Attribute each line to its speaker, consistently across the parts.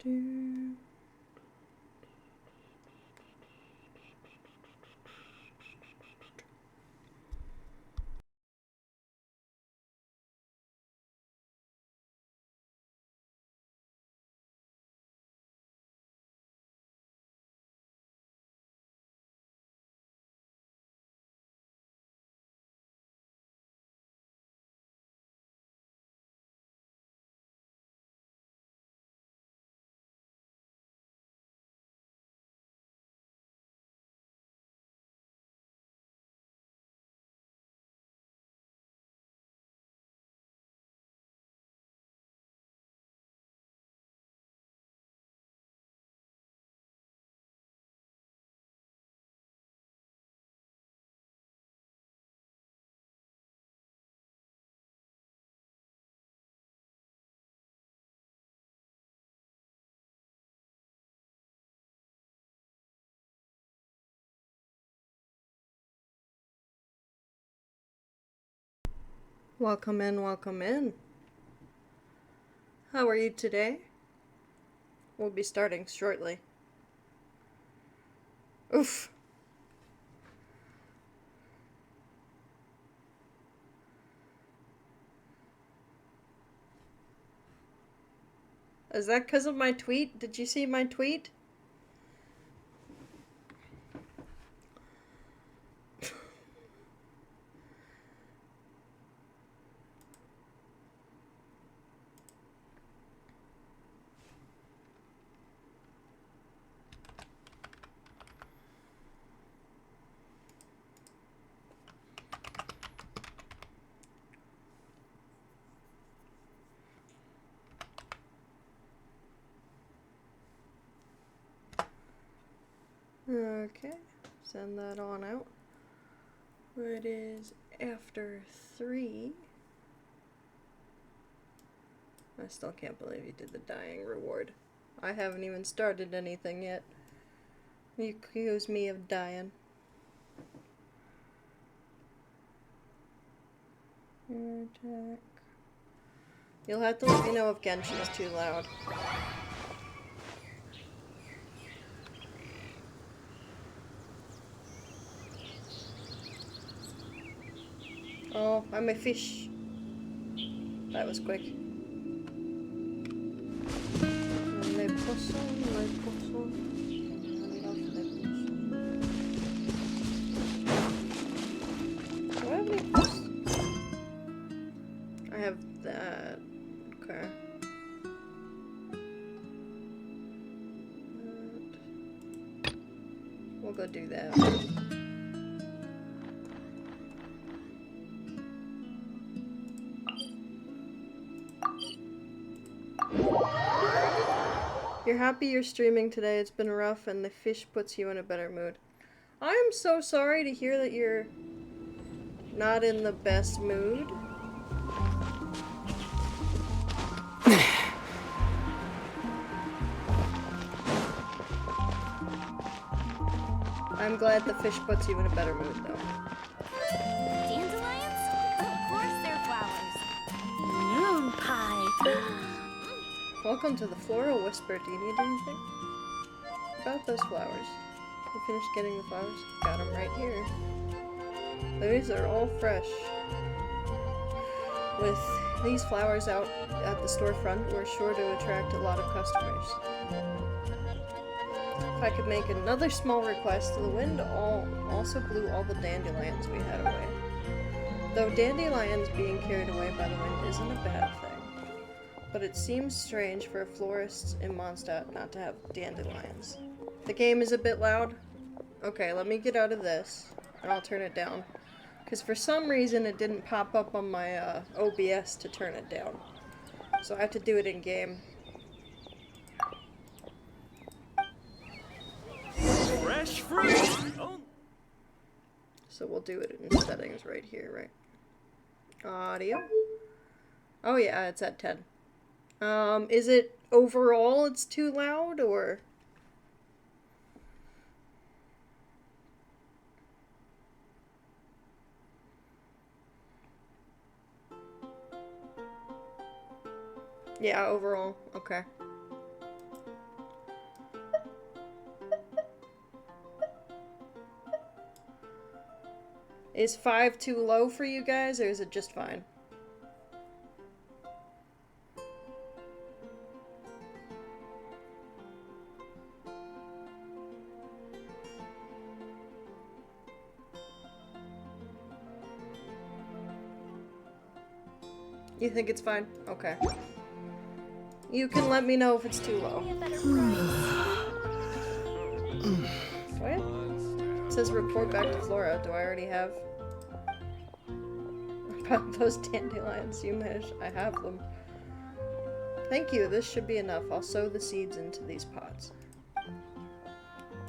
Speaker 1: Do. Welcome in, welcome in. How are you today? We'll be starting shortly. Oof. Is that because of my tweet? Did you see my tweet? Okay, send that on out. It is after 3. I still can't believe you did the dying reward. I haven't even started anything yet. You accuse me of dying. Attack. You'll have to let me know if Genshin is too loud. Oh, I'm a fish. That was quick. Le poisson, le poisson. I love le poisson. Do I have any posts? I have that. Okay. We'll go do that. You're happy you're streaming today. It's been rough and the fish puts you in a better mood. I am so sorry to hear that you're not in the best mood. I'm glad the fish puts you in a better mood, though.
Speaker 2: Dandelions? Of course they're flowers. Moon pie.
Speaker 1: Welcome to the Floral Whisper. Do you need anything? About those flowers. You finished getting the flowers? Got them right here. These are all fresh. With these flowers out at the storefront, we're sure to attract a lot of customers. If I could make another small request, the wind also blew all the dandelions we had away. Though dandelions being carried away by the wind isn't a bad thing. But it seems strange for a florist in Mondstadt not to have dandelions. The game is a bit loud. Okay, let me get out of this, and I'll turn it down. Because for some reason it didn't pop up on my OBS to turn it down. So I have to do it in game.
Speaker 3: Fresh fruit! Oh.
Speaker 1: So we'll do it in settings right here, right? Audio. Oh yeah, it's at 10. Is it overall it's too loud, or? Yeah, overall. Okay. Is 5 too low for you guys, or is it just fine? You think it's fine? Okay. You can let me know if it's too low.
Speaker 2: Be a better price.
Speaker 1: What? It says report back to Flora. Do I already have about those dandelions you managed? I have them. Thank you. This should be enough. I'll sow the seeds into these pots.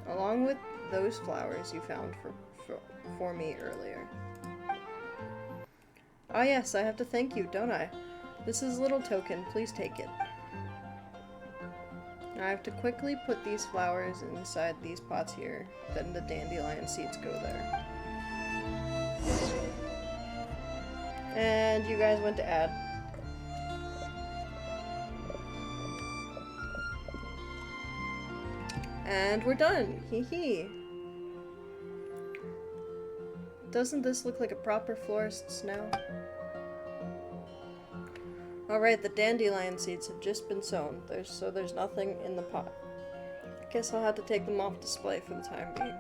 Speaker 1: Along with those flowers you found for me earlier. Ah yes, I have to thank you, don't I? This is a little token. Please take it. I have to quickly put these flowers inside these pots here. Then the dandelion seeds go there. And you guys went to add. And we're done. Hee hee. Doesn't this look like a proper florist's now? Alright, the dandelion seeds have just been sown. So there's nothing in the pot. I guess I'll have to take them off display for the time being.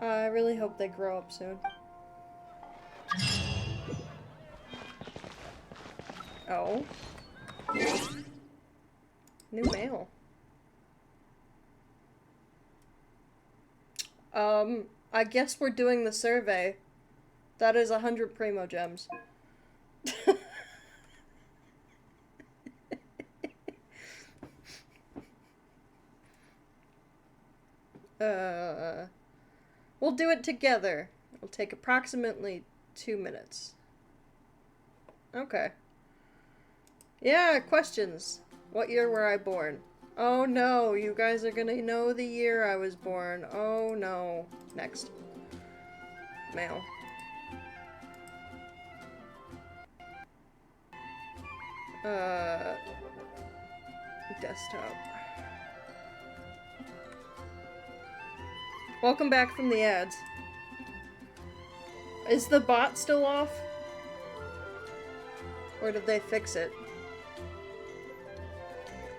Speaker 1: I really hope they grow up soon. Oh. New mail. I guess we're doing the survey. That is 100 primo gems. We'll do it together. It'll take approximately 2 minutes. Okay. Yeah, questions. What year were I born? Oh no, you guys are gonna know the year I was born. Oh no. Next. Mail. Desktop. Welcome back from the ads. Is the bot still off? Or did they fix it?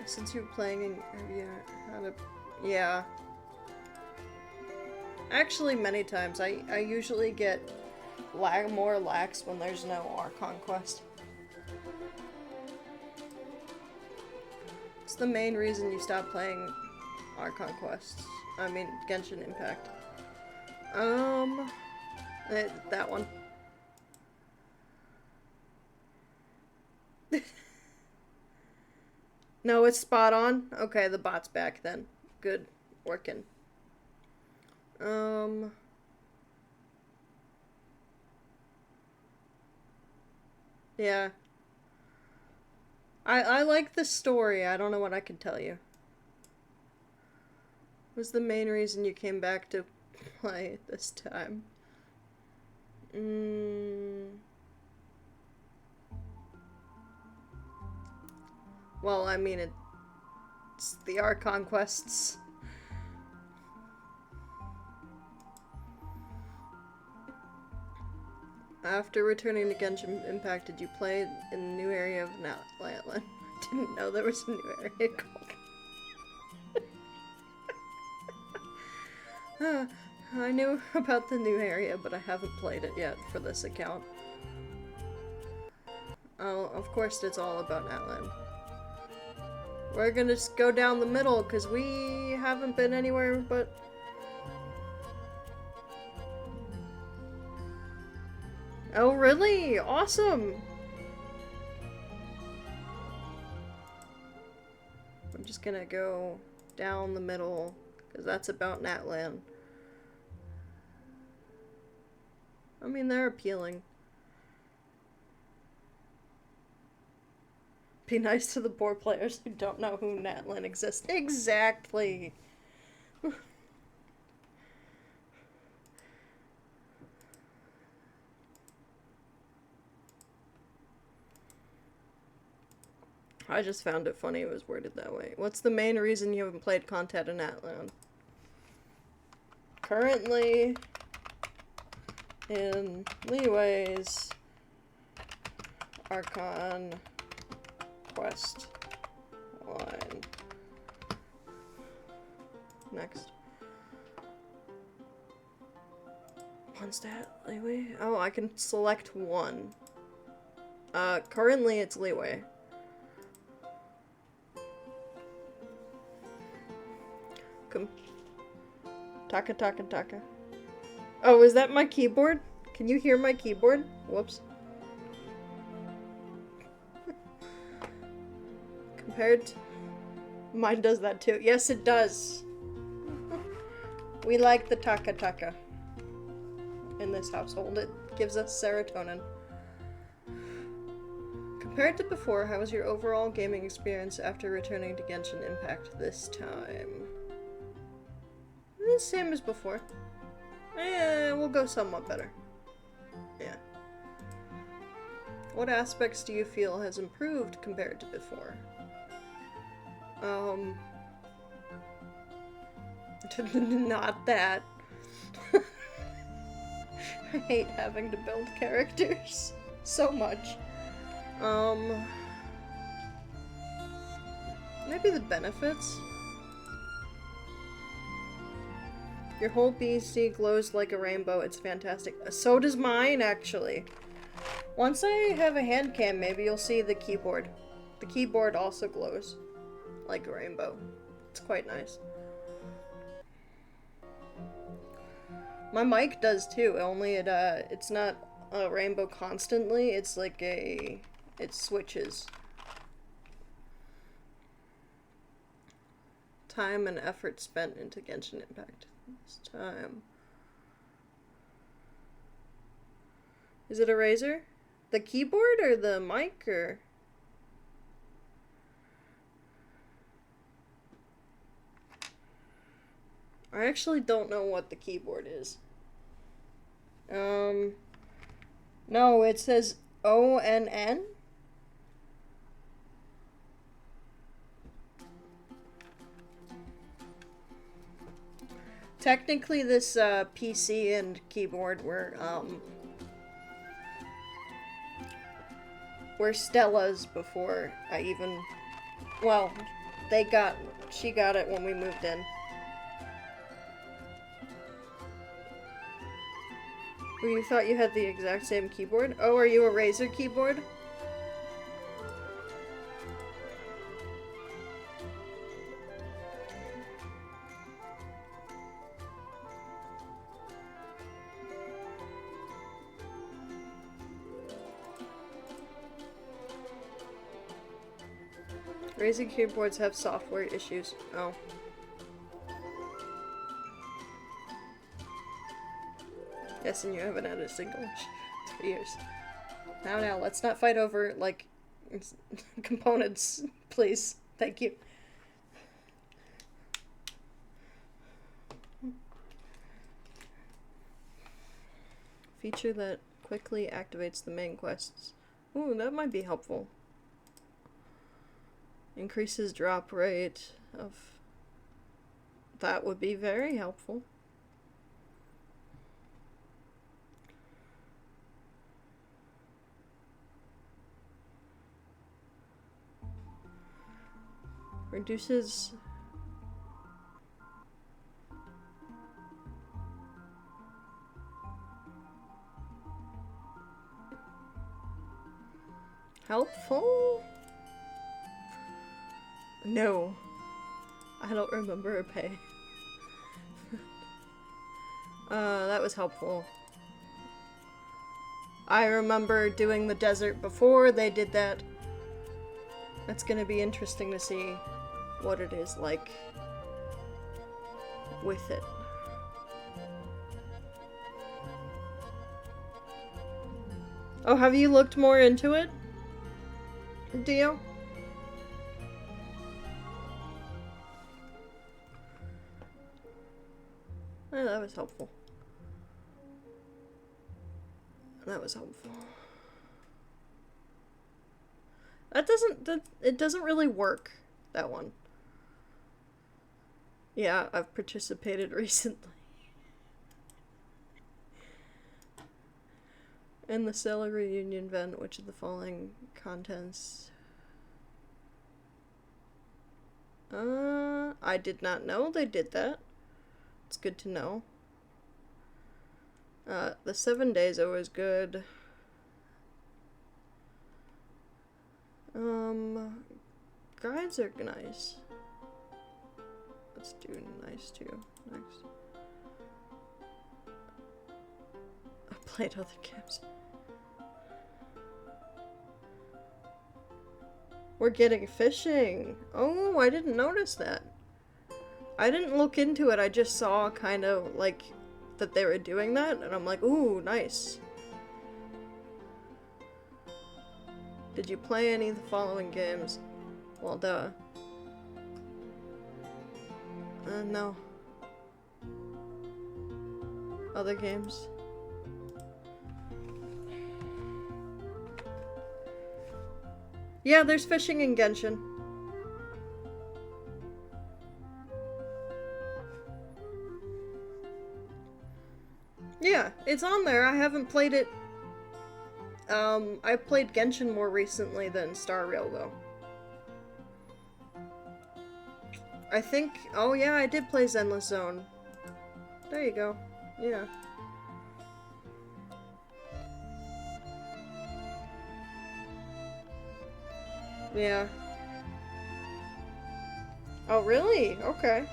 Speaker 1: Since you're playing in... Yeah. Actually, many times. I usually get more lax when there's no Archon quest. It's the main reason you stop playing Archon quests. I mean, Genshin Impact. That one. No, it's spot on? Okay, the bot's back then. Good. Working. Yeah. I like the story. I don't know what I can tell you. What was the main reason you came back to play this time? Well, I mean, it's the Archon quests. After returning to Genshin Impact, did you play in the new area of Natlan? Didn't know there was a new area called. I knew about the new area, but I haven't played it yet for this account. Oh, of course it's all about Natlan. We're gonna just go down the middle, because we haven't been anywhere but... Oh, really? Awesome! I'm just gonna go down the middle, because that's about Natlan. I mean, they're appealing. Be nice to the poor players who don't know who Natlan exists. Exactly! I just found it funny it was worded that way. What's the main reason you haven't played content in Natlan? Currently, in Liyue's Archon quest line. Next. One stat, Liyue? Oh, I can select one. Currently it's Liyue. Taka taka taka. Oh, is that my keyboard? Can you hear my keyboard? Whoops. Compared to... Mine does that too. Yes, it does. We like the taka taka in this household. It gives us serotonin. Compared to before, how was your overall gaming experience after returning to Genshin Impact this time? The same as before. We'll go somewhat better. Yeah. What aspects do you feel has improved compared to before? Not that. I hate having to build characters so much. Maybe the benefits? Your whole BC glows like a rainbow. It's fantastic. So does mine, actually. Once I have a hand cam, maybe you'll see the keyboard. The keyboard also glows like a rainbow. It's quite nice. My mic does too, only it's not a rainbow constantly. It's like it switches. Time and effort spent into Genshin Impact. This time. Is it a Razer? The keyboard or the mic or? I actually don't know what the keyboard is. No, it says ONN. Technically, this PC and keyboard were Stella's before I even. Well, she got it when we moved in. Oh, you thought you had the exact same keyboard? Oh, are you a Razer keyboard? Razer keyboards have software issues. Oh. Yes, and you haven't had a single 3 years. Now, let's not fight over, like, components, please. Thank you. Feature that quickly activates the main quests. Ooh, that might be helpful. Increases drop rate of... That would be very helpful. Reduces... Helpful? No. I don't remember her pay. That was helpful. I remember doing the desert before they did that. That's gonna be interesting to see what it is like with it. Oh, have you looked more into it, Dio? Oh, that was helpful. That was helpful. It doesn't really work, that one. Yeah, I've participated recently. In the Sailor Reunion event, which of the following contents? I did not know they did that. It's good to know. The 7 days are always good. Guides are nice. Let's do nice too, next. I played other games. We're getting fishing. Oh, I didn't notice that. I didn't look into it, I just saw kind of like that they were doing that, and I'm like, ooh, nice. Did you play any of the following games? Well, duh. No. Other games? Yeah, there's fishing in Genshin. Yeah, it's on there. I haven't played it. I played Genshin more recently than Star Rail, though. I think... Oh yeah, I did play Zenless Zone. There you go. Yeah. Yeah. Oh, really? Okay.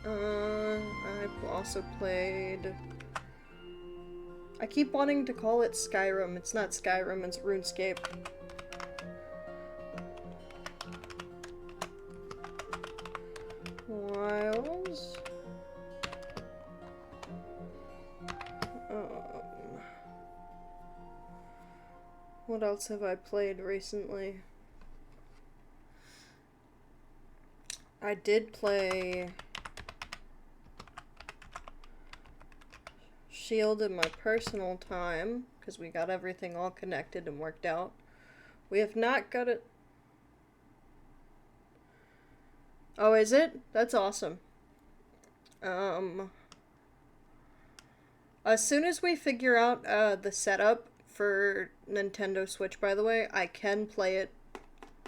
Speaker 1: I also played... I keep wanting to call it Skyrim. It's not Skyrim, it's RuneScape. Wilds. What else have I played recently? I did play Shield in my personal time, because we got everything all connected and worked out. We have not got it. Oh, is it? That's awesome. As soon as we figure out the setup for Nintendo Switch, by the way, I can play it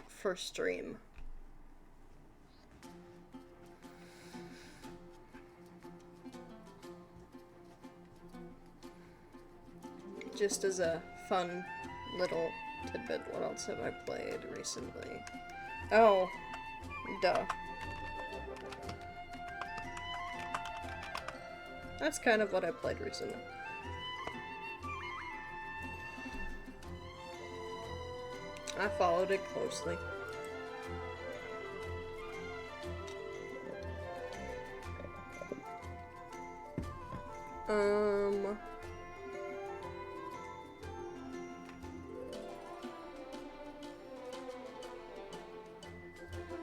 Speaker 1: for stream. Just as a fun little tidbit, what else have I played recently? Oh, duh. That's kind of what I played recently. I followed it closely.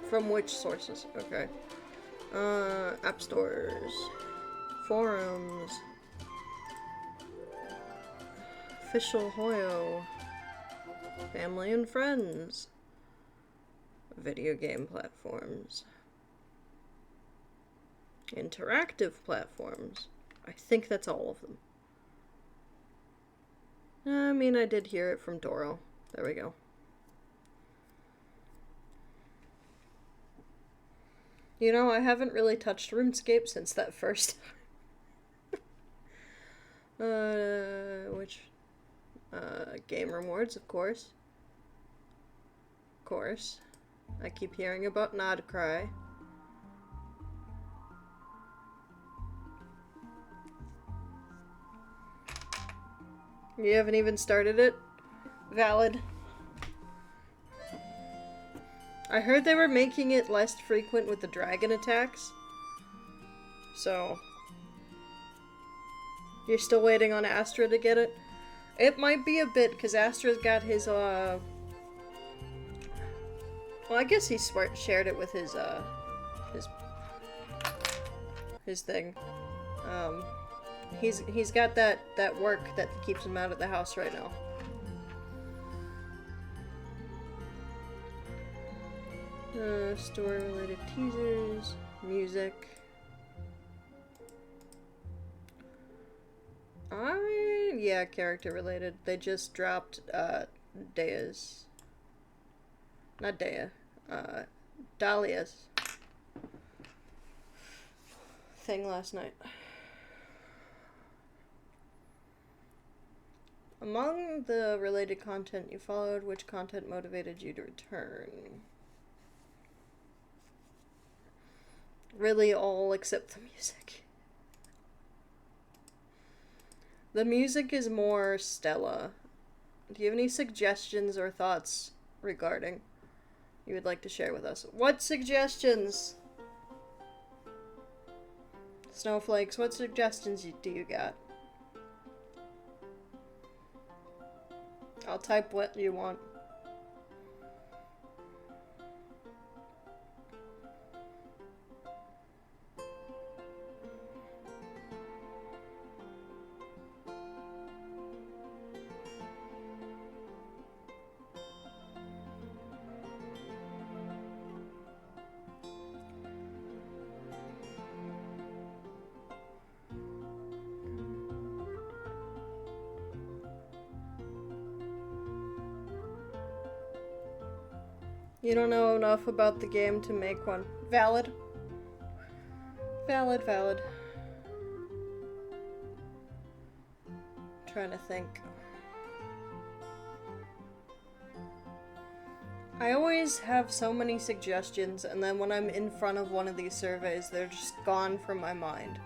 Speaker 1: From which sources? Okay. App stores. Forums. Official Hoyo. Family and friends. Video game platforms. Interactive platforms. I think that's all of them. I mean, I did hear it from Doro. There we go. You know, I haven't really touched RuneScape since that first game rewards, of course. Of course. I keep hearing about Nodcry. You haven't even started it? Valid. I heard they were making it less frequent with the dragon attacks. So... You're still waiting on Astra to get it? It might be a bit, because Astra's got his, Well, I guess he shared it with his thing. He's got that work that keeps him out of the house right now. Story-related teasers, music. I Yeah, character related. They just dropped Daya's. Not Daya. Dahlia's thing last night. Among the related content you followed, which content motivated you to return? Really all except the music. The music is more Stella. Do you have any suggestions or thoughts regarding you would like to share with us? What suggestions? Snowflakes, what suggestions do you got? I'll type what you want. You don't know enough about the game to make one. Valid. Valid, valid. Trying to think. I always have so many suggestions, and then when I'm in front of one of these surveys, they're just gone from my mind.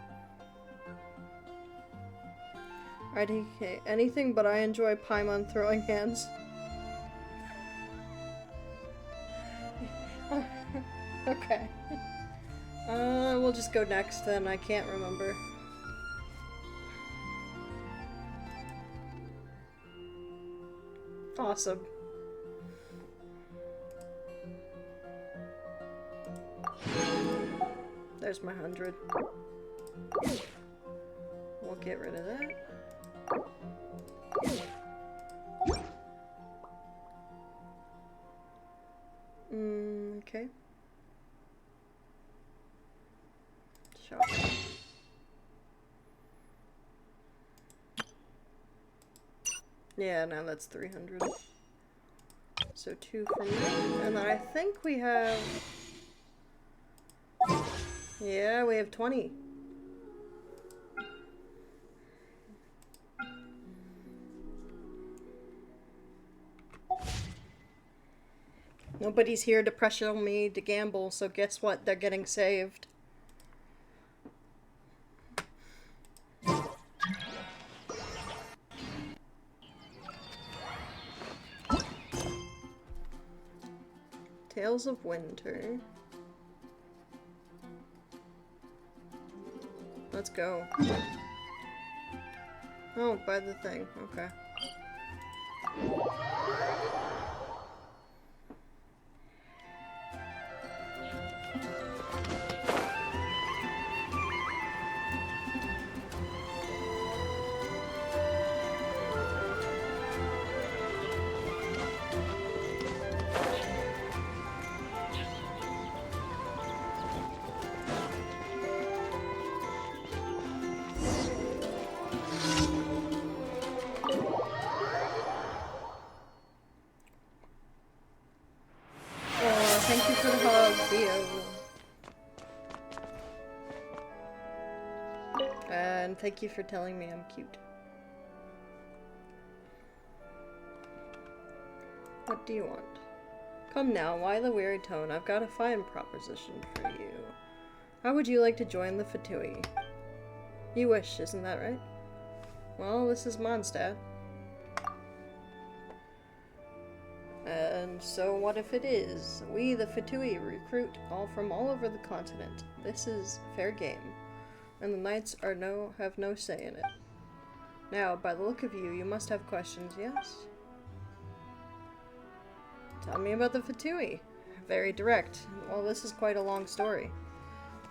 Speaker 1: IDK, anything but I enjoy Paimon throwing hands. Okay. We'll just go next then, I can't remember. Awesome. There's my 100. We'll get rid of that. Okay. Sure. Yeah, now that's 300. So 2 from me. And then I think we have... Yeah, we have 20. Nobody's here to pressure me to gamble, so guess what? They're getting saved. Tales of Winter. Let's go. Oh, buy the thing. Okay. Thank you for the hug, Theo. And thank you for telling me I'm cute. What do you want? Come now, why the weary tone? I've got a fine proposition for you. How would you like to join the Fatui? You wish, isn't that right? Well, this is Mondstadt. And so what if it is? We, the Fatui, recruit from all over the continent. This is fair game, and the knights have no say in it. Now, by the look of you, you must have questions, yes? Tell me about the Fatui. Very direct. Well, this is quite a long story.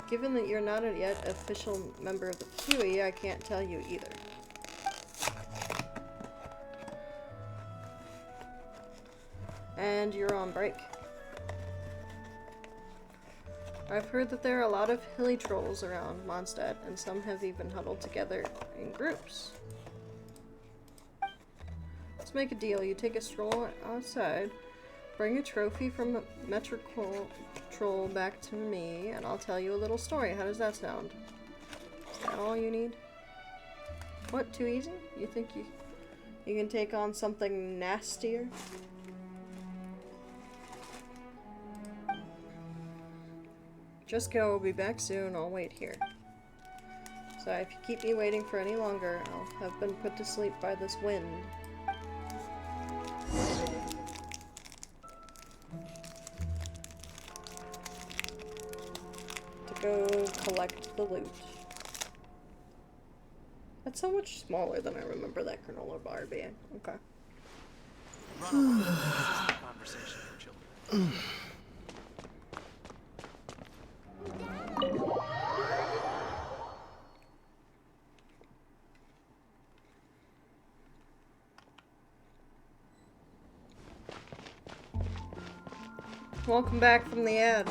Speaker 1: Given that you're not yet an official member of the Fatui, I can't tell you either. And you're on break. I've heard that there are a lot of hilly trolls around Mondstadt, and some have even huddled together in groups. Let's make a deal. You take a stroll outside, bring a trophy from Metro Troll back to me, and I'll tell you a little story. How does that sound? Is that all you need? What, too easy? You think you can take on something nastier? Just go, we'll be back soon, I'll wait here. So if you keep me waiting for any longer, I'll have been put to sleep by this wind. To go collect the loot. That's so much smaller than I remember that granola bar being. Okay.
Speaker 3: Run away. This isn't a conversation for children.
Speaker 1: Welcome back from the ad.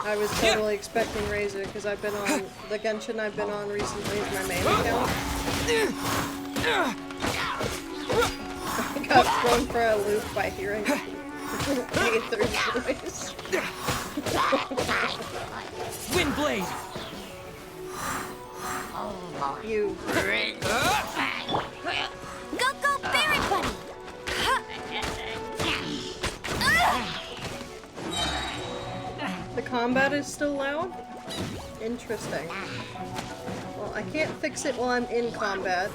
Speaker 1: I was totally expecting Razor because I've been on the Genshin I've been on recently is my main account. I got thrown for a loop by hearing Aether's voice.
Speaker 4: Windblade!
Speaker 1: You.
Speaker 2: Go, go, Berry Bunny!
Speaker 1: The combat is still loud? Interesting. Well, I can't fix it while I'm in combat.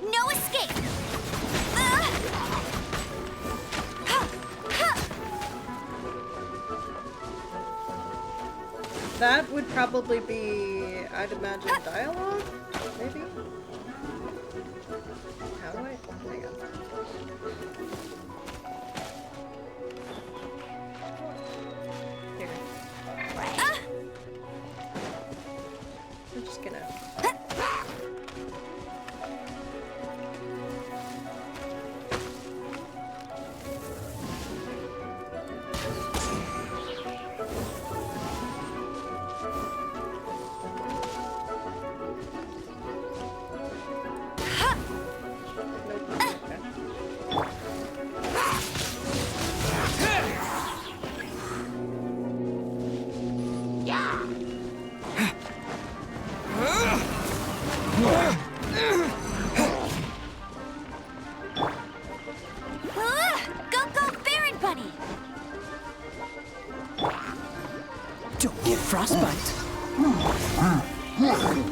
Speaker 2: No escape!
Speaker 1: That would probably be, I'd imagine, dialogue? Maybe? How do I? Hang on. Here. I'm just gonna...
Speaker 2: Go, go, Berry Bunny!
Speaker 4: Don't get frostbite.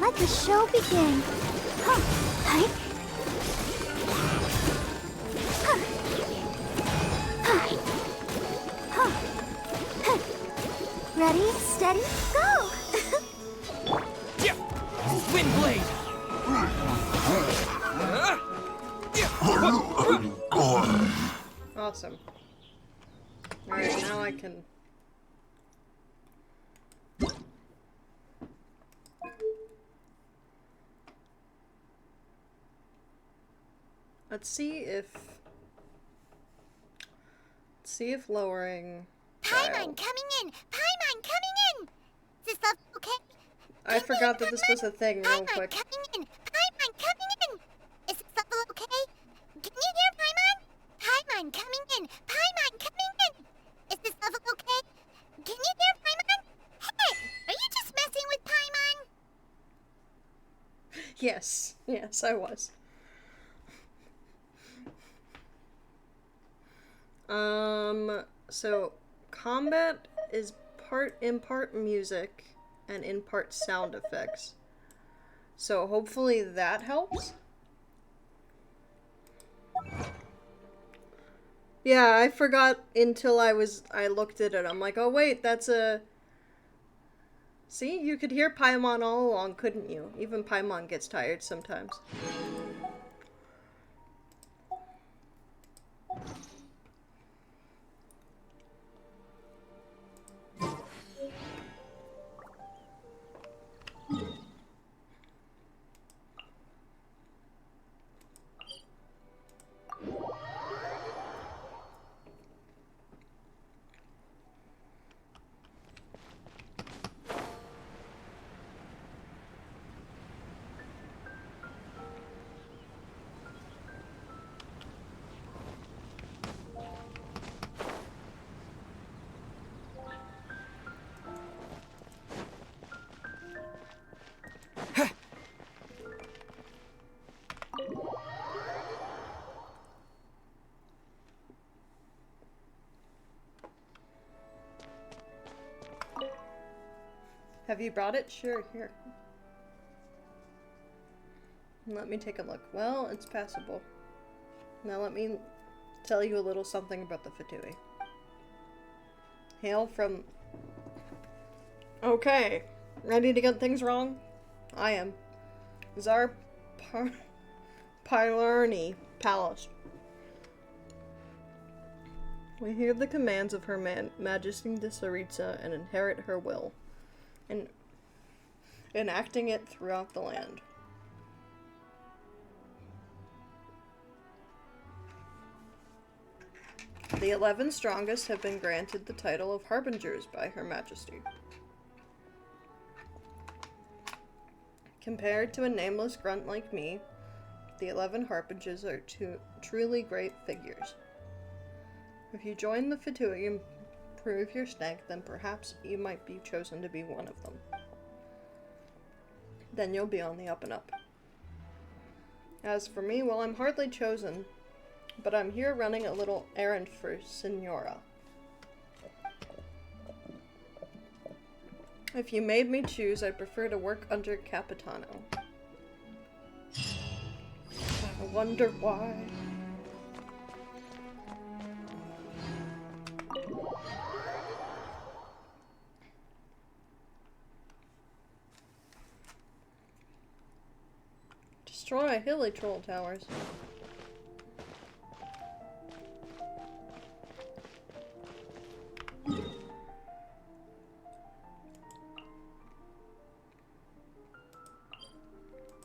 Speaker 2: Let the show begin. Huh. Hi. Ready, steady, go!
Speaker 4: Yeah. Windblade!
Speaker 1: Awesome. Alright, now I can... Let's see if lowering...
Speaker 2: Paimon coming in! Paimon coming in! Is this level okay?
Speaker 1: I forgot that this was a thing real
Speaker 2: Paimon
Speaker 1: quick.
Speaker 2: coming in! Paimon coming in! Is this level okay? Can you hear Paimon? Paimon coming in! Paimon coming in! Is this level okay? Can you hear Paimon? Hey! Are you just messing with Paimon?
Speaker 1: Yes, yes, I was. So combat is in part music and in part sound effects. So hopefully that helps. Yeah, I forgot until I looked at it. I'm like, oh wait, that's a... See, you could hear Paimon all along, couldn't you? Even Paimon gets tired sometimes. Have you brought it? Sure, here. Let me take a look. Well, it's passable. Now let me tell you a little something about the Fatui. Hail from... Okay. Ready to get things wrong? I am. Tsar Pylarni Palace. We hear the commands of Her Majesty the Tsaritsa and inherit her will, and enacting it throughout the land. The 11 strongest have been granted the title of Harbingers by Her Majesty. Compared to a nameless grunt like me, the 11 Harbingers are truly great figures. If you join the Fatui and prove your strength, then perhaps you might be chosen to be one of them. Then you'll be on the up and up. As for me, well, I'm hardly chosen, but I'm here running a little errand for Signora. If you made me choose, I'd prefer to work under Capitano. I wonder why. Destroy hilly troll towers.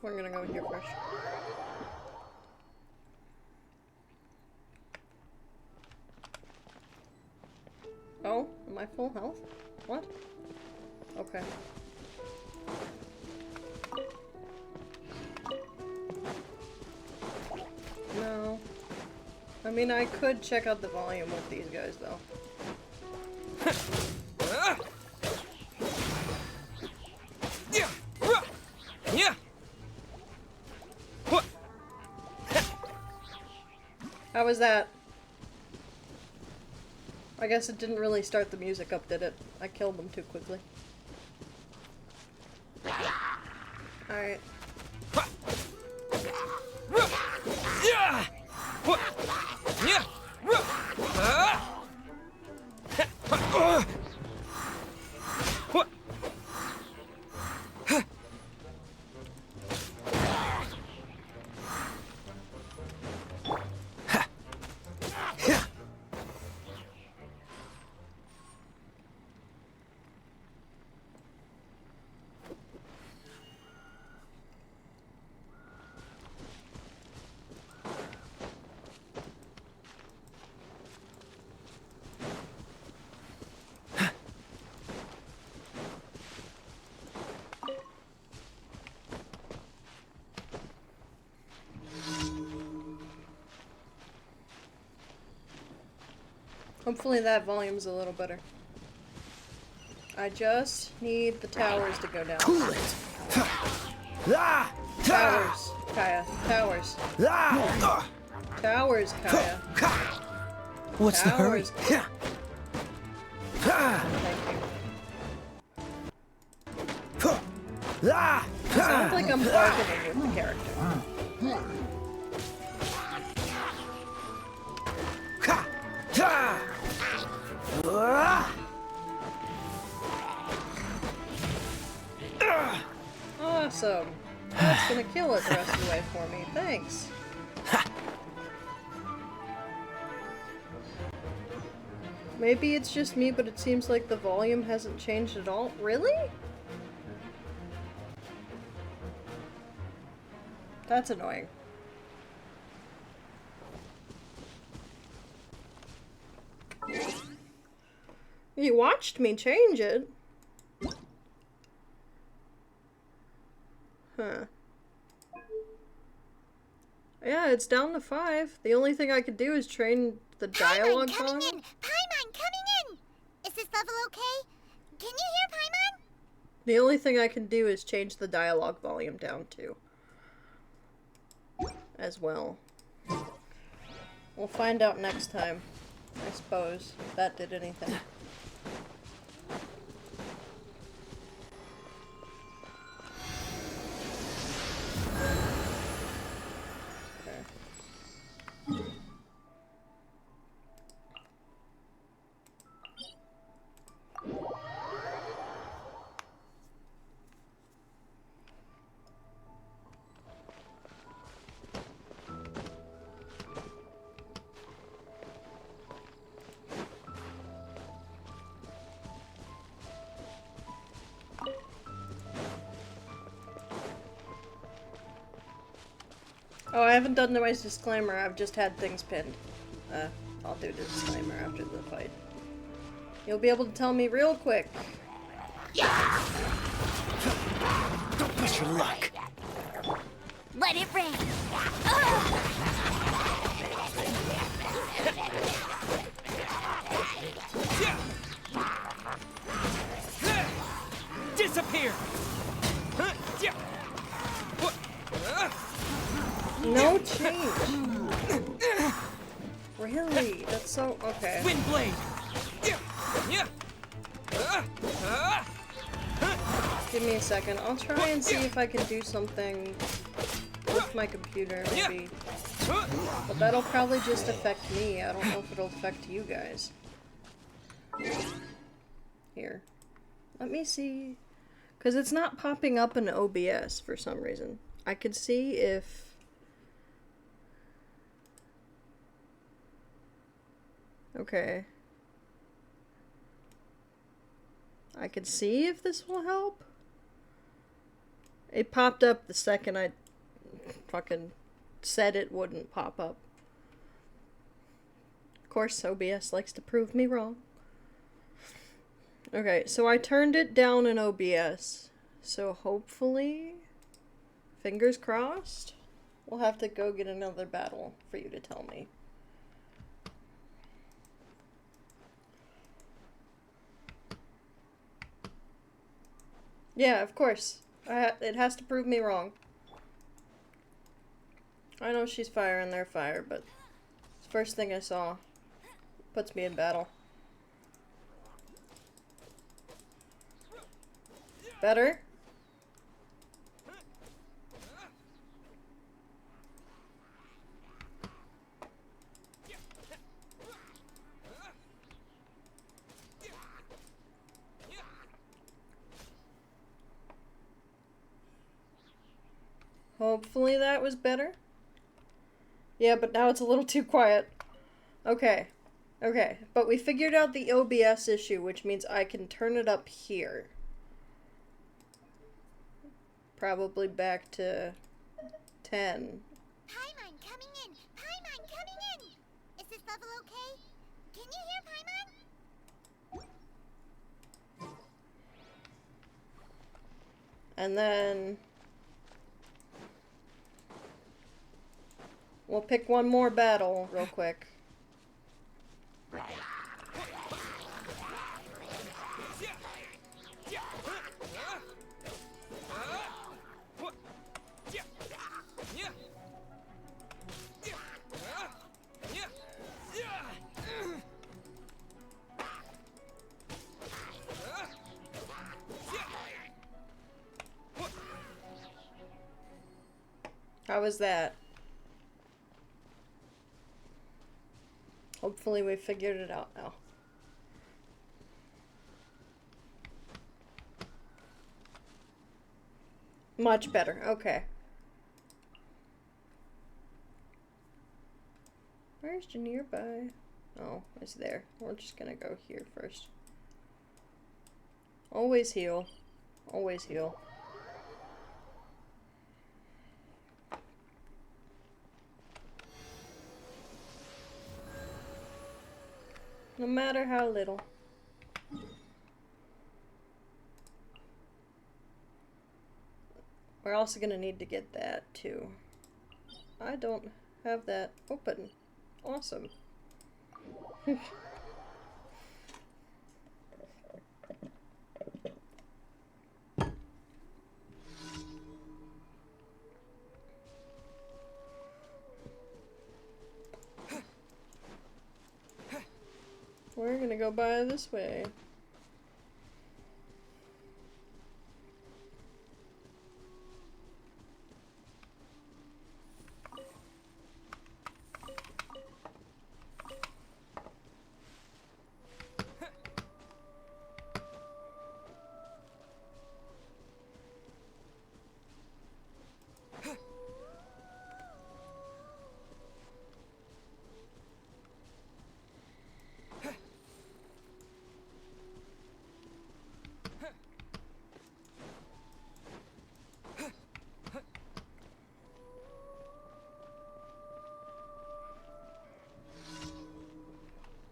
Speaker 1: We're gonna go here first. Oh, am I full health? What? Okay. No. I mean, I could check out the volume with these guys, though. How was that? I guess it didn't really start the music up, did it? I killed them too quickly. Alright. Hopefully that volume's a little better. I just need the towers to go down.
Speaker 4: Cool it.
Speaker 1: Towers, Kaya. Towers. Towers, Kaya.
Speaker 4: What's the hurry?
Speaker 1: Thank you. Sounds like I'm bargaining with the character. Awesome! That's gonna kill it the rest of the way for me. Thanks. Maybe it's just me, but it seems like the volume hasn't changed at all. Really? That's annoying. You watched me change it. Huh. Yeah, it's down to 5. The only thing I could do is train the dialogue
Speaker 2: Paimon coming
Speaker 1: volume.
Speaker 2: in! Paimon coming in! Is this level okay? Can you hear Paimon?
Speaker 1: The only thing I can do is change the dialogue volume down too. As well. We'll find out next time, I suppose, if that did anything. Oh, I haven't done my disclaimer, I've just had things pinned. I'll do the disclaimer after the fight. You'll be able to tell me real quick.
Speaker 4: Don't push your luck.
Speaker 2: Let it rain!
Speaker 4: Disappear.
Speaker 1: No change. Really? That's so... okay.
Speaker 4: Wind blade.
Speaker 1: Give me a second. I'll try and see if I can do something with my computer, maybe. But that'll probably just affect me. I don't know if it'll affect you guys. Here. Let me see. Because it's not popping up in OBS for some reason. I could see if... okay. I could see if this will help. It popped up the second I fucking said it wouldn't pop up. Of course, OBS likes to prove me wrong. Okay, so I turned it down in OBS. So hopefully, fingers crossed, we'll have to go get another battle for you to tell me. Yeah, of course. It has to prove me wrong. I know she's fire and they're fire, but it's the first thing I saw. Puts me in battle. Better? Hopefully that was better. Yeah, but now it's a little too quiet. Okay. Okay, but we figured out the OBS issue, which means I can turn it up here. Probably back to 10.
Speaker 2: Paimon coming in! Paimon coming in! Is this level okay? Can you hear Paimon?
Speaker 1: And then we'll pick one more battle real quick. How was that? Hopefully we figured it out now. Much better. Okay. Where's the nearby? Oh, it's there. We're just gonna go here first. Always heal. Always heal. No matter how little. We're also gonna need to get that too. I don't have that open. Awesome. We're gonna go by this way.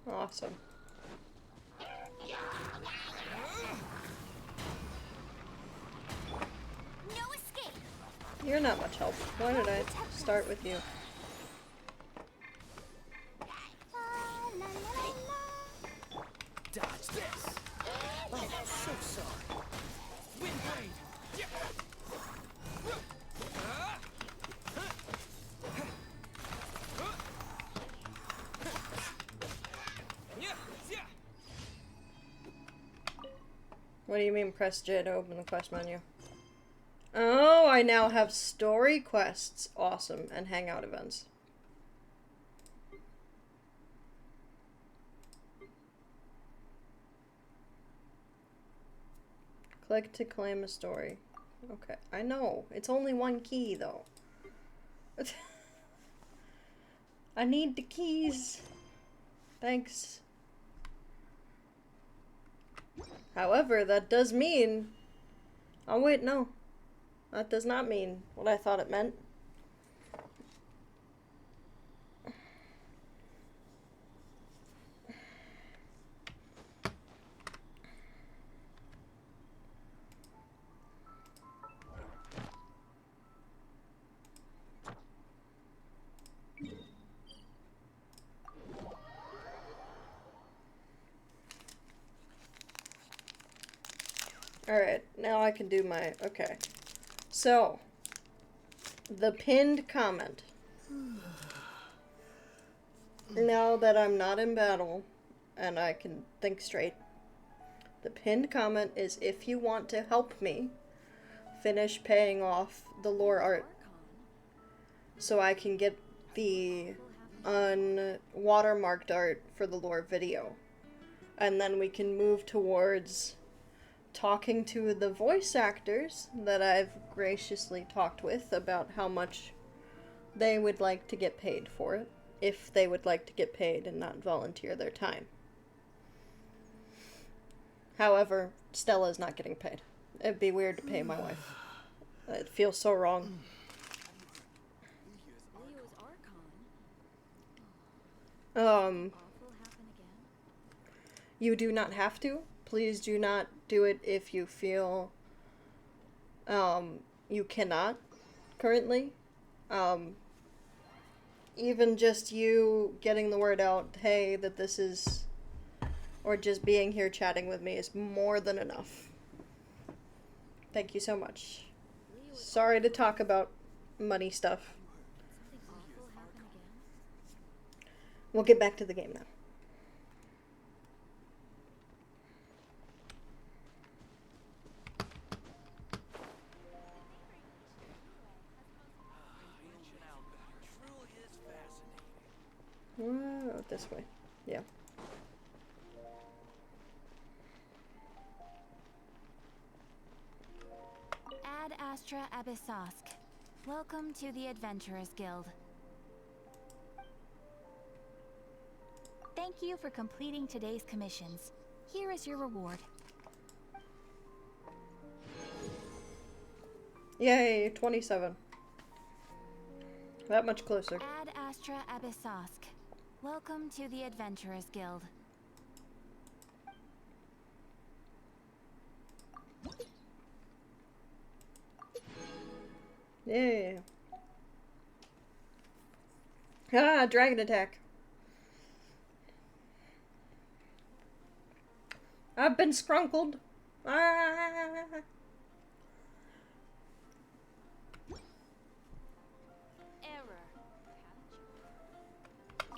Speaker 1: Awesome.
Speaker 2: No escape.
Speaker 1: You're not much help. Why did I start with you?
Speaker 4: Dodge this. Oh, so sorry. Windblade.
Speaker 1: What do you mean press J to open the quest menu? Oh, I now have story quests. Awesome. And hangout events. Click to claim a story. Okay, I know. It's only one key, though. I need the keys. Thanks. However, that does mean... Oh, wait, no. That does not mean what I thought it meant. Alright, now I can do my... Okay. So, the pinned comment. Now that I'm not in battle, and I can think straight, the pinned comment is if you want to help me finish paying off the lore art so I can get the unwatermarked art for the lore video. And then we can move towards talking to the voice actors that I've graciously talked with about how much they would like to get paid for it, if they would like to get paid and not volunteer their time. However, Stella's not getting paid. It'd be weird to pay my wife. It feels so wrong.
Speaker 5: Liyue's Archon.
Speaker 1: Um,
Speaker 5: Awful happen again?
Speaker 1: you do not have to. Please do not do it if you feel, you cannot currently. Even just you getting the word out, hey, that this is, or just being here chatting with me is more than enough. Thank you so much.
Speaker 5: Liyue's
Speaker 1: Sorry to talk about money stuff.
Speaker 5: something awful happen again?
Speaker 1: We'll get back to the game now.
Speaker 3: Truly is fascinating.
Speaker 1: Oh, this way. Yeah.
Speaker 5: Add
Speaker 6: Astra Abyssosk. Welcome to the Adventurers Guild. Thank you for completing today's commissions. Here is your reward.
Speaker 1: Yay, 27. That much closer.
Speaker 6: Ad Astra Abyssosk. Welcome to the Adventurers Guild.
Speaker 1: Yay. Ah, dragon attack. I've been scrunkled. Ah.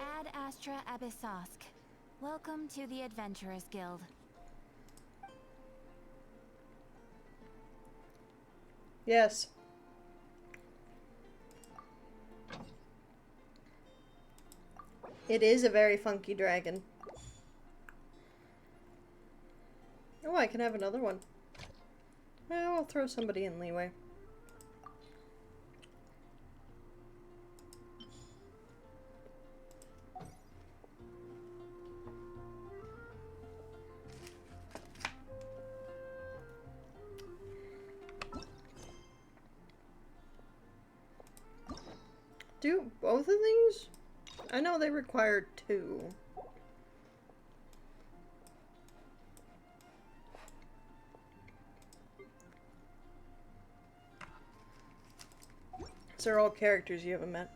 Speaker 6: Ad Astra Abyssosk. Welcome to the Adventurers Guild.
Speaker 1: Yes. It is a very funky dragon. Oh, I can have another one. Well, I'll throw somebody in Liyue. Do both of these? I know they require 2. These are all characters you haven't met.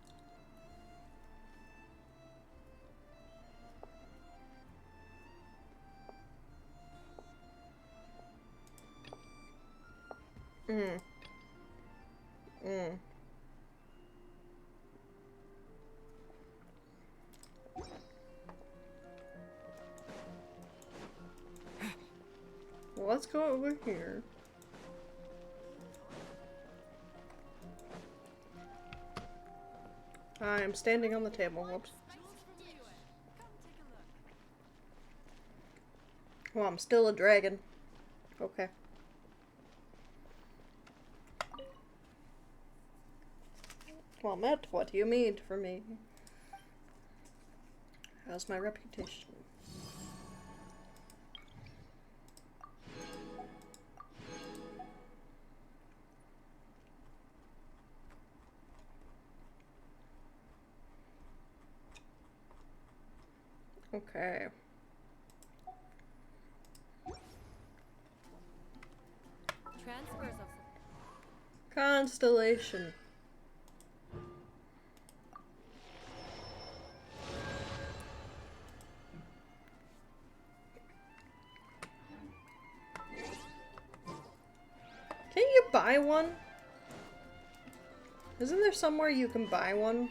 Speaker 1: Well, let's go over here. I am standing on the table. Whoops. Well, I'm still a dragon. Okay. Well, Matt, what do you mean for me? How's my reputation? Okay.
Speaker 5: Transfers of
Speaker 1: Constellation. Can you buy one? Isn't there somewhere you can buy one?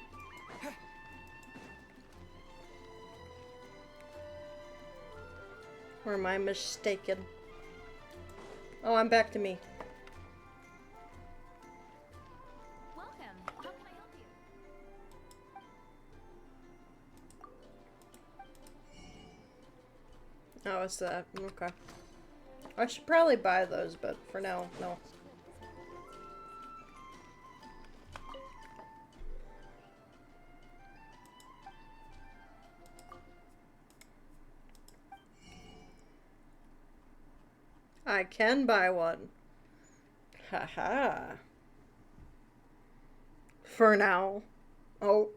Speaker 1: Or am I mistaken? Oh, I'm back to me.
Speaker 5: welcome. How can I help you?
Speaker 1: Oh, it's that. Okay. I should probably buy those, but for now, no. I can buy one. Haha. For now. Oh.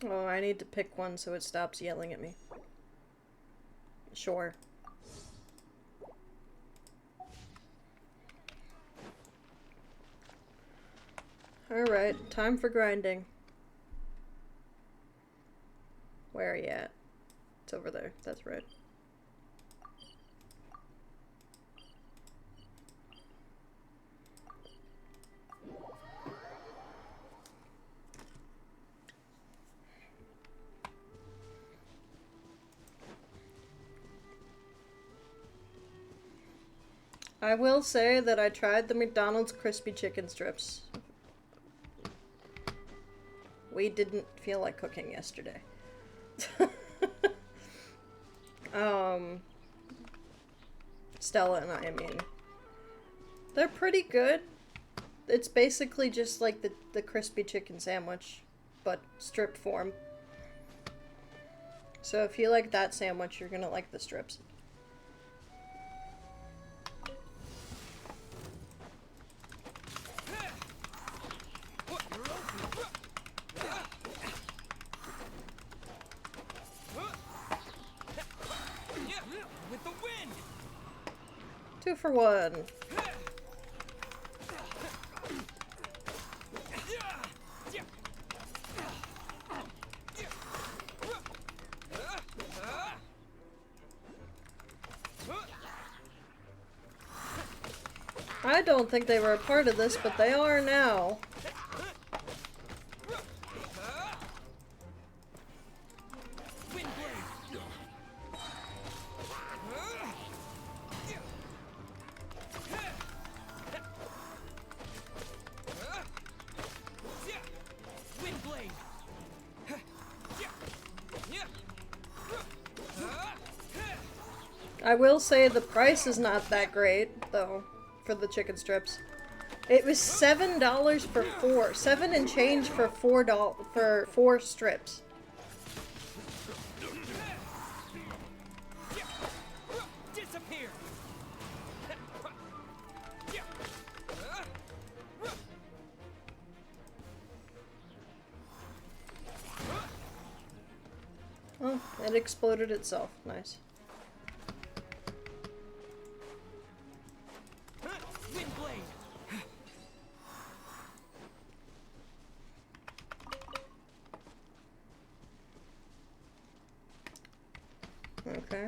Speaker 1: Oh, I need to pick one so it stops yelling at me. Sure. Alright, time for grinding. Where are you at? It's over there. That's right. I will say that I tried the McDonald's crispy chicken strips We didn't feel like cooking yesterday. Stella and I mean. They're pretty good. It's basically just like the crispy chicken sandwich, but stripped form. So if you like that sandwich, you're gonna like the strips.
Speaker 4: With the wind.
Speaker 1: 2 for 1. I don't think they were a part of this, but they are now.
Speaker 4: Wind blade. Wind blade.
Speaker 1: I will say the price is not that great, though, for the chicken strips. It was $7 for 4. 7 and change for $4 for 4 strips.
Speaker 4: Disappear.
Speaker 1: Oh, it exploded itself. Nice.
Speaker 4: Wind blade.
Speaker 1: Okay.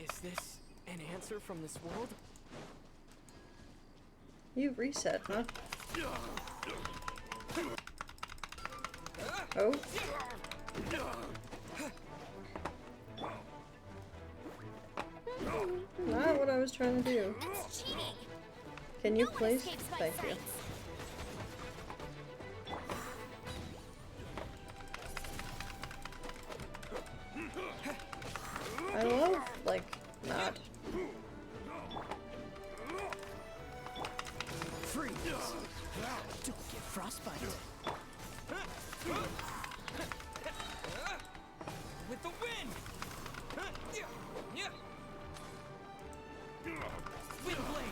Speaker 4: Is this an answer from this world?
Speaker 1: You reset, huh? Oh. Not what I was trying to do.
Speaker 2: That's cheating.
Speaker 1: Can you
Speaker 2: No one
Speaker 1: please?
Speaker 2: escapes my
Speaker 1: Thank you.
Speaker 2: sights.
Speaker 1: I love, like, not.
Speaker 4: Freeze. Don't get frostbite. With the wind. Wind blade.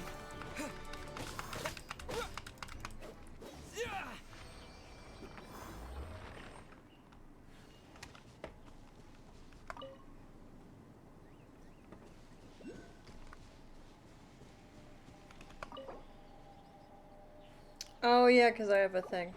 Speaker 1: Oh yeah, because I have a thing.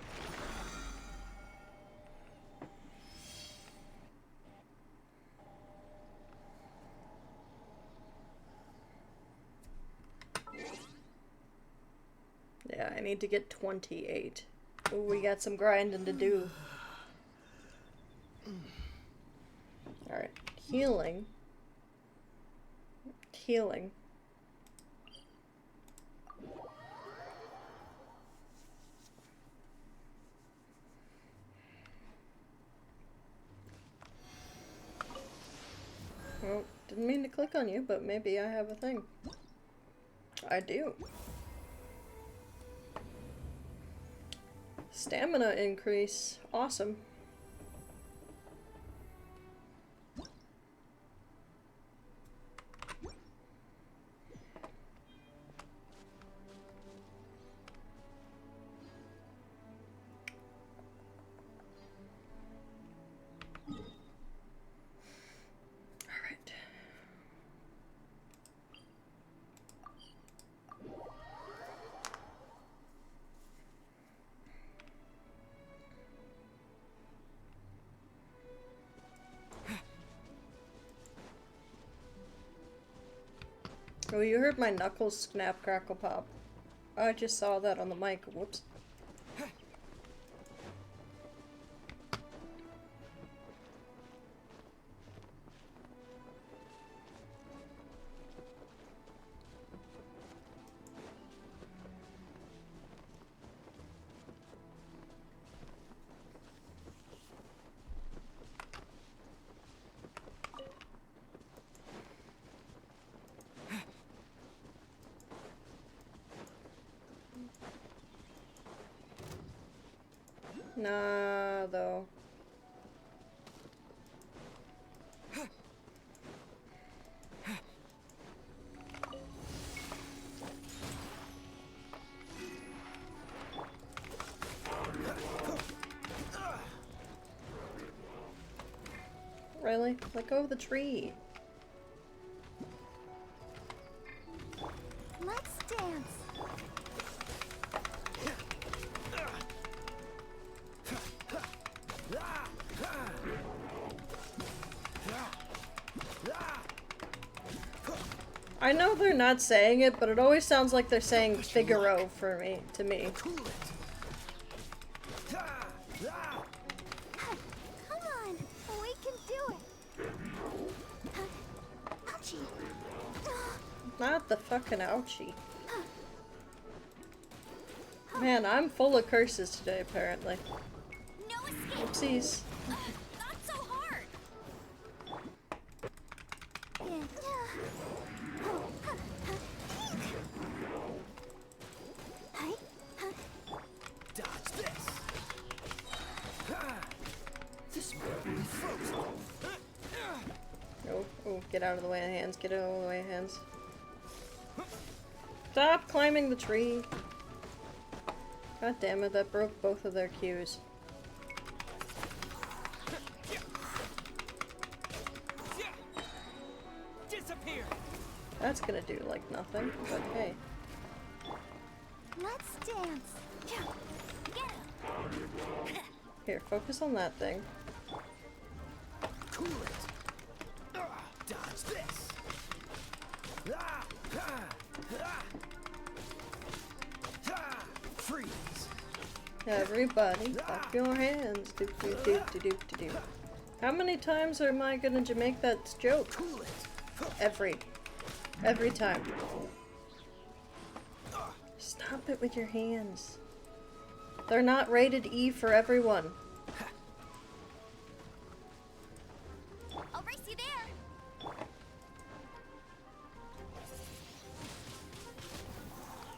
Speaker 1: Yeah, I need to get 28. Ooh, we got some grinding to do. Alright, healing. Healing. Well, didn't mean to click on you, but maybe I have a thing. I do. Stamina increase. Awesome. Alright. Oh, you heard my knuckles snap, crackle, pop. I just saw that on the mic. Whoops. Nah, though. Really? Let go of the tree.
Speaker 2: Let's dance.
Speaker 1: I know they're not saying it, but it always sounds like they're saying Figaro to me.
Speaker 4: Cool it.
Speaker 2: Come on, we can do it. Ouchie.
Speaker 1: Not the fucking ouchie. Man, I'm full of curses today, apparently.
Speaker 2: No escape.
Speaker 1: Oopsies.
Speaker 2: Not so hard.
Speaker 4: Dodge this. This might be frozen.
Speaker 1: Oh, oh, get out of the way of hands, get out of the way of hands. Stop climbing the tree. God damn it, that broke both of their cues.
Speaker 4: Disappear.
Speaker 1: That's gonna do, like, nothing, but hey.
Speaker 2: Let's dance.
Speaker 1: Here, focus on that thing.
Speaker 4: Cool it. Dodge this. Freeze.
Speaker 1: Everybody, clap your hands. Doop doop doop doop doop doop doop. How many times am I gonna make that joke?
Speaker 4: Cool it.
Speaker 1: Every time. Stop it with your hands. They're not rated E for everyone.
Speaker 2: I'll race you there.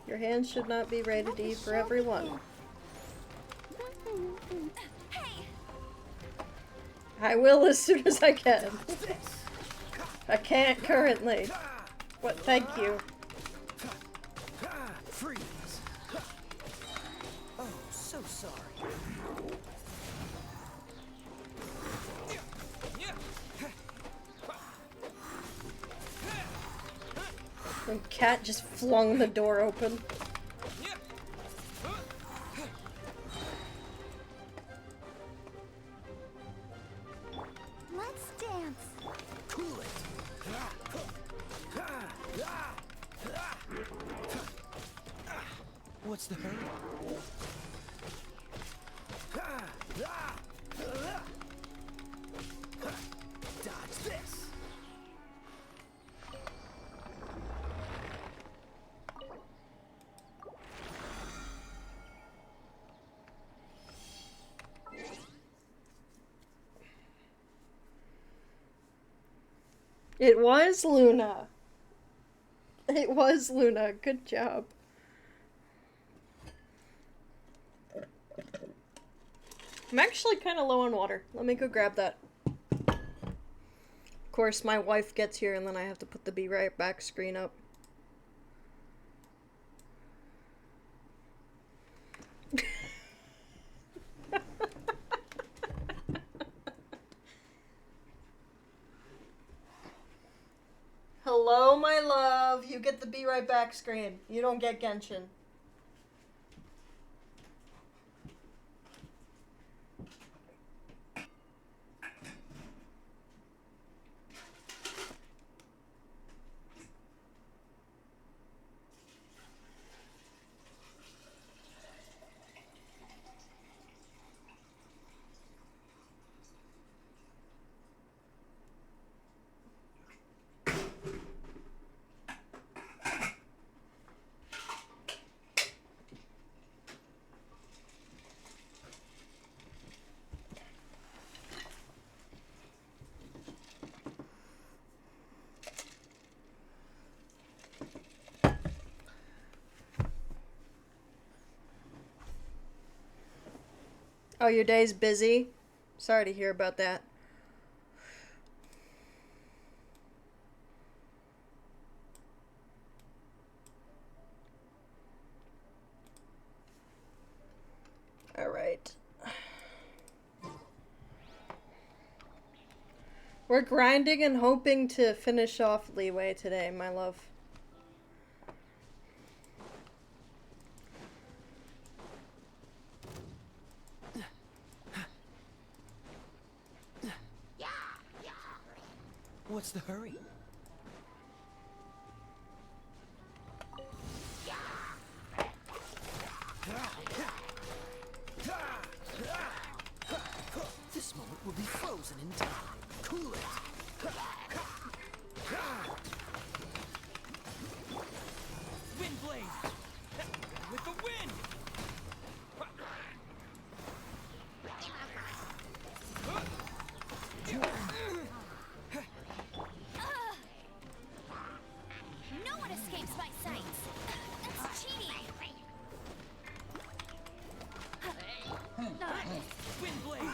Speaker 1: Your hands should not be rated E for everyone.
Speaker 2: Hey,
Speaker 1: I will as soon as I can.
Speaker 4: Dodge this.
Speaker 1: I can't currently. But thank you.
Speaker 4: Freeze. Oh, so sorry.
Speaker 1: The cat just flung the door open.
Speaker 2: let's dance.
Speaker 4: Cool it. What's the hurry? Dodge this.
Speaker 1: It was Luna. It was Luna. Good job. I'm actually kind of low on water. Let me go grab that. Of course, my wife gets here and then I have to put the be right back screen up. Hello, my love. You get the be right back screen. You don't get Genshin. Oh, your day's busy? Sorry to hear about that. Alright. We're grinding and hoping to finish off Liyue today, my love.
Speaker 4: What's the hurry? This moment will be frozen in time. Cool it. Wind blade. With the wind.
Speaker 6: No one escapes my sights. That's cheating.
Speaker 4: Wind blade.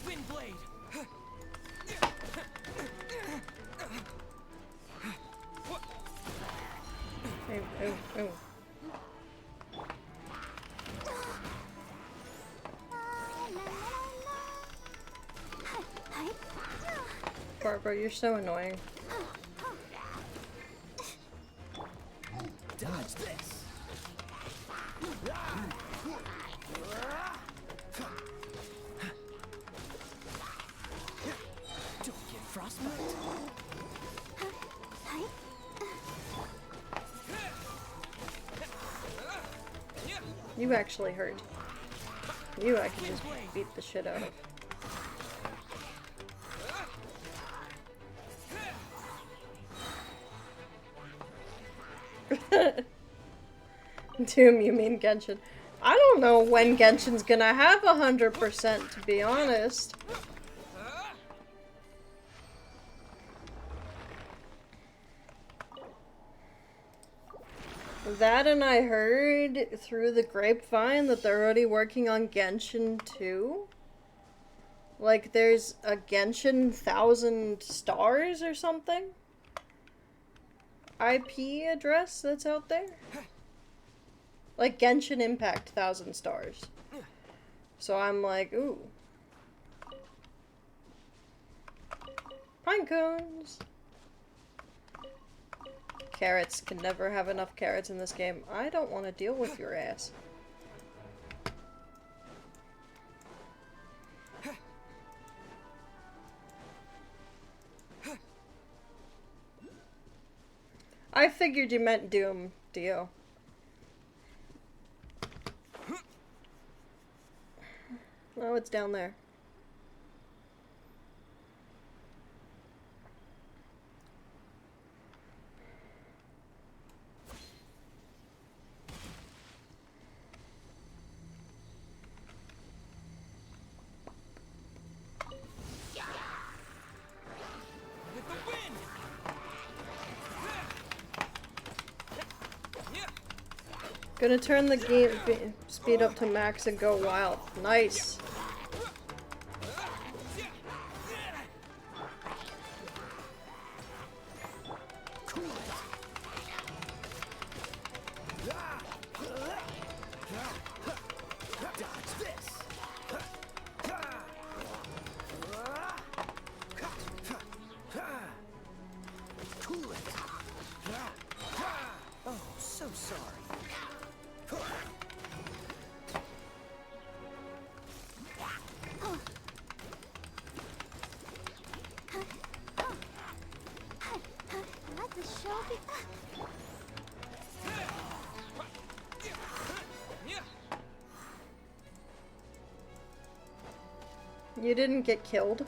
Speaker 4: Wind blade.
Speaker 1: Oh. Barbara, you're so annoying.
Speaker 4: Dodge this. Don't get frostbite.
Speaker 1: You actually hurt. You I can just beat the shit out of. Doom, you mean Genshin. I don't know when Genshin's gonna have 100%, to be honest. That, and I heard through the grapevine that they're already working on Genshin 2. Like, there's a Genshin 1000 stars or something? IP address that's out there? Like Genshin Impact 1000 stars. So I'm like, ooh. Pine cones! Carrots. Can never have enough carrots in this game. I don't want to deal with your ass. I figured you meant Doom, Dio. Oh, it's down there.
Speaker 4: With the wind.
Speaker 1: Gonna turn the game speed up to max and go wild. Nice.
Speaker 4: Dodge this. Cool it. Oh, so sorry.
Speaker 2: Let the show be.
Speaker 1: You didn't get killed.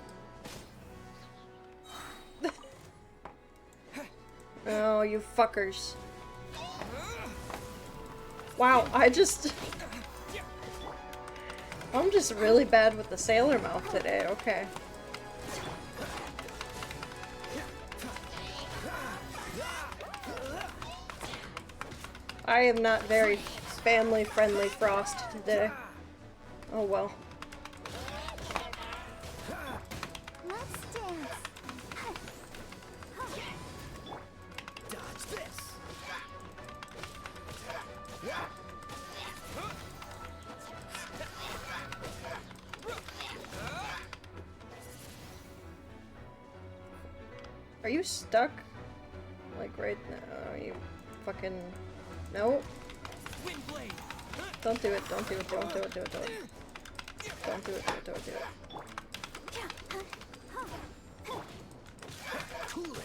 Speaker 1: Oh, you fuckers. Wow, I'm just really bad with the sailor mouth today, okay. I am not very family-friendly Frost today. Oh well.
Speaker 6: Let's dance.
Speaker 4: Dodge this.
Speaker 1: Are you stuck? Like right now? You fucking... No.
Speaker 4: Wind blade.
Speaker 1: Don't do it, don't do it, don't do it, don't do it. Don't do it, don't do it.
Speaker 4: Cool it.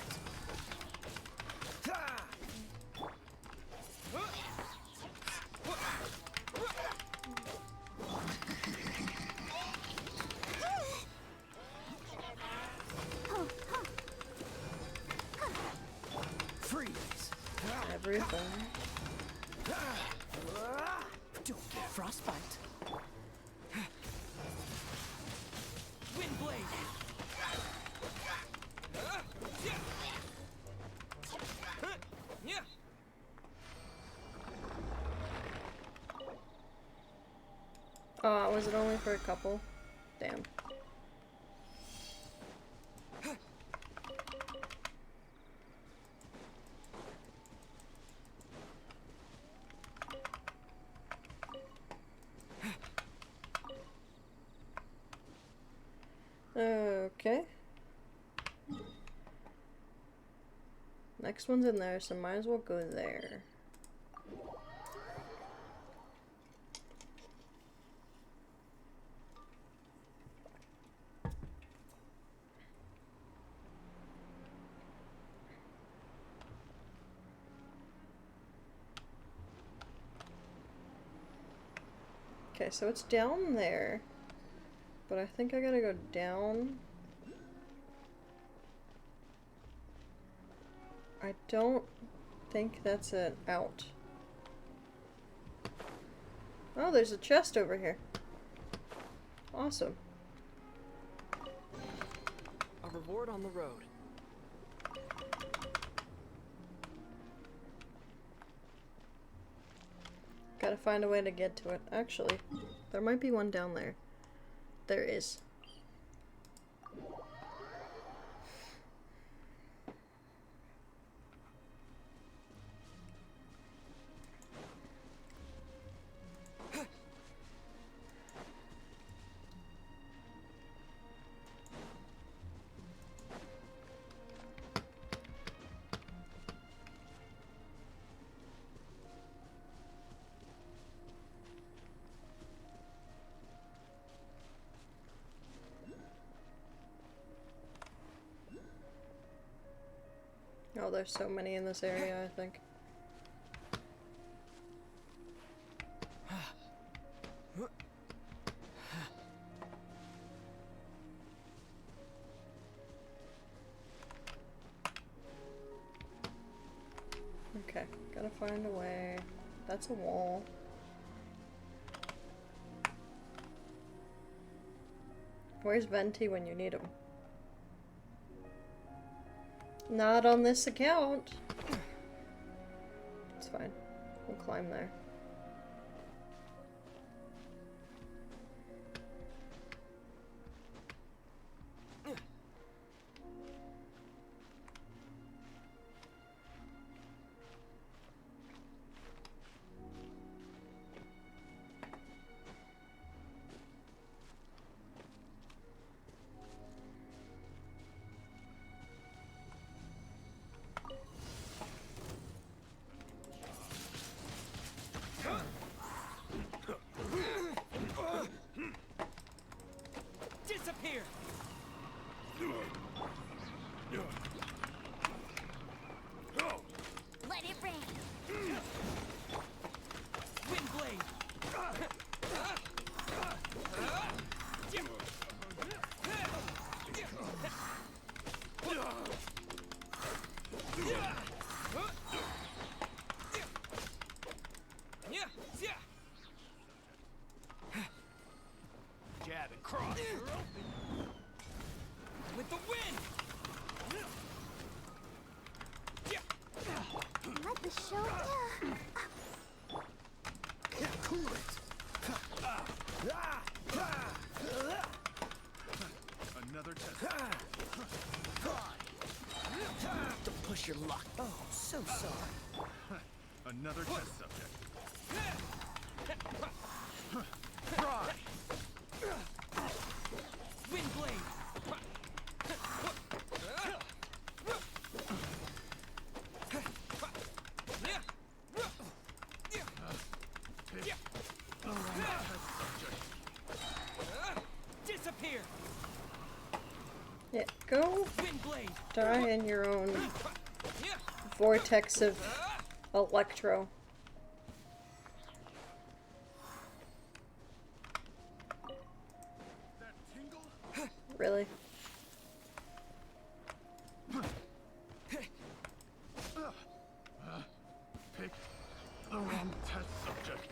Speaker 4: Freeze.
Speaker 1: Everything.
Speaker 4: Don't get frostbite. Wind blade.
Speaker 1: Was it only for a couple? Damn. Okay. Next one's in there, so might as well go there. Okay, so it's down there, but I think I gotta go down. I don't think that's an out. Oh, there's a chest over here. Awesome.
Speaker 4: A reward on the road.
Speaker 1: Gotta find a way to get to it. Actually, there might be one down there. There is. Oh, there's so many in this area, I think. Okay, gotta find a way. That's a wall. Where's Venti when you need him? Not on this account. It's fine. We'll climb there.
Speaker 7: Another test subject. Try.
Speaker 4: Wind blade. Disappear.
Speaker 1: Yeah, go
Speaker 4: Wind blade.
Speaker 1: die in your own vortex of electro.
Speaker 7: That tingle?
Speaker 1: Really?
Speaker 7: Pick the wrong test subject.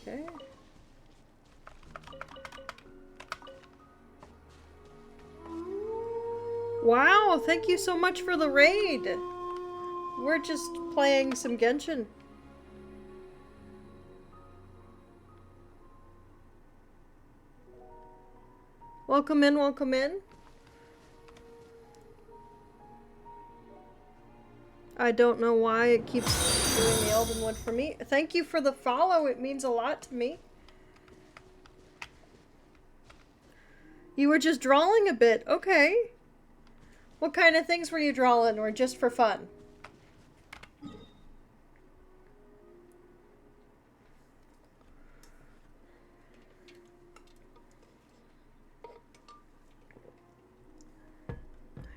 Speaker 1: Okay. Wow, thank you so much for the raid. We're just playing some Genshin. Welcome in, welcome in. I don't know why it keeps doing the Elden Wood for me. Thank you for the follow, it means a lot to me. You were just drawing a bit, okay. What kind of things were you drawing, or just for fun?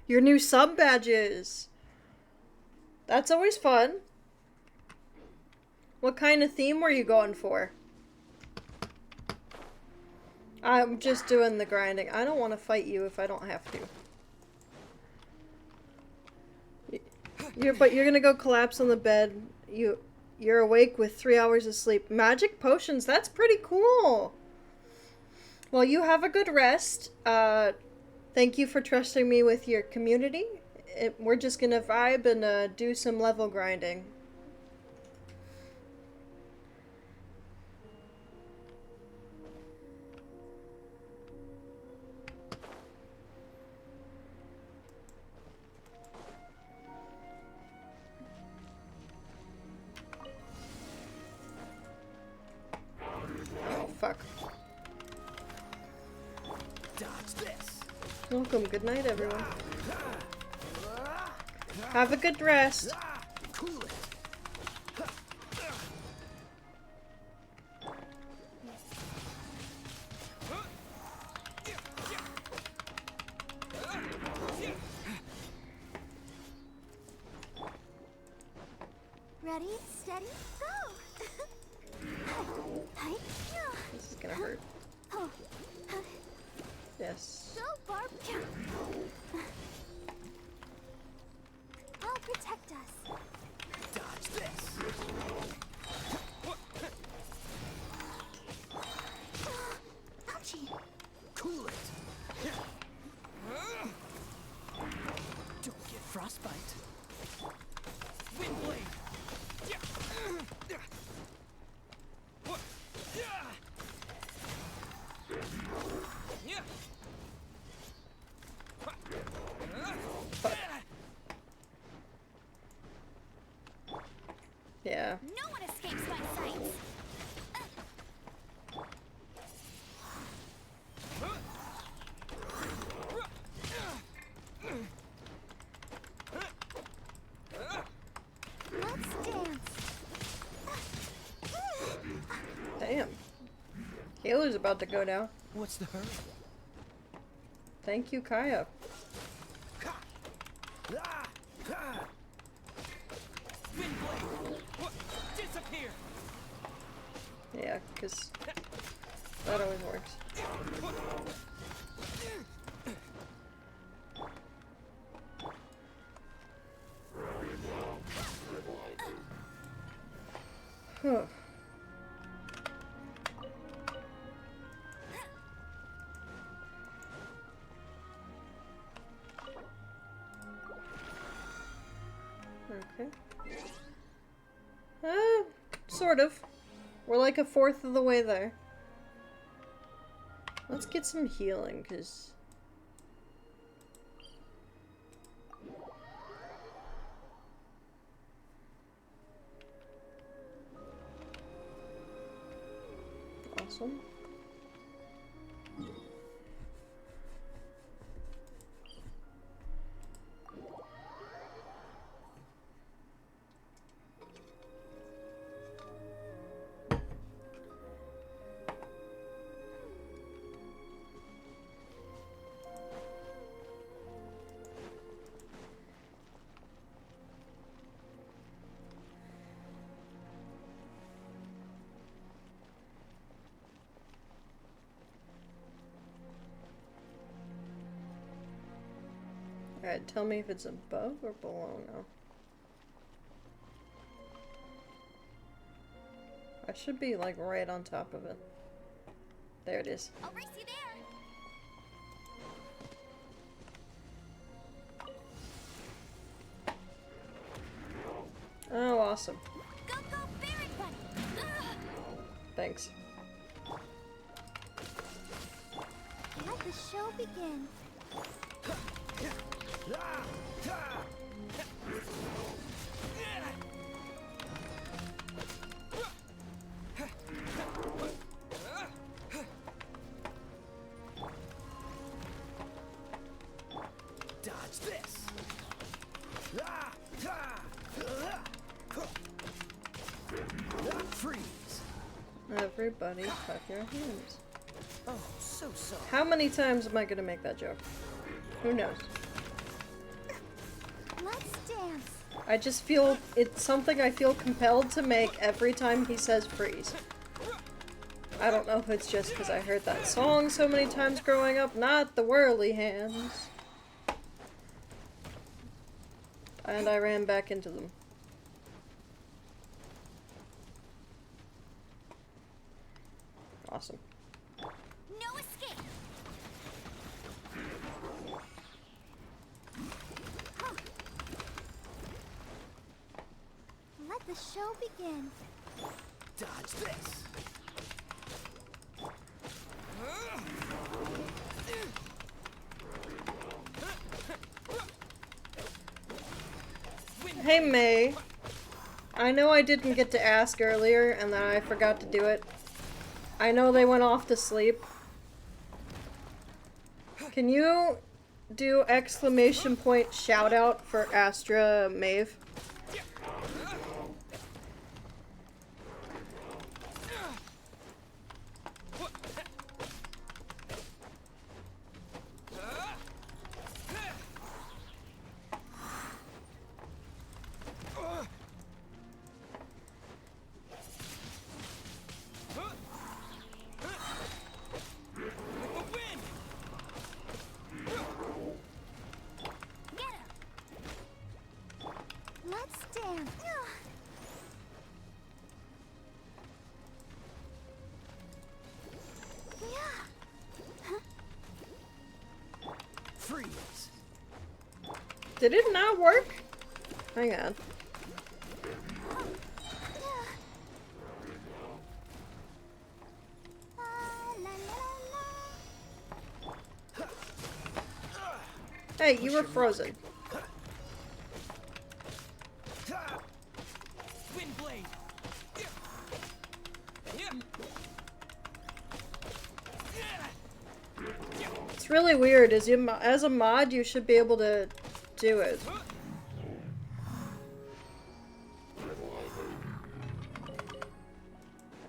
Speaker 1: Your new sub badges. That's always fun. What kind of theme were you going for? I'm just doing the grinding. I don't want to fight you if I don't have to. But you're gonna go collapse on the bed. You're awake with 3 hours of sleep. Magic potions, that's pretty cool. Well, you have a good rest. Thank you for trusting me with your community. We're just gonna vibe and do some level grinding. Oh, fuck.
Speaker 4: Dodge this.
Speaker 1: Welcome, good night, everyone. Have a good rest.
Speaker 4: Cool it.
Speaker 2: Ready, steady, go!
Speaker 1: This is gonna hurt. Yes.
Speaker 2: Go, Barb! I'll protect us.
Speaker 4: Dodge this.
Speaker 2: Ouchie!
Speaker 4: Cool it. Don't get frostbite. Wind blade.
Speaker 1: Yeah.
Speaker 6: No one escapes my sights.
Speaker 2: Let's dance.
Speaker 1: Damn. Healer's about to go down.
Speaker 4: What's the hurry?
Speaker 1: Thank you, Kaya.
Speaker 4: Wind blade. Disappear.
Speaker 1: Yeah, because that always works. Huh. Okay. Sort of. We're like a fourth of the way there. Let's get some healing, because... Awesome. Alright, tell me if it's above or below now. I should be like right on top of it. There it is.
Speaker 2: I'll race you there.
Speaker 1: Oh, awesome.
Speaker 2: Go, go, Barret Bunny! Ugh.
Speaker 1: Thanks.
Speaker 2: Let the show begin.
Speaker 4: Dodge this. Freeze.
Speaker 1: Everybody cut your hands.
Speaker 4: Oh, so sorry.
Speaker 1: How many times am I gonna make that joke? Who knows?
Speaker 2: Let's dance.
Speaker 1: I just feel it's something I feel compelled to make every time he says freeze. I don't know if it's just because I heard that song so many times growing up, not the whirly hands. And I ran back into them. Awesome.
Speaker 2: No escape. Huh. Let the show begin.
Speaker 4: Dodge this.
Speaker 1: Hey May, I know I didn't get to ask earlier and then I forgot to do it. I know they went off to sleep. Can you do exclamation point shout out for Astra Maeve?
Speaker 2: Let's dance.
Speaker 4: Freeze.
Speaker 1: Did it not work? Hang on. Hey, you were frozen.
Speaker 4: Wind blade.
Speaker 1: It's really weird. As a mod, you should be able to do it.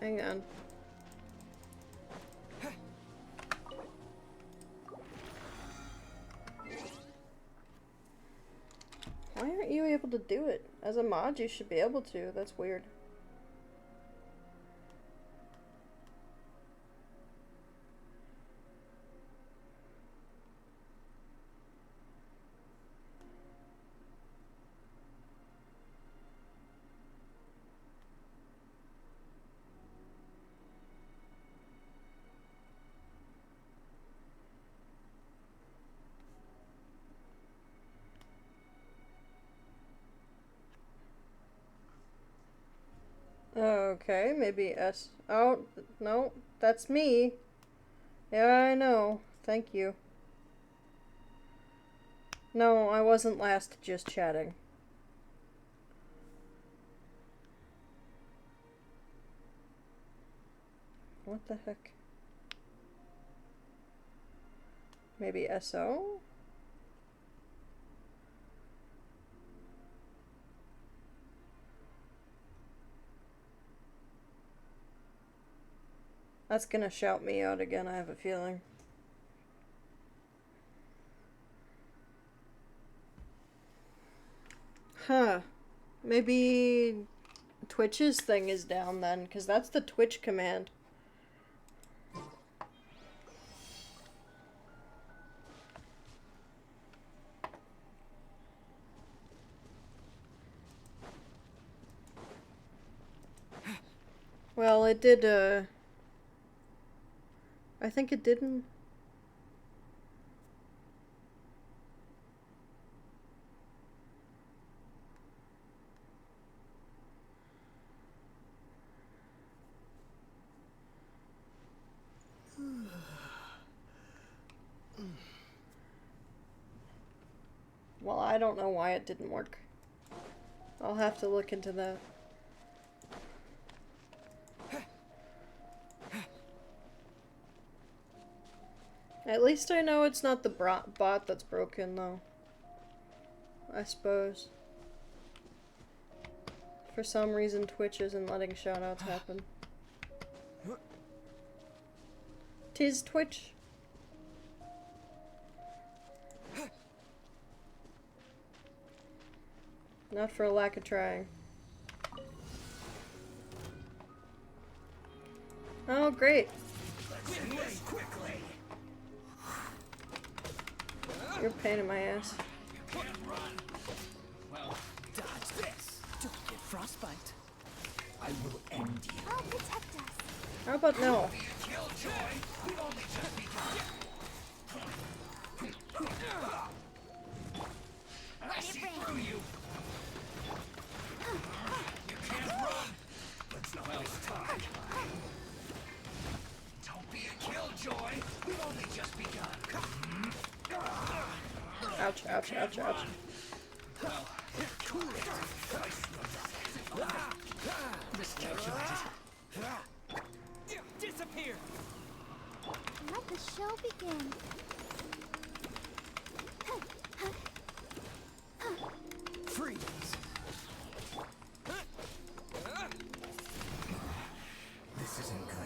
Speaker 1: Hang on. Why aren't you able to do it? As a mod, you should be able to. That's weird. Okay, maybe S. Oh, no, that's me. Yeah, I know. Thank you. No, I wasn't last, just chatting. What the heck? Maybe SO? That's gonna shout me out again, I have a feeling. Huh. Maybe Twitch's thing is down then, because that's the Twitch command. Well, it did, I think it didn't. Well, I don't know why it didn't work. I'll have to look into that. At least I know it's not the bot that's broken, though. I suppose. For some reason, Twitch isn't letting shoutouts happen. Tis Twitch. Not for a lack of trying. Oh, great. You're a pain in my ass.
Speaker 4: Well, dodge this. Don't get frostbite. I will end you.
Speaker 2: I'll protect us.
Speaker 1: How about no?
Speaker 4: I see through you. You can't run. Let's not waste time. Don't be a killjoy. We've only just begun.
Speaker 1: Ouch, ouch, ouch, ouch.
Speaker 4: Disappear.
Speaker 2: Let the show begin.
Speaker 4: Freeze. This isn't good.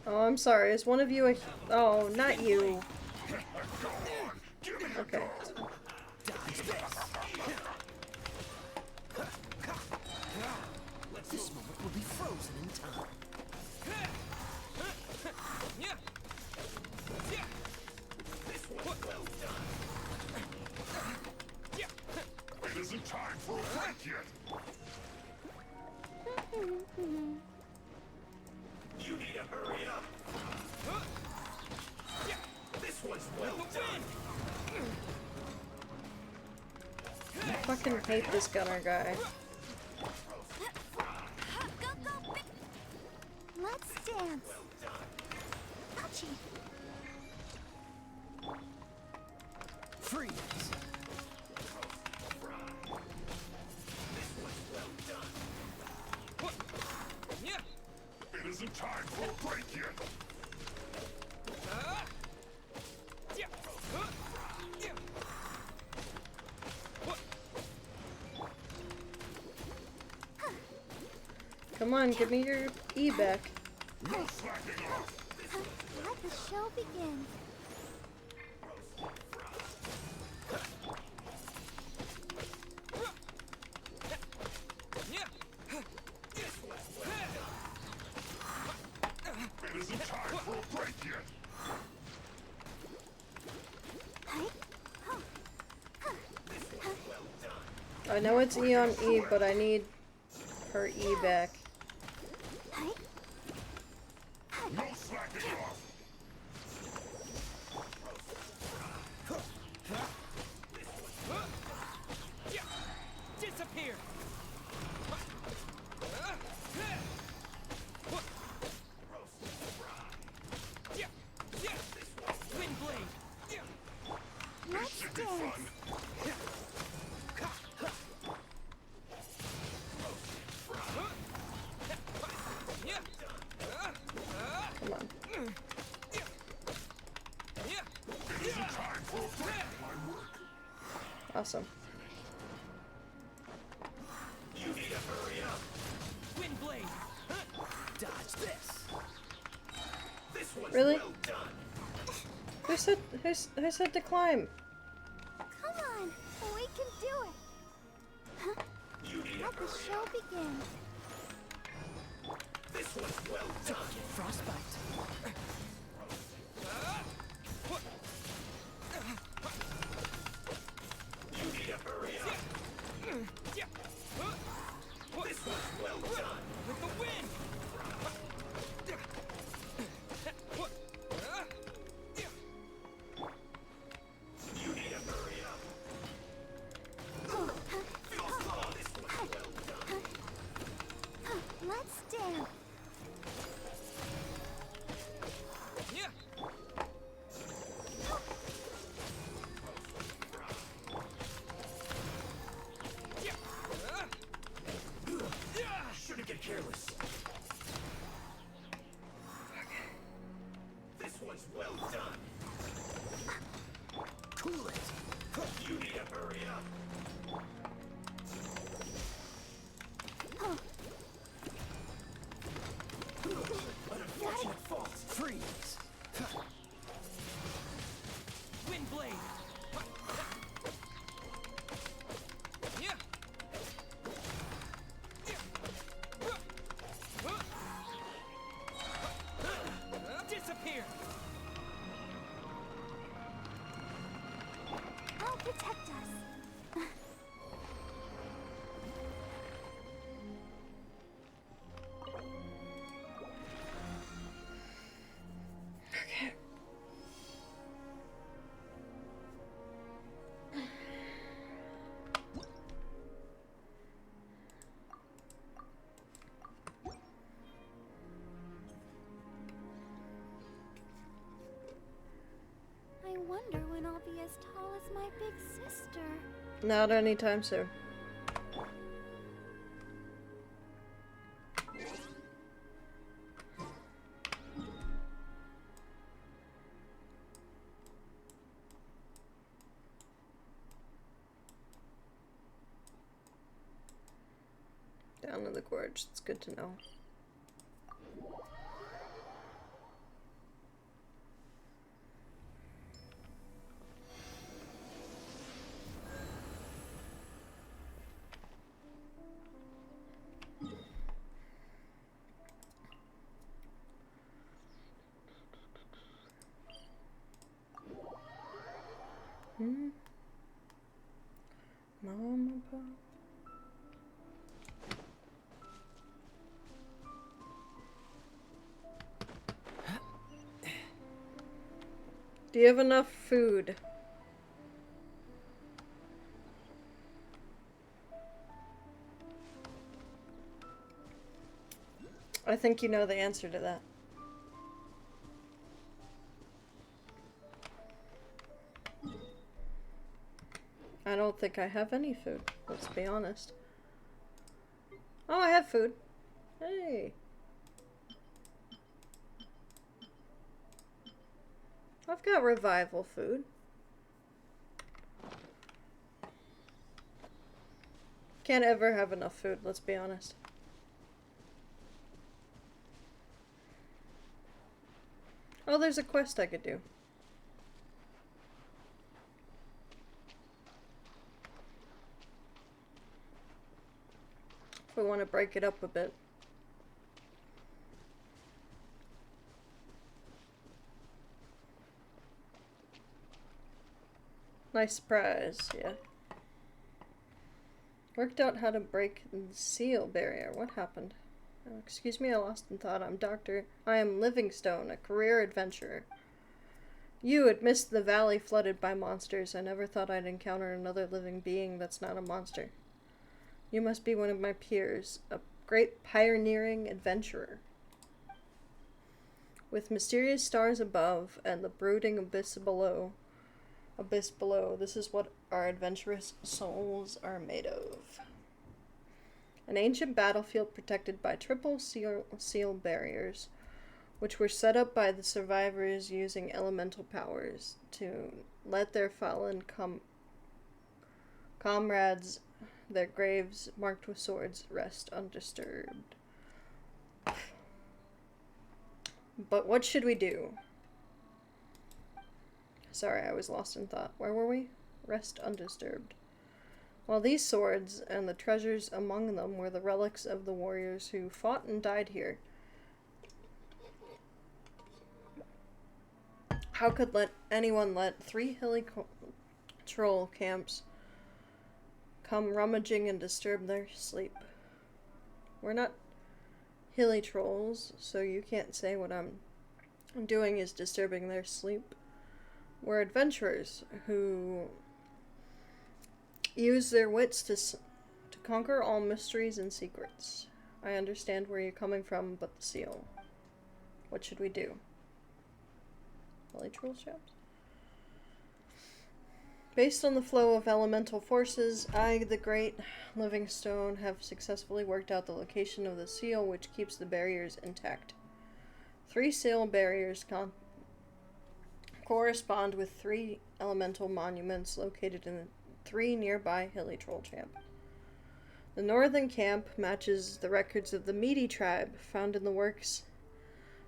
Speaker 1: Oh, I'm sorry. Is one of you a... Oh, not you. Okay.
Speaker 4: This moment will be frozen in time.
Speaker 7: It isn't time for a break yet.
Speaker 4: You need to hurry up. This one's well done.
Speaker 1: I fucking hate this gunner guy.
Speaker 2: Let's dance. Ouchie.
Speaker 4: Freeze.
Speaker 7: It isn't time for a break yet.
Speaker 1: Come on, give me your E back.
Speaker 7: No slacking off.
Speaker 2: Let the show begin.
Speaker 7: It isn't time for a break yet.
Speaker 1: I know it's E on E, but I need her E back.
Speaker 7: No slacking off.
Speaker 4: Disappear.
Speaker 1: awesome.
Speaker 4: You need to hurry up. Wind blade. Huh? Dodge this. This one's
Speaker 1: Really?
Speaker 4: well done.
Speaker 1: Who said to climb?
Speaker 2: Come on, we can do it. Huh?
Speaker 4: You need to
Speaker 2: Let the
Speaker 4: hurry
Speaker 2: show
Speaker 4: up.
Speaker 2: begin.
Speaker 4: This one's well done. Frostbite. You need to hurry up. This one's well done. With the wind. You need to hurry up. Feel slow. This one's well done.
Speaker 2: Let's dance.
Speaker 4: Yeah. Shouldn't get careless. This one's well done. Cool it. You need to hurry up. An unfortunate fault. Freeze. Wind blade. Yeah. Disappear.
Speaker 2: I'll protect us. I wonder when I'll be as tall as my big sister.
Speaker 1: Not anytime soon. Down in the gorge, it's good to know. Mama, Papa. Do you have enough food? I think you know the answer to that. I don't think I have any food, let's be honest. Oh, I have food. Hey. I've got revival food. Can't ever have enough food, let's be honest. Oh, there's a quest I could do. If we want to break it up a bit. Nice surprise, yeah. Worked out how to break the seal barrier. What happened? Oh, excuse me, I lost in thought. I am Livingstone, a career adventurer. You had missed the valley flooded by monsters. I never thought I'd encounter another living being that's not a monster. You must be one of my peers, a great pioneering adventurer. With mysterious stars above and the brooding abyss below, this is what our adventurous souls are made of. An ancient battlefield protected by triple seal barriers, which were set up by the survivors using elemental powers to let their fallen comrades, their graves marked with swords, rest undisturbed. But what should we do? Sorry, I was lost in thought. Where were we? Rest undisturbed. Well, these swords and the treasures among them were the relics of the warriors who fought and died here. How could anyone let 3 hilly troll camps come rummaging and disturb their sleep? We're not hilly trolls, so you can't say what I'm doing is disturbing their sleep. We're adventurers who use their wits to conquer all mysteries and secrets. I understand where you're coming from, but the seal. What should we do? Hilly troll traps? Based on the flow of elemental forces, I, the Great Livingstone, have successfully worked out the location of the seal which keeps the barriers intact. 3 seal barriers correspond with 3 elemental monuments located in 3 nearby hilly troll camp. The northern camp matches the records of the Meaty tribe found in the works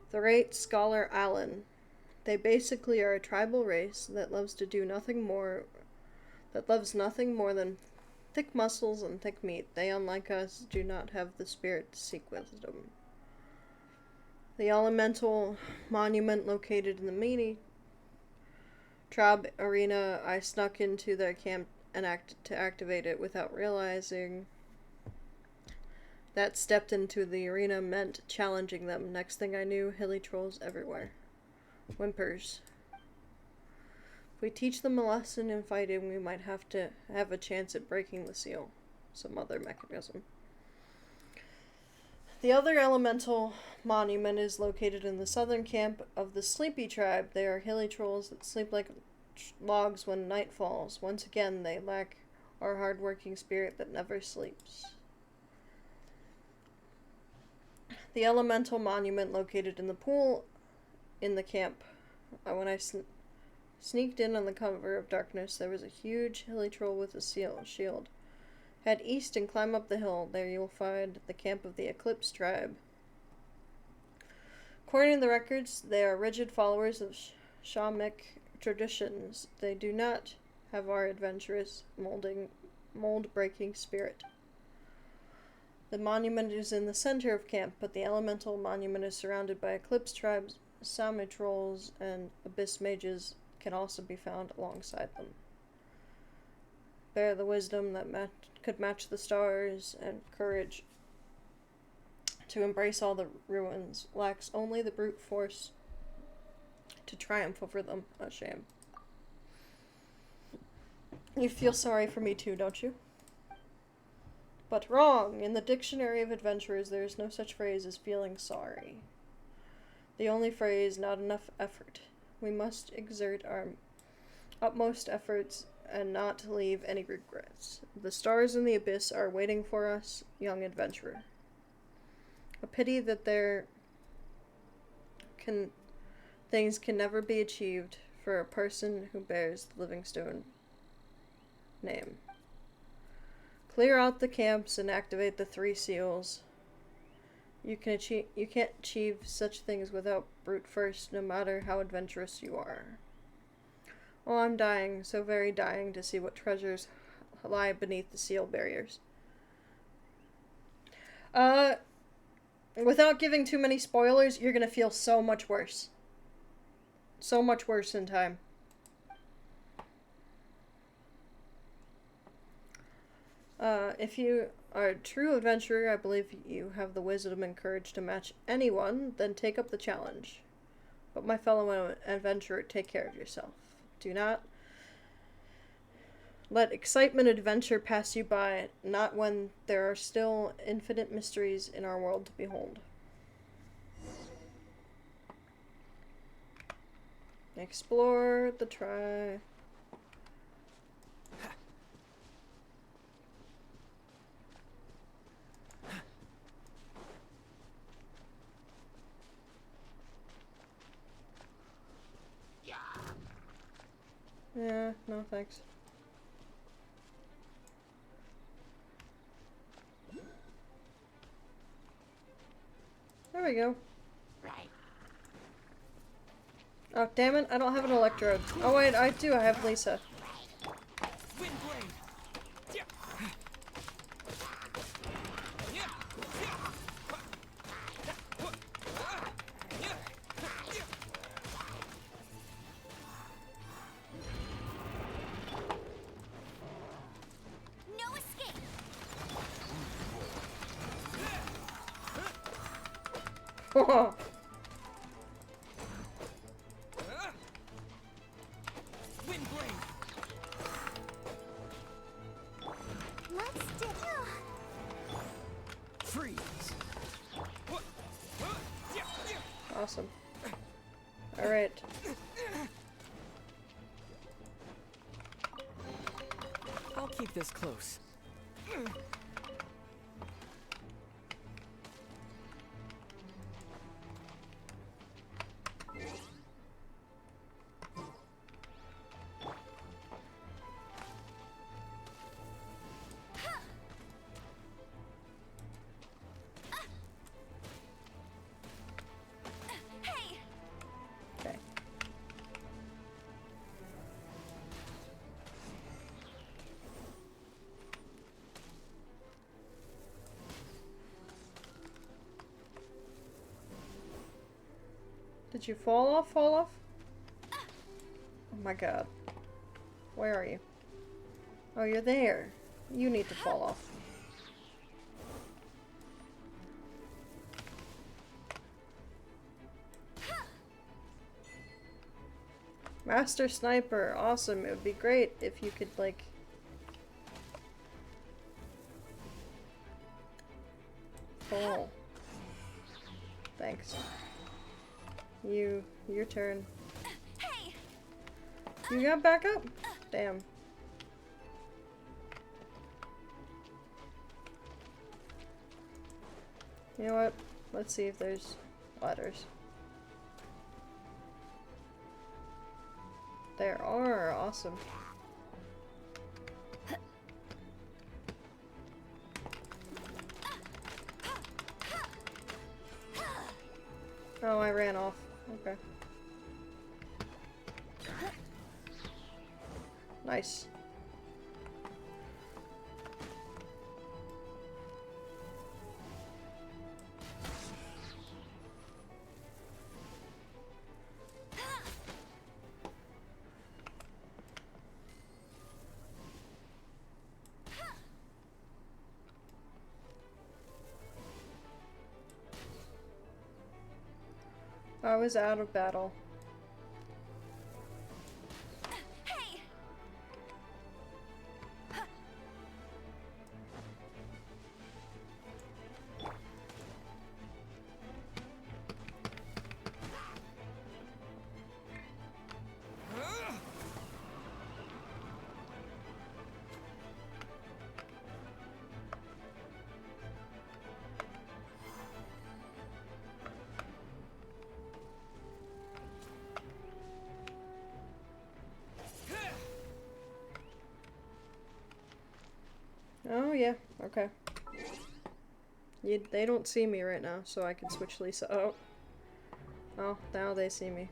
Speaker 1: of the great scholar Allen. They basically are a tribal race that loves nothing more than thick muscles and thick meat. They, unlike us, do not have the spirit to seek wisdom. The elemental monument located in the Meaty tribe arena, I snuck into their camp and activate it without realizing that stepped into the arena meant challenging them. Next thing I knew, hilly trolls everywhere. Whimpers. If we teach them a lesson in fighting, we might have to have a chance at breaking the seal. Some other mechanism. The other elemental monument is located in the southern camp of the Sleepy tribe. They are hilly trolls that sleep like logs when night falls. Once again, they lack our hard-working spirit that never sleeps. The elemental monument located in the pool in the camp. When I sneaked in on the cover of darkness, there was a huge hilly troll with a shield. Head east and climb up the hill. There you will find the camp of the Eclipse tribe. According to the records, they are rigid followers of shamanic traditions. They do not have our adventurous, mold-breaking spirit. The monument is in the center of camp, but the elemental monument is surrounded by Eclipse tribes. Sami trolls and abyss mages can also be found alongside them. Bear the wisdom that could match the stars, and courage to embrace all the ruins. Lacks only the brute force to triumph over them. A shame. You feel sorry for me too, don't you? But wrong! In the dictionary of adventurers, there is no such phrase as feeling sorry. The only phrase, not enough effort. We must exert our utmost efforts and not leave any regrets. The stars in the abyss are waiting for us, young adventurer. A pity that things can never be achieved for a person who bears the Livingstone name. Clear out the camps and activate the 3 seals. You can't achieve such things without brute force, no matter how adventurous you are. Oh, I'm dying, so very dying to see what treasures lie beneath the seal barriers. Without giving too many spoilers, you're gonna feel so much worse. So much worse in time. If you are a true adventurer, I believe you have the wisdom and courage to match anyone, then take up the challenge. But my fellow adventurer, take care of yourself. Do not let excitement and adventure pass you by, not when there are still infinite mysteries in our world to behold. Explore the try. Yeah, no thanks. we go. Oh, damn it, I don't have an electrode. Oh wait, I do, I have Lisa.
Speaker 4: Windblade.
Speaker 2: No escape.
Speaker 4: Windblade.
Speaker 2: Let's do.
Speaker 4: Freeze.
Speaker 1: Awesome. Alright.
Speaker 4: I'll keep this close.
Speaker 2: Hey.
Speaker 1: Okay. Did you fall off? Fall off? Oh my god. Where are you? Oh, you're there. You need to fall off. Master Sniper, awesome. It would be great if you could, like... Oh. Thanks. Your turn.
Speaker 2: Hey.
Speaker 1: You got back up? Damn. You know what? Let's see if there's ladders. There are, awesome. Oh, I ran off. Okay. Nice. I was out of battle.
Speaker 2: Hey.
Speaker 1: Oh yeah, okay. They don't see me right now, so I can switch Lisa. Oh. Oh, now they see me.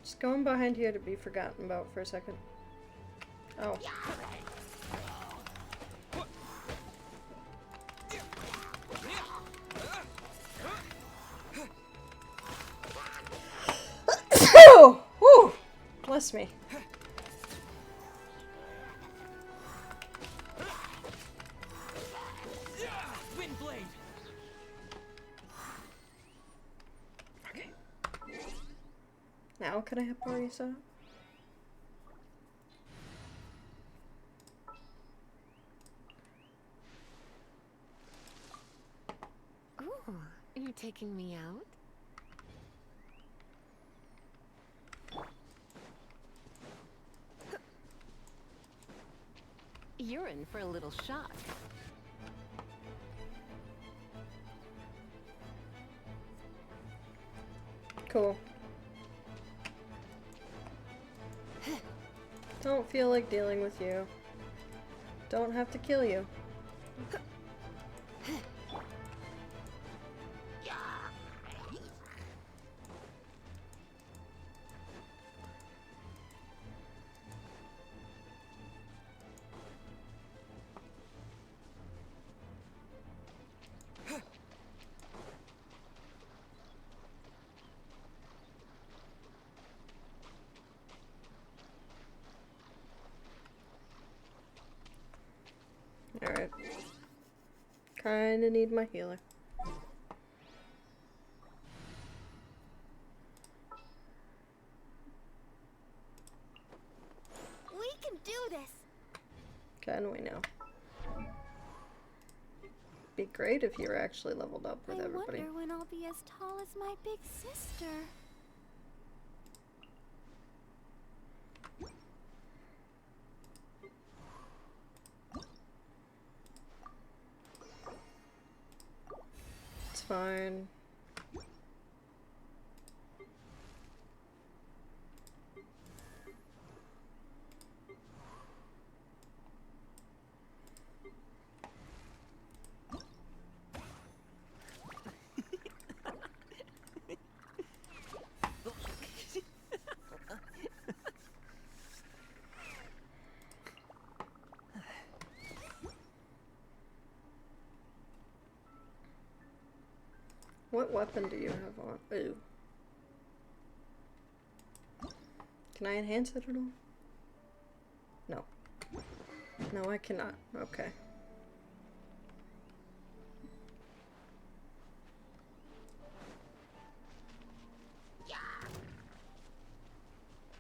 Speaker 1: Just going behind here to be forgotten about for a second. Oh. Whew! Bless me.
Speaker 4: Windblade.
Speaker 1: Okay. Now can I have Marisa?
Speaker 8: Ooh, you taking me out? You're in for a little shock.
Speaker 1: Cool. Don't feel like dealing with you. Don't have to kill you. Kinda need my healer.
Speaker 6: We can do this.
Speaker 1: Can we now? Be great if you were actually leveled up with everybody.
Speaker 6: I wonder when I'll be as tall as my big sister.
Speaker 1: It's fine. What weapon do you have on? Ooh. Can I enhance it at all? No. No, I cannot. Okay.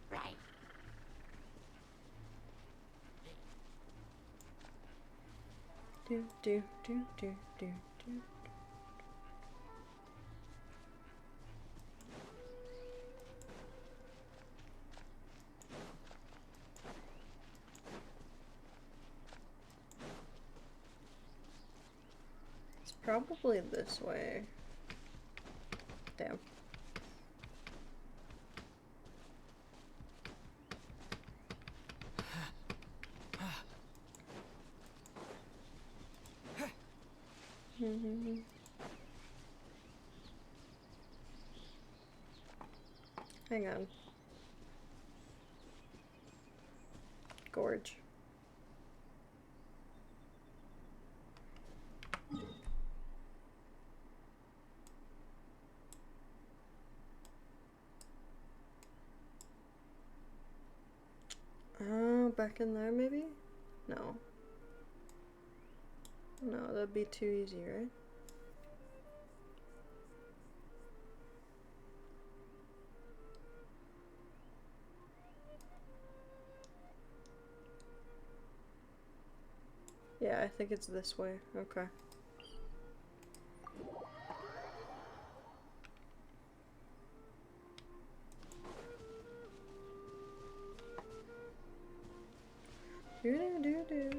Speaker 2: Right.
Speaker 1: Do do do do do do. It's probably this way. Damn. Hang on. Gorge. Back in there maybe? No. No, that'd be too easy, right? Yeah, I think it's this way. Okay. Do-do-do-do.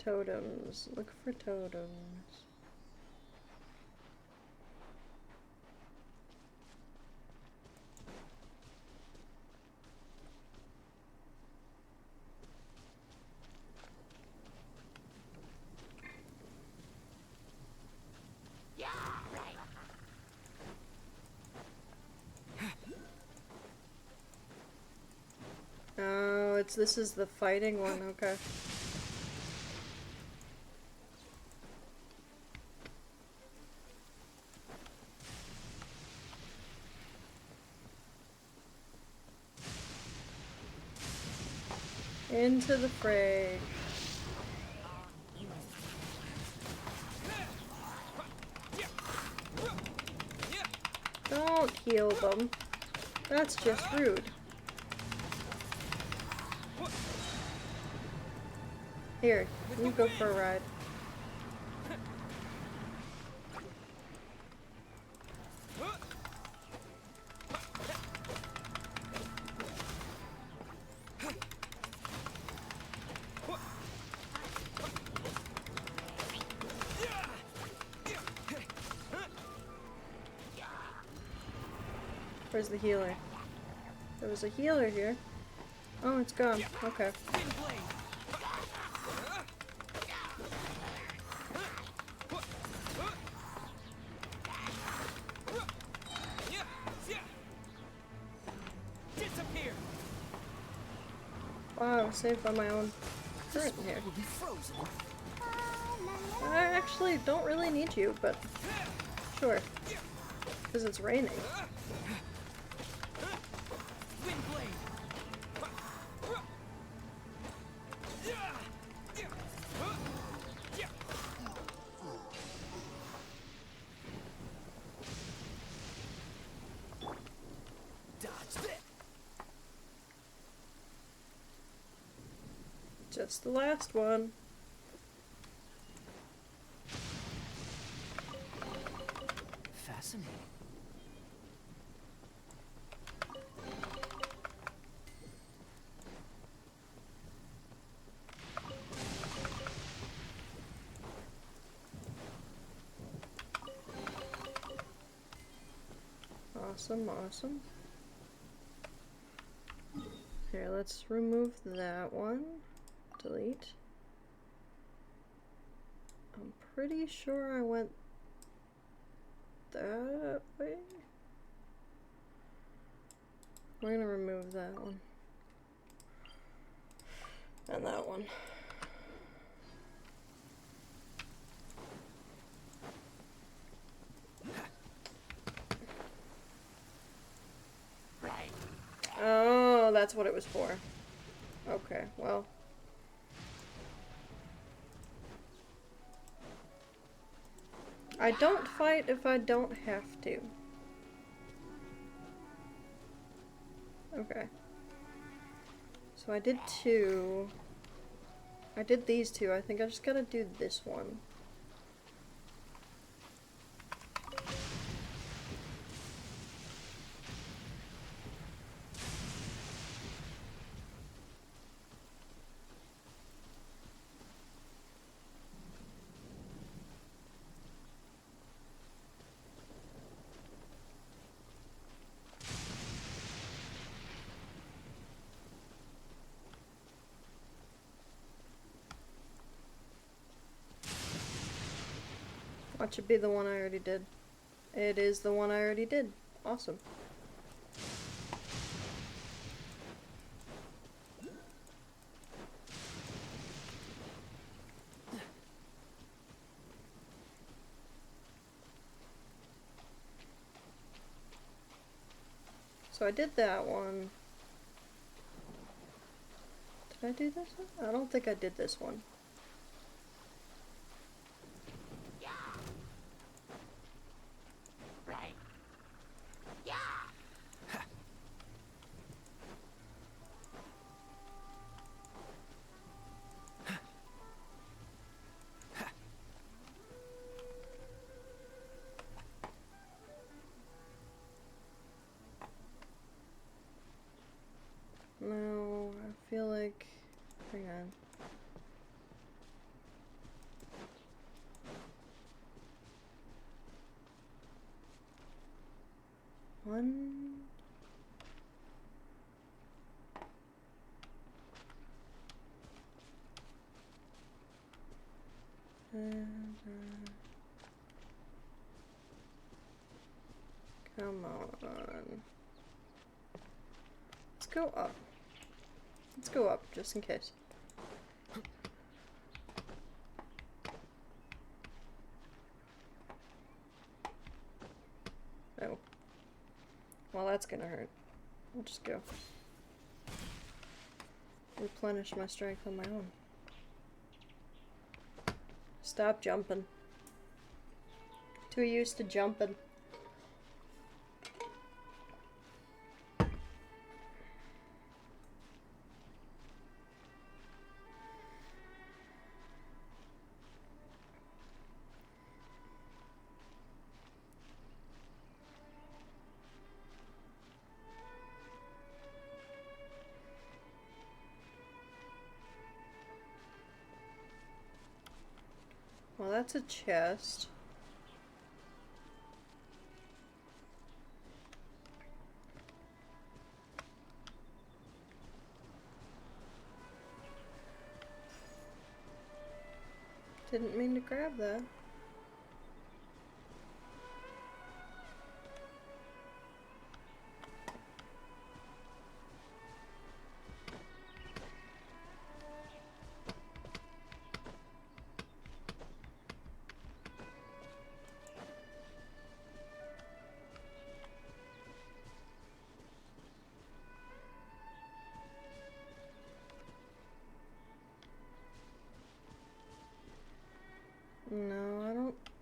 Speaker 1: Totems. Look for totems. Oh, this is the fighting one, okay. Into the fray. Don't heal them. That's just rude. Here, you go for a ride. Where's the healer? There was a healer here. Oh, it's gone. Okay. Wow, I was saved by my own current here.
Speaker 4: Will be frozen.
Speaker 1: I actually don't really need you, but sure. Because it's raining.
Speaker 4: Wind blade. Dodge this.
Speaker 1: Just the last one.
Speaker 4: Fascinating.
Speaker 1: Awesome, awesome. Here, let's remove that one. Delete. I'm pretty sure I went that way. We're gonna remove that one. And that one. Oh, that's what it was for. Okay, well. I don't fight if I don't have to. Okay. So I did two. I did these two. I think I just gotta do this one. Watch it be the one I already did. It is the one I already did. Awesome. So I did that one. Did I do this one? I don't think I did this one. No, I feel like... Hang on. One... And, come on. Let's go up. Let's go up, just in case. Oh. Well, that's gonna hurt. I'll just go. Replenish my strength on my own. Stop jumping. Too used to jumping. Well, that's a chest. Didn't mean to grab that.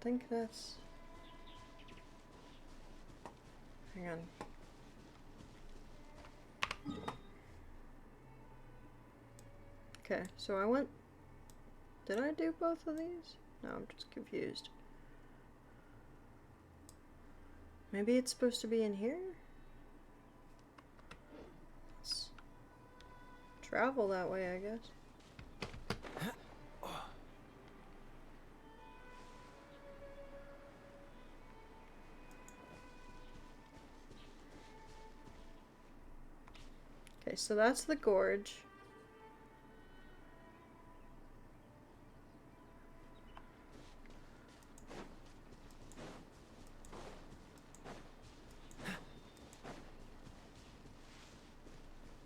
Speaker 1: think that's... Hang on. Okay, so I went... Did I do both of these? No, I'm just confused. Maybe it's supposed to be in here? Let's travel that way, I guess. Okay, so that's the gorge.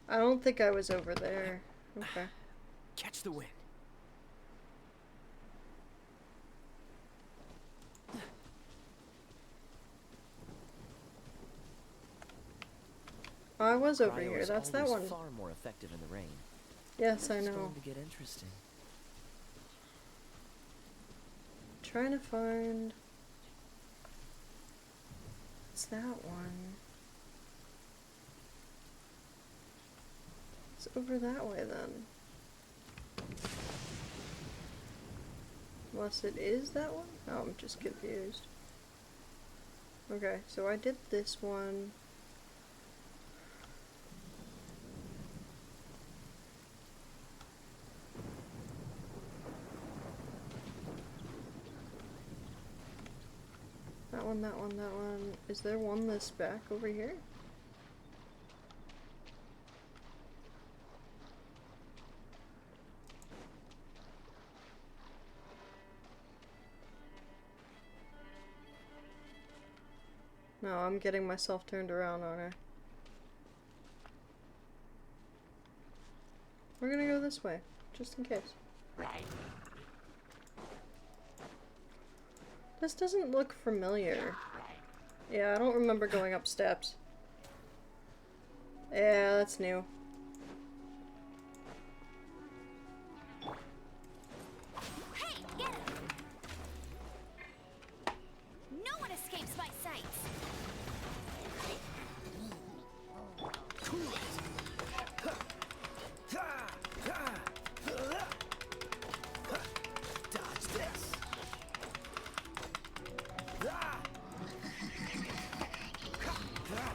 Speaker 1: I don't think I was over there. Okay.
Speaker 4: Catch the wind.
Speaker 1: Oh, I was over
Speaker 9: Cryo
Speaker 1: here.
Speaker 9: is
Speaker 1: That's that
Speaker 9: always
Speaker 1: one.
Speaker 9: far more effective in the rain.
Speaker 1: Yes, I
Speaker 9: It's
Speaker 1: know.
Speaker 9: going to get interesting.
Speaker 1: Trying to find... It's that one. It's over that way then. Unless it is that one? Oh, I'm just confused. Okay, so I did this one. That one, that one, that one. Is there one that's back over here? No, I'm getting myself turned around, aren't I? We're gonna go this way, just in case. This doesn't look familiar. Yeah, I don't remember going up steps. Yeah, that's new.
Speaker 6: Hey, get him! No one escapes my sight.
Speaker 4: Dodge this.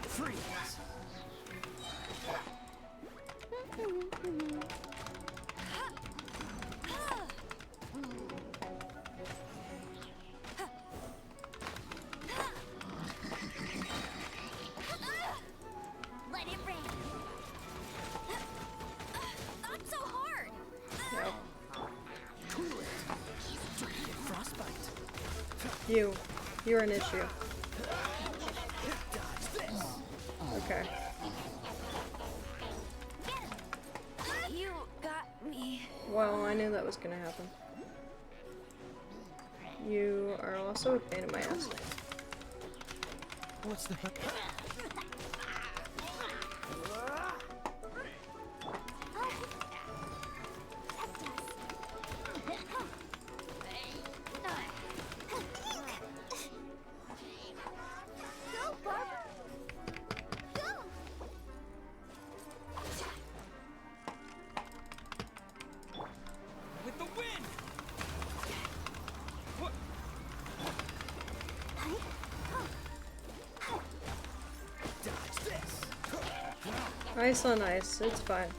Speaker 4: Freeze.
Speaker 6: Let it rain. Not so hard.
Speaker 4: Frostbite.
Speaker 1: You're an issue.
Speaker 4: Dodge this.
Speaker 1: Okay.
Speaker 6: You got me.
Speaker 1: Well, I knew that was gonna happen. You are also a pain in my ass.
Speaker 4: What's the...
Speaker 2: Go, Barbara! Go!
Speaker 4: With the wind! What? Dodge this.
Speaker 1: Ice on ice, it's fine.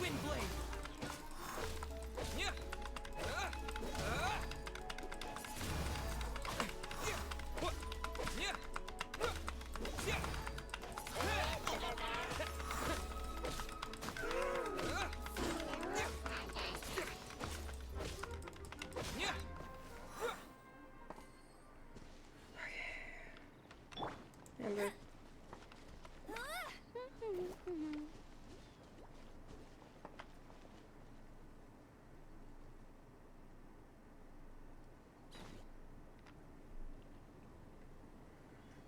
Speaker 4: Wind blade. Yeah. What? Yeah. Yeah. Yeah.
Speaker 1: Amber.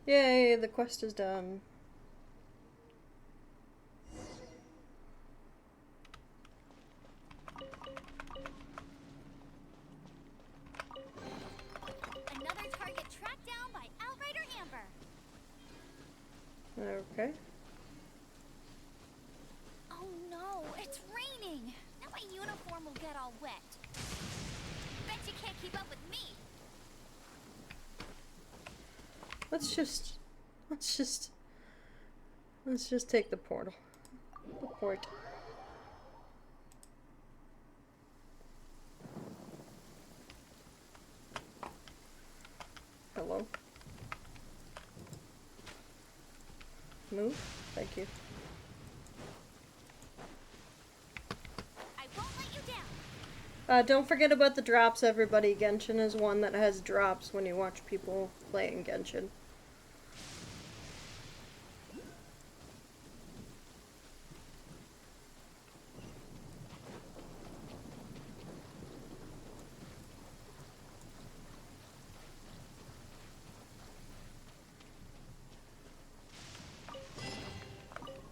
Speaker 1: Yay, the quest is done.
Speaker 2: get all wet. Bet you can't keep up with me.
Speaker 1: Let's just take the portal. The port. Hello? Move? Thank you.
Speaker 2: I won't let you down.
Speaker 1: Don't forget about the drops, everybody. Genshin is one that has drops when you watch people playing Genshin.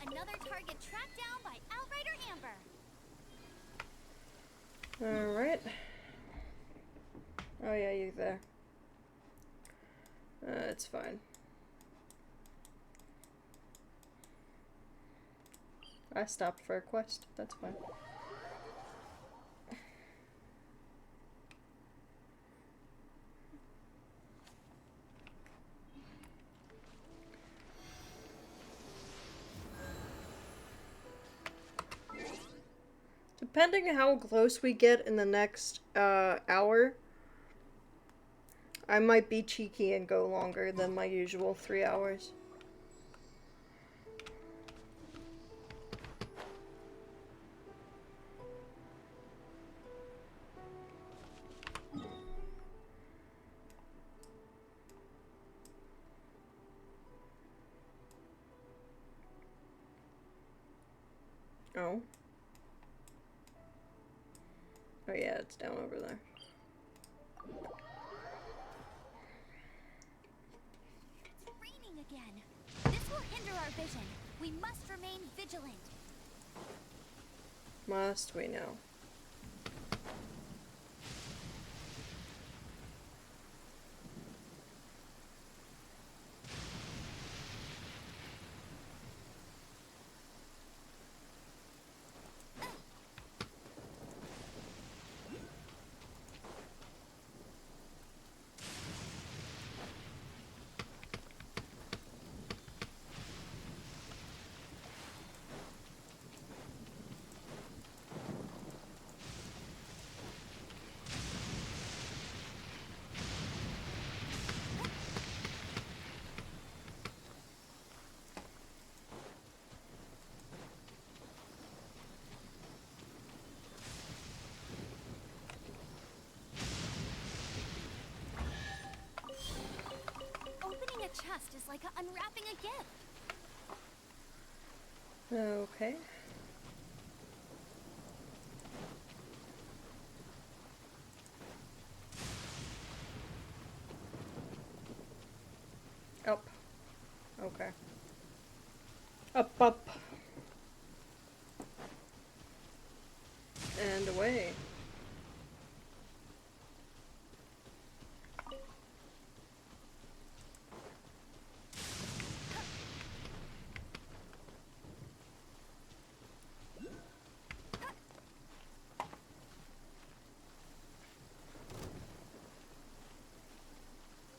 Speaker 2: Another target tracked down by Outrider Amber.
Speaker 1: Alright. Oh yeah, you're there. It's fine. I stopped for a quest. That's fine. Depending on how close we get in the next hour, I might be cheeky and go longer than my usual 3 hours. Oh. Oh yeah, it's down over there.
Speaker 2: It's raining again. This will hinder our vision. We must remain vigilant.
Speaker 1: Must we know?
Speaker 2: Opening a chest is like unwrapping a gift.
Speaker 1: Okay. Up. Okay. Up. And away.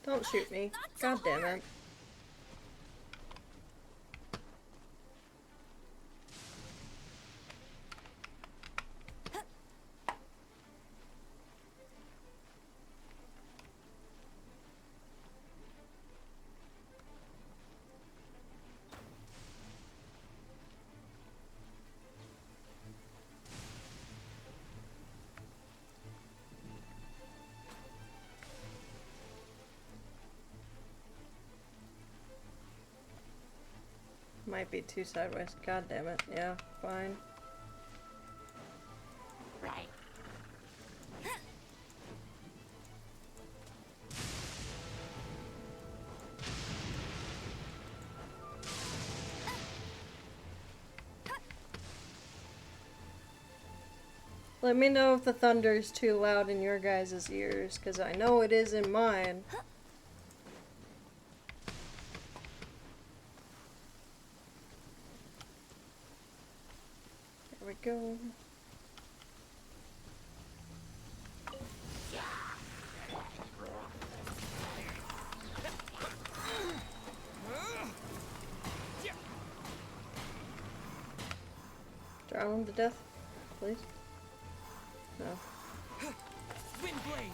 Speaker 1: Don't shoot me. God damn it. Might be too sideways. God damn it. Yeah, fine.
Speaker 2: Right.
Speaker 1: Let me know if the thunder is too loud in your guys' ears, because I know it is in mine. There we go. Drown him to death, please. No.
Speaker 4: Wind blade.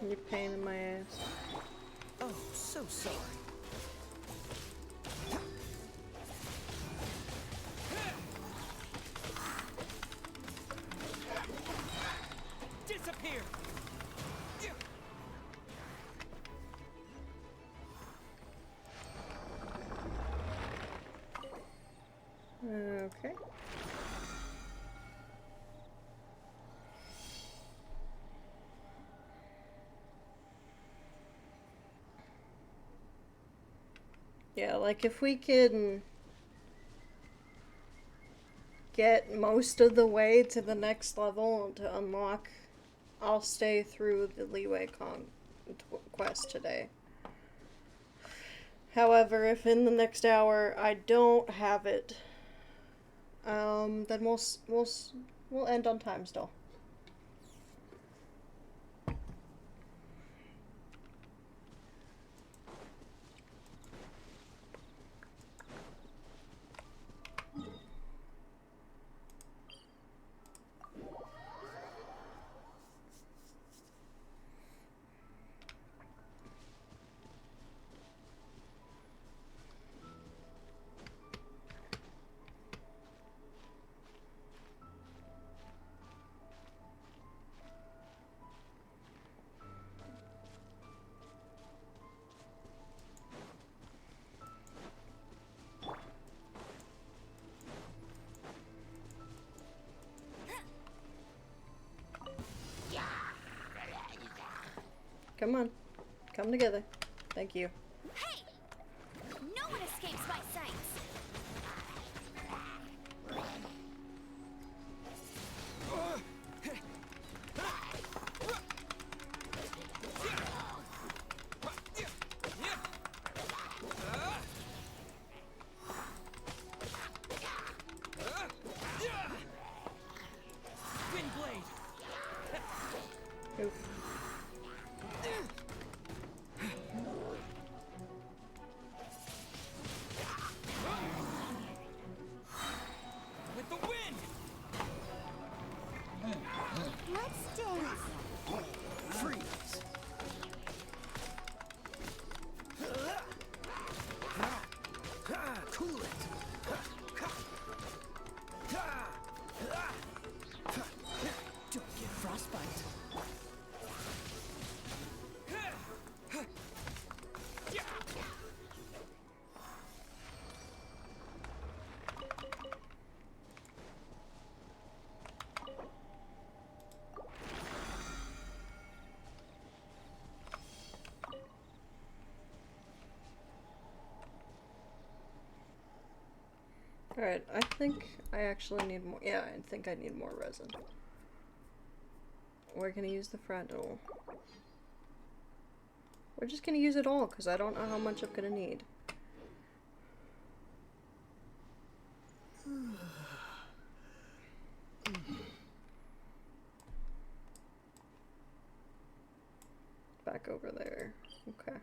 Speaker 1: You're pain in my ass.
Speaker 3: Oh, so sorry.
Speaker 4: Disappear.
Speaker 1: Okay. Yeah, like if we can get most of the way to the next level to unlock, I'll stay through the Liyue quest today. However, if in the next hour I don't have it, then we'll end on time still. Come on. Come together. Thank you.
Speaker 6: Hey! No one escapes my sights!
Speaker 4: Wind blade.
Speaker 1: Oof.
Speaker 4: With the wind.
Speaker 2: Let's dance.
Speaker 3: Freeze. Cool it. Don't get frostbite.
Speaker 1: Alright, I think I actually need more. Yeah, I think I need more resin. We're gonna use the fragile. We're just gonna use it all because I don't know how much I'm gonna need. Back over there. Okay.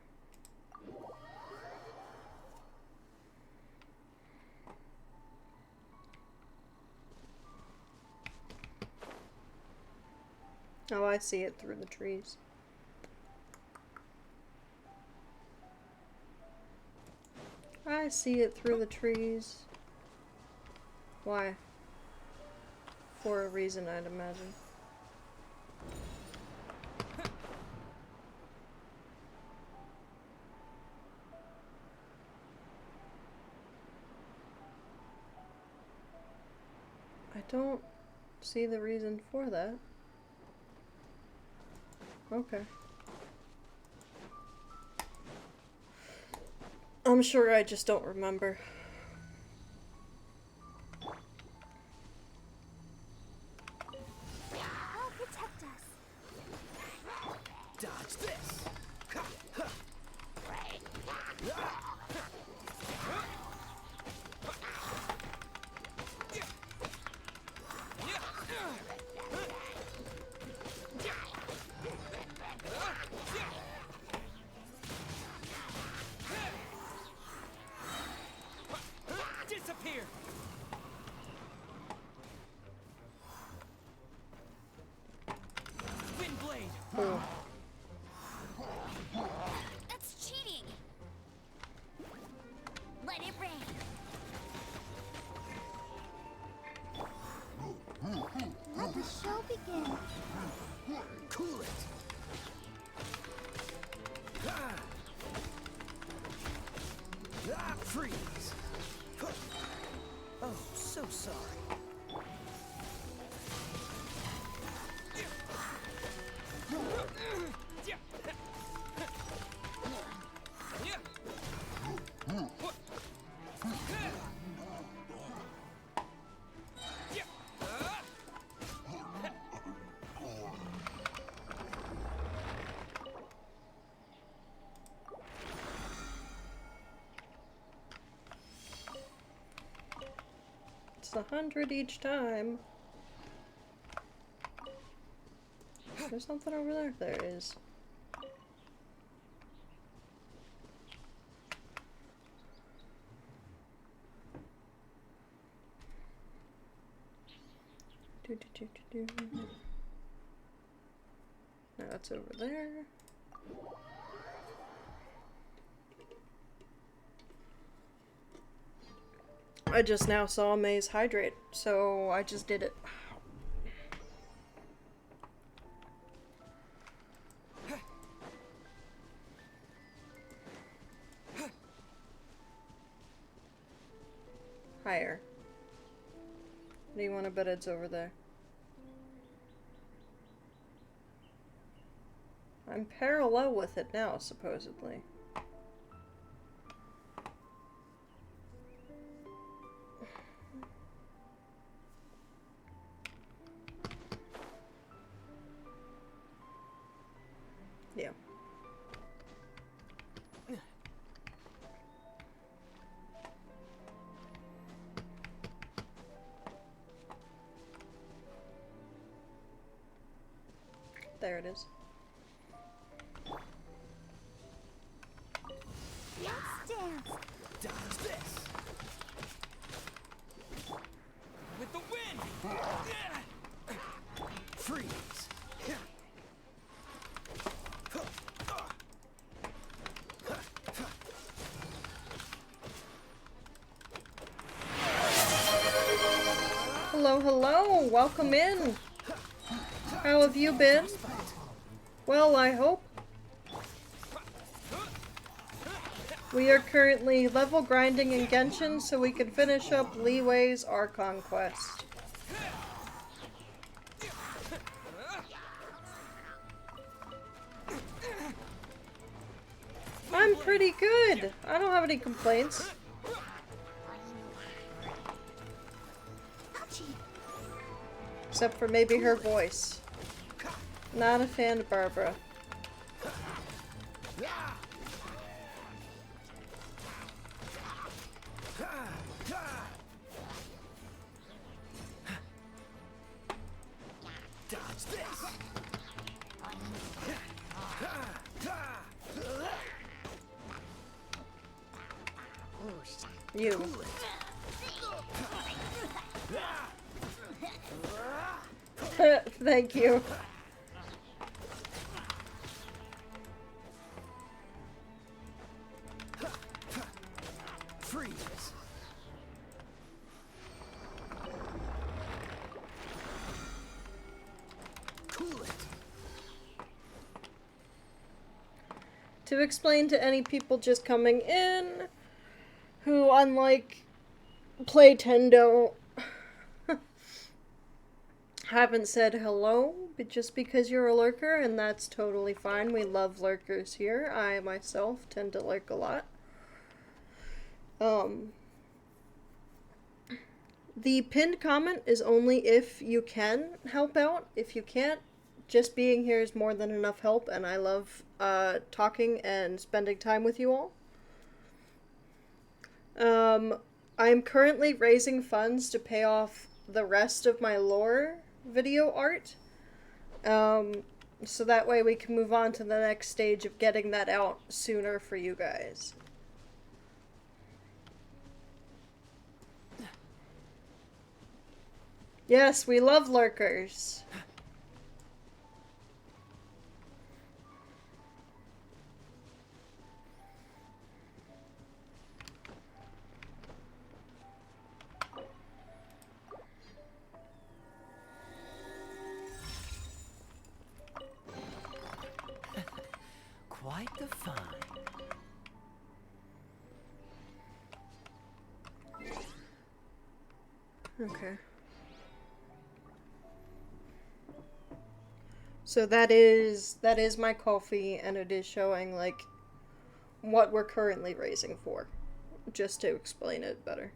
Speaker 1: Oh, I see it through the trees. I see it through the trees. Why? For a reason, I'd imagine. I don't see the reason for that. Okay. I'm sure I just don't remember.
Speaker 2: I'll protect us.
Speaker 3: Dodge this.
Speaker 1: It's 100 each time. There's something over there. There is. Now that's over there. I just now saw May's hydrate, so I just did it. Higher. What do you want to bet it's over there? I'm parallel with it now, supposedly. Yeah. There it is.
Speaker 2: Let's dance.
Speaker 4: Dodge this. With the wind. Freeze.
Speaker 1: Hello, hello! Welcome in! How have you been? Well, I hope. We are currently level grinding in Genshin so we can finish up Liyue's Archon quest. I'm pretty good! I don't have any complaints. Except for maybe her voice. Not a fan of Barbara.
Speaker 4: Dodge this.
Speaker 1: You. Thank you.
Speaker 4: Freeze. Cool it.
Speaker 1: To explain to any people just coming in, who unlike Playtendo haven't said hello, but just because you're a lurker, and that's totally fine. We love lurkers here. I myself tend to lurk a lot. The pinned comment is only if you can help out. If you can't, just being here is more than enough help, and I love talking and spending time with you all. I'm currently raising funds to pay off the rest of my lore video art. So that way we can move on to the next stage of getting that out sooner for you guys. Yes, we love lurkers.
Speaker 9: Quite the find.
Speaker 1: Okay. So that is my coffee, and it is showing like what we're currently raising for, just to explain it better.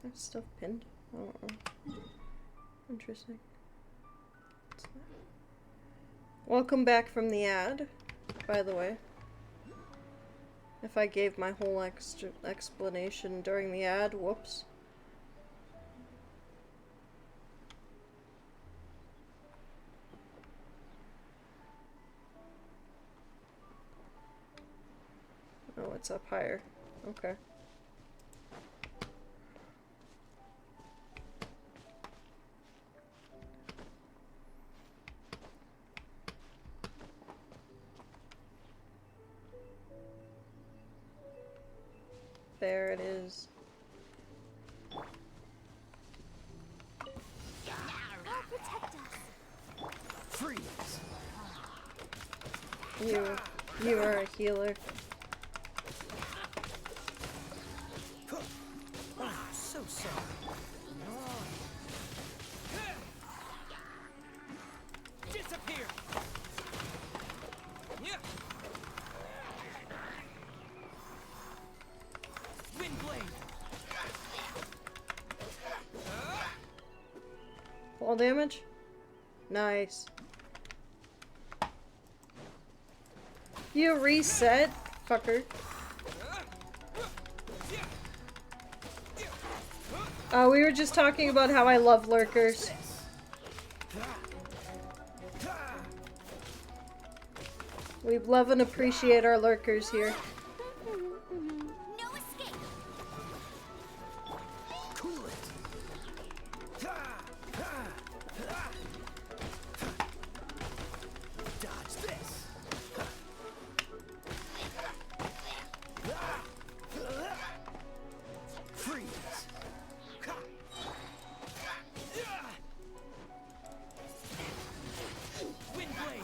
Speaker 1: That's stuff pinned. I don't know. Interesting. What's that? Welcome back from the ad, by the way. If I gave my whole explanation during the ad, whoops. Oh, it's up higher. Okay. There it is.
Speaker 2: Protect us.
Speaker 4: Freeze.
Speaker 1: You are a healer.
Speaker 4: Oh, so sorry. Disappear. Yeah. Wind blade.
Speaker 1: Fall damage? Nice. You reset, fucker. We were just talking about how I love lurkers. We love and appreciate our lurkers here.
Speaker 2: No escape.
Speaker 4: Cool it. Dodge this. Freeze. Wind blade.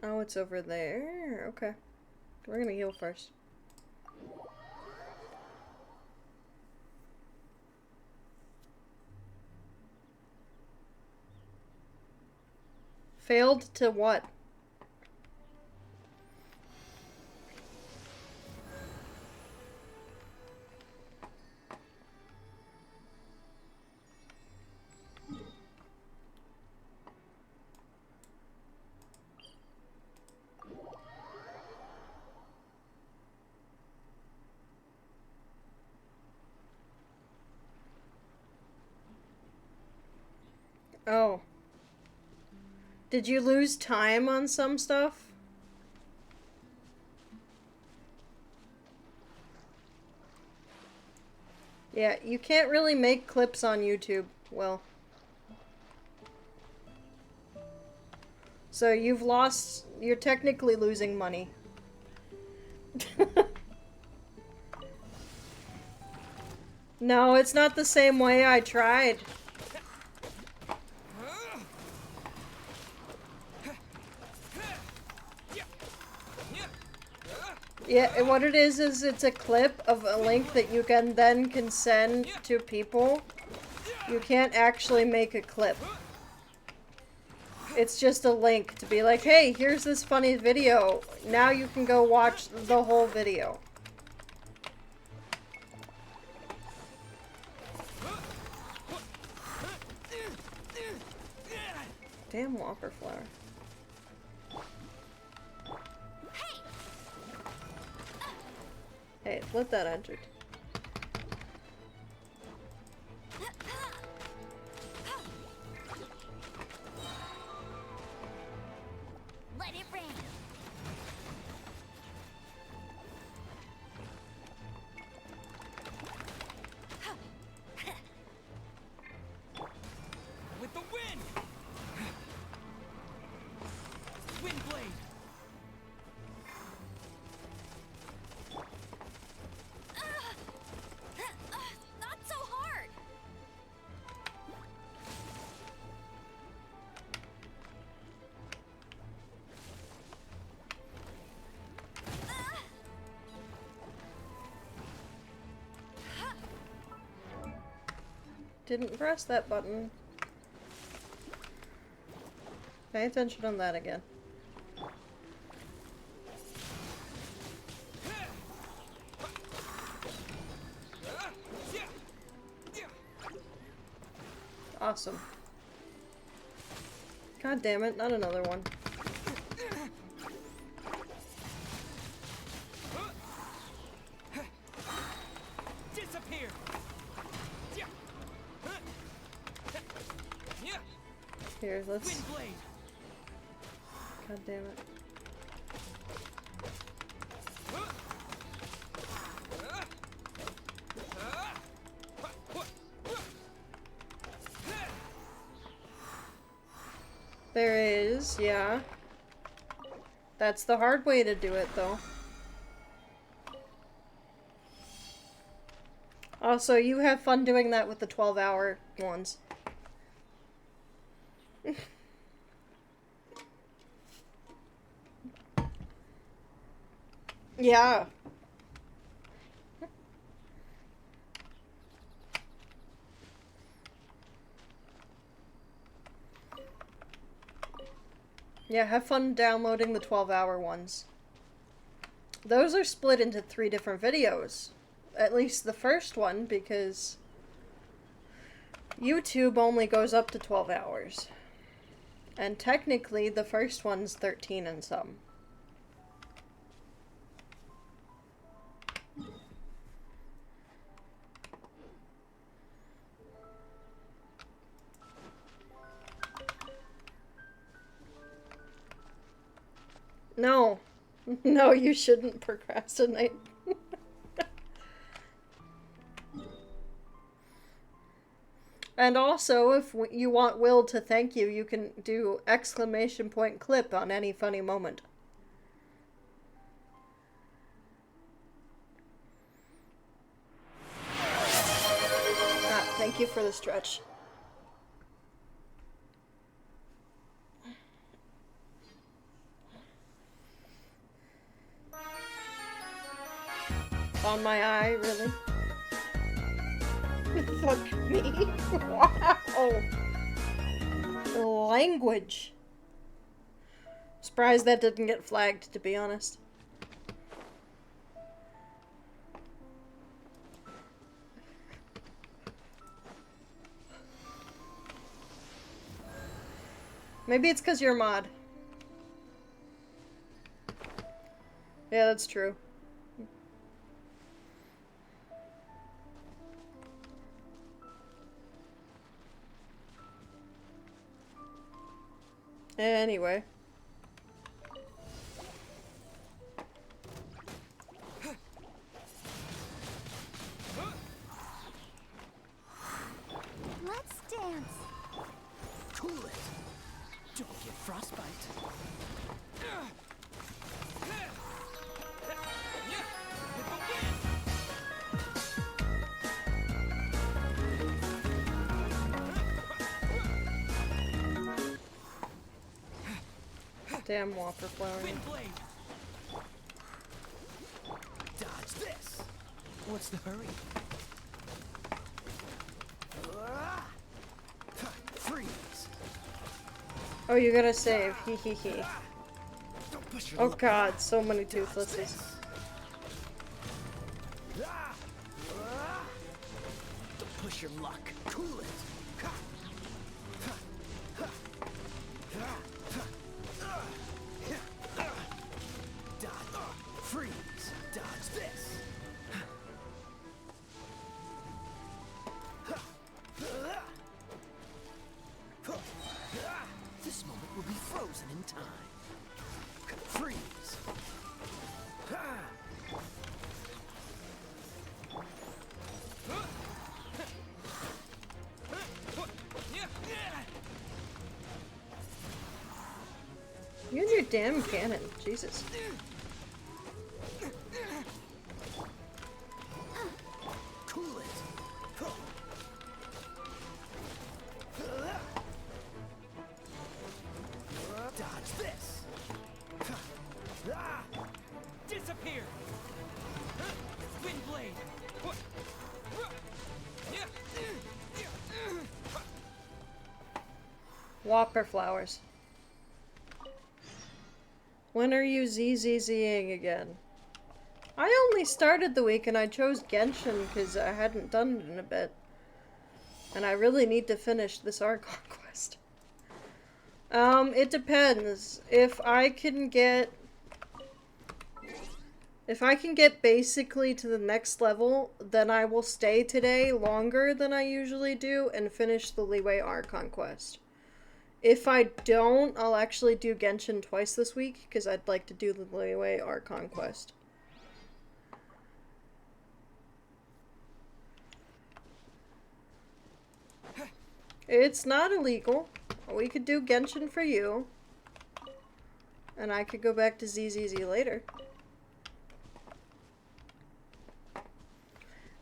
Speaker 1: Oh, it's over there. Okay. We're gonna heal first. Failed to what? Oh. Did you lose time on some stuff? Yeah, you can't really make clips on YouTube. Well. So you've lost... You're technically losing money. No, it's not the same way. I tried. Yeah, and what it is it's a clip of a link that you can send to people. You can't actually make a clip. It's just a link to be like, hey, here's this funny video. Now you can go watch the whole video. Damn Whopper flower. Hey, let that enter.
Speaker 2: Let it rain.
Speaker 4: With the wind. Wind blade.
Speaker 1: Didn't press that button. Pay attention on that again. Awesome. God damn it, not another one.
Speaker 4: Disappear.
Speaker 1: Here, let's...
Speaker 4: Wind blade.
Speaker 1: God damn it. There is, yeah. That's the hard way to do it, though. Also, you have fun doing that with the 12-hour ones. Yeah. Yeah, have fun downloading the 12-hour ones. Those are split into 3 different videos. At least the first one, because YouTube only goes up to 12 hours. And technically, the first one's 13 and some. No. No, you shouldn't procrastinate. And also, if you want Will to thank you, you can do exclamation point clip on any funny moment. Ah, thank you for the stretch. On my eye, really? Fuck me. Wow. Language. Surprised that didn't get flagged, to be honest. Maybe it's because you're a mod. Yeah, that's true. Anyway.
Speaker 2: Let's dance.
Speaker 9: Cool it. Don't get frostbite.
Speaker 1: Damn Whopper flowering.
Speaker 4: Wind blade. Dodge this.
Speaker 9: What's the hurry?
Speaker 4: Freeze.
Speaker 1: Oh, you gotta save. Hee hee hee.
Speaker 9: Don't push your
Speaker 1: Oh
Speaker 9: luck.
Speaker 1: god, so many toothlesses.
Speaker 9: Don't push your luck. Cool it.
Speaker 4: Dodge. Freeze. Dodge this.
Speaker 9: This moment will be frozen in time. Freeze.
Speaker 1: You and your damn cannon. Jesus.
Speaker 9: Cool it.
Speaker 4: Dodge this. Disappear. Wind blade.
Speaker 1: Whopper flowers. When are you ZZZing again? I only started the week and I chose Genshin because I hadn't done it in a bit. And I really need to finish this Archon quest. It depends. If I can get basically to the next level, then I will stay today longer than I usually do and finish the Liyue Archon quest. If I don't, I'll actually do Genshin twice this week, because I'd like to do the Liyue Archon quest. It's not illegal. We could do Genshin for you. And I could go back to ZZZ later.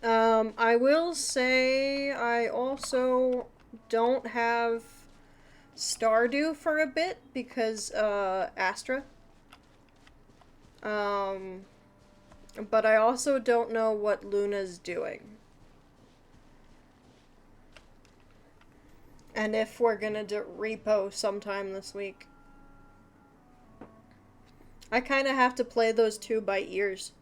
Speaker 1: I will say I also don't have Stardew for a bit because, Astra. But I also don't know what Luna's doing. And if we're gonna do repo sometime this week. I kinda have to play those two by ears.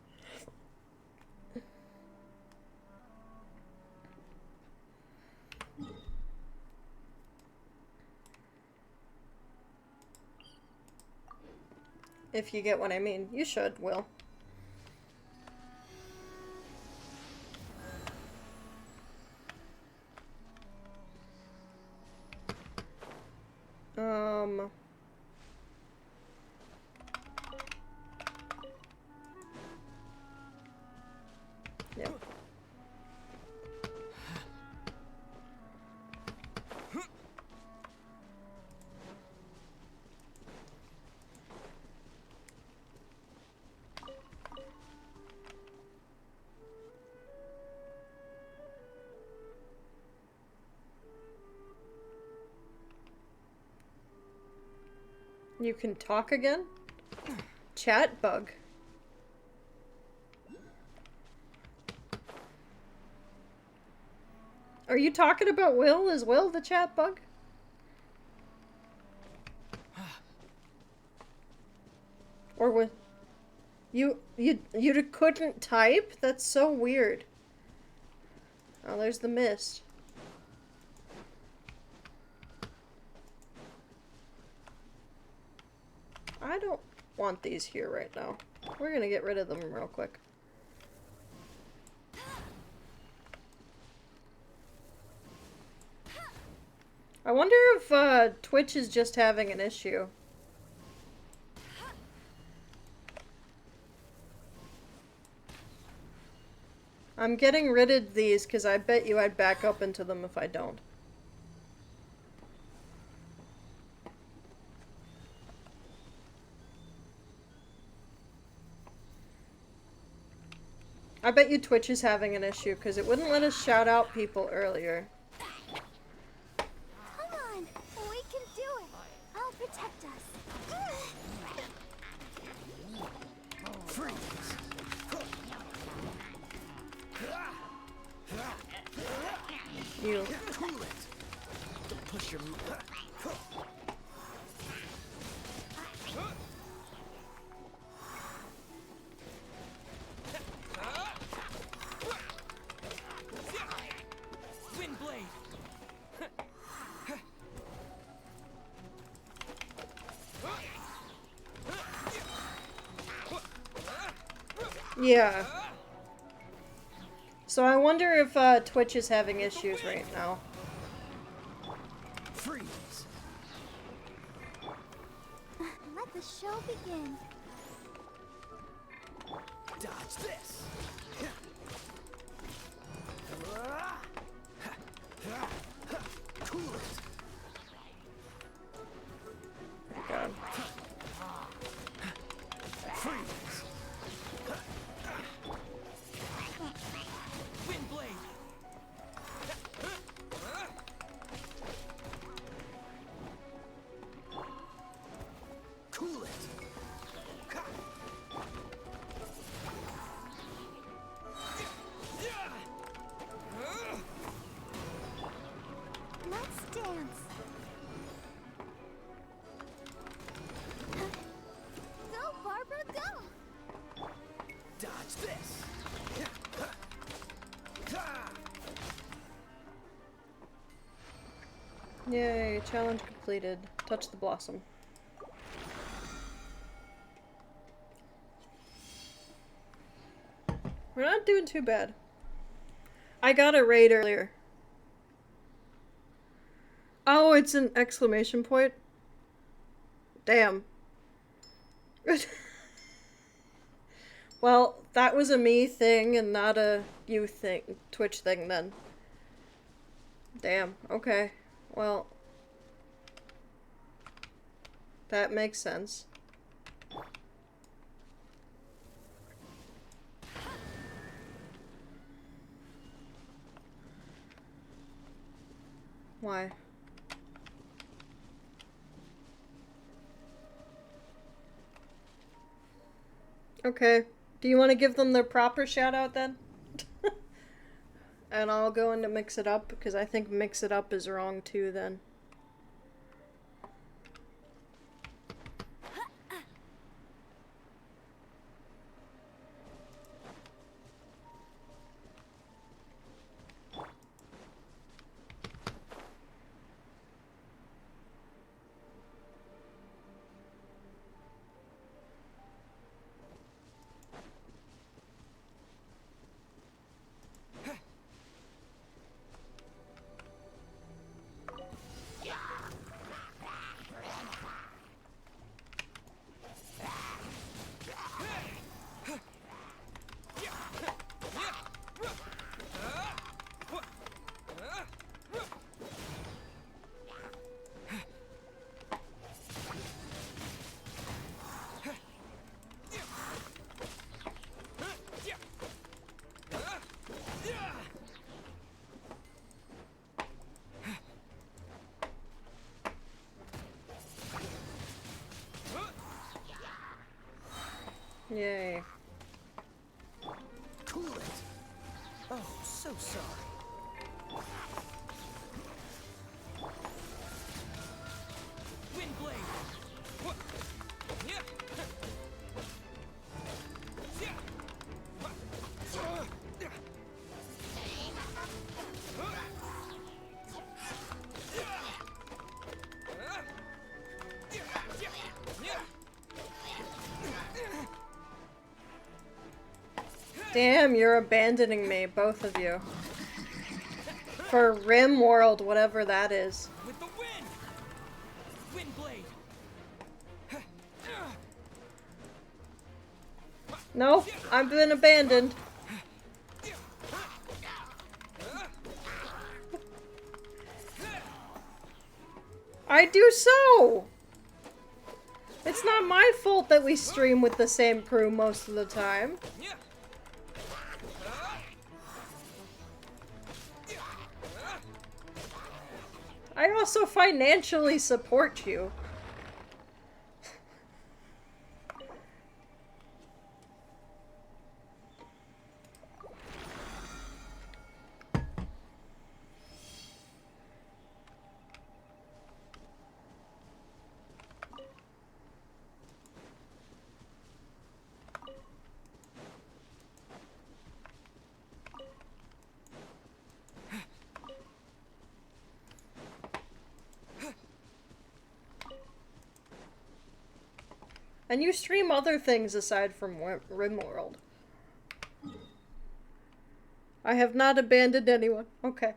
Speaker 1: If you get what I mean. You should, Will. Yep. You can talk again? Chat bug. Are you talking about Will? Is Will the chat bug? Or with you couldn't type? That's so weird. Oh, there's the mist. I don't want these here right now. We're gonna get rid of them real quick. I wonder if Twitch is just having an issue. I'm getting rid of these because I bet you I'd back up into them if I don't. I bet you Twitch is having an issue because it wouldn't let us shout out people earlier.
Speaker 2: Come on, we can do it. I'll protect us.
Speaker 9: Freeze!
Speaker 1: You.
Speaker 9: Cool it! Don't push your move.
Speaker 4: Wind blade.
Speaker 1: Yeah. So I wonder if Twitch is having issues right now.
Speaker 9: Freeze!
Speaker 2: Let the show begin.
Speaker 9: Dodge this! Cool it!
Speaker 1: God.
Speaker 9: Freeze!
Speaker 4: Wind blade.
Speaker 9: Cool it!
Speaker 2: Let's dance.
Speaker 1: Yay, challenge completed. Touch the blossom. We're not doing too bad. I got a raid earlier. Oh, it's an exclamation point? Damn. Well, that was a me thing and not a you thing, Twitch thing then. Damn, okay. Well, that makes sense. Why? Okay. Do you want to give them their proper shout out then? And I'll go into mix it up because I think mix it up is wrong too then. Yay.
Speaker 9: Cool it. Oh, so sorry.
Speaker 4: Wind blade. What? Yeah.
Speaker 1: Damn, you're abandoning me, both of you. For Rim World, whatever that is.
Speaker 4: With the wind. Wind blade.
Speaker 1: Nope, I've been abandoned. I do so! It's not my fault that we stream with the same crew most of the time. I also financially support you. And you stream other things aside from RimWorld. I have not abandoned anyone. Okay.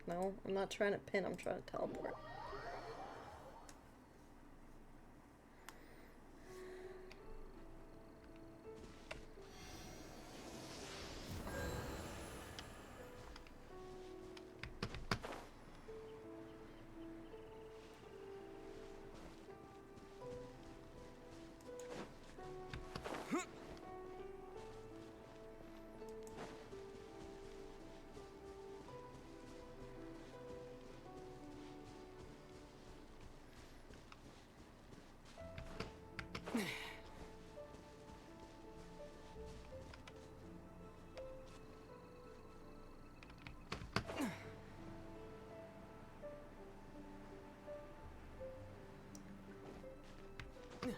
Speaker 1: No, I'm not trying to pin, I'm trying to teleport.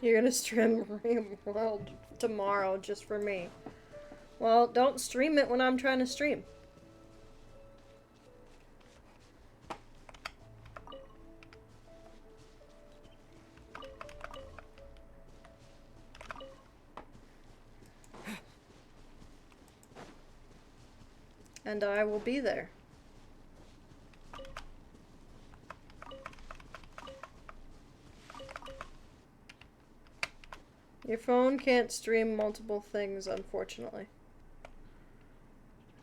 Speaker 1: You're gonna stream RimWorld tomorrow just for me. Well, don't stream it when I'm trying to stream. And I will be there. Your phone can't stream multiple things, unfortunately.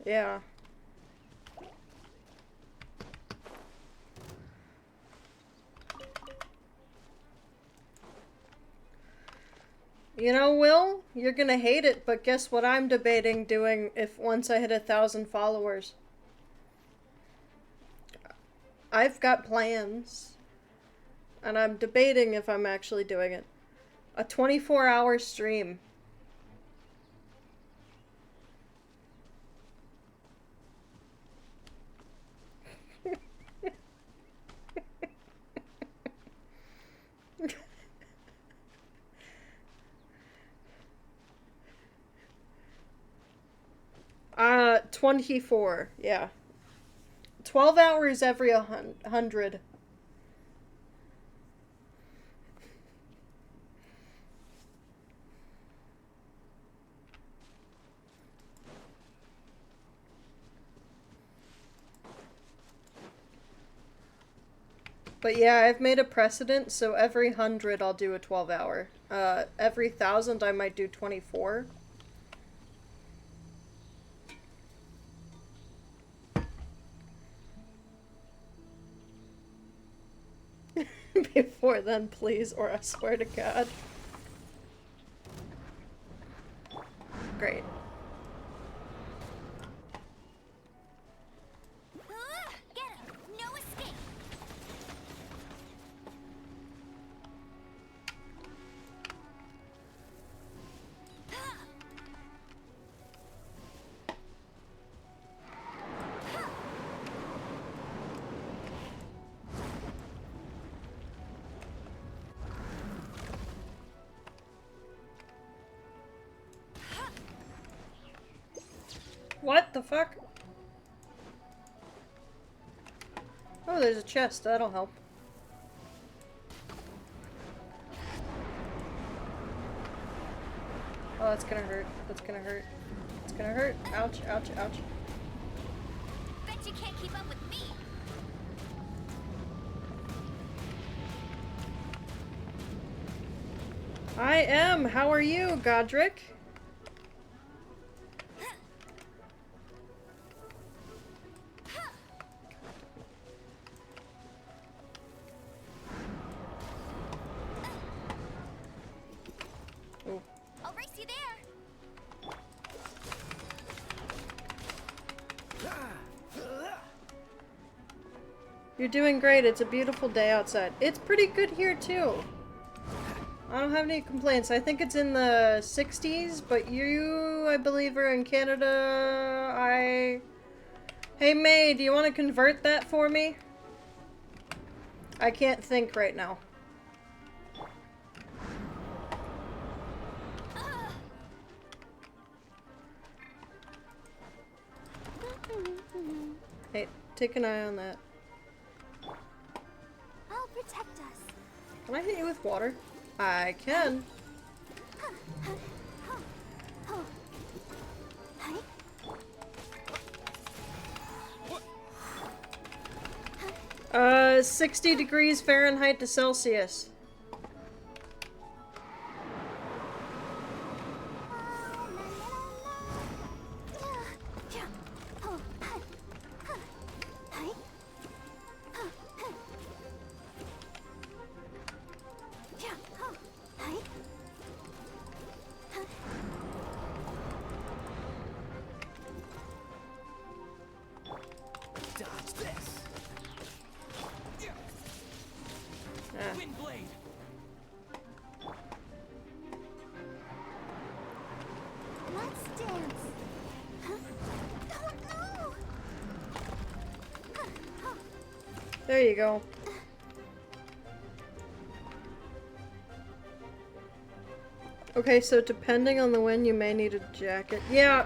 Speaker 1: Yeah. You know, Will, you're gonna hate it, but guess what I'm debating doing if once I hit 1,000 followers? I've got plans, and I'm debating if I'm actually doing it. A 24-hour stream. Uh, 24, yeah. 12 hours every 100. But yeah, I've made a precedent, so every 100 I'll do a 12-hour. Every 1,000 I might do 24. Before then, please, or I swear to God. Great.
Speaker 2: Get him! No escape!
Speaker 1: What the fuck? Oh, there's a chest. That'll help. Oh, that's gonna hurt. That's gonna hurt. It's gonna hurt. Ouch, ouch, ouch.
Speaker 2: Bet you can't keep up with me!
Speaker 1: I am. How are you, Godric?
Speaker 2: I'll race you there!
Speaker 1: You're doing great. It's a beautiful day outside. It's pretty good here, too. I don't have any complaints. I think it's in the 60s, but you, I believe, are in Canada. Hey, May, do you want to convert that for me? I can't think right now. Hey, take an eye on that.
Speaker 2: I'll protect us.
Speaker 1: Can I hit you with water? I can. 60 degrees Fahrenheit to Celsius.
Speaker 9: Dodge this. Wind blade.
Speaker 2: Let's dance. Oh, no.
Speaker 1: There you go. Okay, so depending on the wind, you may need a jacket. Yeah,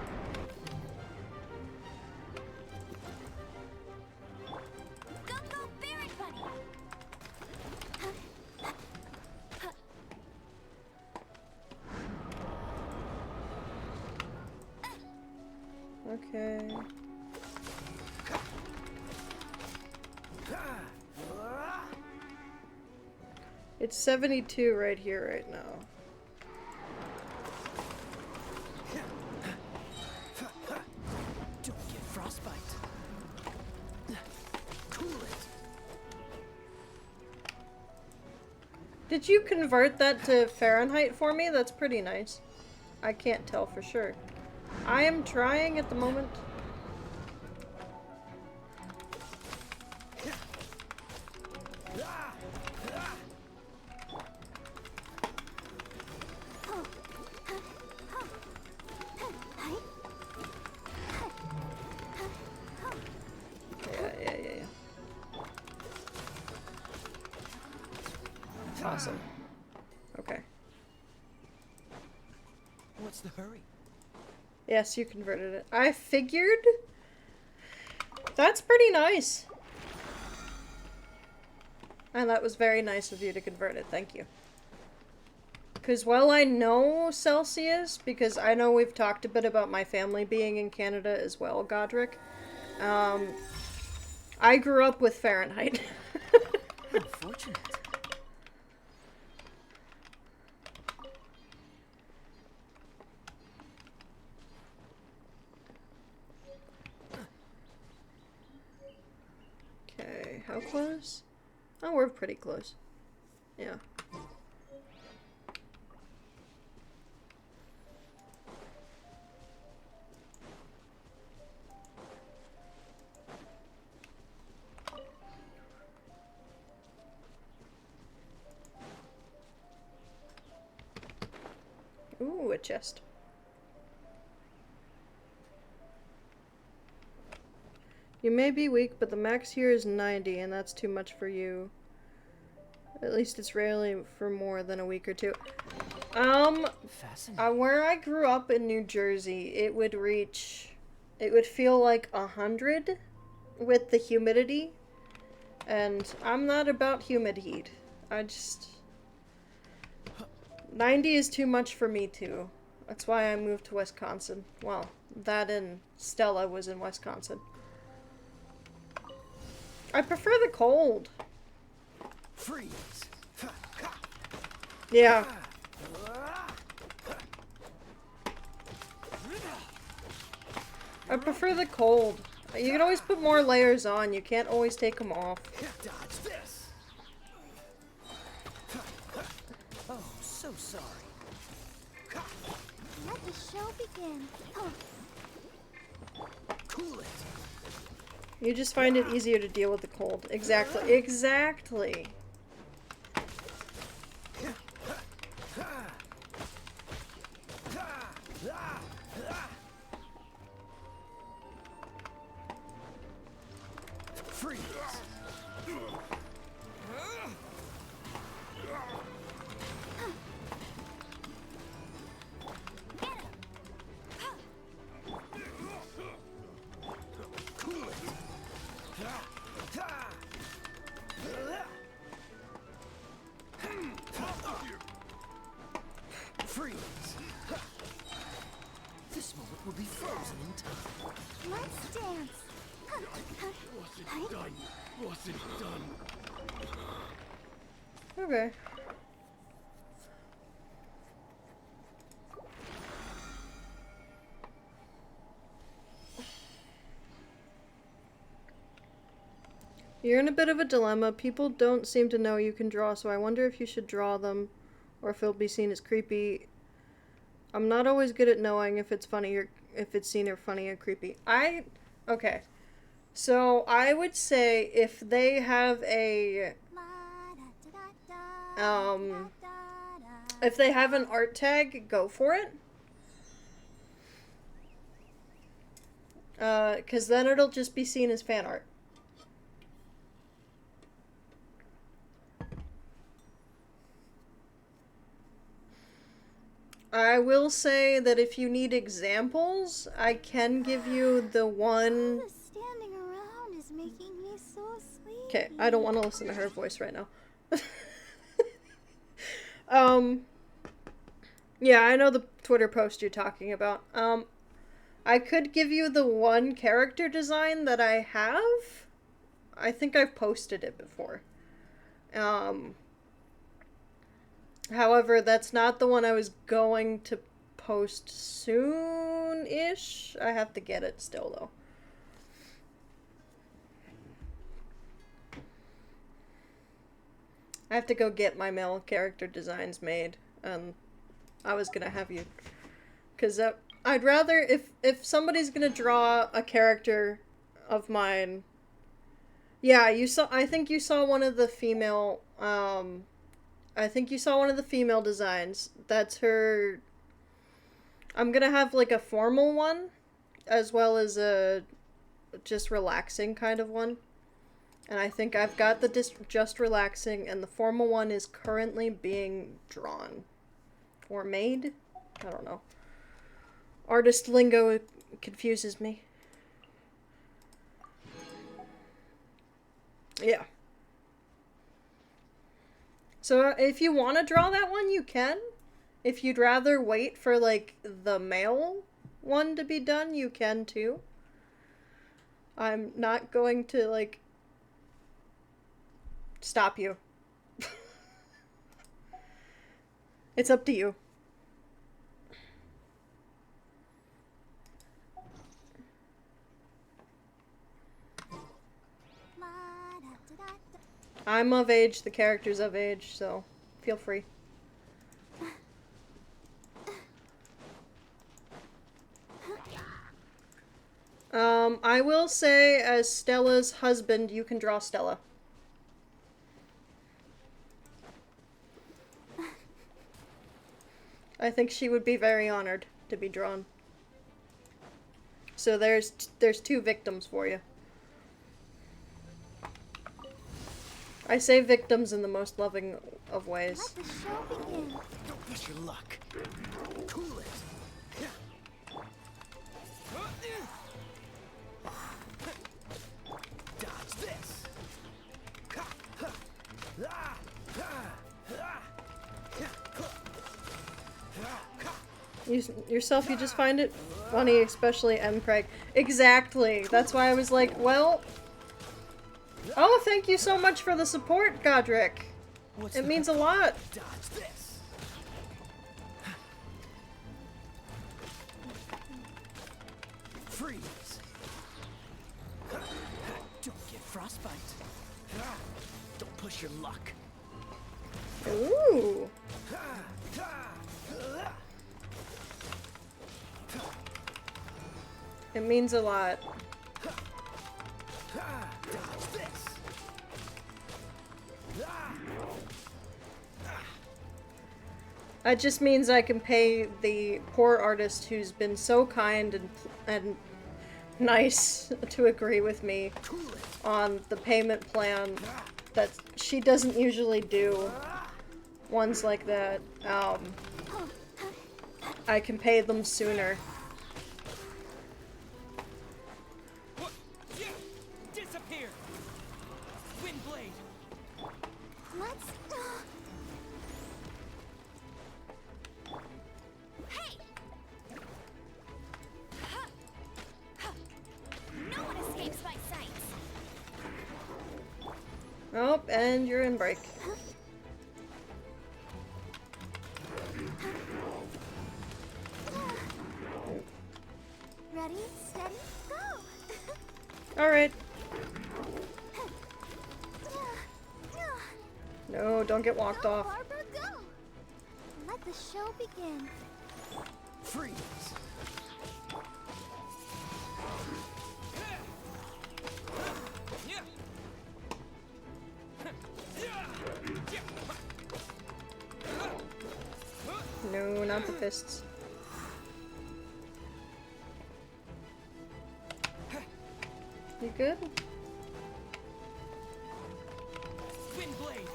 Speaker 1: Okay. It's 72 right here, right now.
Speaker 9: Don't get frostbite. Cool it.
Speaker 1: Did you convert that to Fahrenheit for me? That's pretty nice. I can't tell for sure. I am trying at the moment. Yeah. Awesome. Okay.
Speaker 9: What's the hurry?
Speaker 1: Yes, you converted it. I figured. That's pretty nice. And that was very nice of you to convert it. Thank you. Because while I know Celsius, because I know we've talked a bit about my family being in Canada as well, Godric, I grew up with Fahrenheit.
Speaker 9: Unfortunate.
Speaker 1: Okay, how close? Oh, we're pretty close. Yeah. Ooh, a chest. You may be weak, but the max here is 90, and that's too much for you. At least it's rarely for more than a week or two.
Speaker 9: Fascinating.
Speaker 1: Where I grew up in New Jersey, it would feel like 100 with the humidity. And I'm not about humid heat. 90 is too much for me too. That's why I moved to Wisconsin. Well, that and Stella was in Wisconsin. I prefer the cold.
Speaker 9: Freeze.
Speaker 1: Yeah. I prefer the cold. You can always put more layers on. You can't always take them off.
Speaker 9: Dodge this. Oh, so sorry.
Speaker 2: Let the show begin.
Speaker 9: Cool it.
Speaker 1: You just find it easier to deal with the cold. Exactly. Exactly.
Speaker 9: Freeze. Cool it. Freeze. This moment will be frozen in time.
Speaker 2: Let's dance.
Speaker 7: Wasn't done. Wasn't done.
Speaker 1: Okay. You're in a bit of a dilemma. People don't seem to know you can draw, so I wonder if you should draw them or if it'll be seen as creepy. I'm not always good at knowing if it's funny or if it's seen or funny or creepy. Okay. So I would say if they have a if they have an art tag, go for it. 'Cause then it'll just be seen as fan art. I will say that if you need examples, I can give you the one...
Speaker 2: The standing around is making me so sleepy.
Speaker 1: Okay, I don't want to listen to her voice right now. Yeah, I know the Twitter post you're talking about. I could give you the one character design that I have. I think I've posted it before. However, that's not the one I was going to post soon-ish. I have to get it still, though. I have to go get my male character designs made. I was gonna have you... Because I'd rather... If somebody's gonna draw a character of mine... Yeah, you saw... I think you saw one of the female... I think you saw one of the female designs. That's her... I'm gonna have, like, a formal one, as well as a just relaxing kind of one. And I think I've got the just relaxing, and the formal one is currently being drawn. Or made? I don't know. Artist lingo confuses me. Yeah. So if you want to draw that one, you can. If you'd rather wait for, like, the male one to be done, you can too. I'm not going to, like, stop you. It's up to you. I'm of age, the character's of age, so feel free. I will say, as Stella's husband, you can draw Stella. I think she would be very honored to be drawn. So there's 2 victims for you. I say victims in the most loving of ways.
Speaker 2: Let the show begin.
Speaker 9: Don't push your luck. Cool it. Dodge this.
Speaker 1: Yourself, you just find it funny, especially M. Craig. Exactly. That's why I was like, well... Oh, thank you so much for the support, Godric. It means a lot.
Speaker 9: Dodge this. Freeze. Don't get frostbite. Don't push your luck.
Speaker 1: Ooh. It means a lot.
Speaker 9: Dodge this.
Speaker 1: That just means I can pay the poor artist who's been so kind and nice to agree with me on the payment plan that she doesn't usually do ones like that. I can pay them sooner.
Speaker 4: Disappear. Windblade.
Speaker 2: Let's...
Speaker 6: Hey! No one escapes my sight.
Speaker 1: Oh, and you're in break.
Speaker 2: Ready, steady, go!
Speaker 1: Alright. No, don't get walked
Speaker 2: Go,
Speaker 1: off.
Speaker 2: Barbara, go! Let the show begin.
Speaker 9: Freeze.
Speaker 1: No, not the fists. You good?
Speaker 4: Windblade.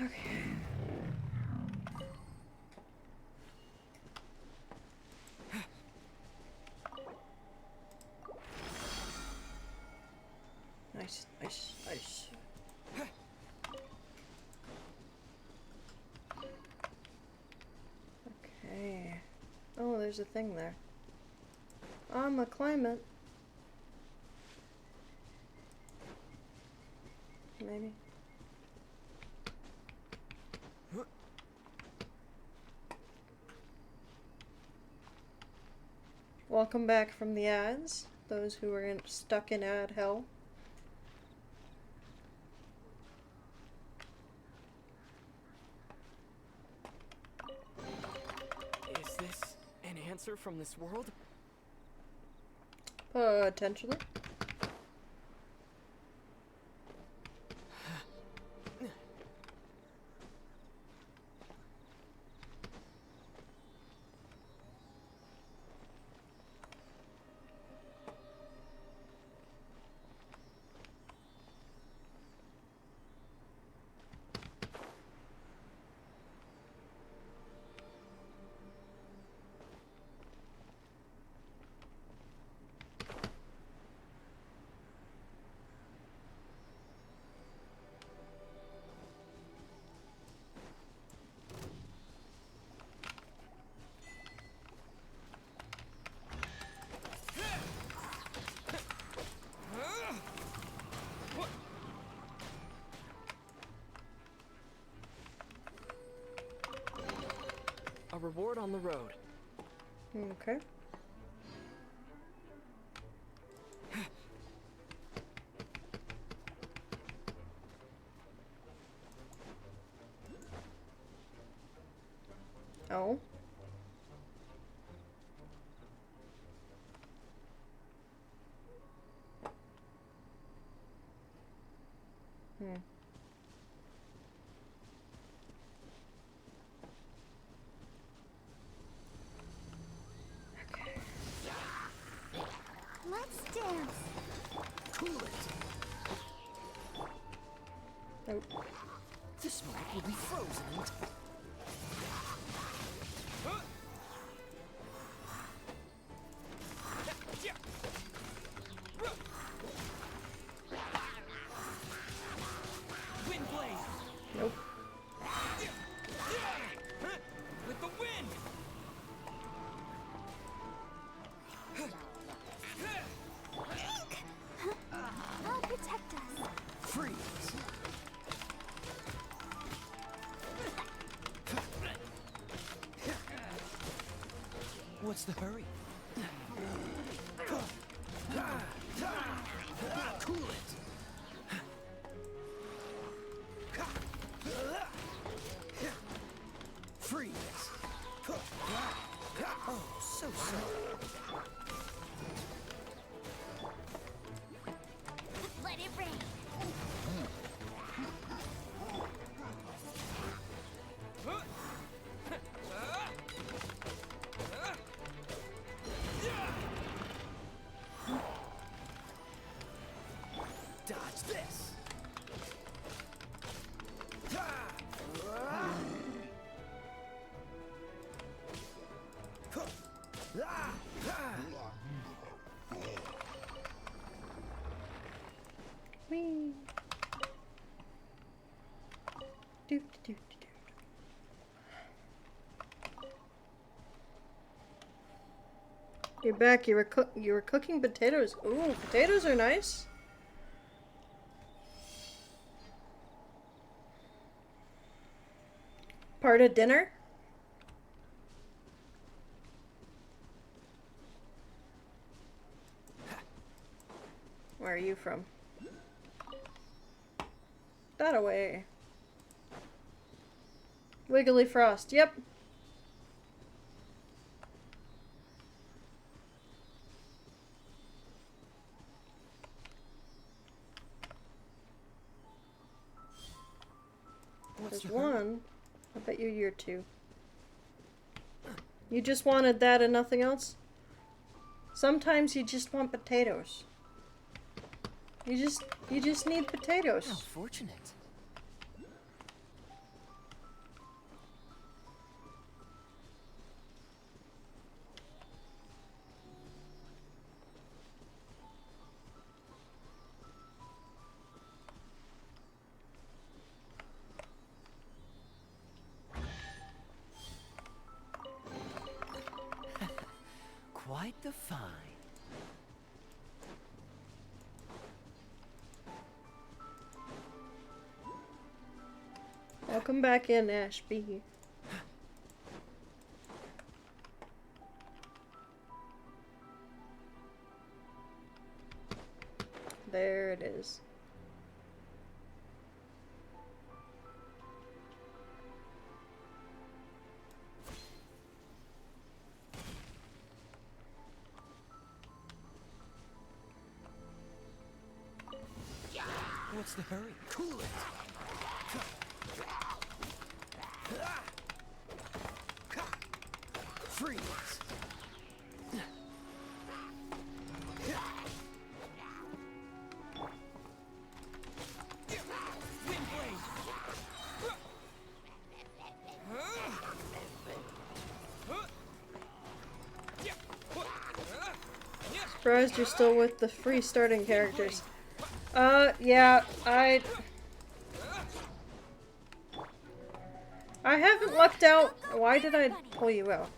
Speaker 1: Okay. Nice, nice, nice. there's a thing there. I'ma climb it. Maybe. Welcome back from the ads, those who are stuck in ad hell.
Speaker 9: Is this an answer from this world?
Speaker 1: Potentially.
Speaker 9: A reward on the road.
Speaker 1: Okay. Oh. Hmm.
Speaker 2: Let's dance.
Speaker 9: Cool it.
Speaker 1: Nope.
Speaker 9: This smoke will be frozen in time. Wind blade.
Speaker 1: Nope.
Speaker 9: With the wind.
Speaker 2: I'll protect us.
Speaker 9: Freeze. What's the hurry? Cool it. Freeze. Oh, so sorry.
Speaker 2: Let it rain.
Speaker 9: Dodge this.
Speaker 1: Whee. Do, do, do, do. You're back. You were cooking potatoes. Ooh, potatoes are nice. Part of dinner? Where are you from? That away. Wiggly Frost. Yep. There's one. I bet you're two. You just wanted that and nothing else? Sometimes you just want potatoes. You just need potatoes.
Speaker 9: How fortunate.
Speaker 1: Welcome back in, Ashby. There it is.
Speaker 9: What's the hurry? Cool it! Freeze!
Speaker 1: Surprised you're still with the free starting characters. Yeah, I haven't lucked out. Why did I pull you out?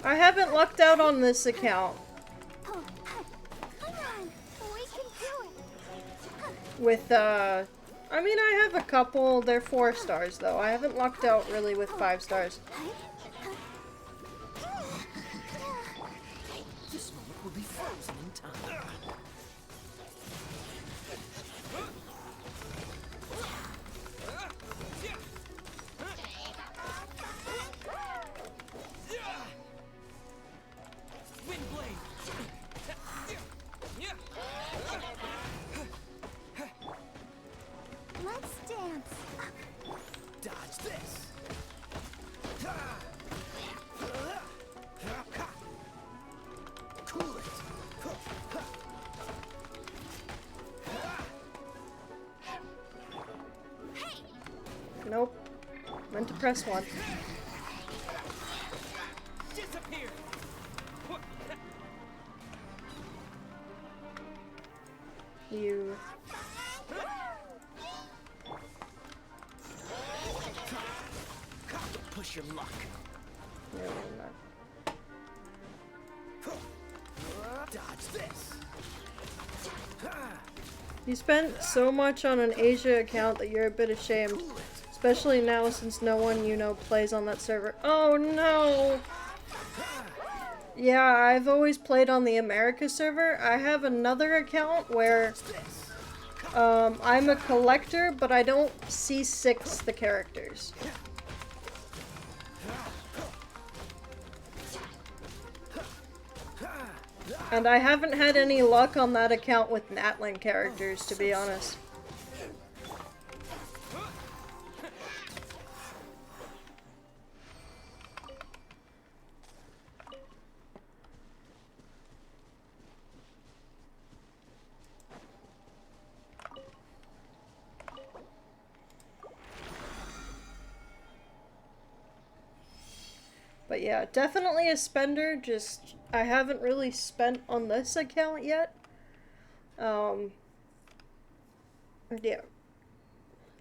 Speaker 1: I haven't lucked out on this account. With, I mean, I have a couple. They're 4 stars, though. I haven't lucked out really with 5 stars.
Speaker 9: This moment will be frozen in time.
Speaker 2: Let's dance.
Speaker 9: Dodge this. Cool it.
Speaker 1: Nope. Meant to press 1.
Speaker 9: Disappear.
Speaker 1: You.
Speaker 9: Push your luck.
Speaker 1: No, not.
Speaker 9: Dodge this.
Speaker 1: You spent so much on an Asia account that you're a bit ashamed. Especially now since no one you know plays on that server. Oh no! Yeah, I've always played on the America server. I have another account where I'm a collector, but I don't C6 the characters. And I haven't had any luck on that account with Natling characters, to be honest. But yeah, definitely a spender, just I haven't really spent on this account yet. Yeah.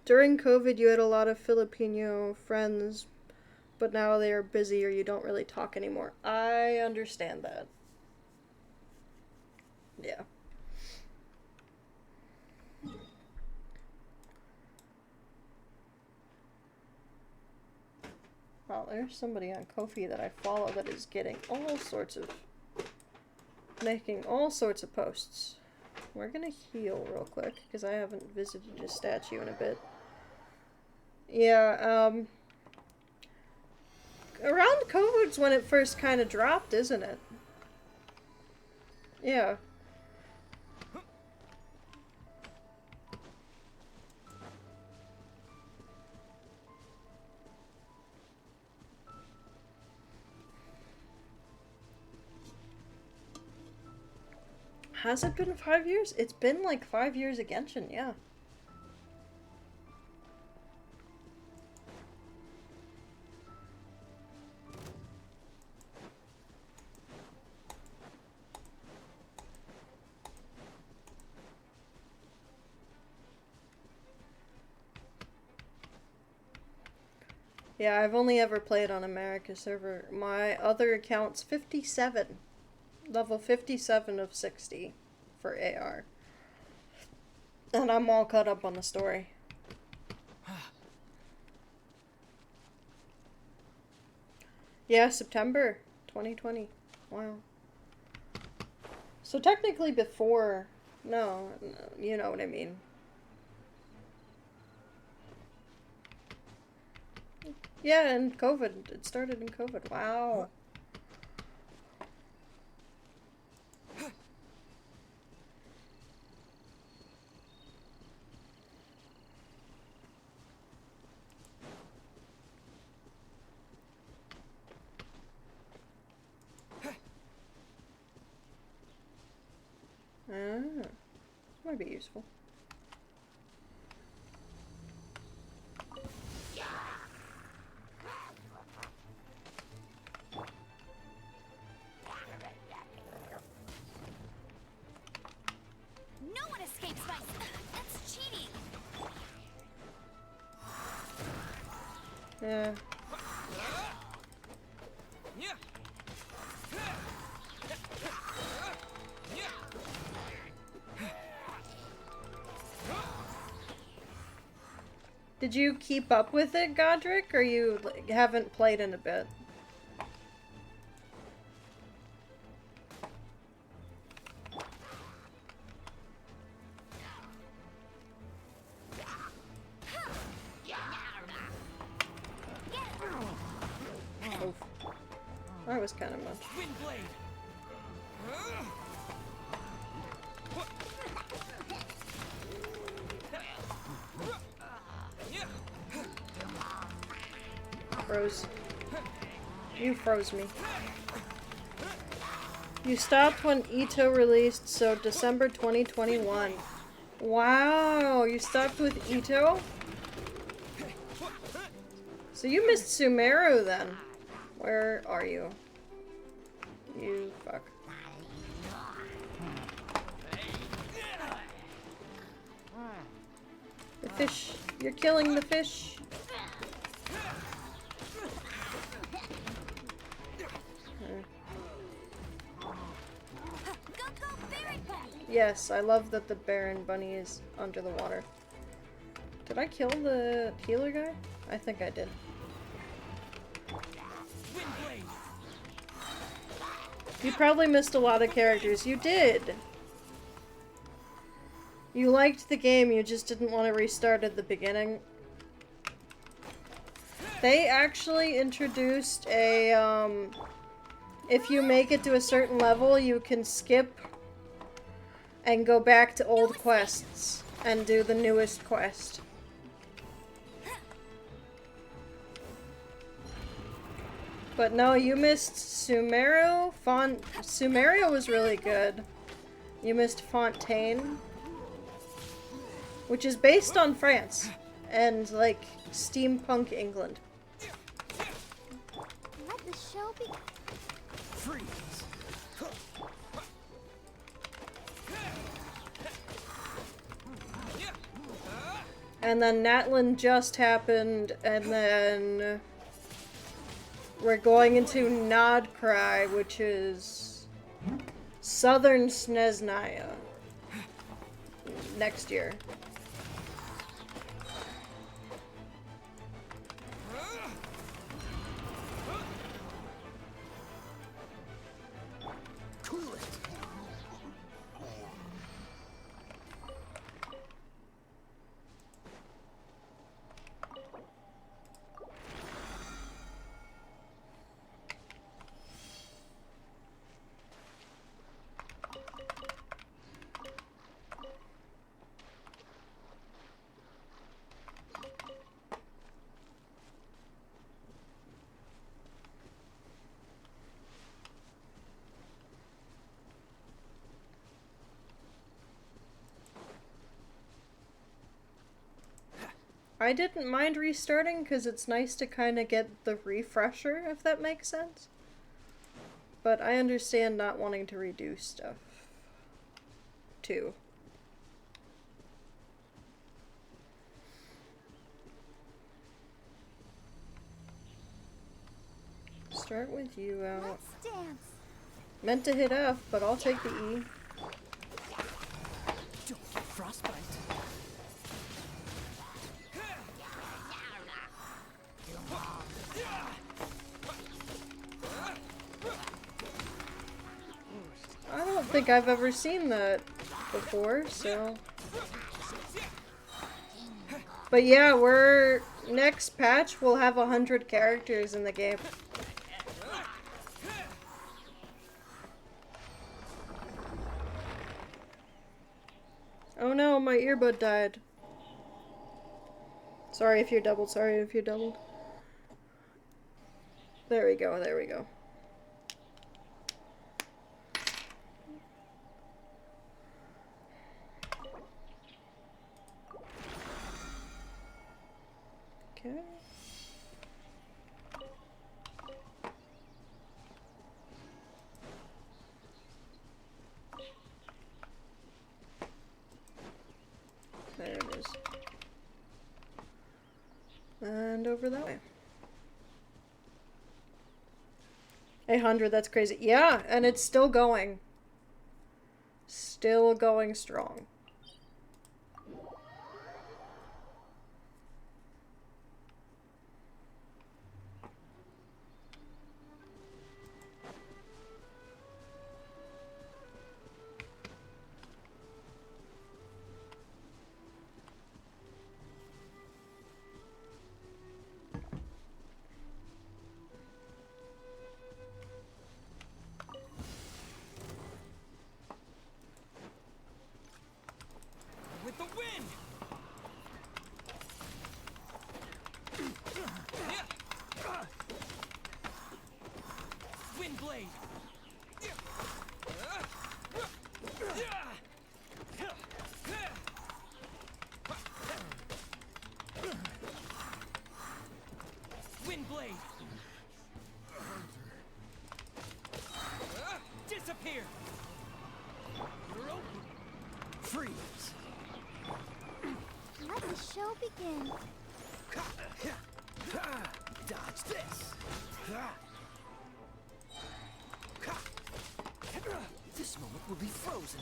Speaker 1: During COVID, you had a lot of Filipino friends, but now they are busy or you don't really talk anymore. I understand that. Yeah. Well, there's somebody on Ko-fi that I follow that is getting all sorts of... making all sorts of posts. We're gonna heal real quick, because I haven't visited his statue in a bit. Yeah, around COVID's when it first kind of dropped, isn't it? Yeah. Has it been 5 years? It's been like 5 years of Genshin, yeah. Yeah, I've only ever played on America server. My other account's 57. Level 57 of 60 for AR. And I'm all caught up on the story. Yeah, September 2020. Wow. So technically before... No, you know what I mean. Yeah, and COVID. It started in COVID. Wow. Ah, might be useful.
Speaker 6: No one escapes my... That's cheating!
Speaker 1: Yeah. Did you keep up with it, Godric, or you haven't played in a bit? Oof. That was kind of much. Froze. You froze me. You stopped when Ito released, so December 2021. Wow, you stopped with Ito? So you missed Sumeru then. Where are you? You fuck. The fish. You're killing the fish. Yes, I love that the Baron Bunny is under the water. Did I kill the healer guy? I think I did. You probably missed a lot of characters. You did! You liked the game, you just didn't want to restart at the beginning. They actually introduced a, if you make it to a certain level, you can skip and go back to old quests and do the newest quest. But no, you missed Sumeru. Sumeru was really good. You missed Fontaine, which is based on France and like steampunk England.
Speaker 2: Let the show be.
Speaker 9: Freeze.
Speaker 1: And then Natlan just happened, and then we're going into Nodcry, which is Southern Snezhnaya next year. I didn't mind restarting because it's nice to kind of get the refresher, if that makes sense. But I understand not wanting to redo stuff, too. Start with you out.
Speaker 2: Let's dance.
Speaker 1: Meant to hit F, but I'll take the E.
Speaker 9: Don't get frostbite.
Speaker 1: think I've ever seen that before, so... But yeah, next patch, we'll have 100 characters in the game. Oh no, my earbud died. Sorry if you're doubled, sorry if you're doubled. There we go, there we go. Okay. There it is. And over that way. 800, that's crazy. Yeah, and it's still going. Still going strong.
Speaker 4: With the wind! Wind blade! Wind blade! Disappear! You're open!
Speaker 9: Freeze!
Speaker 2: Let the show begin.
Speaker 9: Dodge this! This moment will be frozen.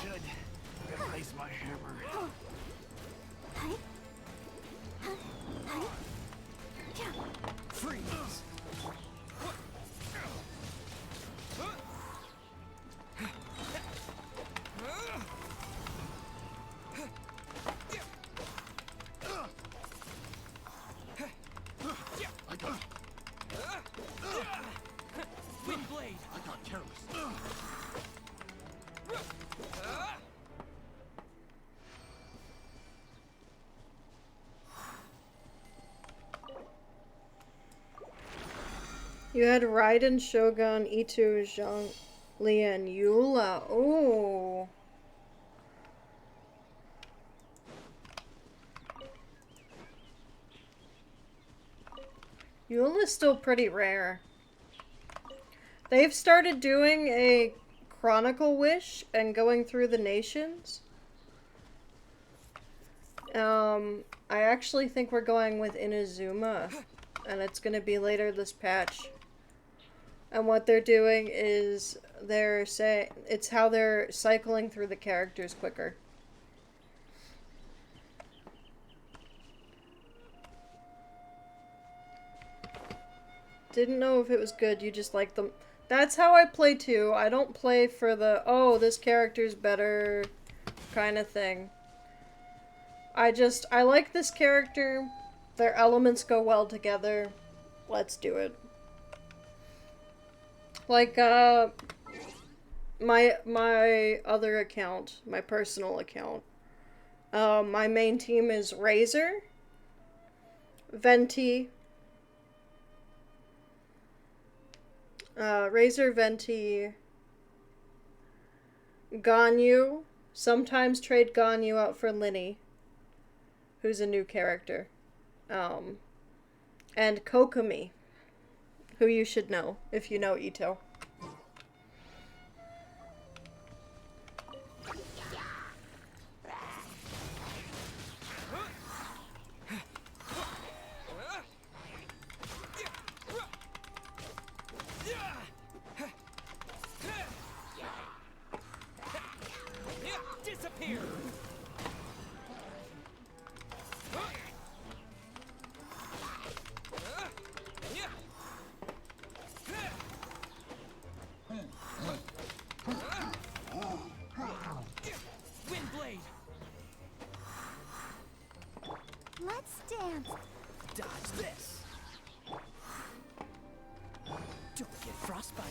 Speaker 7: Should replace my hammer.
Speaker 9: Freeze!
Speaker 4: Wind blade!
Speaker 7: I got careless.
Speaker 1: You had Raiden, Shogun, Itu, Zhang, Li, and Eula. Ooh. Eula's still pretty rare. They've started doing a Chronicle Wish and going through the nations. I actually think we're going with Inazuma, and it's gonna be later this patch. And what they're doing is they're saying it's how they're cycling through the characters quicker. Didn't know if it was good, you just like them. That's how I play too. I don't play for the, oh, this character's better kind of thing. I like this character. Their elements go well together. Let's do it. Like, my other account, my personal account. My main team is Razor, Venti, Venti, Ganyu. Sometimes trade Ganyu out for Linny, who's a new character. And Kokomi, who you should know if you know Ito.
Speaker 2: dance.
Speaker 9: Dodge this. Don't get frostbite.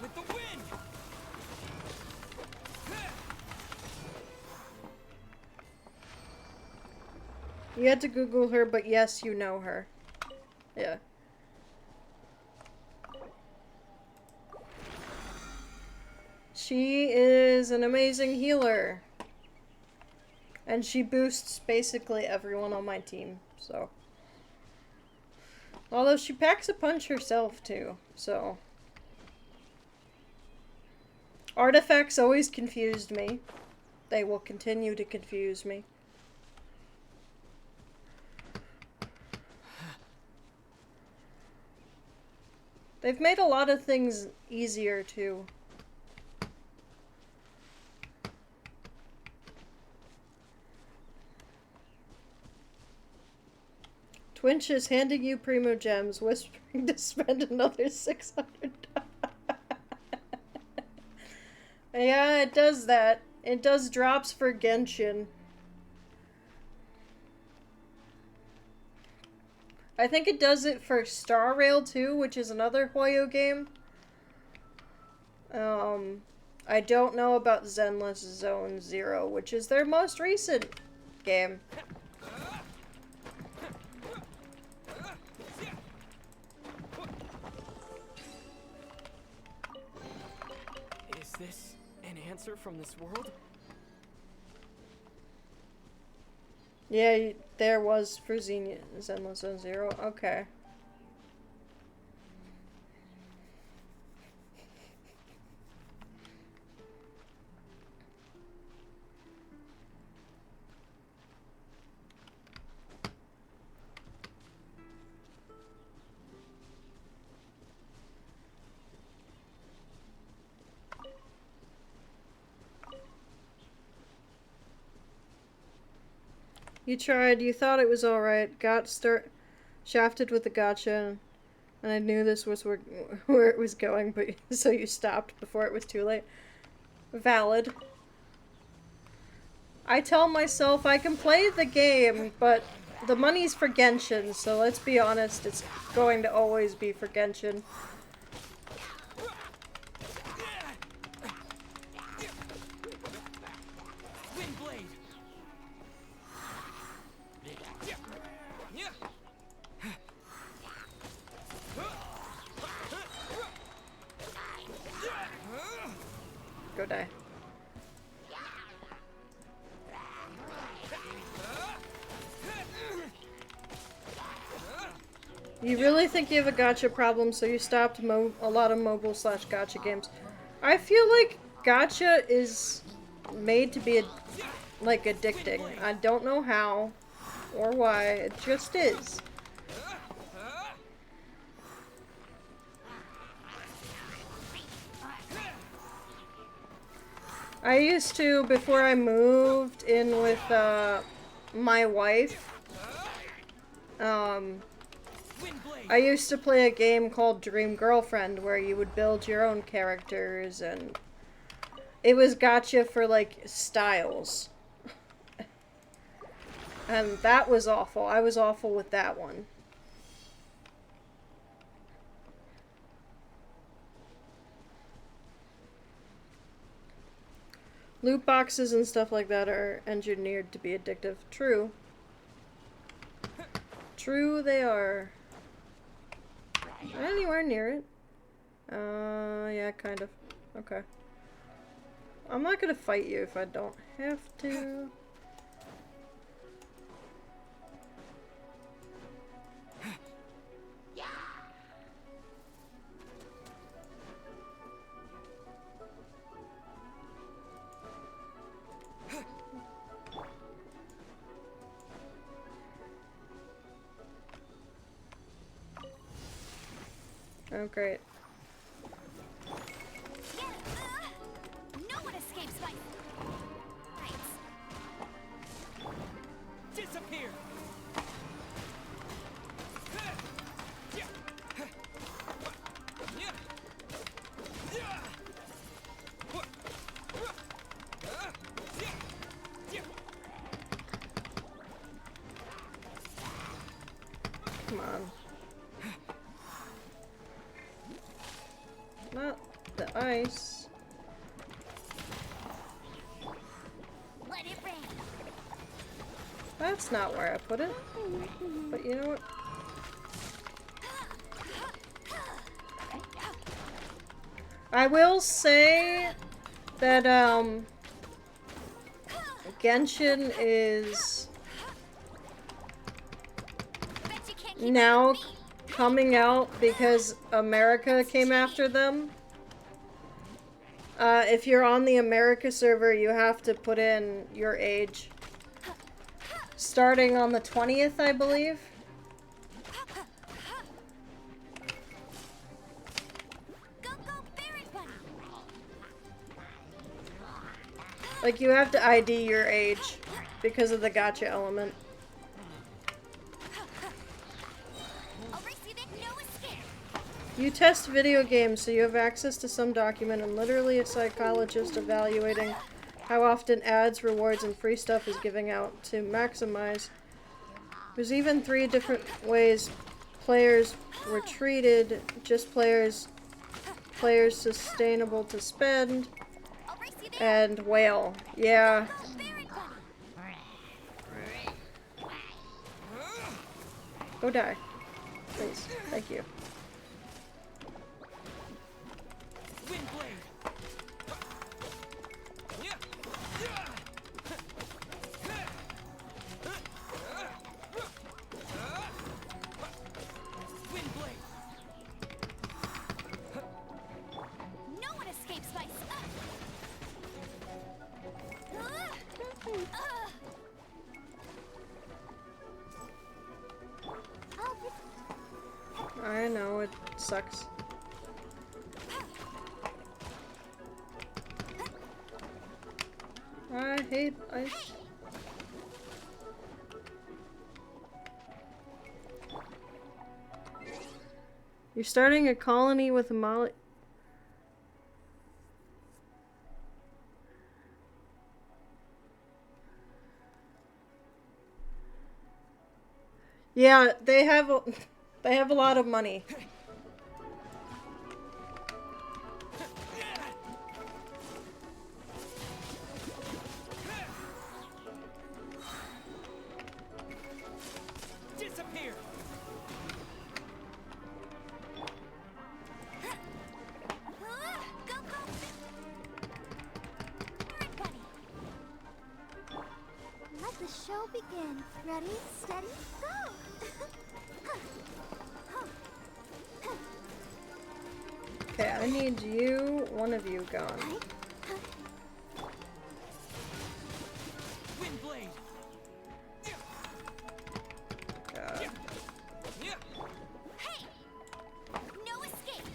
Speaker 9: With the wind.
Speaker 1: You had to Google her, but yes, you know her. Yeah. She is an amazing healer. And she boosts basically everyone on my team, so. Although she packs a punch herself too, so. Artifacts always confused me. They will continue to confuse me. They've made a lot of things easier too. Twinch is handing you Primo Gems, whispering to spend another 600. Yeah, it does that. It does drops for Genshin. I think it does it for Star Rail too, which is another Hoyo game. I don't know about Zenless Zone Zero, which is their most recent game.
Speaker 9: Is this an answer from this world?
Speaker 1: Yeah, there was for Zenless Zone Zero. Okay. You tried, you thought it was alright, got shafted with the gotcha, and I knew this was where it was going, but so you stopped before it was too late. Valid. I tell myself I can play the game, but the money's for Genshin, so let's be honest, it's going to always be for Genshin. Go die. You really think you have a gacha problem, so you stopped a lot of mobile / gacha games. I feel like gacha is made to be like addicting. I don't know how or why, it just is. I used to, before I moved in with my wife, I used to play a game called Dream Girlfriend where you would build your own characters, and it was gacha for like styles. And that was awful. I was awful with that one. Loot boxes and stuff like that are engineered to be addictive. True. True they are. Anywhere near it. Yeah, kind of. Okay. I'm not gonna fight you if I don't have to. Oh, great.
Speaker 2: No one escapes my sights.
Speaker 9: Disappear.
Speaker 1: That's not where I put it. But you know what? I will say that, Genshin is now coming out because America came after them. If you're on the America server, you have to put in your age. Starting on the 20th, I believe. Like, you have to ID your age because of the gacha element. You test video games, so you have access to some document and literally a psychologist evaluating how often ads, rewards, and free stuff is giving out to maximize. There's even 3 different ways players were treated. Just players sustainable to spend, and whale. Yeah. Go die. Please. Thank you. I know, it sucks. I hate ice. You're starting a colony with a molly. Yeah, they have a lot of money.
Speaker 4: Disappear.
Speaker 2: Let the show begin. Ready, steady, go!
Speaker 1: Okay, I need you, one of you gone.
Speaker 4: Windblade.
Speaker 1: God.
Speaker 2: Hey! No escape!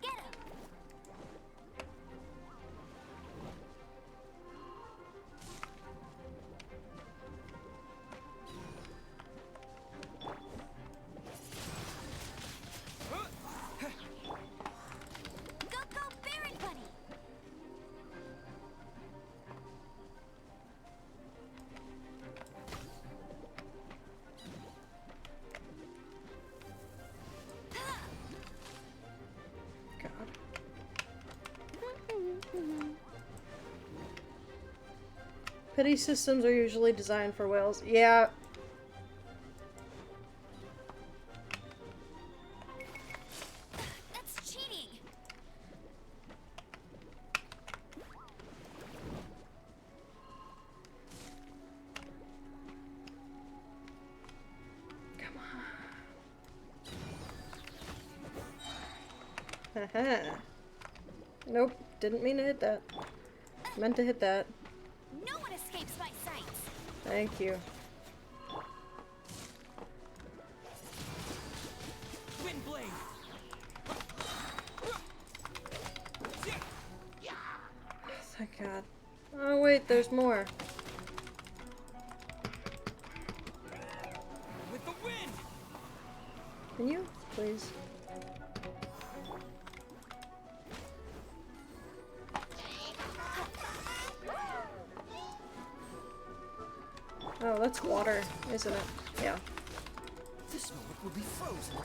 Speaker 2: Get him! Go, go, Baron Bunny!
Speaker 1: God. Pity systems are usually designed for whales. Yeah.
Speaker 2: That's cheating!
Speaker 1: Come on. Haha. Nope. Didn't mean to hit that. Meant to hit that.
Speaker 2: No one escapes my sights!
Speaker 1: Thank you.
Speaker 4: Windblade.
Speaker 1: Thank God. Oh wait, there's more.
Speaker 4: With the wind.
Speaker 1: Can you, please? Oh, that's water, isn't it? Yeah.
Speaker 9: This moment will be frozen.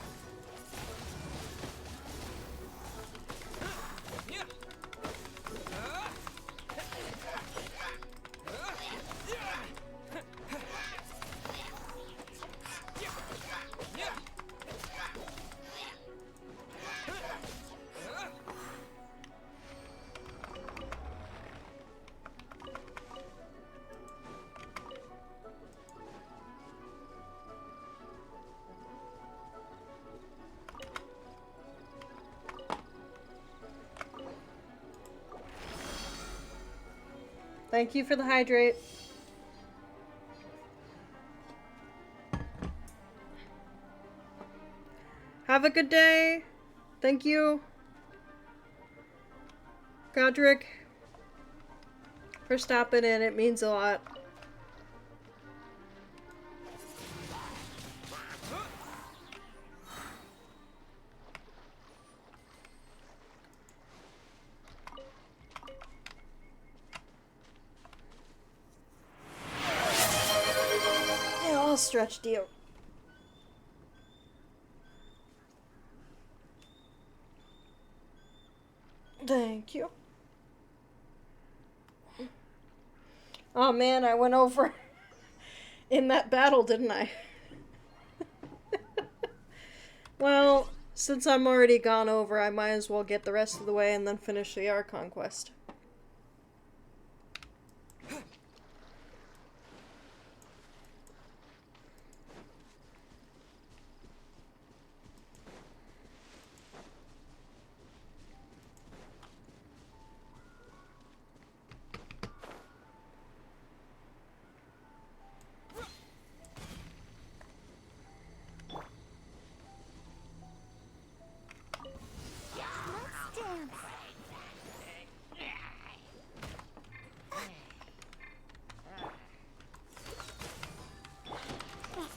Speaker 1: Thank you for the hydrate. Have a good day. Thank you, Godric, for stopping in. It means a lot. Yeah, I'll stretch you. Thank you. Oh man, I went over in that battle, didn't I? Well, since I'm already gone over, I might as well get the rest of the way and then finish the Archon quest.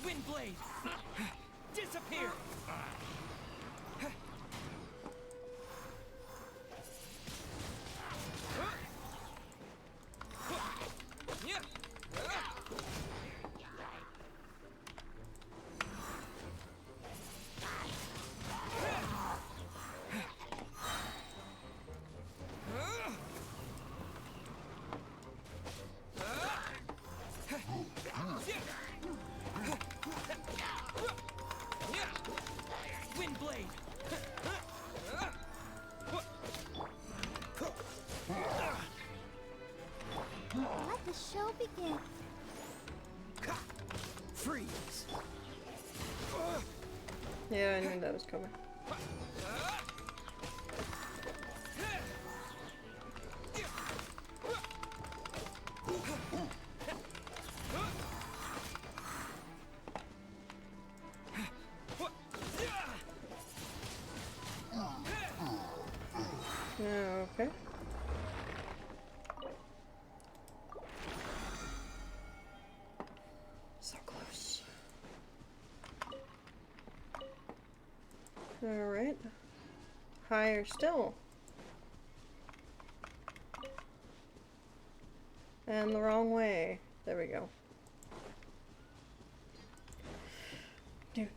Speaker 9: Windblade! Disappear! Windblade!
Speaker 2: Let the show begin.
Speaker 9: Freeze!
Speaker 1: Yeah, I knew that was coming. Okay. So close. Alright. Higher still. And the wrong way. There we go. Dude.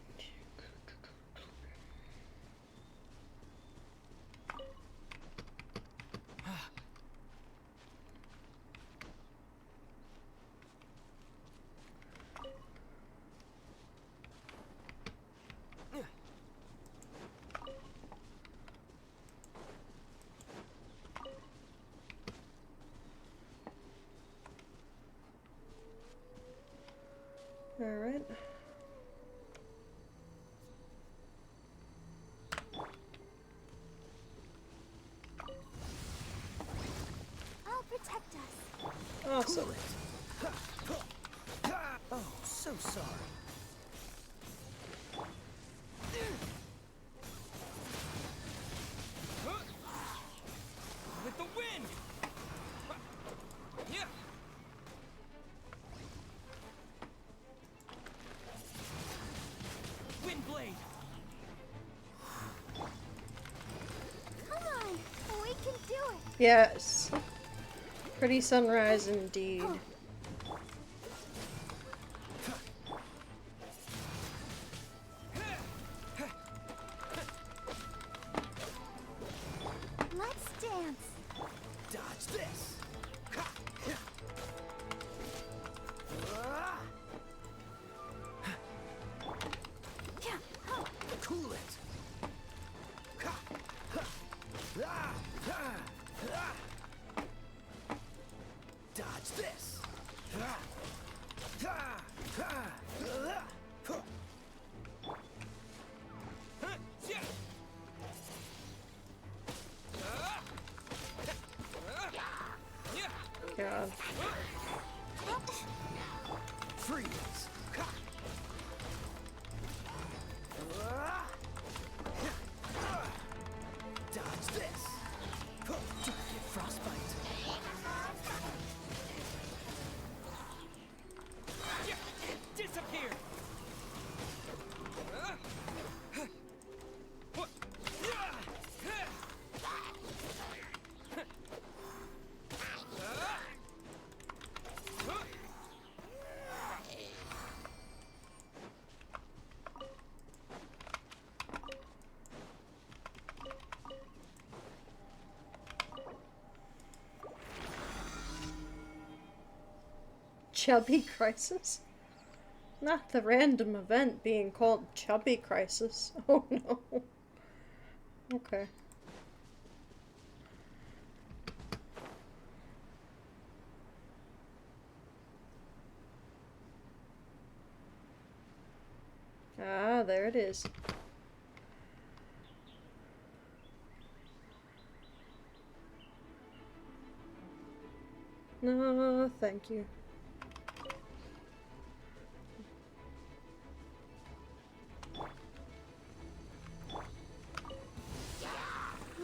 Speaker 1: Alright.
Speaker 2: I'll protect us.
Speaker 1: Awesome.
Speaker 9: Oh, so sorry. With the wind! Yeah! Windblade!
Speaker 2: Come on, we can do it.
Speaker 1: Yes. Pretty sunrise indeed. God.
Speaker 9: Freeze. Dodge this. Don't get frostbite.
Speaker 4: Disappear.
Speaker 1: Chubby Crisis? Not the random event being called Chubby Crisis. Oh no. Okay. Ah, there it is. No, thank you.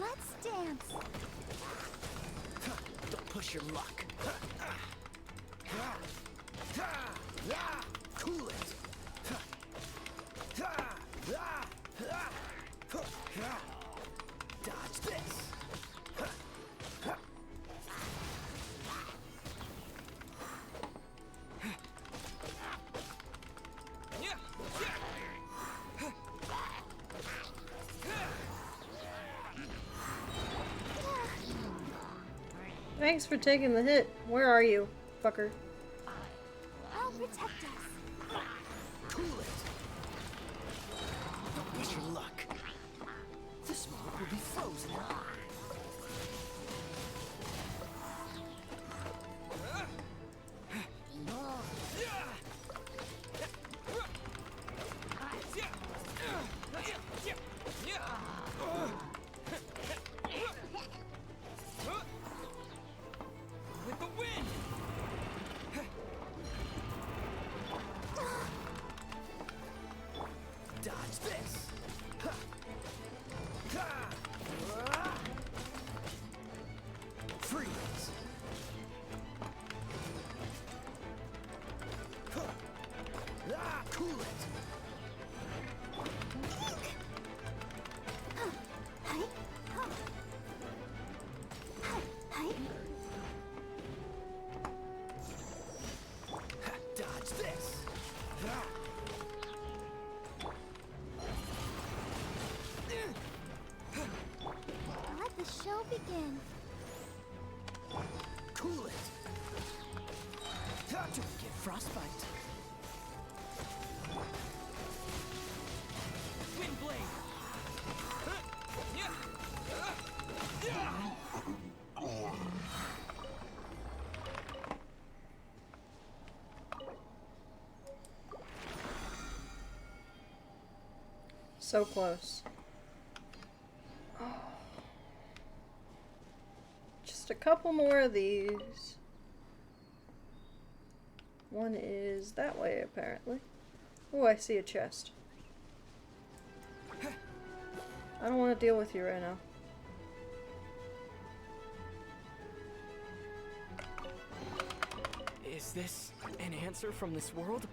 Speaker 2: Let's dance.
Speaker 9: Don't push your luck. Cool it. Dodge this.
Speaker 1: Thanks for taking the hit. Where are you, fucker?
Speaker 2: I'll protect us.
Speaker 9: Cool it. Don't push your luck. This moment will be frozen.
Speaker 4: With the wind.
Speaker 9: Dodge this. Freeze. Cool it. Dodge this.
Speaker 2: Let the show begin.
Speaker 9: Cool it. Don't get frostbite.
Speaker 4: Wind blade.
Speaker 1: So close. Just a couple more of these. One is that way, apparently. Oh, I see a chest. I don't want to deal with you right now.
Speaker 9: Is this an answer from this world?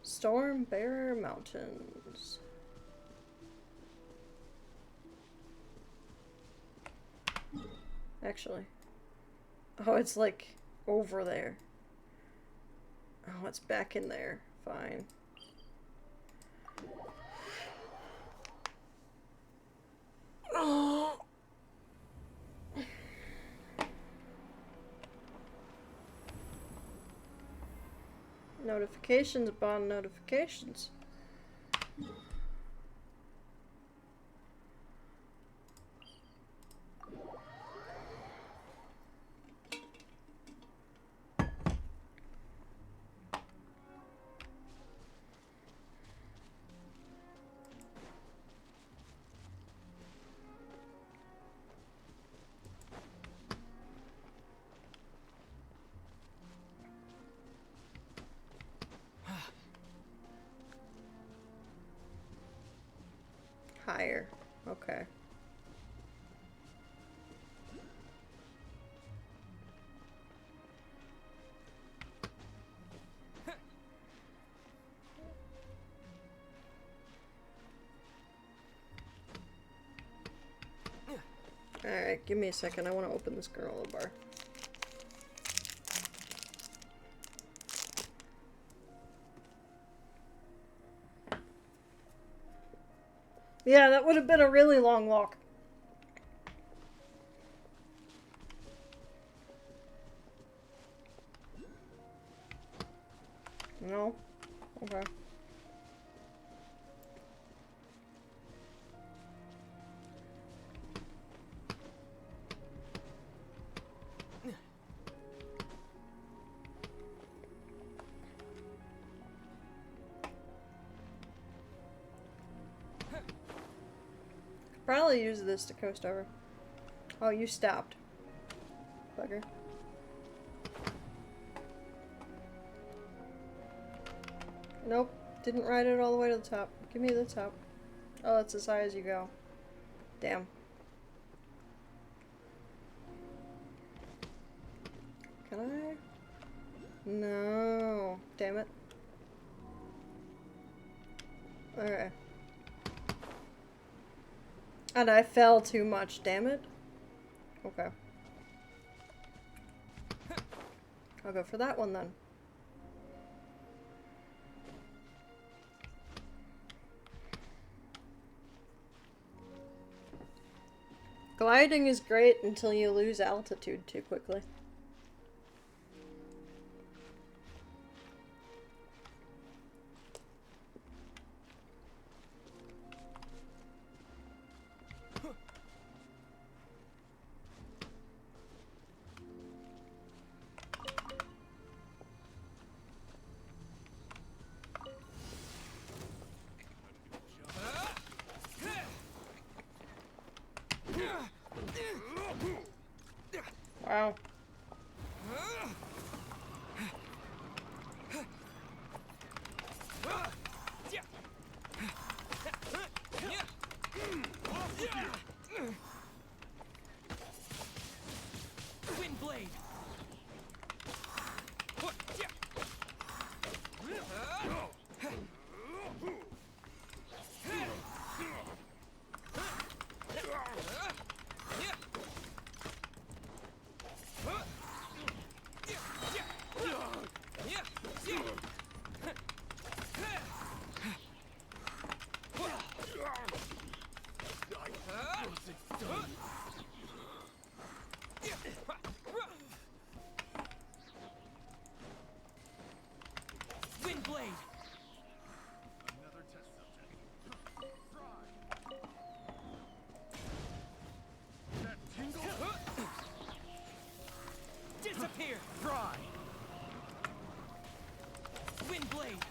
Speaker 1: Storm Bearer Mountains. Actually. Oh, it's like over there. Oh, it's back in there. Fine. Oh. Notifications upon notifications. Higher. Okay. Alright, give me a second. I want to open this granola bar. Yeah, that would have been a really long walk. No? Okay. Probably use this to coast over. Oh, you stopped. Bugger. Nope. Didn't ride it all the way to the top. Give me the top. Oh, that's as high as you go. Damn. Can I? No. Damn it. Okay. And I fell too much, damn it. Okay. I'll go for that one then. Gliding is great until you lose altitude too quickly. Wow.
Speaker 9: Wind blade. Wind blade.
Speaker 7: Another test subject. Fry. That tingle.
Speaker 9: Disappear. Fry. Wind blade.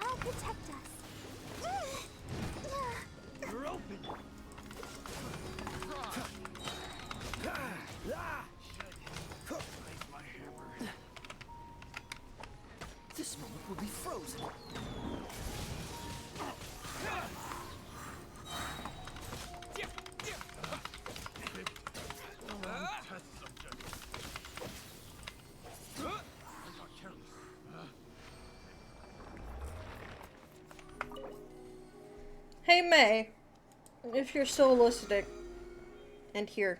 Speaker 2: I'll protect us.
Speaker 9: You're open. This moment will be frozen.
Speaker 7: Test subject. I got careless.
Speaker 1: Hey May, if you're still listening, and here.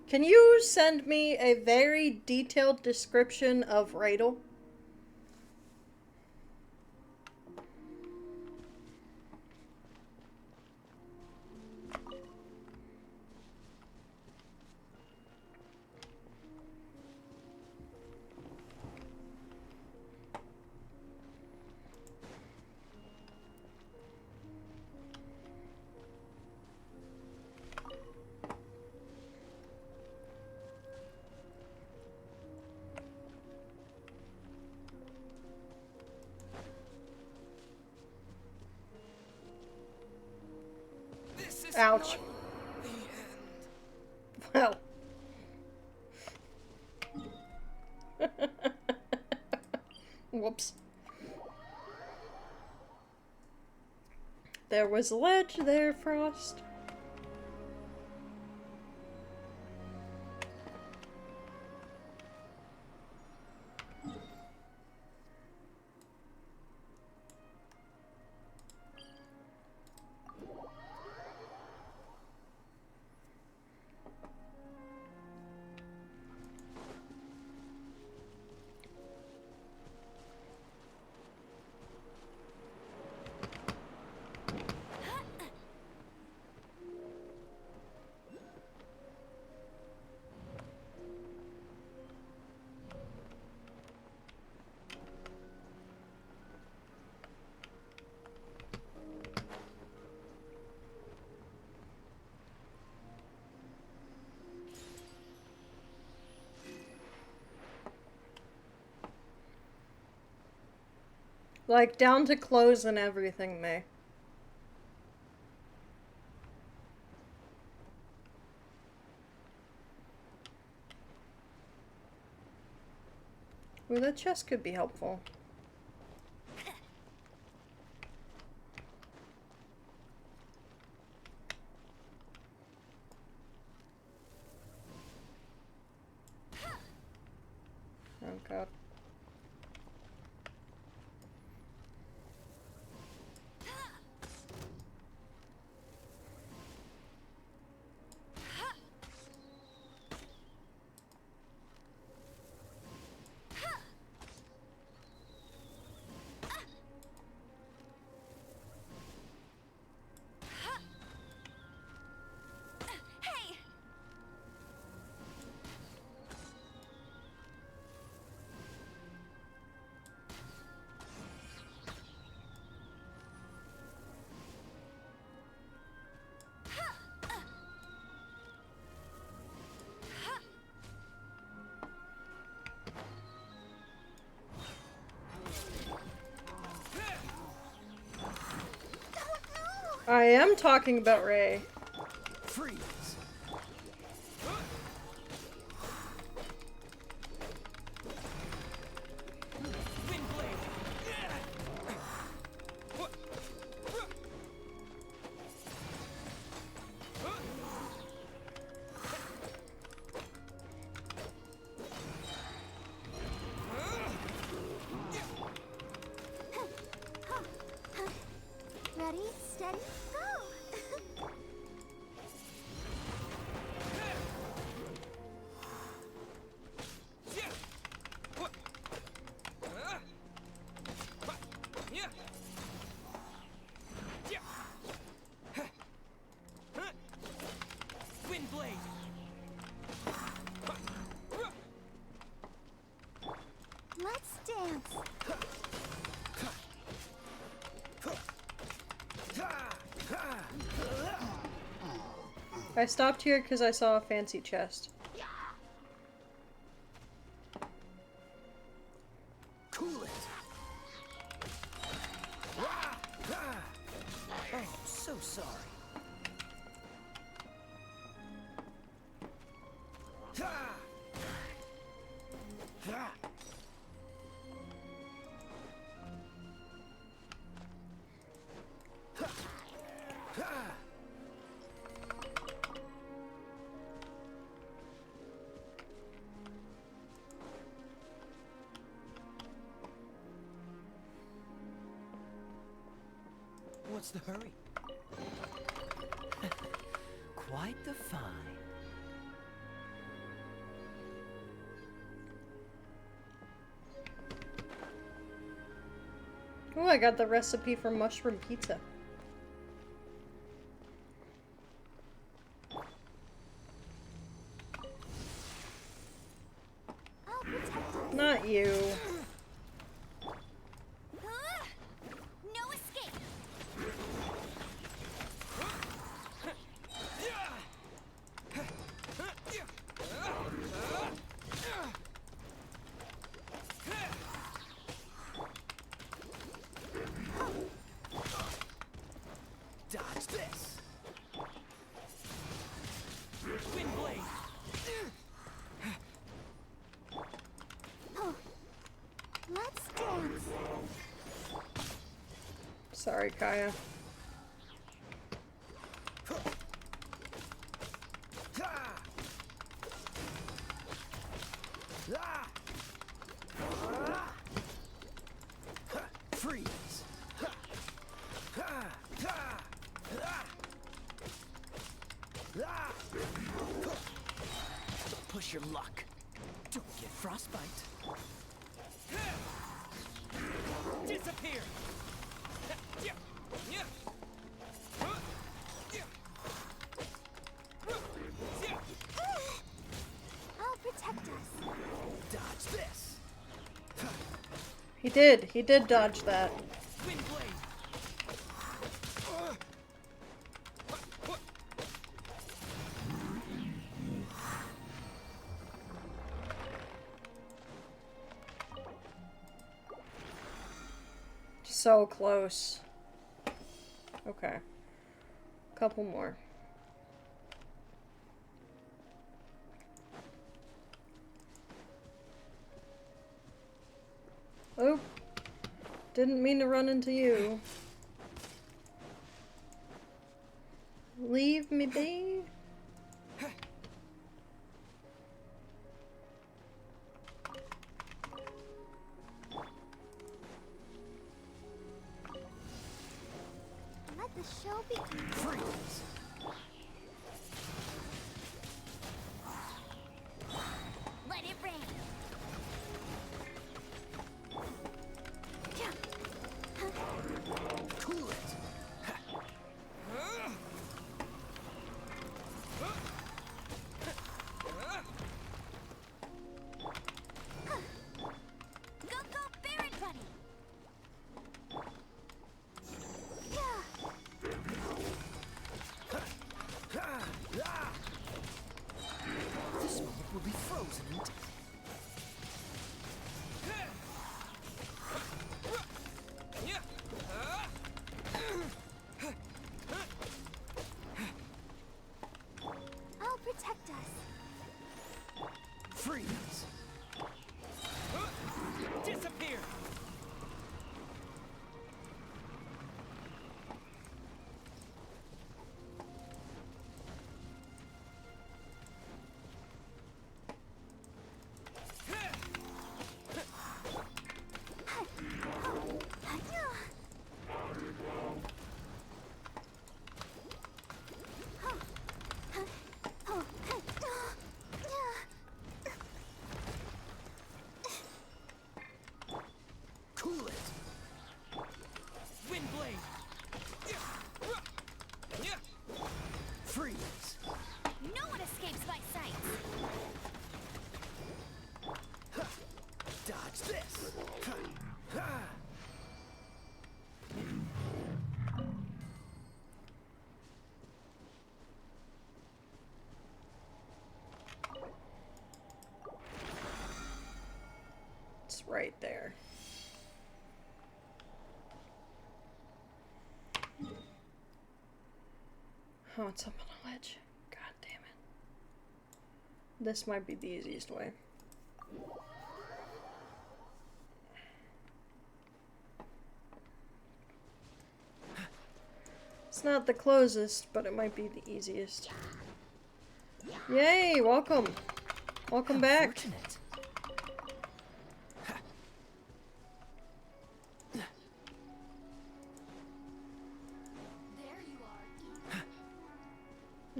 Speaker 1: Can you send me a very detailed description of Radel?
Speaker 4: This is
Speaker 1: Ouch.
Speaker 4: not the end.
Speaker 1: Well. Whoops. There was a ledge there, Frost. Like, down to clothes and everything, May. Ooh, that chest could be helpful. Oh god. I am talking about Ray.
Speaker 9: Freeze.
Speaker 2: Ready, steady, go!
Speaker 4: Wind blade.
Speaker 2: Let's dance.
Speaker 1: I stopped here because I saw a fancy chest.
Speaker 9: Cool it. Oh, so sorry. What's the hurry? Quite the find.
Speaker 1: Oh, I got the recipe for mushroom pizza.
Speaker 2: I'll protect us.
Speaker 1: Not you.
Speaker 2: No escape.
Speaker 9: Dodge this. Wind blade.
Speaker 2: Let's dance.
Speaker 1: Sorry, Kaya.
Speaker 9: Freeze. Push your luck. Don't get frostbite. Disappear.
Speaker 2: I'll protect us.
Speaker 9: Dodge this.
Speaker 1: He did. He did dodge that.
Speaker 9: Wind blade.
Speaker 1: So close. Okay. Couple more. Oh. Didn't mean to run into you. Leave me be.
Speaker 2: Let the show begin.
Speaker 9: Freeze.
Speaker 2: Let it rain.
Speaker 9: Cool it.
Speaker 2: Go, go, Barret Bunny.
Speaker 9: This moment will be frozen in time.
Speaker 2: I'll protect us.
Speaker 9: Freeze. Disappear. Cool it. Wind blade. Freeze.
Speaker 2: No one escapes my sight.
Speaker 9: Dodge this.
Speaker 1: It's right there. Oh, it's up on a ledge. God damn it. This might be the easiest way. It's not the closest, but it might be the easiest. Yay! Welcome! Welcome back!
Speaker 9: Fortunate.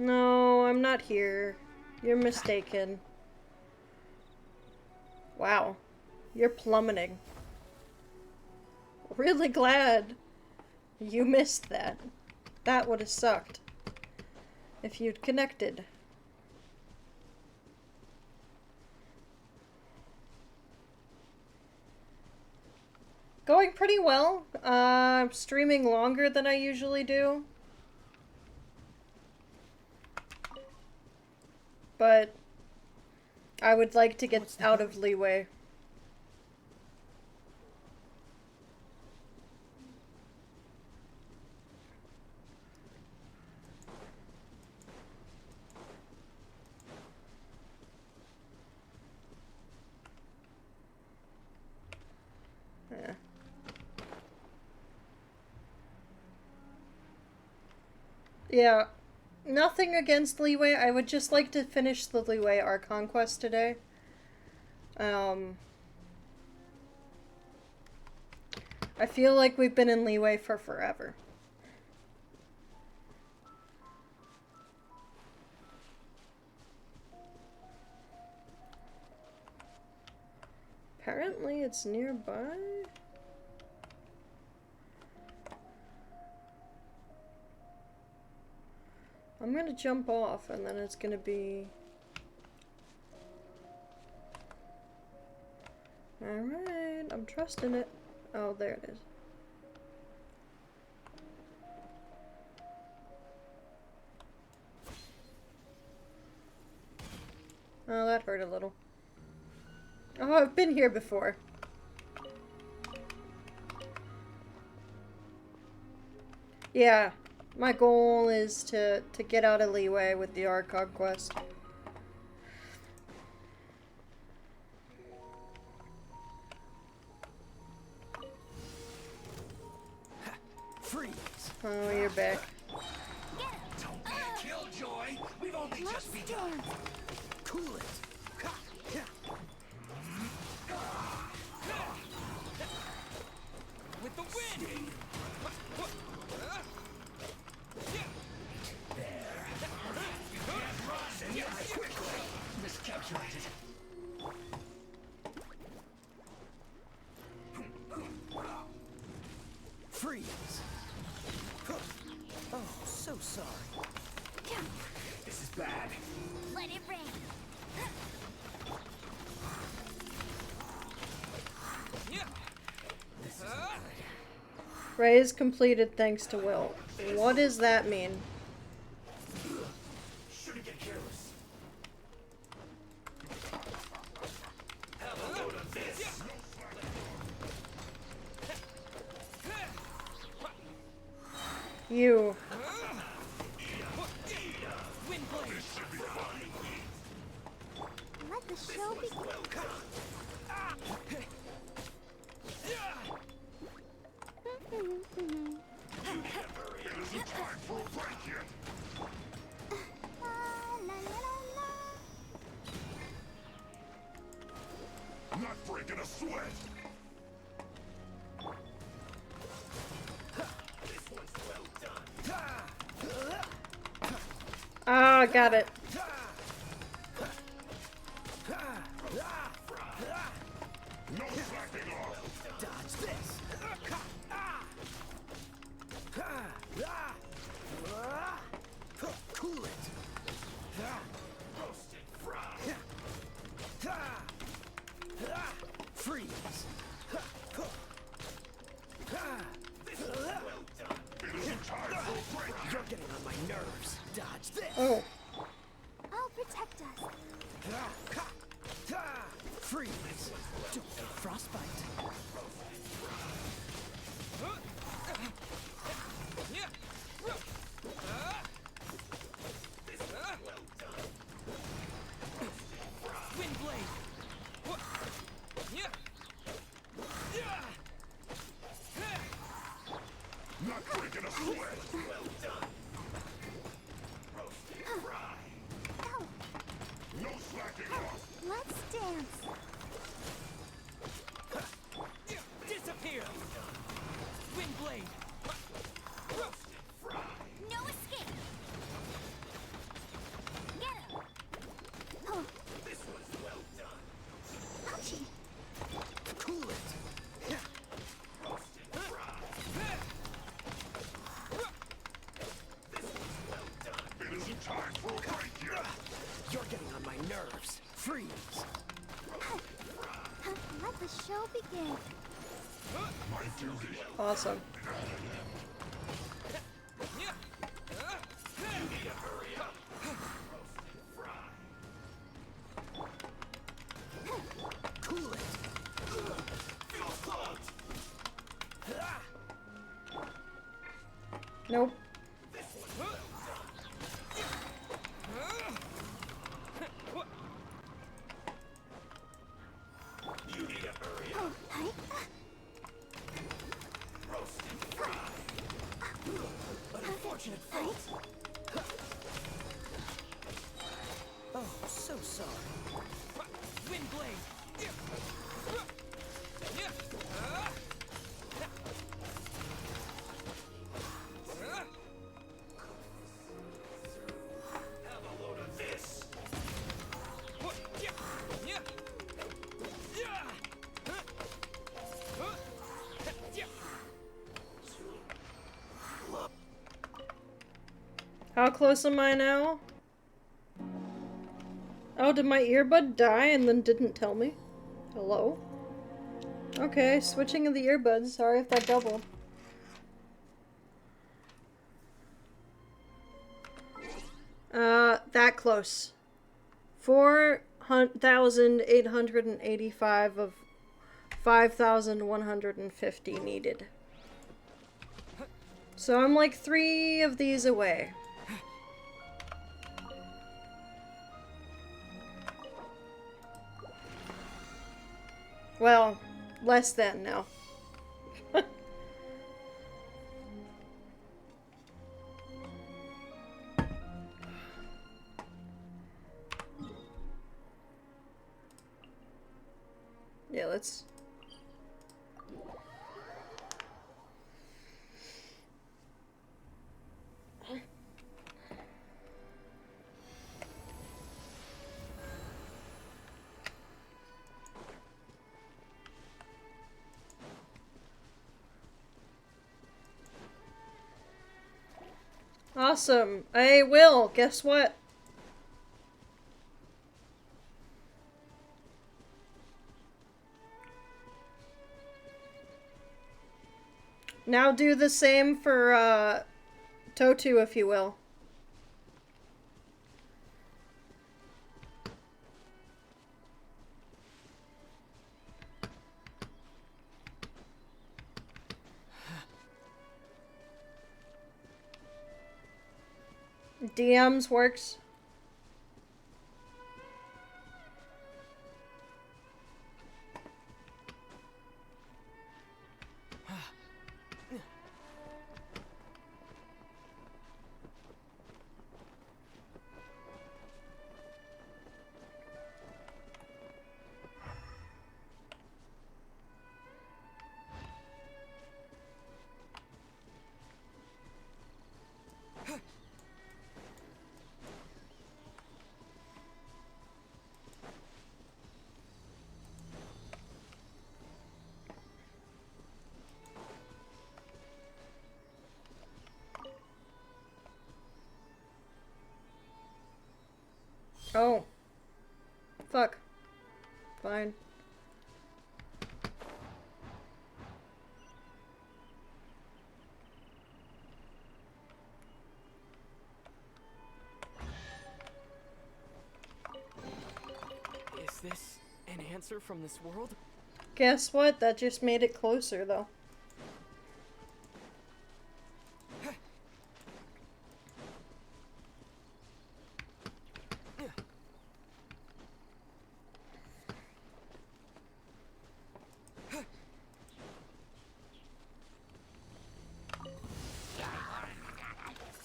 Speaker 1: No, I'm not here. You're mistaken. Wow. You're plummeting. really glad you missed that. That would have sucked if you'd connected. Going pretty well. Streaming longer than I usually do. But I would like to get out of Liyue. Yeah. Yeah. Nothing against Liyue. I would just like to finish the Liyue Archon quest today. I feel like we've been in Liyue for forever. Apparently it's nearby. I'm gonna jump off and then it's gonna be... Alright, I'm trusting it. Oh, there it is. Oh, that hurt a little. Oh, I've been here before. Yeah, my goal is to get out of Liyue with the Archon quest.
Speaker 9: Freeze.
Speaker 1: Oh, you're back.
Speaker 4: Don't be a killjoy. We've only just begun.
Speaker 9: Cool it.
Speaker 4: With the wind. Miscalculated.
Speaker 9: Freeze. Oh, so sorry.
Speaker 4: This is bad.
Speaker 2: Let it rain.
Speaker 1: Raise completed thanks to Will. What does that mean?
Speaker 4: Shouldn't get careless. Have a load of this.
Speaker 1: You.
Speaker 2: Let the show begin.
Speaker 7: Not breaking a sweat.
Speaker 1: Ah, got it.
Speaker 7: No slacking off.
Speaker 9: Dodge this. Cool it.
Speaker 4: Roasted fry.
Speaker 9: Freeze.
Speaker 4: This was well done.
Speaker 7: It isn't time for a break.
Speaker 9: You're getting on my nerves. Dodge this.
Speaker 1: Oh.
Speaker 2: I'll protect us.
Speaker 9: Freeze. Don't get frostbite.
Speaker 4: Wind blade.
Speaker 7: Not breaking a sweat.
Speaker 4: Well done. Roasted fry.
Speaker 2: Ow.
Speaker 7: No slacking off.
Speaker 2: Let's dance.
Speaker 4: Disappear. Wind blade. Roasted fry.
Speaker 2: No escape. Get him. Oh,
Speaker 4: This was well done.
Speaker 2: ouchie.
Speaker 9: Cool it.
Speaker 4: Roasted fry.
Speaker 1: Awesome.
Speaker 9: Cool it.
Speaker 1: Nope.
Speaker 9: Unfortunate fate. Oh, so sorry.
Speaker 4: Wind blade.
Speaker 7: Have a load of this.
Speaker 1: How close am I now? Oh, did my earbud die and then didn't tell me? Hello? Okay, switching of the earbuds. Sorry if that doubled. That close. 4,885 of 5,150 needed. So I'm like 3 of these away. Well, less than now. Yeah, let's... Awesome. I will. Guess what? Now do the same for, Totu, if you will. DMs works. Oh. Fuck. Fine.
Speaker 4: Is this an answer from this world?
Speaker 1: Guess what? That just made it closer, though.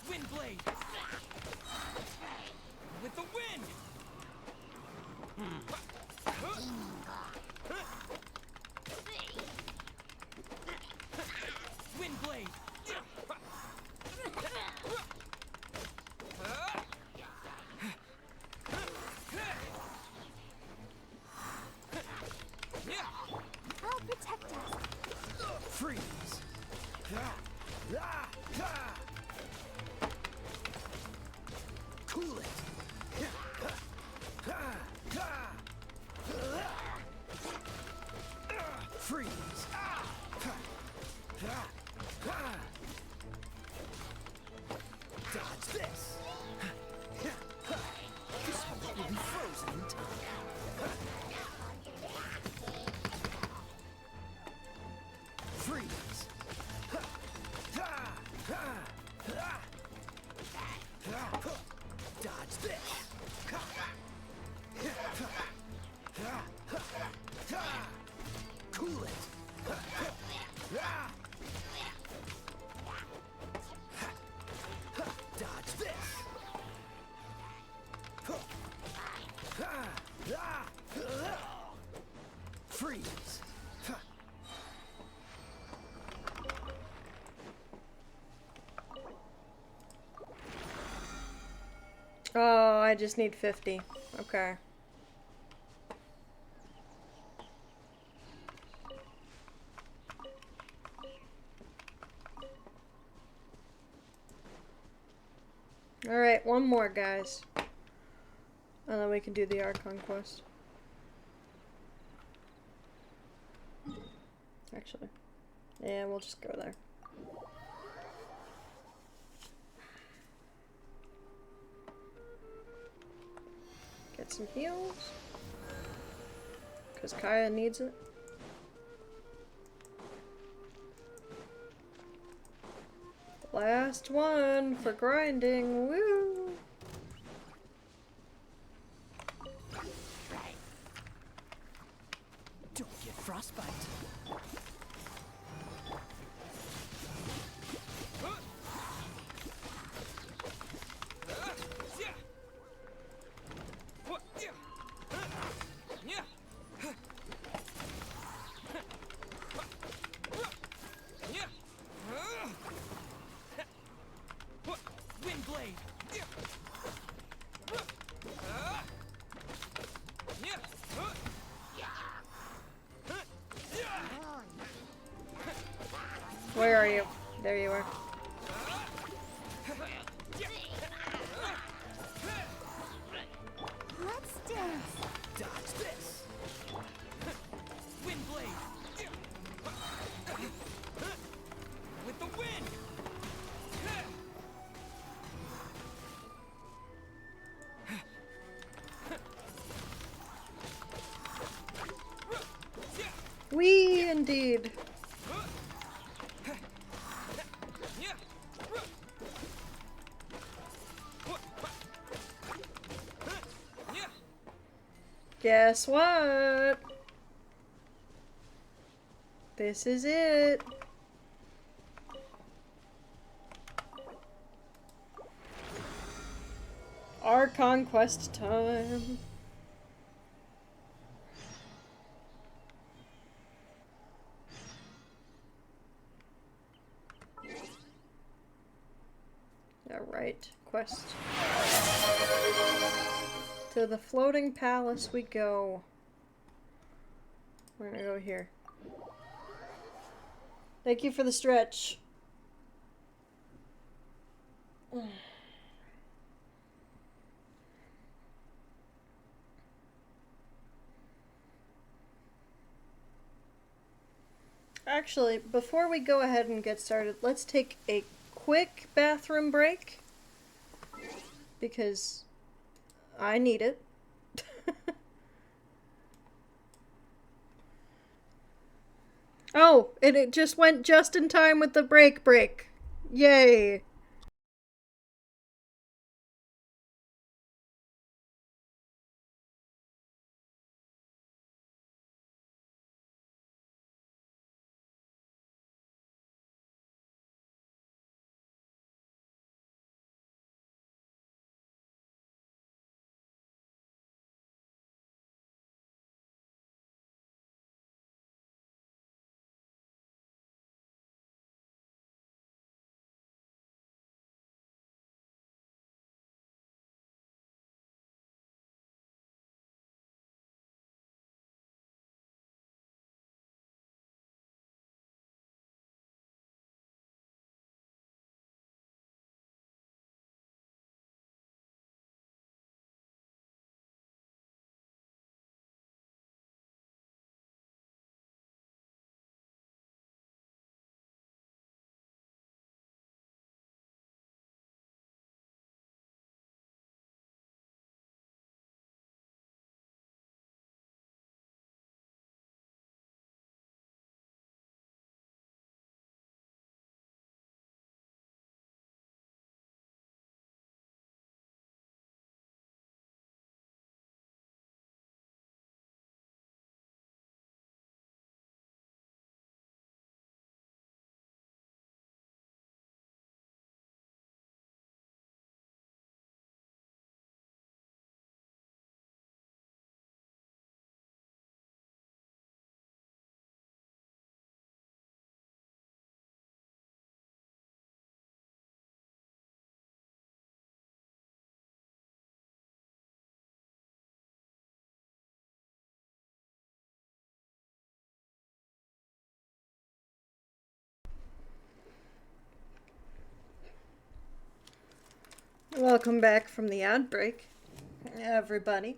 Speaker 4: Wind blade. With the wind. Wind blade.
Speaker 6: I'll protect us.
Speaker 9: Freeze. Cool it. Freeze! Dodge this! This bullet will be frozen in time. Freeze! Dodge this! Cool it! Dodge this! Freeze!
Speaker 1: Oh, I just need 50. Okay. Alright, one more, guys. And then we can do the Archon quest. Actually. Yeah, we'll just go there. Get some heals. Because Kaya needs it. Last one for grinding. Woo!
Speaker 9: Don't get frostbite.
Speaker 4: Wind blade.
Speaker 1: Where are you? There you are.
Speaker 6: Let's dance.
Speaker 9: Dodge this!
Speaker 4: Wind blade. With the wind.
Speaker 1: We indeed. Guess what? This is it. Our conquest time. Alright, quest. To the floating palace we go. We're gonna go here. Thank you for the stretch. Actually, before we go ahead and get started, let's take a quick bathroom break. Because I need it. Oh, it just went just in time with the break. Yay. Welcome back from the ad break, everybody.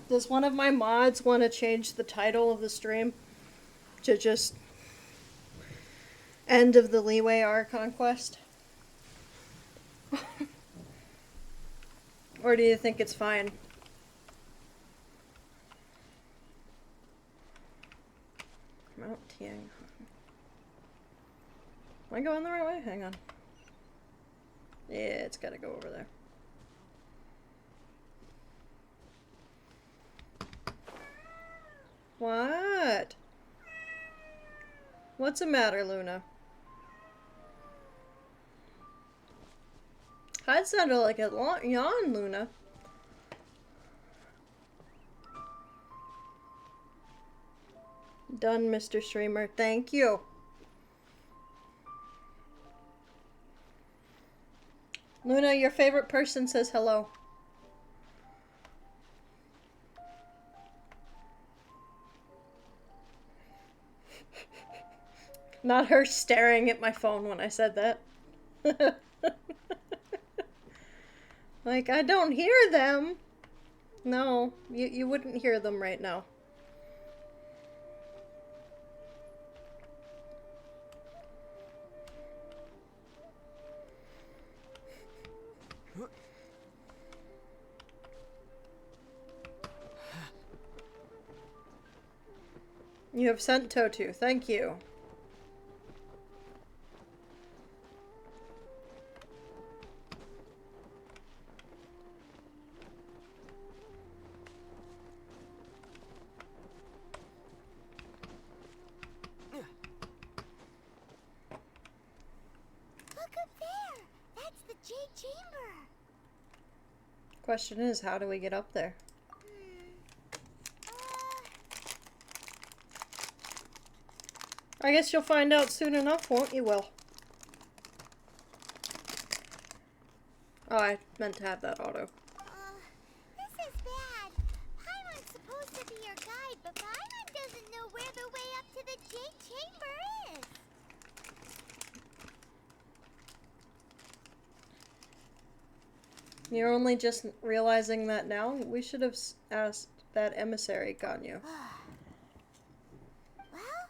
Speaker 1: Does one of my mods want to change the title of the stream to just End of the Liyue Archon quest? Or do you think it's fine? Mount Tiang. Am I going the right way? Hang on. Yeah, it's gotta go over there. What? What's the matter, Luna? That sounded like a yawn, Luna. Done, Mr. Streamer. Thank you. Luna, your favorite person says hello. Not her staring at my phone when I said that. Like, I don't hear them. No, you wouldn't hear them right now. You have sent Totu. Thank you. Question is, how do we get up there? I guess you'll find out soon enough, won't you, Will? Oh, I meant to have that auto.
Speaker 2: This is bad. Paimon's supposed to be your guide, but Paimon doesn't know where the way up to the Jade Chamber is.
Speaker 1: You're only just realizing that now? We should have asked that emissary, Ganyu.
Speaker 2: Well,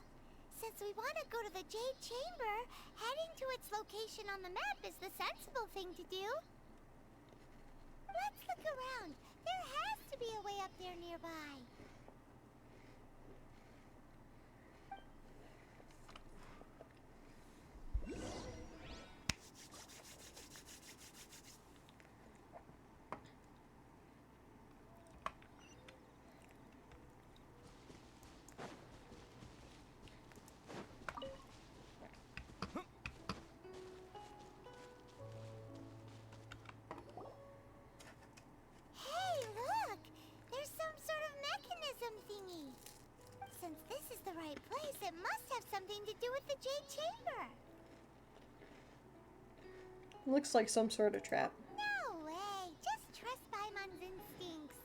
Speaker 2: since we want to go to the Jade Chamber, heading to its location on the map is the sensible thing to do. Let's look around. There has to be a way up there nearby. Since this is the right place, it must have something to do with the Jade Chamber.
Speaker 1: Looks like some sort of trap.
Speaker 2: No way. Just trust Paimon's instincts.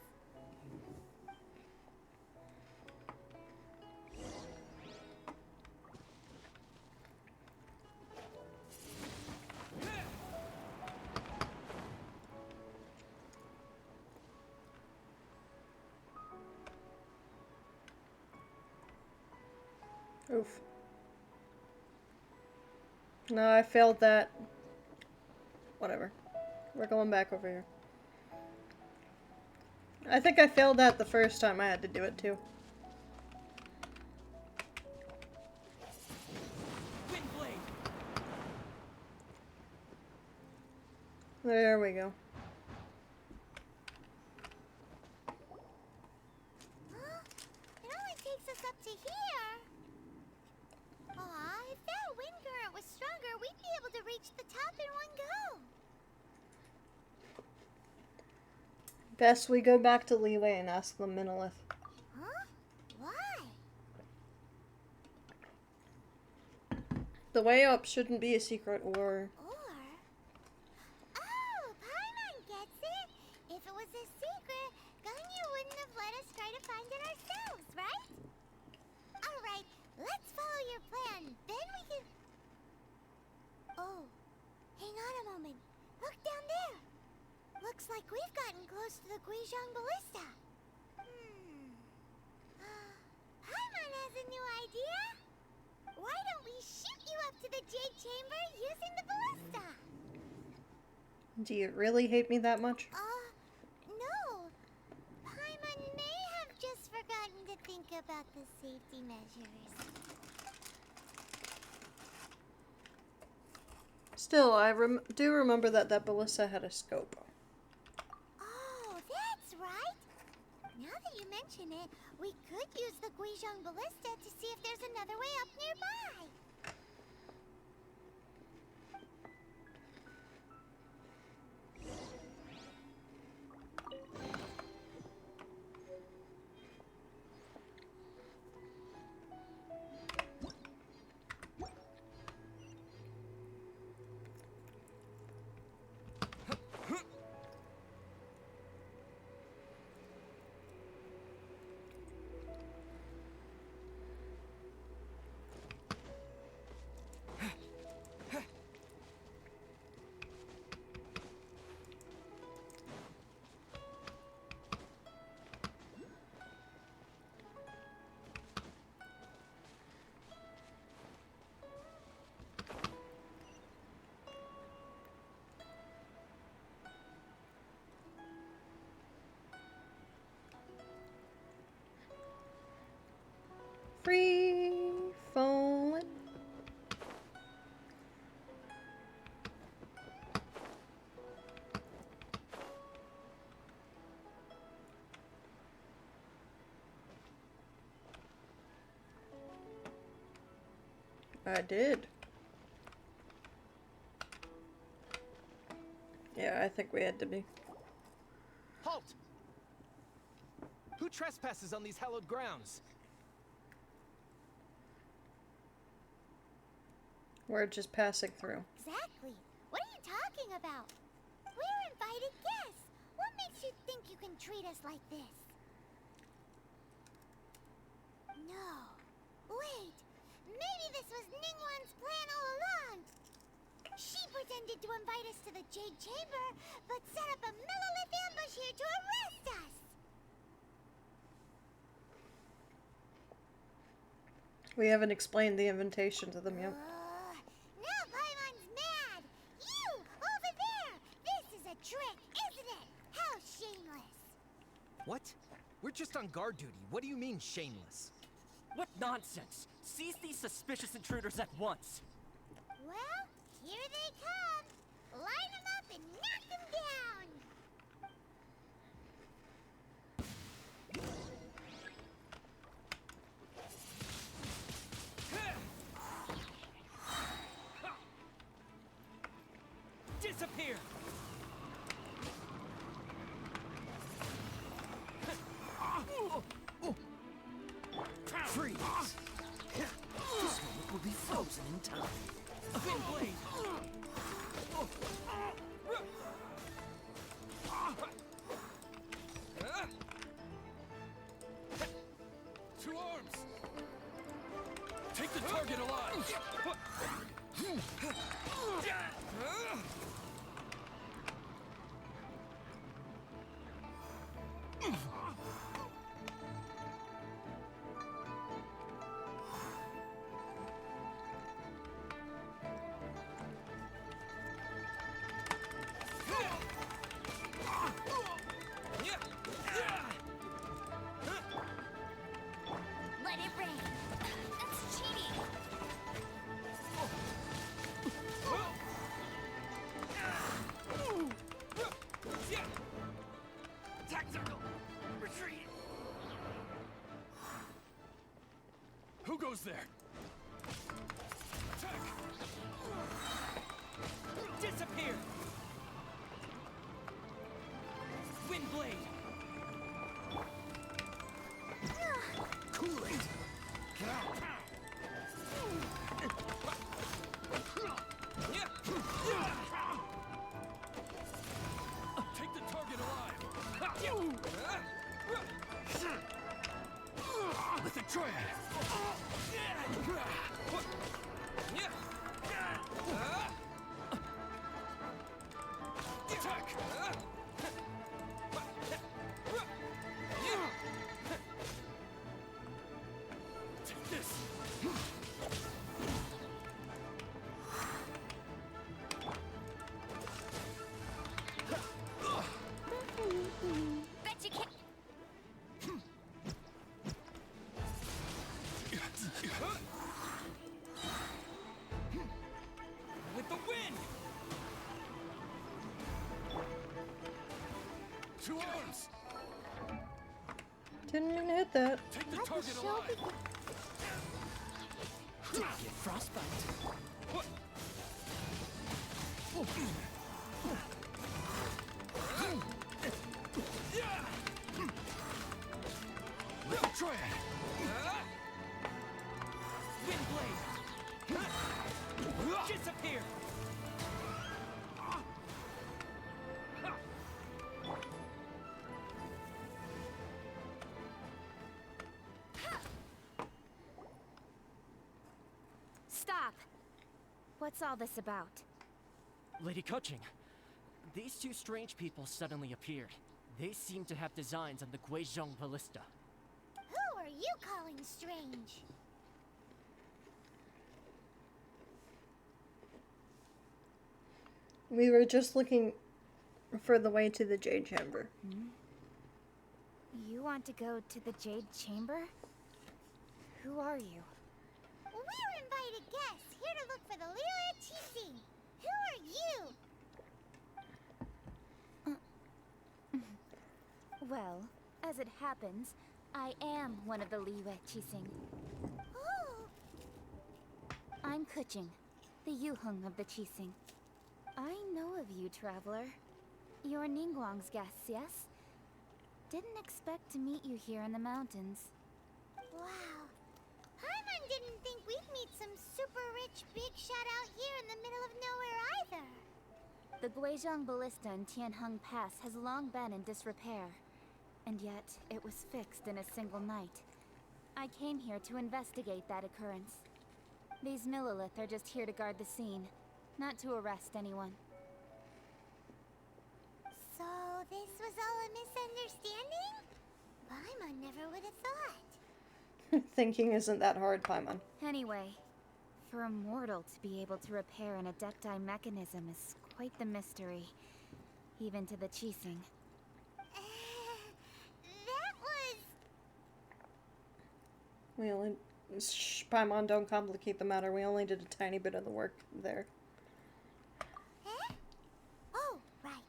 Speaker 1: Oof. No, I failed that. Whatever. We're going back over here. I think I failed that the first time I had to do it too. There we go.
Speaker 2: It only takes us up to here. Aw, if that wind current was stronger, we'd be able to reach the top in one go.
Speaker 1: Best we go back to Liyue and ask the Minolith.
Speaker 2: Huh? Why?
Speaker 1: The way up shouldn't be a secret, or...
Speaker 2: Oh, Paimon gets it! If it was a secret, Ganyu wouldn't have let us try to find it ourselves, right? Alright, let's follow your plan. Then we can... Oh, hang on a moment. Look down there. Looks like we've gotten close to the Guizhong Ballista. Paimon has a new idea. Why don't we shoot you up to the Jade Chamber using the ballista?
Speaker 1: Do you really hate me that much?
Speaker 2: No. Paimon may have just forgotten to think about the safety measures.
Speaker 1: Still, I do remember that ballista had a scope.
Speaker 2: Oh, that's right. Now that you mention it, we could use the Guizhong Ballista to see if there's another way up nearby.
Speaker 1: Free falling. I did. Yeah, I think we had to be.
Speaker 9: Halt! Who trespasses on these hallowed grounds?
Speaker 1: We're just passing through.
Speaker 2: Exactly. What are you talking about? We're invited guests. What makes you think you can treat us like this? No. Wait. Maybe this was Ningguang's plan all along. She pretended to invite us to the Jade Chamber, but set up a Millilith ambush here to arrest us.
Speaker 1: We haven't explained the invitation to them yet.
Speaker 2: Now Paimon's mad. You, over there. This is a trick, isn't it? How shameless.
Speaker 9: What? We're just on guard duty. What do you mean, shameless?
Speaker 10: What nonsense! Seize these suspicious intruders at once!
Speaker 2: Well, here they come. Line them up and knock them down.
Speaker 10: Disappear!
Speaker 9: Freeze! This moment will be frozen in time.
Speaker 10: Wind blade!
Speaker 4: Two arms! Take the target alive!
Speaker 2: Let it rain. That's cheating.
Speaker 4: Attack circle! Retreat! Who goes there? Attack!
Speaker 10: Disappear! Wind blade!
Speaker 9: Kool-Aid! With a triad. Attack. Take this.
Speaker 2: Bet you can't.
Speaker 10: With the wind!
Speaker 9: Two arms.
Speaker 1: Didn't even hit that.
Speaker 9: Take the target alive.
Speaker 10: Get frostbite.
Speaker 9: With a triad.
Speaker 10: Wind blade! Disappear!
Speaker 6: Stop! What's all this about?
Speaker 10: Lady Kuching, these two strange people suddenly appeared. They seem to have designs on the Guizhong Ballista.
Speaker 2: Who are you calling strange?
Speaker 1: We were just looking for the way to the Jade Chamber.
Speaker 6: You want to go to the Jade Chamber? Who are you?
Speaker 2: We're invited guests here to look for the Liyue Qixing. Who are you?
Speaker 6: Well, as it happens, I am one of the Liyue Qixing.
Speaker 2: Oh,
Speaker 6: I'm Kuching, the Yuheng of the Qixing. I know of you, traveler. You're Ningguang's guests, yes? Didn't expect to meet you here in the mountains.
Speaker 2: wow. Paimon didn't think we'd meet some super rich big shot out here in the middle of nowhere either.
Speaker 6: The Guizhong Ballista in Tianheng Pass has long been in disrepair, and yet it was fixed in a single night. I came here to investigate that occurrence. These Millilith are just here to guard the scene, not to arrest anyone.
Speaker 2: So this was all a misunderstanding? Paimon never would have thought.
Speaker 1: Thinking isn't that hard, Paimon.
Speaker 6: Anyway, for a mortal to be able to repair an Adepti mechanism is quite the mystery, even to the Qixing.
Speaker 2: That was...
Speaker 1: We only... Shh, Paimon, don't complicate the matter. We only did a tiny bit of the work there.
Speaker 2: Eh? Oh, right.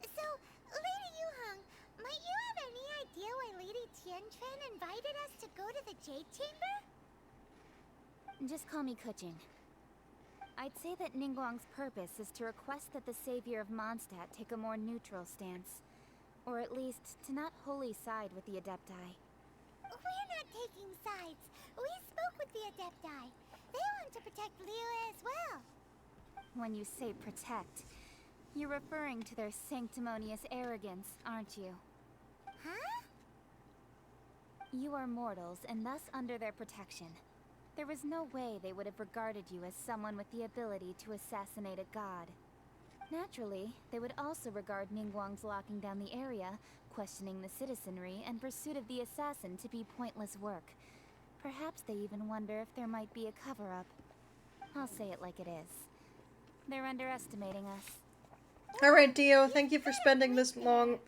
Speaker 2: So, Lady Yuheng, might you have any idea why Lady Tianquan invited us to go to the Jade Chamber?
Speaker 6: Just call me Kuching. I'd say that Ningguang's purpose is to request that the savior of Mondstadt take a more neutral stance. Or at least, to not wholly side with the Adepti.
Speaker 2: We're not taking sides. We spoke with the Adepti. They want to protect Liyue as well.
Speaker 6: When you say protect, you're referring to their sanctimonious arrogance, aren't you?
Speaker 2: Huh?
Speaker 6: You are mortals, and thus under their protection. There was no way they would have regarded you as someone with the ability to assassinate a god. Naturally, they would also regard Ningguang's locking down the area, questioning the citizenry, and pursuit of the assassin to be pointless work. Perhaps they even wonder if there might be a cover-up. I'll say it like it is. They're underestimating us.
Speaker 1: Alright, Dio, thank you for spending this long.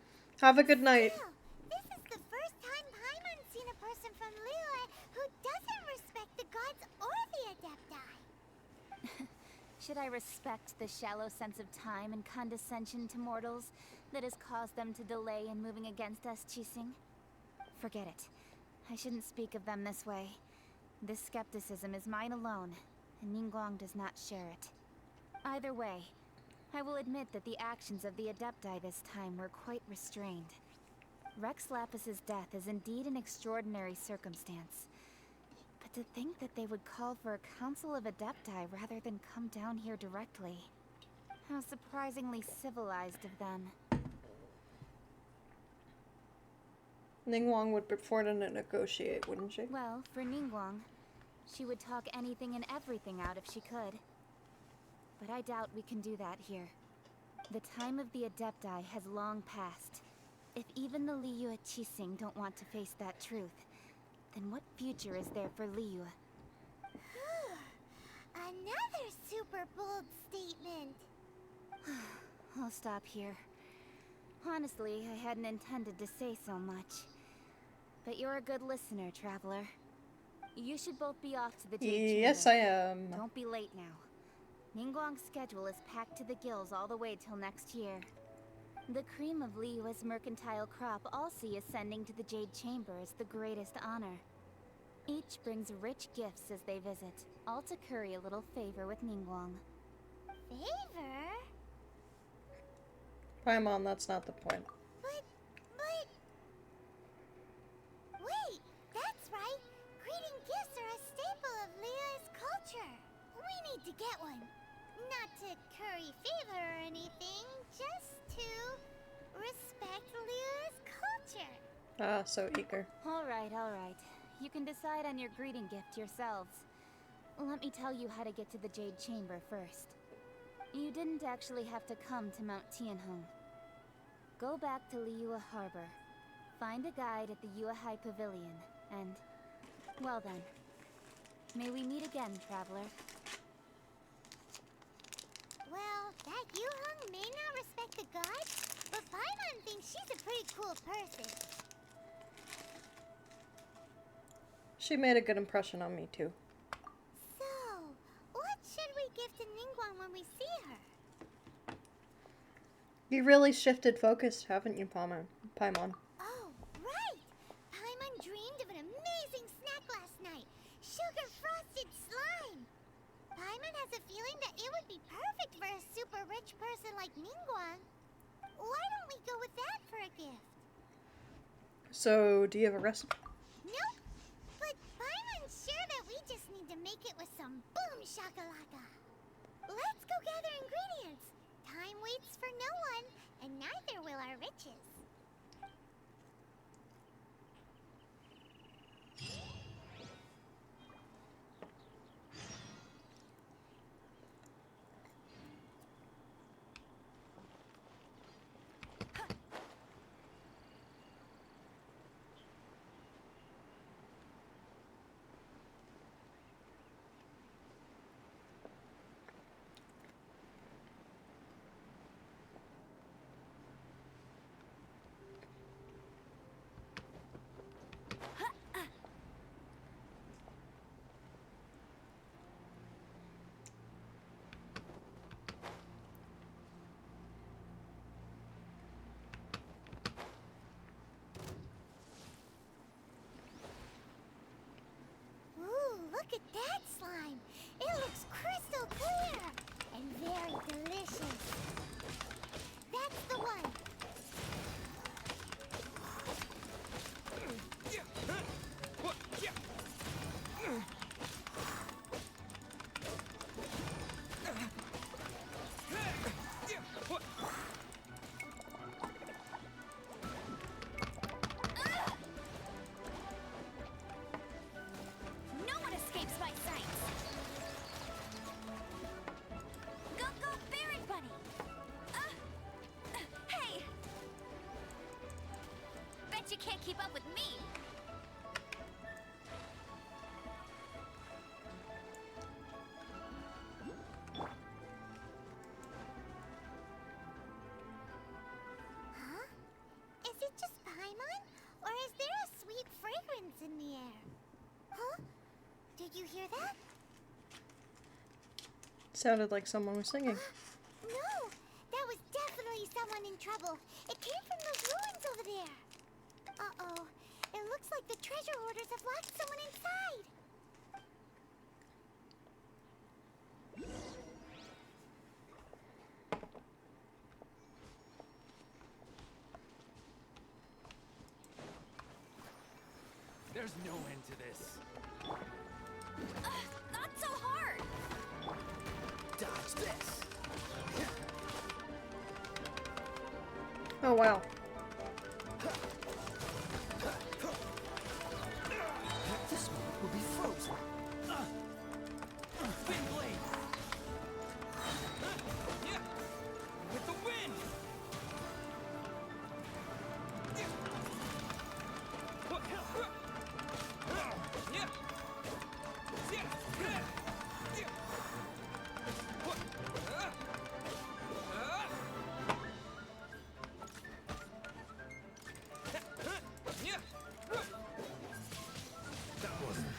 Speaker 1: Have a good night.
Speaker 2: Still, this is the first time Paimon's seen a person from Liyue who doesn't respect the gods or the Adepti.
Speaker 6: Should I respect the shallow sense of time and condescension to mortals that has caused them to delay in moving against us, Qixing? Forget it. I shouldn't speak of them this way. This skepticism is mine alone, and Ningguang does not share it. Either way, I will admit that the actions of the Adepti this time were quite restrained. Rex Lapis's death is indeed an extraordinary circumstance. But to think that they would call for a council of Adepti rather than come down here directly. How surprisingly civilized of them.
Speaker 1: Ningguang would prefer to negotiate, wouldn't she?
Speaker 6: Well, for Ningguang, she would talk anything and everything out if she could. But I doubt we can do that here. The time of the Adepti has long passed. If even the Liyue Qixing don't want to face that truth, then what future is there for Liyue?
Speaker 2: Another super bold statement.
Speaker 6: I'll stop here. Honestly, I hadn't intended to say so much. But you're a good listener, Traveler. You should both be off to the Jade
Speaker 1: Yes,
Speaker 6: Chamber.
Speaker 1: I am.
Speaker 6: Don't be late now. Ningguang's schedule is packed to the gills all the way till next year. The cream of Liyue's mercantile crop all see ascending to the Jade Chamber as the greatest honor. Each brings rich gifts as they visit, all to curry a little favor with Ningguang.
Speaker 2: Favor?
Speaker 1: Paimon, that's not the point.
Speaker 2: But... Wait, that's right. Greeting gifts are a staple of Liyue's culture. We need to get one. Not to curry favor or anything, just to respect Liyue's culture.
Speaker 1: Ah, so eager.
Speaker 6: All right. You can decide on your greeting gift yourselves. Let me tell you how to get to the Jade Chamber first. You didn't actually have to come to Mount Tianheng. Go back to Liyue Harbor. Find a guide at the Yuehai Pavilion, and... well then. May we meet again, Traveler.
Speaker 2: Well, that Yuheng may not respect the gods, but Paimon thinks she's a pretty cool person.
Speaker 1: She made a good impression on me, too.
Speaker 2: So, what should we give to Ningguang when we see her?
Speaker 1: You really shifted focus, haven't you, Paimon?
Speaker 2: Oh, right! Paimon dreamed of an amazing snack last night. Sugar-frosted slime! Paimon has a feeling that it would be perfect for a super rich person like Ningguang. Why don't we go with that for a gift?
Speaker 1: So, do you have a recipe?
Speaker 2: Nope. But Paimon's sure that we just need to make it with some boom shakalaka. Let's go gather ingredients. Time waits for no one, and neither will our riches. Look at that slime! It looks crystal clear! And very delicious! That's the one!
Speaker 6: No one escapes my sight! Go, Berry Bunny! Hey! Bet you can't keep up with me!
Speaker 2: Huh? Is it just Paimon? Or is there a sweet fragrance in the air? Huh? Did you hear that?
Speaker 1: Sounded like someone was singing.
Speaker 2: No! That was definitely someone in trouble. It came from those ruins over there. Uh-oh. It looks like the treasure hoarders have locked someone inside.
Speaker 9: There's no end to this.
Speaker 6: Not so hard!
Speaker 9: Dodge this.
Speaker 1: Oh, wow.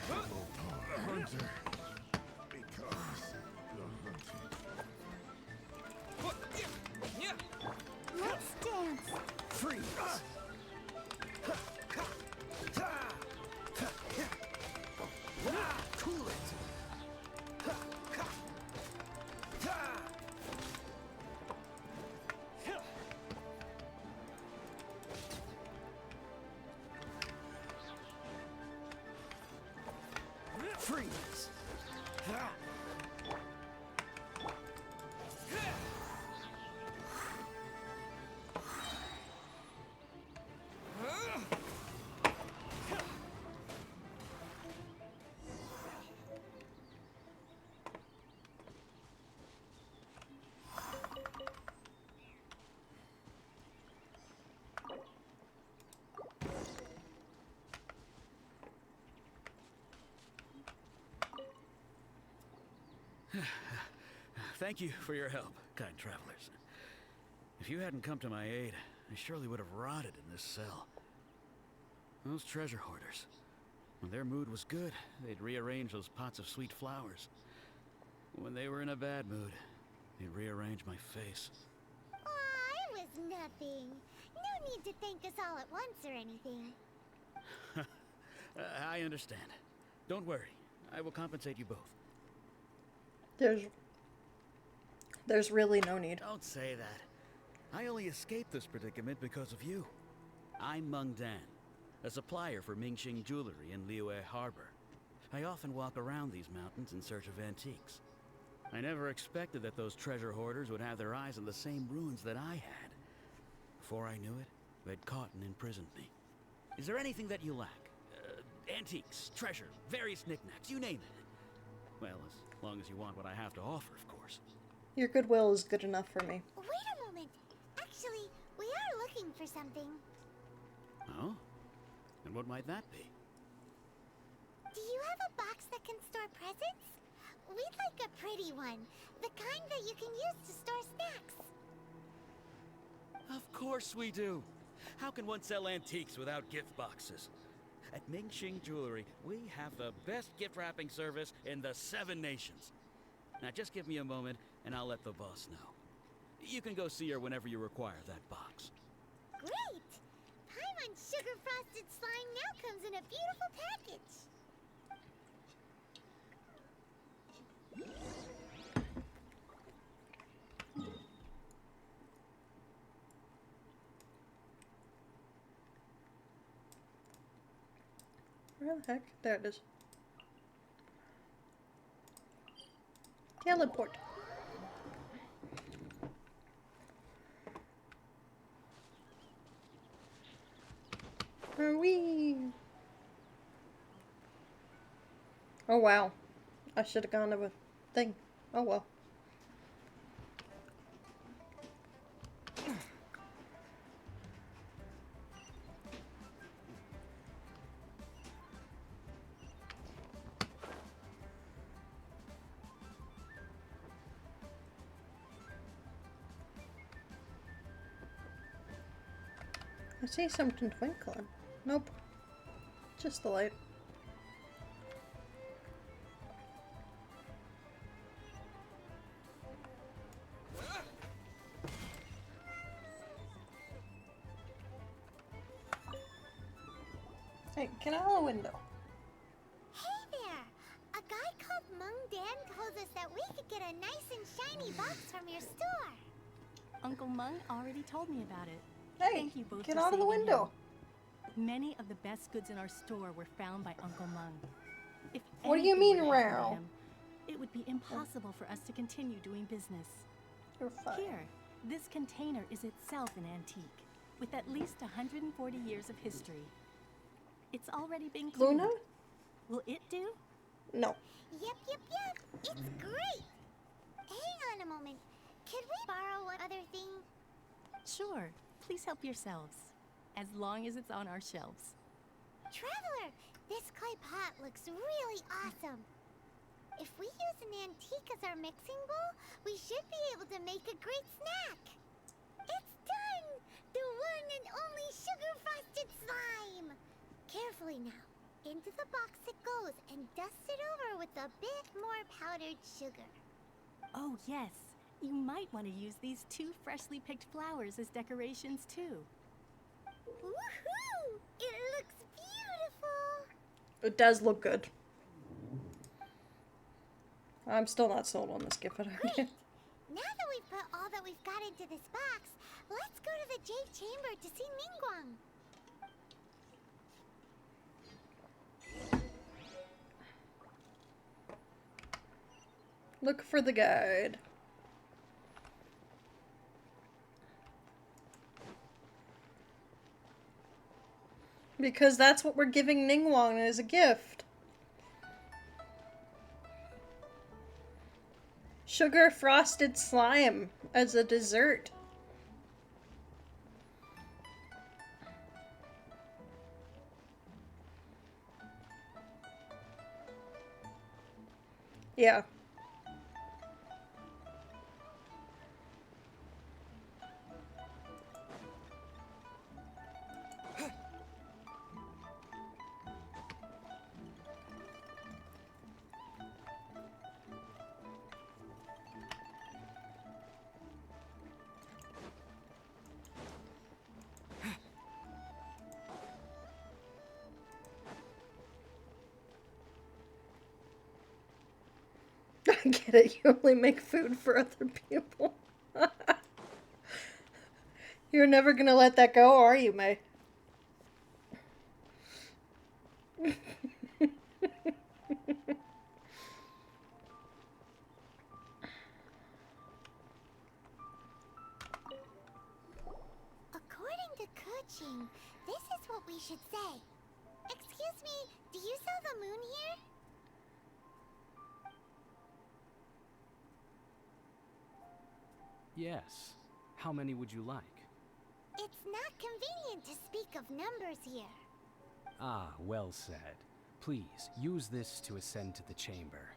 Speaker 7: The hunter becomes the hunted.
Speaker 2: Let's dance.
Speaker 9: Freeze! Cool it! Freeze! Thank you for your help, kind travelers. If you hadn't come to my aid, I surely would have rotted in this cell. Those treasure hoarders, when their mood was good, they'd rearrange those pots of sweet flowers. When they were in a bad mood, they'd rearrange my face.
Speaker 2: Aw, it was nothing. No need to thank us all at once or anything.
Speaker 9: I understand. Don't worry. I will compensate you both.
Speaker 1: There's really no need.
Speaker 9: Don't say that. I only escaped this predicament because of you. I'm Meng Dan, a supplier for Mingxing jewelry in Liyue Harbor. I often walk around these mountains in search of antiques. I never expected that those treasure hoarders would have their eyes on the same ruins that I had. Before I knew it, they'd caught and imprisoned me. Is there anything that you lack? Antiques, treasure, various knickknacks, you name it. Well, as long as you want what I have to offer, of course.
Speaker 1: Your goodwill is good enough for me.
Speaker 2: Wait a moment. Actually, we are looking for something.
Speaker 9: Oh? And what might that be?
Speaker 2: Do you have a box that can store presents? We'd like a pretty one. The kind that you can use to store snacks.
Speaker 9: Of course we do. How can one sell antiques without gift boxes? At Mingxing Jewelry, we have the best gift wrapping service in the 7 nations. Now just give me a moment, and I'll let the boss know. You can go see her whenever you require that box.
Speaker 2: Great! Paimon's sugar frosted slime now comes in a beautiful package.
Speaker 1: Where the heck? There it is. Teleport. Wee. Oh wow. I should have gone to a thing. Oh well. I see something twinkling. Nope. Just the light. Hey, get out of the window.
Speaker 2: Hey there! A guy called Meng Dan told us that we could get a nice and shiny box from your store.
Speaker 11: Uncle Meng already told me about it.
Speaker 1: Hey,
Speaker 11: Thank you both
Speaker 1: get
Speaker 11: for
Speaker 1: out of the
Speaker 11: saving
Speaker 1: window.
Speaker 11: him. Many of the best goods in our store were found by Uncle Meng. If
Speaker 1: What do you
Speaker 11: anything
Speaker 1: mean,
Speaker 11: were to happen to
Speaker 1: Rao?
Speaker 11: him, it would be impossible for us to continue doing business.
Speaker 1: You're fine.
Speaker 11: Here, this container is itself an antique, with at least 140 years of history. It's already been cleaned.
Speaker 1: Luna?
Speaker 11: Will it do?
Speaker 1: No.
Speaker 2: Yep. It's great! Hang on a moment. Could we borrow one other thing?
Speaker 11: Sure. Please help yourselves. As long as it's on our shelves.
Speaker 2: Traveler, this clay pot looks really awesome. If we use an antique as our mixing bowl, we should be able to make a great snack. It's done! The one and only sugar frosted slime! Carefully now. Into the box it goes and dust it over with a bit more powdered sugar.
Speaker 11: Oh, yes. You might want to use these 2 freshly picked flowers as decorations, too.
Speaker 2: Woohoo! It looks beautiful!
Speaker 1: It does look good. I'm still not sold on this gift idea.
Speaker 2: Great! Now that we've put all that we've got into this box, let's go to the Jade Chamber to see Ningguang.
Speaker 1: Look for the guide. Because that's what we're giving Ningguang as a gift. Sugar frosted slime as a dessert. Yeah. I get it, you only make food for other people. You're never gonna let that go, are you, May?
Speaker 2: According to Kuching, this is what we should say. Excuse me, do you sell the moon here?
Speaker 12: Yes. How many would you like?
Speaker 2: It's not convenient to speak of numbers here.
Speaker 12: Ah, well said. Please, use this to ascend to the chamber.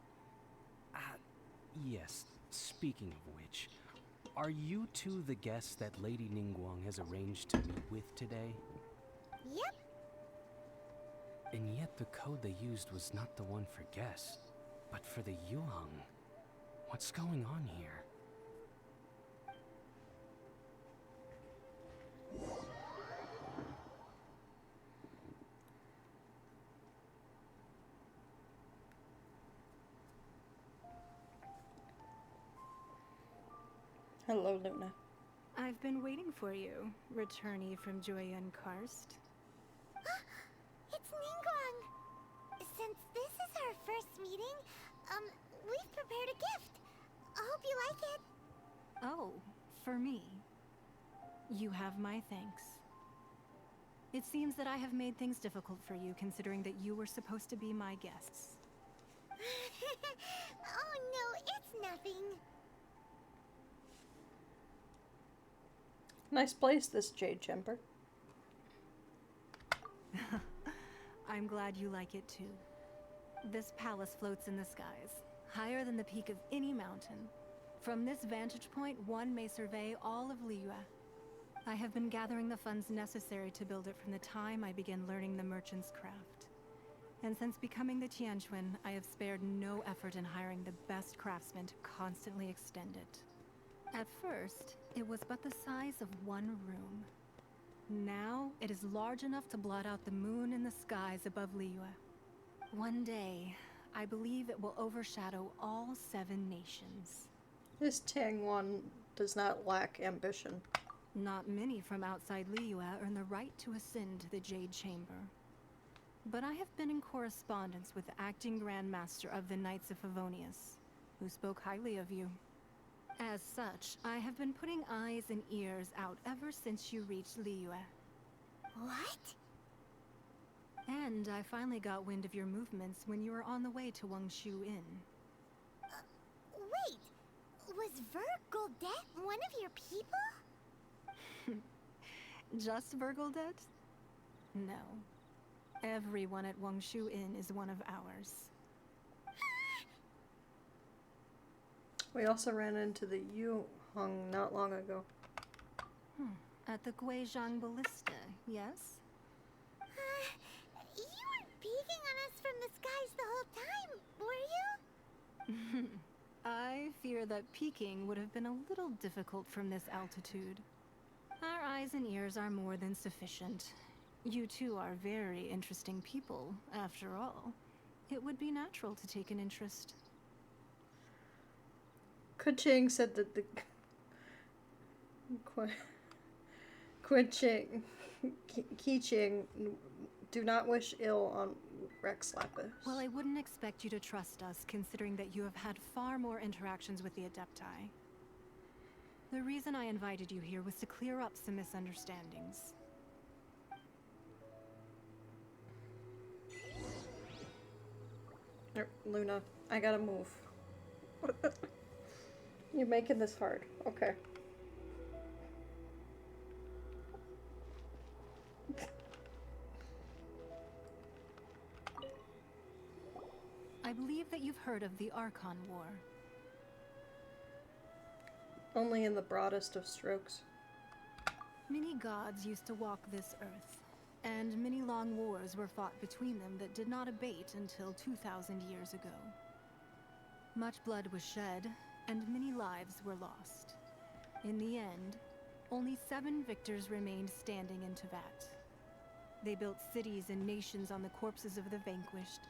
Speaker 12: Yes, speaking of which, are you two the guests that Lady Ningguang has arranged to meet with today?
Speaker 2: Yep.
Speaker 12: And yet the code they used was not the one for guests, but for the Yuheng. What's going on here?
Speaker 1: Hello, Luna.
Speaker 11: I've been waiting for you, returnee from Joyun Karst.
Speaker 2: It's Ningguang! Since this is our first meeting, we've prepared a gift. I hope you like it.
Speaker 11: Oh, for me. You have my thanks. It seems that I have made things difficult for you, considering that you were supposed to be my guests.
Speaker 2: Oh no, it's nothing.
Speaker 1: Nice place, this Jade Chamber.
Speaker 11: I'm glad you like it too. This palace floats in the skies, higher than the peak of any mountain. From this vantage point, one may survey all of Liyue. I have been gathering the funds necessary to build it from the time I began learning the merchant's craft. And since becoming the Tianquan, I have spared no effort in hiring the best craftsmen to constantly extend it. At first, it was but the size of one room. Now, it is large enough to blot out the moon in the skies above Liyue. One day, I believe it will overshadow all 7 nations.
Speaker 1: This Tianguan does not lack ambition.
Speaker 11: Not many from outside Liyue earn the right to ascend to the Jade Chamber. But I have been in correspondence with the acting Grand Master of the Knights of Favonius, who spoke highly of you. As such, I have been putting eyes and ears out ever since you reached Liyue.
Speaker 2: What?
Speaker 11: And I finally got wind of your movements when you were on the way to Wangshu Inn.
Speaker 2: Wait! Was Vergoldet one of your people?
Speaker 11: Just Vergoldet? No. Everyone at Wangshu Inn is one of ours.
Speaker 1: We also ran into the Yuheng not long ago.
Speaker 11: At the Guizhang Ballista, yes?
Speaker 2: You weren't peeking on us from the skies the whole time, were you?
Speaker 11: I fear that peeking would have been a little difficult from this altitude. Our eyes and ears are more than sufficient. You two are very interesting people, after all. It would be natural to take an interest.
Speaker 1: Kuching said that the Kiching do not wish ill on Rex Lapis.
Speaker 11: Well, I wouldn't expect you to trust us, considering that you have had far more interactions with the Adepti. The reason I invited you here was to clear up some misunderstandings.
Speaker 1: Luna, I gotta move. You're making this hard. Okay.
Speaker 11: I believe that you've heard of the Archon War.
Speaker 1: Only in the broadest of strokes.
Speaker 11: Many gods used to walk this earth, and many long wars were fought between them that did not abate until 2,000 years ago. Much blood was shed, and many lives were lost. In the end, only 7 victors remained standing in Tevat. They built cities and nations on the corpses of the vanquished,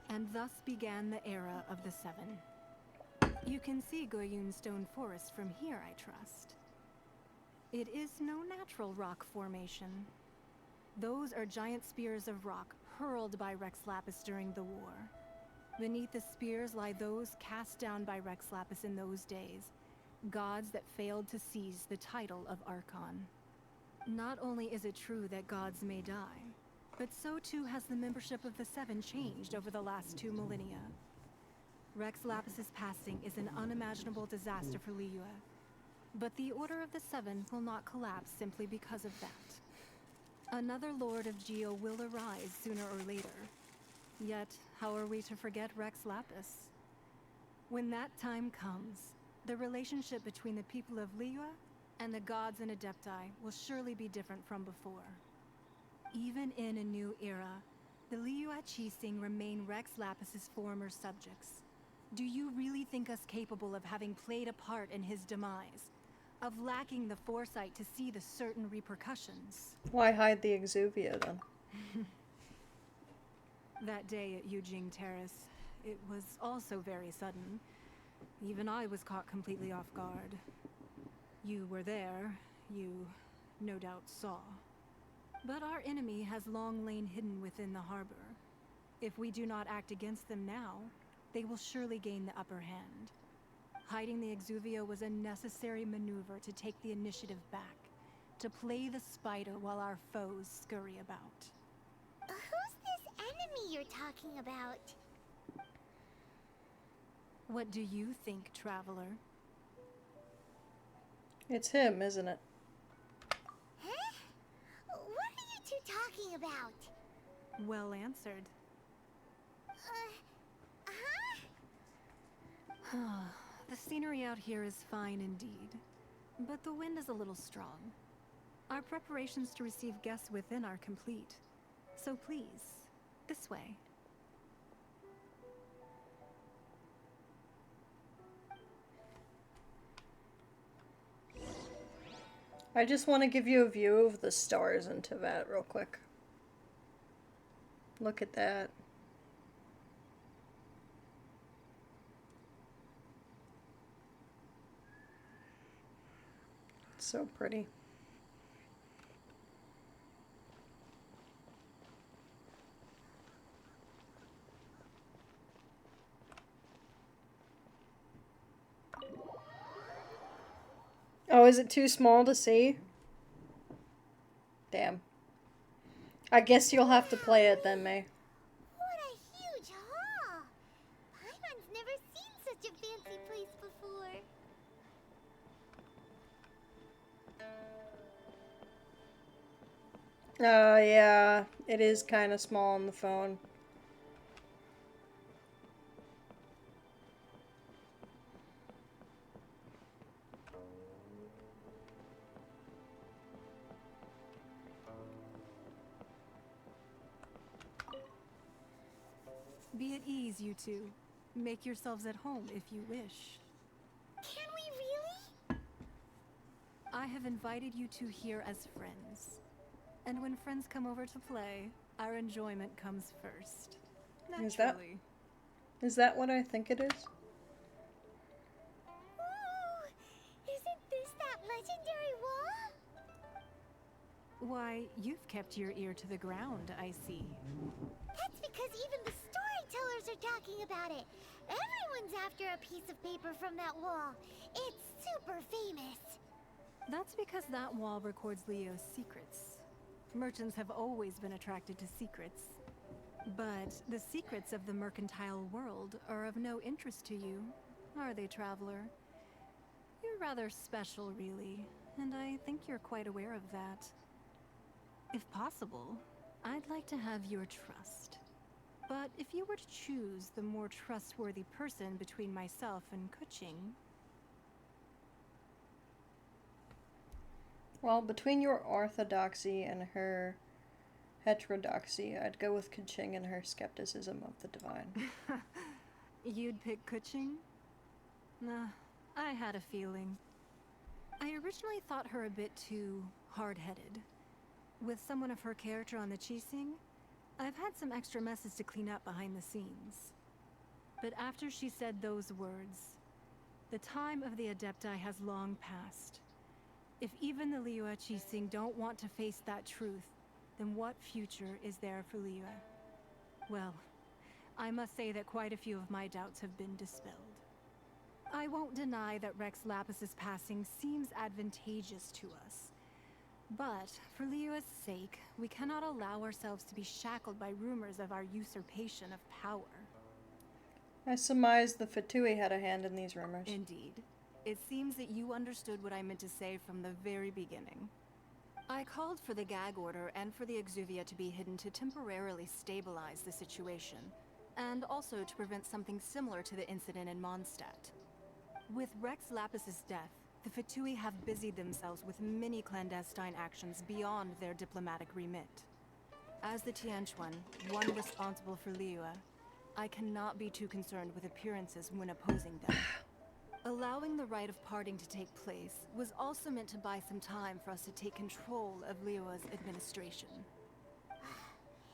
Speaker 11: and thus began the era of the 7. You can see Goyun Stone Forest from here, I trust. It is no natural rock formation. Those are giant spears of rock hurled by Rex Lapis during the war. Beneath the spears lie those cast down by Rex Lapis in those days, gods that failed to seize the title of Archon. Not only is it true that gods may die, but so too has the membership of the 7 changed over the last 2 millennia. Rex Lapis's passing is an unimaginable disaster for Liyue, but the Order of the 7 will not collapse simply because of that. Another Lord of Geo will arise sooner or later. Yet, how are we to forget Rex Lapis? When that time comes, the relationship between the people of Liyue and the gods and Adepti will surely be different from before. Even in a new era, the Liyue Qixing remain Rex Lapis's former subjects. Do you really think us capable of having played a part in his demise? Of lacking the foresight to see the certain repercussions?
Speaker 1: Why hide the Exuvia then?
Speaker 11: That day at Yujing Terrace, it was also very sudden. Even I was caught completely off guard. You were there, you no doubt saw. But our enemy has long lain hidden within the harbor. If we do not act against them now, they will surely gain the upper hand. Hiding the Exuvia was a necessary maneuver to take the initiative back, to play the spider while our foes scurry about.
Speaker 2: Who's this enemy you're talking about?
Speaker 11: What do you think, traveler?
Speaker 1: It's him, isn't it?
Speaker 2: Huh? What are you two talking about?
Speaker 11: Well answered. The scenery out here is fine indeed, but the wind is a little strong. Our preparations to receive guests within are complete, so please, this way.
Speaker 1: I just want to give you a view of the stars in Tevat real quick. Look at that. It's so pretty. Oh, is it too small to see? Damn. I guess you'll have to play it then, May.
Speaker 2: What a huge hall! Paimon's never seen such a fancy place before.
Speaker 1: Yeah, it is kind of small on the phone.
Speaker 11: Be at ease, you two. Make yourselves at home if you wish.
Speaker 2: Can we really?
Speaker 11: I have invited you two here as friends. And when friends come over to play, our enjoyment comes first. Naturally.
Speaker 1: Is that what I think it is?
Speaker 2: Ooh, isn't this that legendary wall?
Speaker 11: Why, you've kept your ear to the ground, I see.
Speaker 2: That's because even the storytellers are talking about it. Everyone's after a piece of paper from that wall. It's super famous.
Speaker 11: That's because that wall records Liyue's secrets. Merchants have always been attracted to secrets. But the secrets of the mercantile world are of no interest to you, are they, traveler? You're rather special, really, and I think you're quite aware of that. If possible, I'd like to have your trust. But if you were to choose the more trustworthy person between myself and Kuching...
Speaker 1: Well, between your orthodoxy and her heterodoxy, I'd go with Kuching and her skepticism of the divine.
Speaker 11: You'd pick Kuching? Nah, I had a feeling. I originally thought her a bit too hard-headed. With someone of her character on the Qixing, I've had some extra messes to clean up behind the scenes. But after she said those words, the time of the Adepti has long passed. If even the Liyue Qixing don't want to face that truth, then what future is there for Liyue? Well, I must say that quite a few of my doubts have been dispelled. I won't deny that Rex Lapis's passing seems advantageous to us. But, for Liyue's sake, we cannot allow ourselves to be shackled by rumors of our usurpation of power.
Speaker 1: I surmise the Fatui had a hand in these rumors.
Speaker 11: Indeed. It seems that you understood what I meant to say from the very beginning. I called for the gag order and for the Exuvia to be hidden to temporarily stabilize the situation, and also to prevent something similar to the incident in Mondstadt. With Rex Lapis's death, the Fatui have busied themselves with many clandestine actions beyond their diplomatic remit. As the Tianquan, one responsible for Liyue, I cannot be too concerned with appearances when opposing them. Allowing the rite of parting to take place was also meant to buy some time for us to take control of Liyue's administration.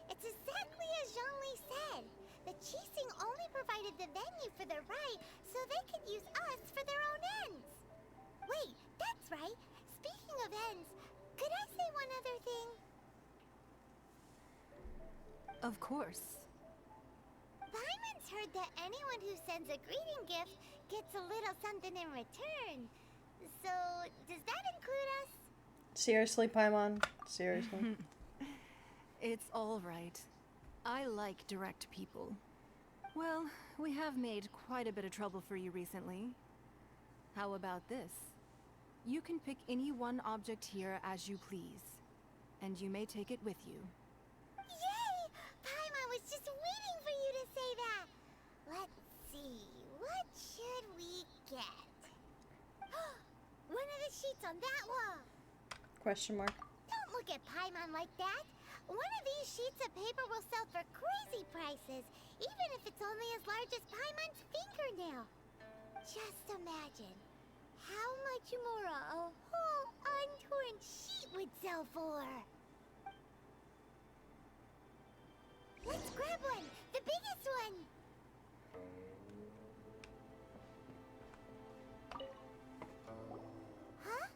Speaker 2: It's exactly as Zhongli said. The Qixing only provided the venue for the rite so they could use us for their own ends. Wait, that's right. Speaking of ends, could I say one other thing?
Speaker 11: Of course.
Speaker 2: Paimon's heard that anyone who sends a greeting gift gets a little something in return. So, does that include us?
Speaker 1: Seriously, Paimon? Seriously?
Speaker 11: It's all right. I like direct people. Well, we have made quite a bit of trouble for you recently. How about this? You can pick any one object here as you please, and you may take it with you.
Speaker 2: Yay! Paimon was just waiting for you to say that. Let's see, what should we get? One of the sheets on that wall.
Speaker 1: Question mark.
Speaker 2: Don't look at Paimon like that. One of these sheets of paper will sell for crazy prices, even if it's only as large as Paimon's fingernail. Just imagine how much more a whole untorn sheet would sell for. Let's grab one, the biggest one. Huh?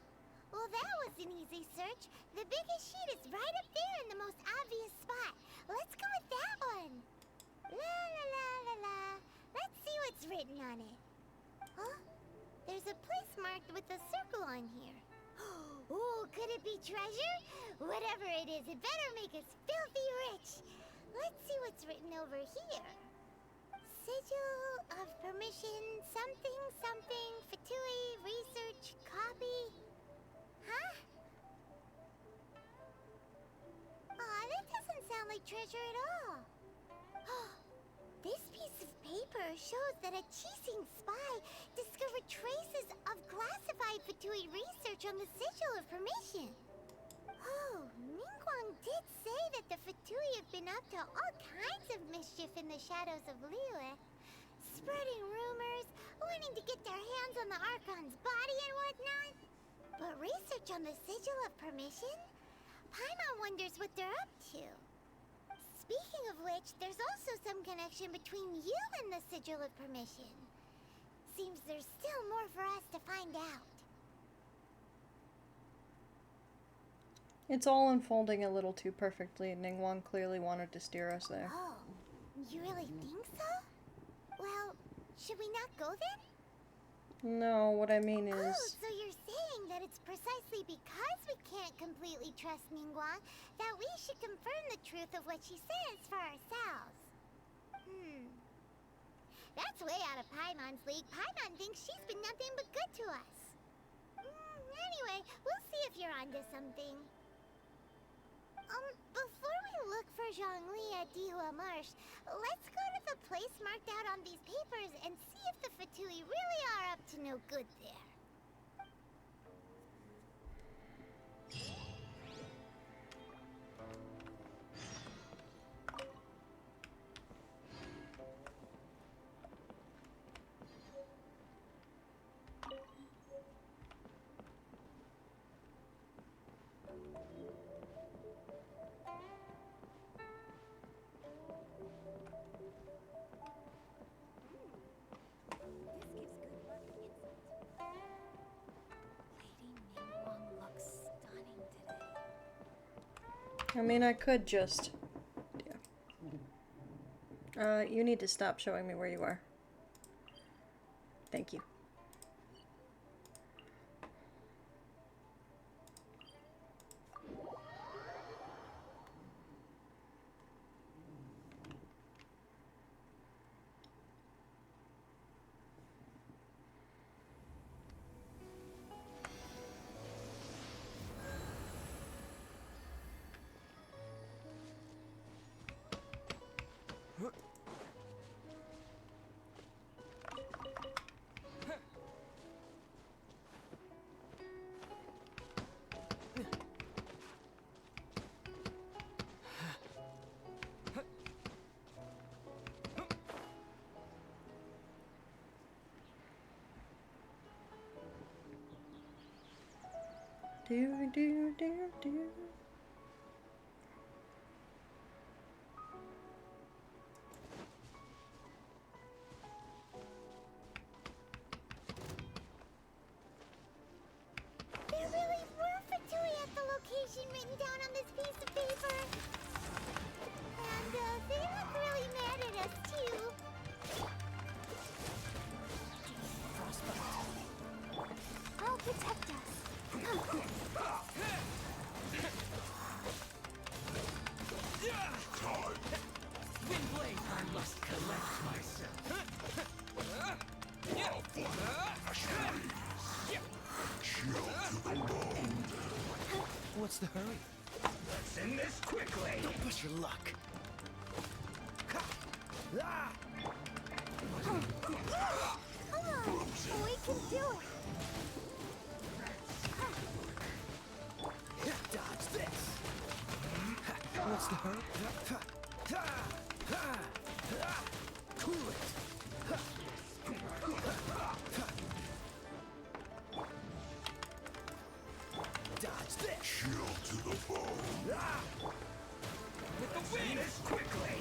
Speaker 2: Well, that was an easy search. The biggest sheet is right up there in the most obvious spot. Let's go with that one. La la la la la. Let's see what's written on it. Huh? There's a place marked with a circle on here. Oh, could it be treasure? Whatever it is, it better make us filthy rich. Let's see what's written over here. Sigil of permission, something, something, Fatui, research, copy. Huh? Aw, that doesn't sound like treasure at all. This piece of paper shows that a Qixing spy discovered traces of classified Fatui research on the Sigil of Permission. Oh, Ningguang did say that the Fatui have been up to all kinds of mischief in the shadows of Liyue. Spreading rumors, wanting to get their hands on the Archon's body and whatnot. But research on the Sigil of Permission? Paimon wonders what they're up to. Speaking of which, there's also some connection between you and the Sigil of Permission. Seems there's still more for us to find out.
Speaker 1: It's all unfolding a little too perfectly, and Ningguang clearly wanted to steer us there.
Speaker 2: Oh, you really think so? Well, should we not go then?
Speaker 1: No, what I mean is...
Speaker 2: Oh, so you're saying that it's precisely because we can't completely trust Ningguang that we should confirm the truth of what she says for ourselves. That's way out of Paimon's league. Paimon thinks she's been nothing but good to us. Anyway, we'll see if you're onto something. Before we look for Zhongli at Dihua Marsh, let's go to the place marked out on these papers and see if the Fatui really are up to no good there.
Speaker 1: I mean, I could just... Yeah. You need to stop showing me where you are. Thank you. Do.
Speaker 2: There really were Fatui at the location written down on this piece of paper. And they look really mad at us too. I'll protect us.
Speaker 4: Windblade! I must collect myself.
Speaker 10: What's the hurry?
Speaker 4: Let's end this quickly!
Speaker 10: Don't push your luck.
Speaker 2: Come on, we can do it.
Speaker 10: Dodge this. What's the hurry? Cool it. Dodge this.
Speaker 7: Chill to the bone.
Speaker 4: With the wind! This quickly!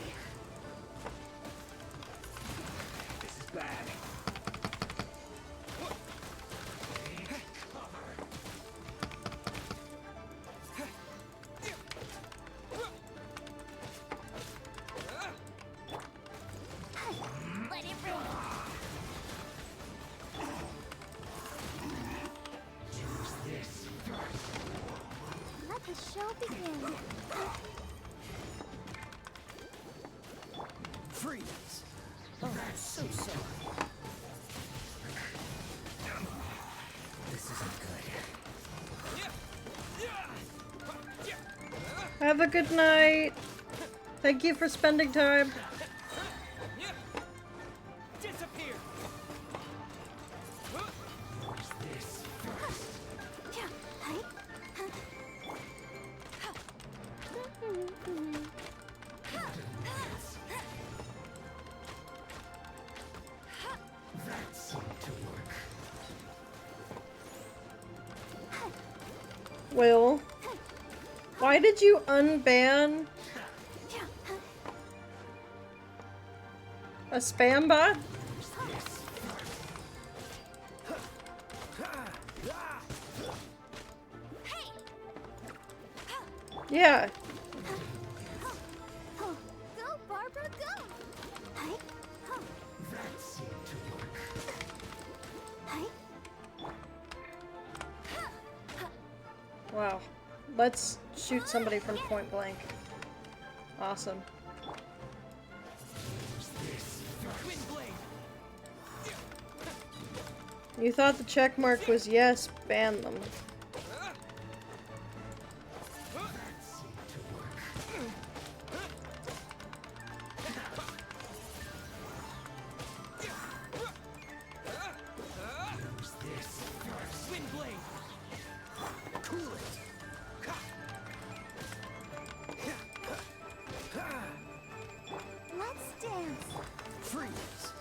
Speaker 4: This is bad.
Speaker 2: Let it rain.
Speaker 4: Use this first.
Speaker 2: Let the show begin.
Speaker 10: Freeze. Oh, I'm so sorry. This isn't good.
Speaker 1: Have a good night. Thank you for spending time.
Speaker 10: Disappear.
Speaker 4: Use this first.
Speaker 1: Will, why did you unban a spam bot? Yeah.
Speaker 2: Go, Barbara, go!
Speaker 4: That seemed to work.
Speaker 1: Wow. Let's shoot somebody from point blank. Awesome. You thought the check mark was yes, ban them.
Speaker 2: Let's dance.
Speaker 10: Freeze!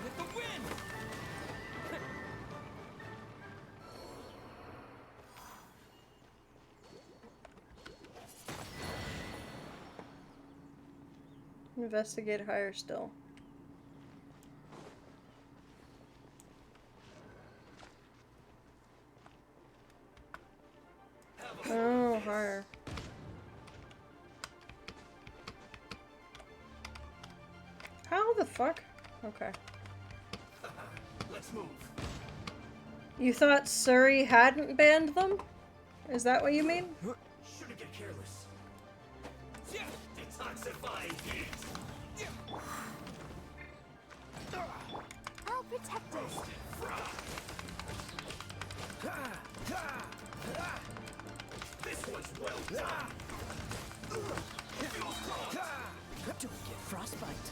Speaker 4: With the wind!
Speaker 1: Investigate higher still. Oh, higher. How the fuck? Okay.
Speaker 4: Let's move.
Speaker 1: You thought Surrey hadn't banned them? Is that what you mean?
Speaker 4: Shouldn't get careless. Detoxifying heat.
Speaker 2: I'll protect us.
Speaker 4: This one's well done.
Speaker 10: Don't get frostbite.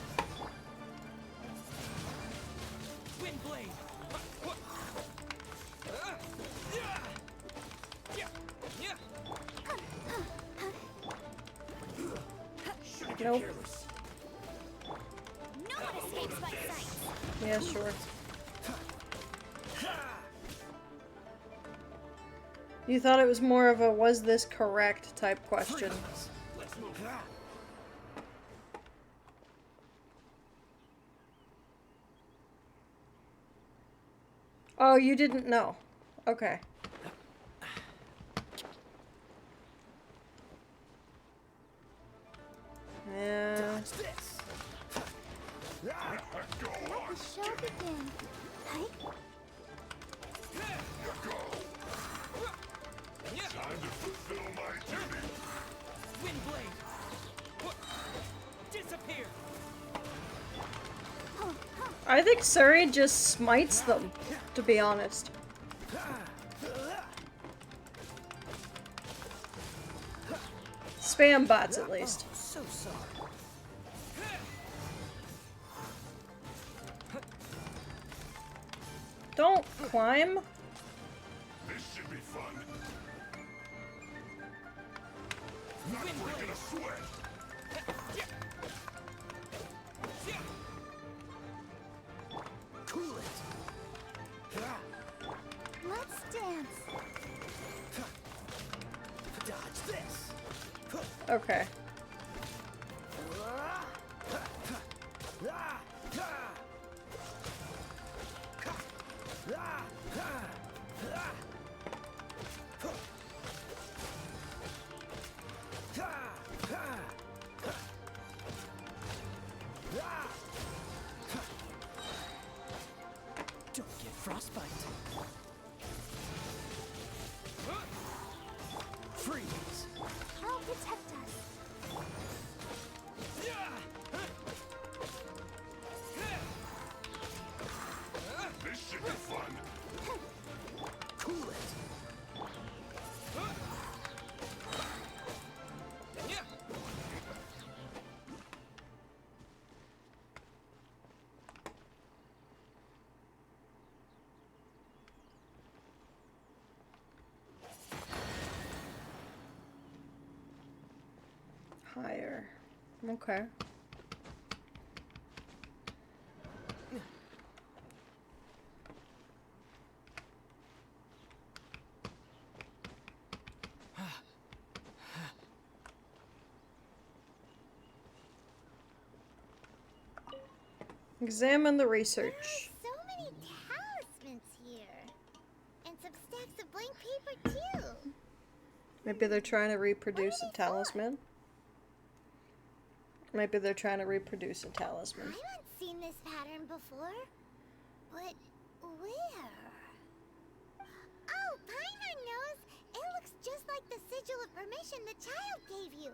Speaker 4: Wind blade. Shouldn't get
Speaker 1: Nope.
Speaker 4: careless.
Speaker 2: No one escapes my sight.
Speaker 1: Yeah, sure. You thought it was more of a was this correct type question.
Speaker 4: Let's move.
Speaker 1: Oh, you didn't know. Okay. Yeah.
Speaker 10: Dodge this!
Speaker 2: Let the show begin.
Speaker 7: Time to fulfill my duty.
Speaker 4: Wind blade. Disappear.
Speaker 1: I think Surrey just smites them, to be honest. Spam bots, at least.
Speaker 10: So sorry.
Speaker 1: Don't climb.
Speaker 7: This should be fun. Not breaking a sweat.
Speaker 10: Cool it.
Speaker 2: Let's dance.
Speaker 10: Dodge this.
Speaker 1: Okay.
Speaker 10: Don't get frostbite. Freeze.
Speaker 2: I'll protect us.
Speaker 7: This should be fun.
Speaker 10: Cool it.
Speaker 1: Higher. Okay. Examine the
Speaker 2: There
Speaker 1: research.
Speaker 2: are so many talismans here. And some stacks of blank paper, too.
Speaker 1: Maybe they're trying to reproduce a talisman. Maybe they're trying to reproduce a talisman.
Speaker 2: I haven't seen this pattern before. But where? Oh, Paimon knows. It looks just like the sigil of permission the child gave you.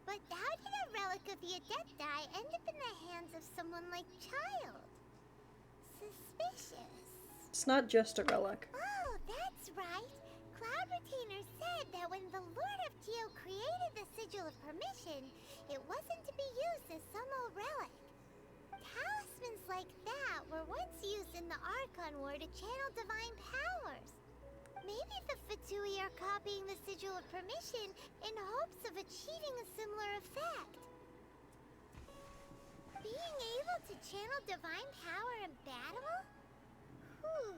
Speaker 2: But how did a relic of the Adepti end up in the hands of someone like Child? Suspicious.
Speaker 1: It's not just a relic.
Speaker 2: Oh, that's right. Cloud Retainer said that when the Lord of Geo created the Sigil of Permission, it wasn't to be used as some old relic. Talismans like that were once used in the Archon War to channel divine powers. Maybe the Fatui are copying the Sigil of Permission in hopes of achieving a similar effect. Being able to channel divine power in battle? Whew,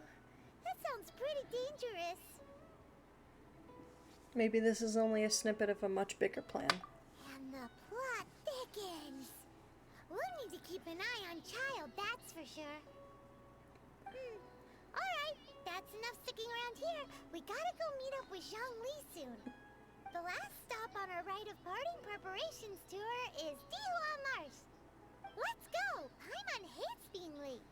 Speaker 2: that sounds pretty dangerous.
Speaker 1: Maybe this is only a snippet of a much bigger plan.
Speaker 2: And the plot thickens. We'll need to keep an eye on Child, that's for sure. Alright, that's enough sticking around here. We gotta go meet up with Zhongli soon. The last stop on our rite of parting preparations tour is Liyue Marsh. Let's go! Paimon hates being late.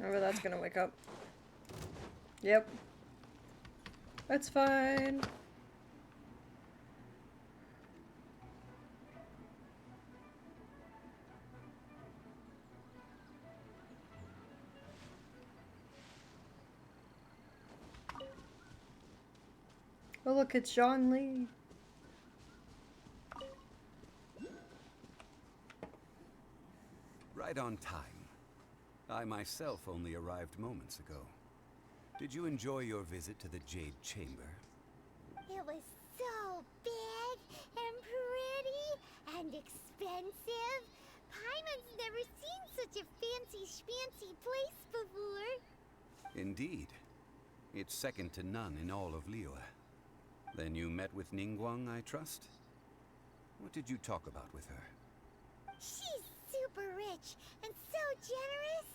Speaker 1: Oh, that's gonna wake up. Yep. That's fine. Oh look, it's Zhongli.
Speaker 13: Right on time. I myself only arrived moments ago. Did you enjoy your visit to the Jade Chamber?
Speaker 2: It was so big and pretty and expensive. Paimon's never seen such a fancy schmancy place before.
Speaker 13: Indeed. It's second to none in all of Liyue. Then you met with Ningguang, I trust? What did you talk about with her?
Speaker 2: She's super rich and so generous.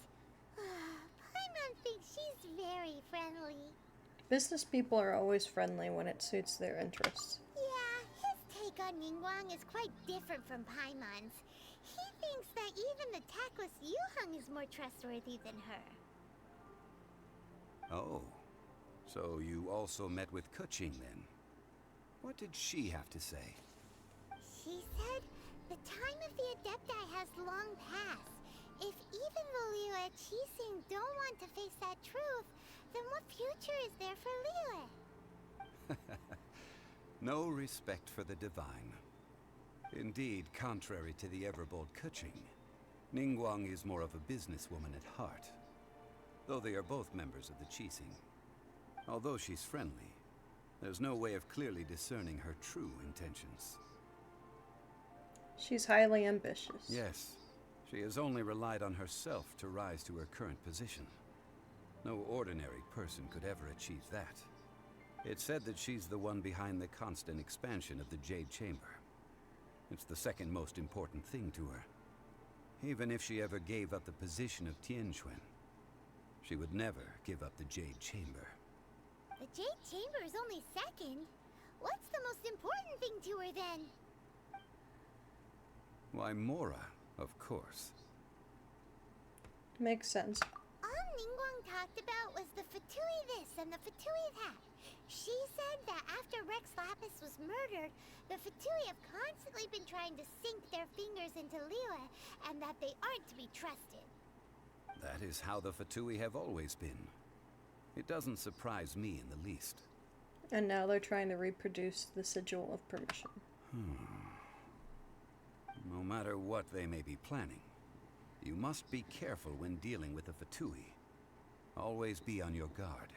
Speaker 2: Paimon thinks she's very friendly.
Speaker 1: Business people are always friendly when it suits their interests.
Speaker 2: Yeah, his take on Ningguang is quite different from Paimon's. He thinks that even the tactless Yuheng is more trustworthy than her.
Speaker 13: Oh, so you also met with Keqing then? What did she have to say?
Speaker 2: She said the time of the Adepti has long passed. If even the Liyue Qixing don't want to face that truth, then what future is there for Liyue?
Speaker 13: No respect for the divine. Indeed, contrary to the ever-bold Keqing, Ningguang is more of a businesswoman at heart. Though they are both members of the Qixing. Although she's friendly, there's no way of clearly discerning her true intentions.
Speaker 1: She's highly ambitious.
Speaker 13: Yes, she has only relied on herself to rise to her current position. No ordinary person could ever achieve that. It's said that she's the one behind the constant expansion of the Jade Chamber. It's the second most important thing to her. Even if she ever gave up the position of Tianquan, she would never give up the Jade Chamber.
Speaker 2: The Jade Chamber is only second. What's the most important thing to her then?
Speaker 13: Why, Mora, of course.
Speaker 1: Makes sense.
Speaker 2: All Ningguang talked about was the Fatui this and the Fatui that. She said that after Rex Lapis was murdered, the Fatui have constantly been trying to sink their fingers into Liyue, and that they aren't to be trusted.
Speaker 13: That is how the Fatui have always been. It doesn't surprise me in the least.
Speaker 1: And now they're trying to reproduce the Sigil of Permission.
Speaker 13: No matter what they may be planning, you must be careful when dealing with the Fatui. Always be on your guard.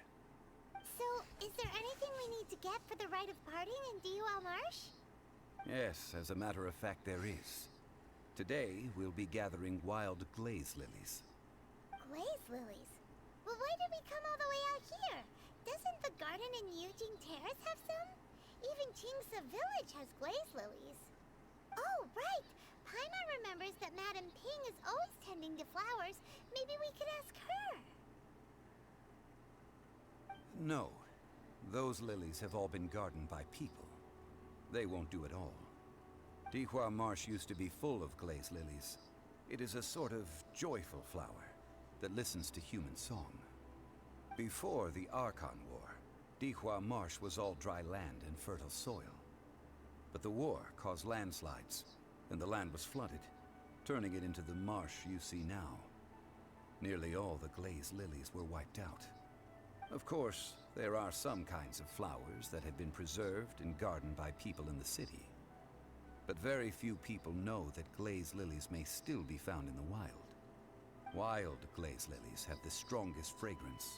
Speaker 2: So, is there anything we need to get for the rite of parting in Liyue Marsh?
Speaker 13: Yes, as a matter of fact, there is. Today, we'll be gathering wild glaze lilies.
Speaker 2: Glaze lilies? Well, why did we come all the way out here? Doesn't the garden in Eugene Terrace have some? Even Chingsa Village has glaze lilies. Oh, right! Paimon remembers that Madame Ping is always tending to flowers. Maybe we could ask her.
Speaker 13: No. Those lilies have all been gardened by people. They won't do it all. Dihua Marsh used to be full of glaze lilies. It is a sort of joyful flower that listens to human song. Before the Archon War, Dihua Marsh was all dry land and fertile soil. But the war caused landslides, and the land was flooded, turning it into the marsh you see now. Nearly all the glaze lilies were wiped out. Of course, there are some kinds of flowers that have been preserved and gardened by people in the city. But very few people know that glaze lilies may still be found in the wild. Wild glaze lilies have the strongest fragrance.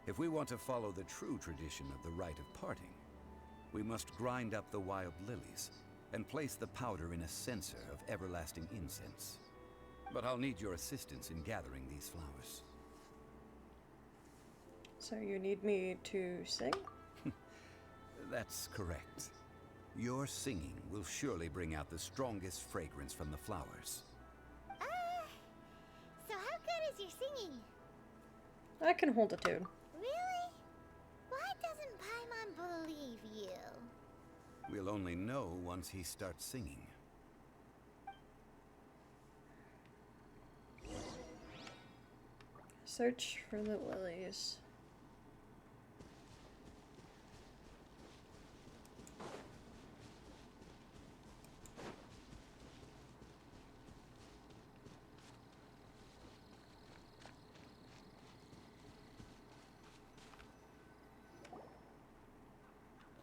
Speaker 13: If we want to follow the true tradition of the rite of parting, we must grind up the wild lilies and place the powder in a censer of everlasting incense. But I'll need your assistance in gathering these flowers.
Speaker 1: So you need me to sing?
Speaker 13: That's correct. Your singing will surely bring out the strongest fragrance from the flowers.
Speaker 2: So how good is your singing?
Speaker 1: I can hold a tune.
Speaker 2: Really? Why doesn't Paimon believe you?
Speaker 13: We'll only know once he starts singing.
Speaker 1: Search for the lilies.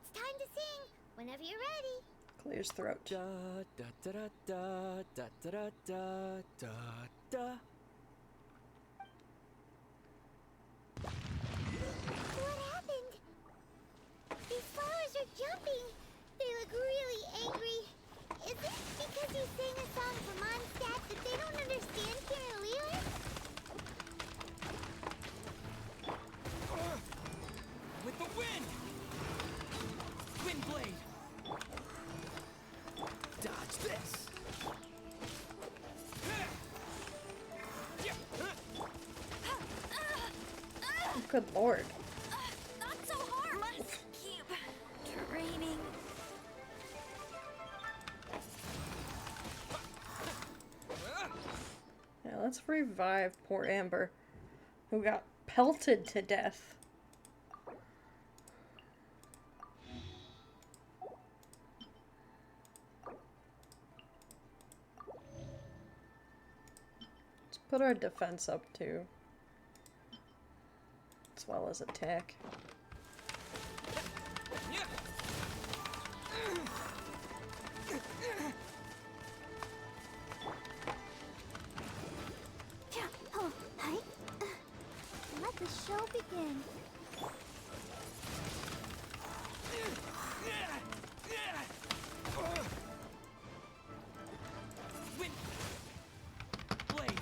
Speaker 2: It's time to sing. Whenever you're ready.
Speaker 1: Clears throat.
Speaker 10: Da da da da da da da da da da.
Speaker 2: What happened? These flowers are jumping. They look really angry. Is it because you sang a song for Mondstadt that they don't understand here in Liyue?
Speaker 4: With the wind! Wind blade! Dodge this!
Speaker 1: Good lord.
Speaker 6: Not so hard! Must keep training.
Speaker 1: Yeah, let's revive poor Amber, who got pelted to death. Let's put our defense up too, as well as attack.
Speaker 2: Oh, hi. Let the show begin.
Speaker 4: Wind blade!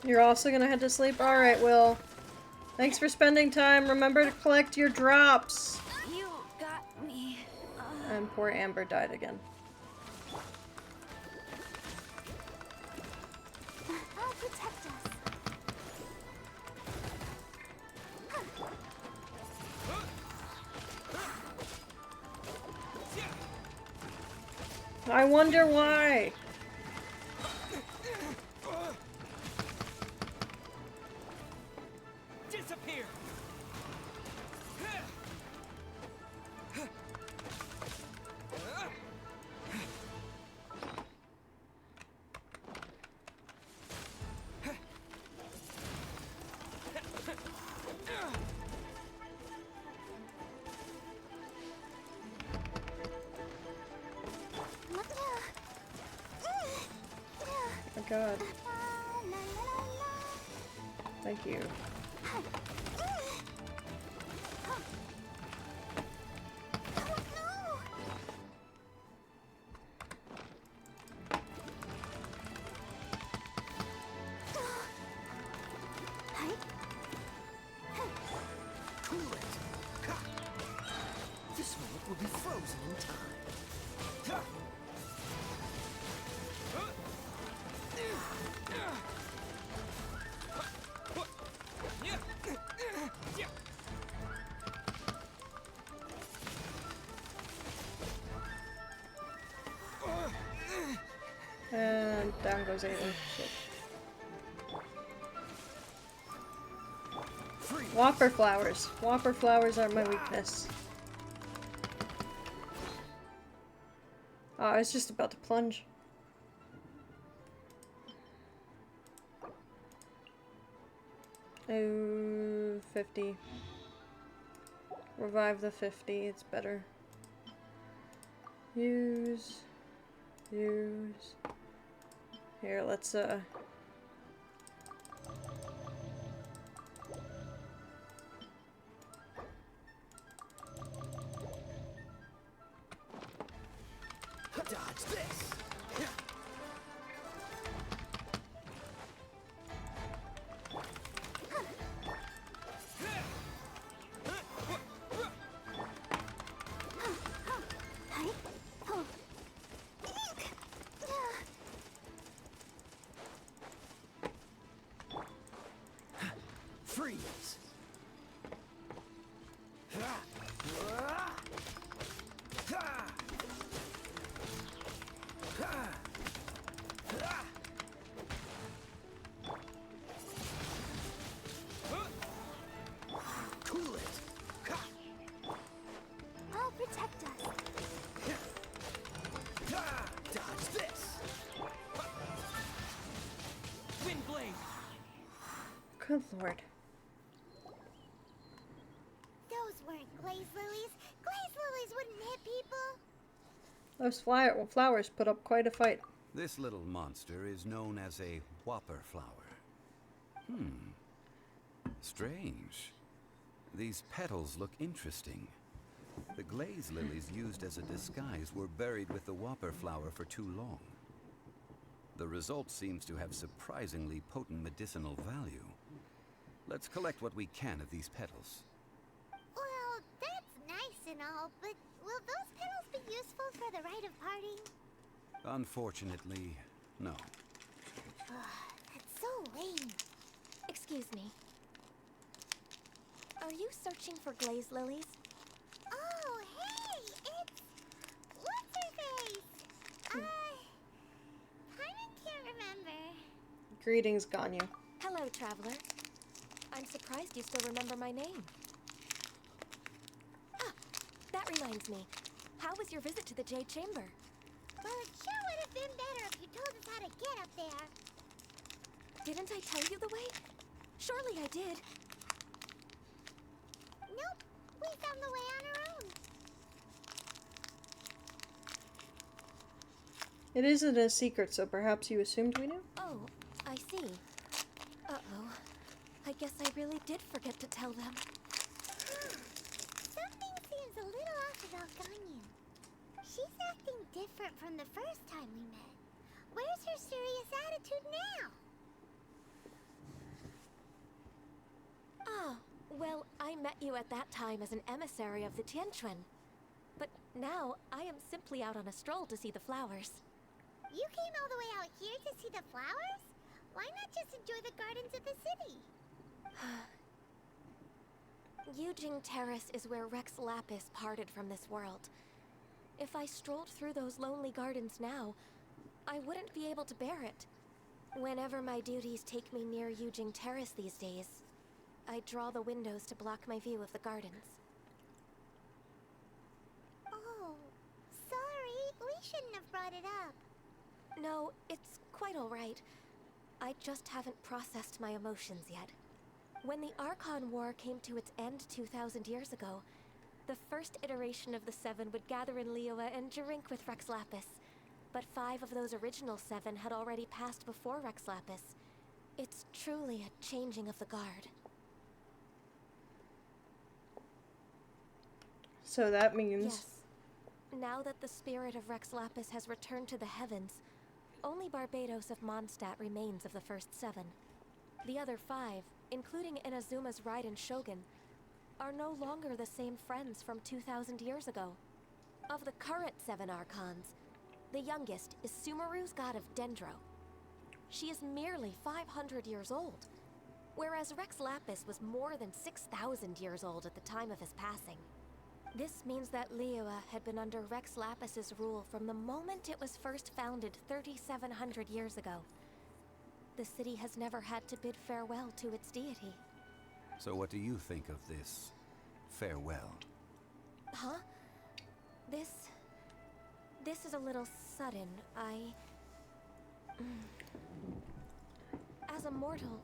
Speaker 1: You're also gonna head to sleep? Alright, Will. Thanks for spending time. Remember to collect your drops.
Speaker 6: You got me.
Speaker 1: And poor Amber died again.
Speaker 2: I'll protect us.
Speaker 1: I wonder why.
Speaker 4: Disappear!
Speaker 1: Oh god. Thank you.
Speaker 4: Cool it. Ha! This moment will be frozen in time. Ha!
Speaker 1: And down goes Aiden. Shit. Whopper flowers. Whopper flowers are my weakness. Oh, I was just about to plunge. Oh, 50. Revive the 50, it's better. Use. Here, let's,
Speaker 4: Dodge this. Freeze. Cool it.
Speaker 2: I'll protect us.
Speaker 4: Dodge this.
Speaker 10: Wind blade.
Speaker 1: good lord.
Speaker 2: Those weren't glaze lilies. Glaze lilies wouldn't hit people.
Speaker 1: Those flowers put up quite a fight.
Speaker 13: This little monster is known as a whopper flower. Strange. These petals look interesting. The glaze lilies used as a disguise were buried with the whopper flower for too long. The result seems to have surprisingly potent medicinal value. Let's collect what we can of these petals.
Speaker 2: Well, that's nice and all, but will those petals be useful for the rite of parting?
Speaker 13: Unfortunately, no.
Speaker 2: That's so lame.
Speaker 6: Excuse me. Are you searching for glaze lilies?
Speaker 2: Oh, hey! It's... what's her face? Paimon can't remember.
Speaker 1: Greetings, Ganyu.
Speaker 6: Hello, traveler. I'm surprised you still remember my name. Ah, that reminds me. How was your visit to the Jade Chamber?
Speaker 2: Well, it sure would have been better if you told us how to get up there.
Speaker 6: Didn't I tell you the way? Surely I did.
Speaker 2: Nope, we found the way on our own.
Speaker 1: It isn't a secret, so perhaps you assumed we knew?
Speaker 6: Oh, I see. Uh-oh. I guess I really did forget to tell them.
Speaker 2: Something seems a little off about Ganyu. She's acting different from the first time we met. Where's her serious attitude now?
Speaker 6: Ah, well, I met you at that time as an emissary of the Tianquan. But now, I am simply out on a stroll to see the flowers.
Speaker 2: You came all the way out here to see the flowers? Why not just enjoy the gardens of the city?
Speaker 6: Yujing Terrace is where Rex Lapis parted from this world. If I strolled through those lonely gardens now, I wouldn't be able to bear it. Whenever my duties take me near Yujing Terrace these days, I draw the windows to block my view of the gardens.
Speaker 2: Oh, sorry. We shouldn't have brought it up.
Speaker 6: No, it's quite all right. I just haven't processed my emotions yet. When the Archon War came to its end 2,000 years ago, the first iteration of the Seven would gather in Liyue and drink with Rex Lapis. But 5 of those original 7 had already passed before Rex Lapis. It's truly a changing of the guard.
Speaker 1: So that means...
Speaker 14: Yes. Now that the spirit of Rex Lapis has returned to the heavens, only Barbados of Mondstadt remains of the first 7. The other 5, including Inazuma's Raiden Shogun, are no longer the same friends from 2,000 years ago. Of the current 7 Archons, the youngest is Sumeru's god of Dendro. She is merely 500 years old, whereas Rex Lapis was more than 6,000 years old at the time of his passing. This means that Liyue had been under Rex Lapis's rule from the moment it was first founded 3,700 years ago. The city has never had to bid farewell to its deity.
Speaker 13: So what do you think of this farewell?
Speaker 14: Huh? This is a little sudden. As a mortal,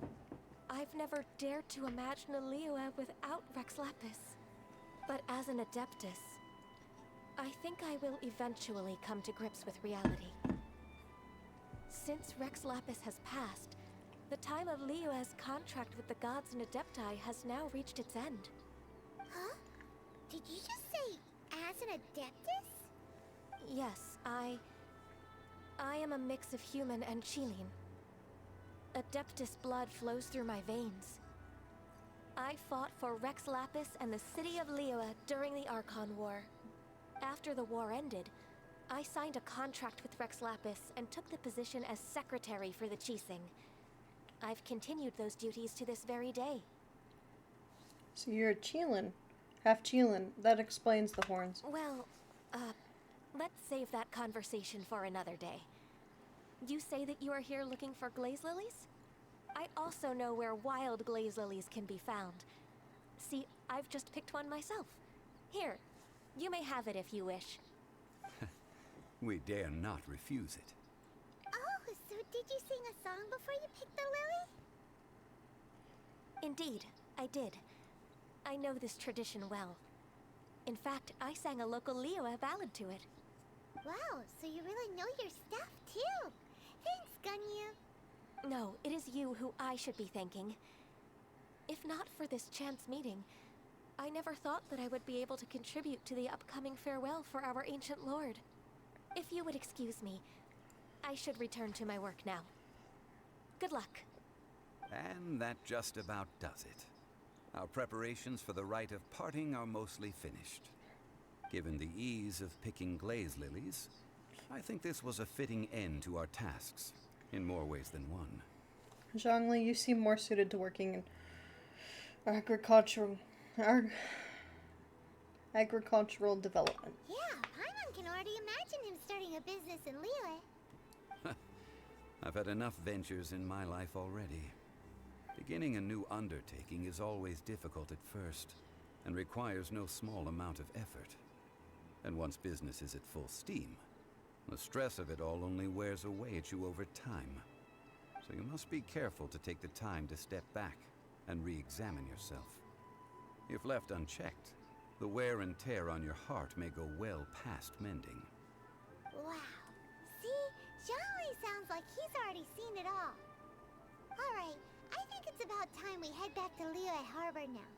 Speaker 14: I've never dared to imagine a Liyue without Rex Lapis. But as an Adeptus, I think I will eventually come to grips with reality. Since Rex Lapis has passed, the time of Liyue's contract with the gods and Adepti has now reached its end.
Speaker 2: Huh? Did you just say, as an Adeptus?
Speaker 14: Yes, I am a mix of human and Qilin. Adeptus blood flows through my veins. I fought for Rex Lapis and the city of Liyue during the Archon War. After the war ended, I signed a contract with Rex Lapis and took the position as secretary for the Qixing. I've continued those duties to this very day.
Speaker 1: So you're a Qilin. Half Qilin. That explains the horns.
Speaker 14: Well, let's save that conversation for another day. You say that you are here looking for glaze lilies? I also know where wild glaze lilies can be found. See, I've just picked one myself. Here, you may have it if you wish.
Speaker 13: We dare not refuse it.
Speaker 2: Oh, so did you sing a song before you picked the lily?
Speaker 14: Indeed, I did. I know this tradition well. In fact, I sang a local Liyue ballad to it.
Speaker 2: Wow, so you really know your stuff, too. Thanks, Gunyu.
Speaker 14: No, it is you who I should be thanking. If not for this chance meeting, I never thought that I would be able to contribute to the upcoming farewell for our ancient lord. If you would excuse me, I should return to my work now. Good luck.
Speaker 13: And that just about does it. Our preparations for the rite of parting are mostly finished. Given the ease of picking glaze lilies, I think this was a fitting end to our tasks, in more ways than one.
Speaker 1: Zhongli, you seem more suited to working in agricultural development.
Speaker 2: Yeah, Paimon can already imagine him starting a business in Liyue.
Speaker 13: I've had enough ventures in my life already. Beginning a new undertaking is always difficult at first, and requires no small amount of effort. And once business is at full steam, the stress of it all only wears away at you over time. So you must be careful to take the time to step back and re-examine yourself. If left unchecked, the wear and tear on your heart may go well past mending.
Speaker 2: Wow. See? Zhongli sounds like he's already seen it all. Alright, I think it's about time we head back to Liyue Harbor now.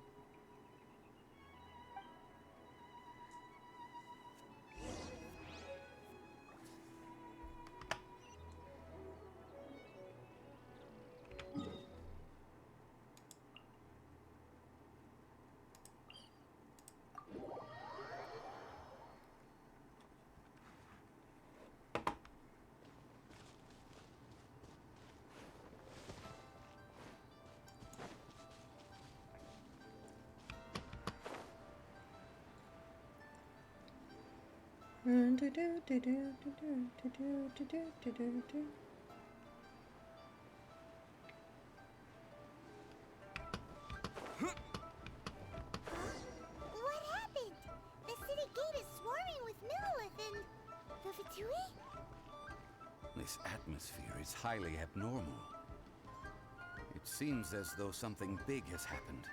Speaker 2: What happened? The city gate is swarming with Millilith and the Fatui?
Speaker 13: This atmosphere is highly abnormal. It seems as though something big has happened.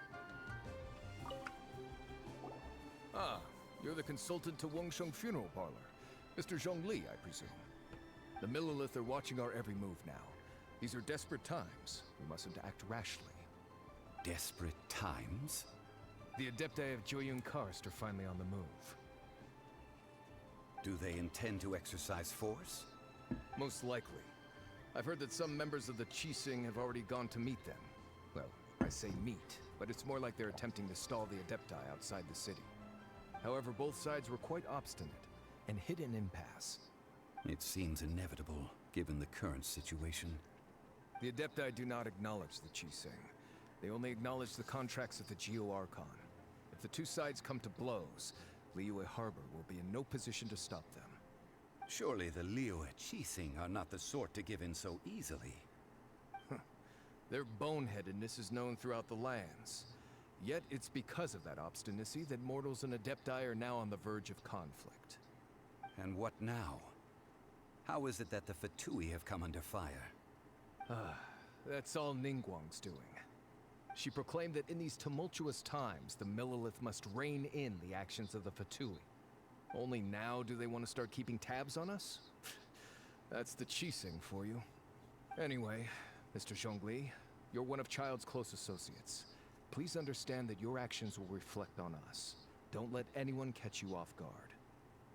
Speaker 7: Ah, you're the consultant to Wangsheng Funeral Parlor. Mr. Zhongli, I presume. The Millilith are watching our every move now. These are desperate times. We mustn't act rashly.
Speaker 13: Desperate times?
Speaker 7: The Adepti of Joyun Karst are finally on the move.
Speaker 13: Do they intend to exercise force?
Speaker 7: Most likely. I've heard that some members of the Qixing have already gone to meet them. Well, I say meet, but it's more like they're attempting to stall the Adepti outside the city. However, both sides were quite obstinate and hit an impasse.
Speaker 13: It seems inevitable, given the current situation.
Speaker 7: The Adepti do not acknowledge the Qixing. They only acknowledge the contracts of the Geo-Archon. If the two sides come to blows, Liyue Harbor will be in no position to stop them.
Speaker 13: Surely the Liyue Qixing are not the sort to give in so easily.
Speaker 7: Their boneheadedness is known throughout the lands. Yet it's because of that obstinacy that mortals and Adepti are now on the verge of conflict.
Speaker 13: And what now? How is it that the Fatui have come under fire?
Speaker 7: That's all Ningguang's doing. She proclaimed that in these tumultuous times, the Millelith must rein in the actions of the Fatui. Only now do they want to start keeping tabs on us? That's the Qixing for you. Anyway, Mr. Zhongli, you're one of Child's close associates. Please understand that your actions will reflect on us. Don't let anyone catch you off guard.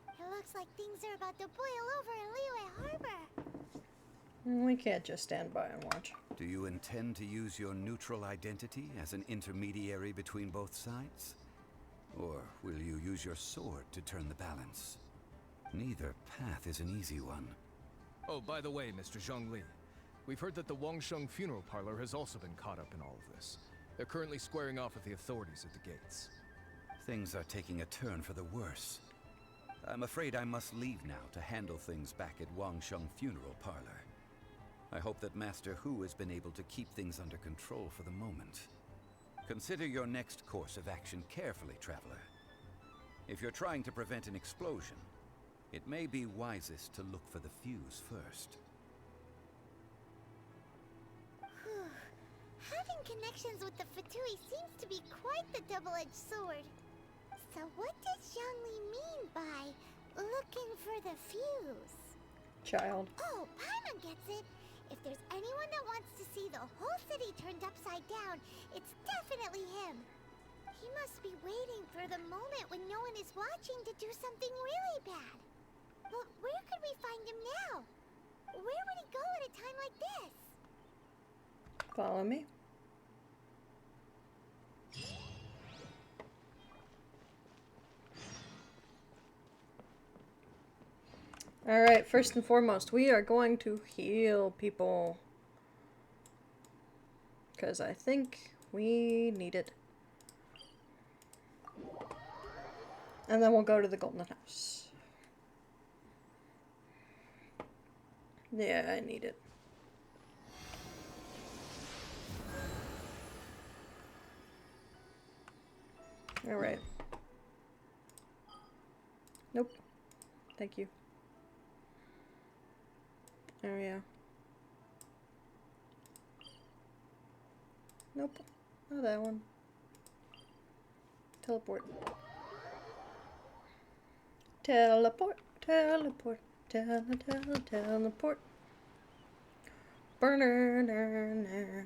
Speaker 2: It looks like things are about to boil over in Liyue Harbor.
Speaker 1: We can't just stand by and watch.
Speaker 13: Do you intend to use your neutral identity as an intermediary between both sides? Or will you use your sword to turn the balance? Neither path is an easy one.
Speaker 7: Oh, by the way, Mr. Zhongli, we've heard that the Wangsheng funeral parlor has also been caught up in all of this. They're currently squaring off with the authorities at the gates.
Speaker 13: Things are taking a turn for the worse. I'm afraid I must leave now to handle things back at Wangsheng funeral parlor. I hope that Master Hu has been able to keep things under control for the moment. Consider your next course of action carefully, Traveler. If you're trying to prevent an explosion, it may be wisest to look for the fuse first.
Speaker 2: Having connections with the Fatui seems to be quite the double-edged sword. So what does Zhongli mean by looking for the fuse?
Speaker 1: Child.
Speaker 2: Oh, Paimon gets it. If there's anyone that wants to see the whole city turned upside down, it's definitely him. He must be waiting for the moment when no one is watching to do something really bad. But where could we find him now? Where would he go at a time like this?
Speaker 1: Follow me. Alright, first and foremost, we are going to heal people. Because I think we need it. And then we'll go to the Golden House. Yeah, I need it. Alright. Nope. Thank you. Oh yeah. Nope. Not that one. Teleport. Teleport. Teleport. Teleport. Burner.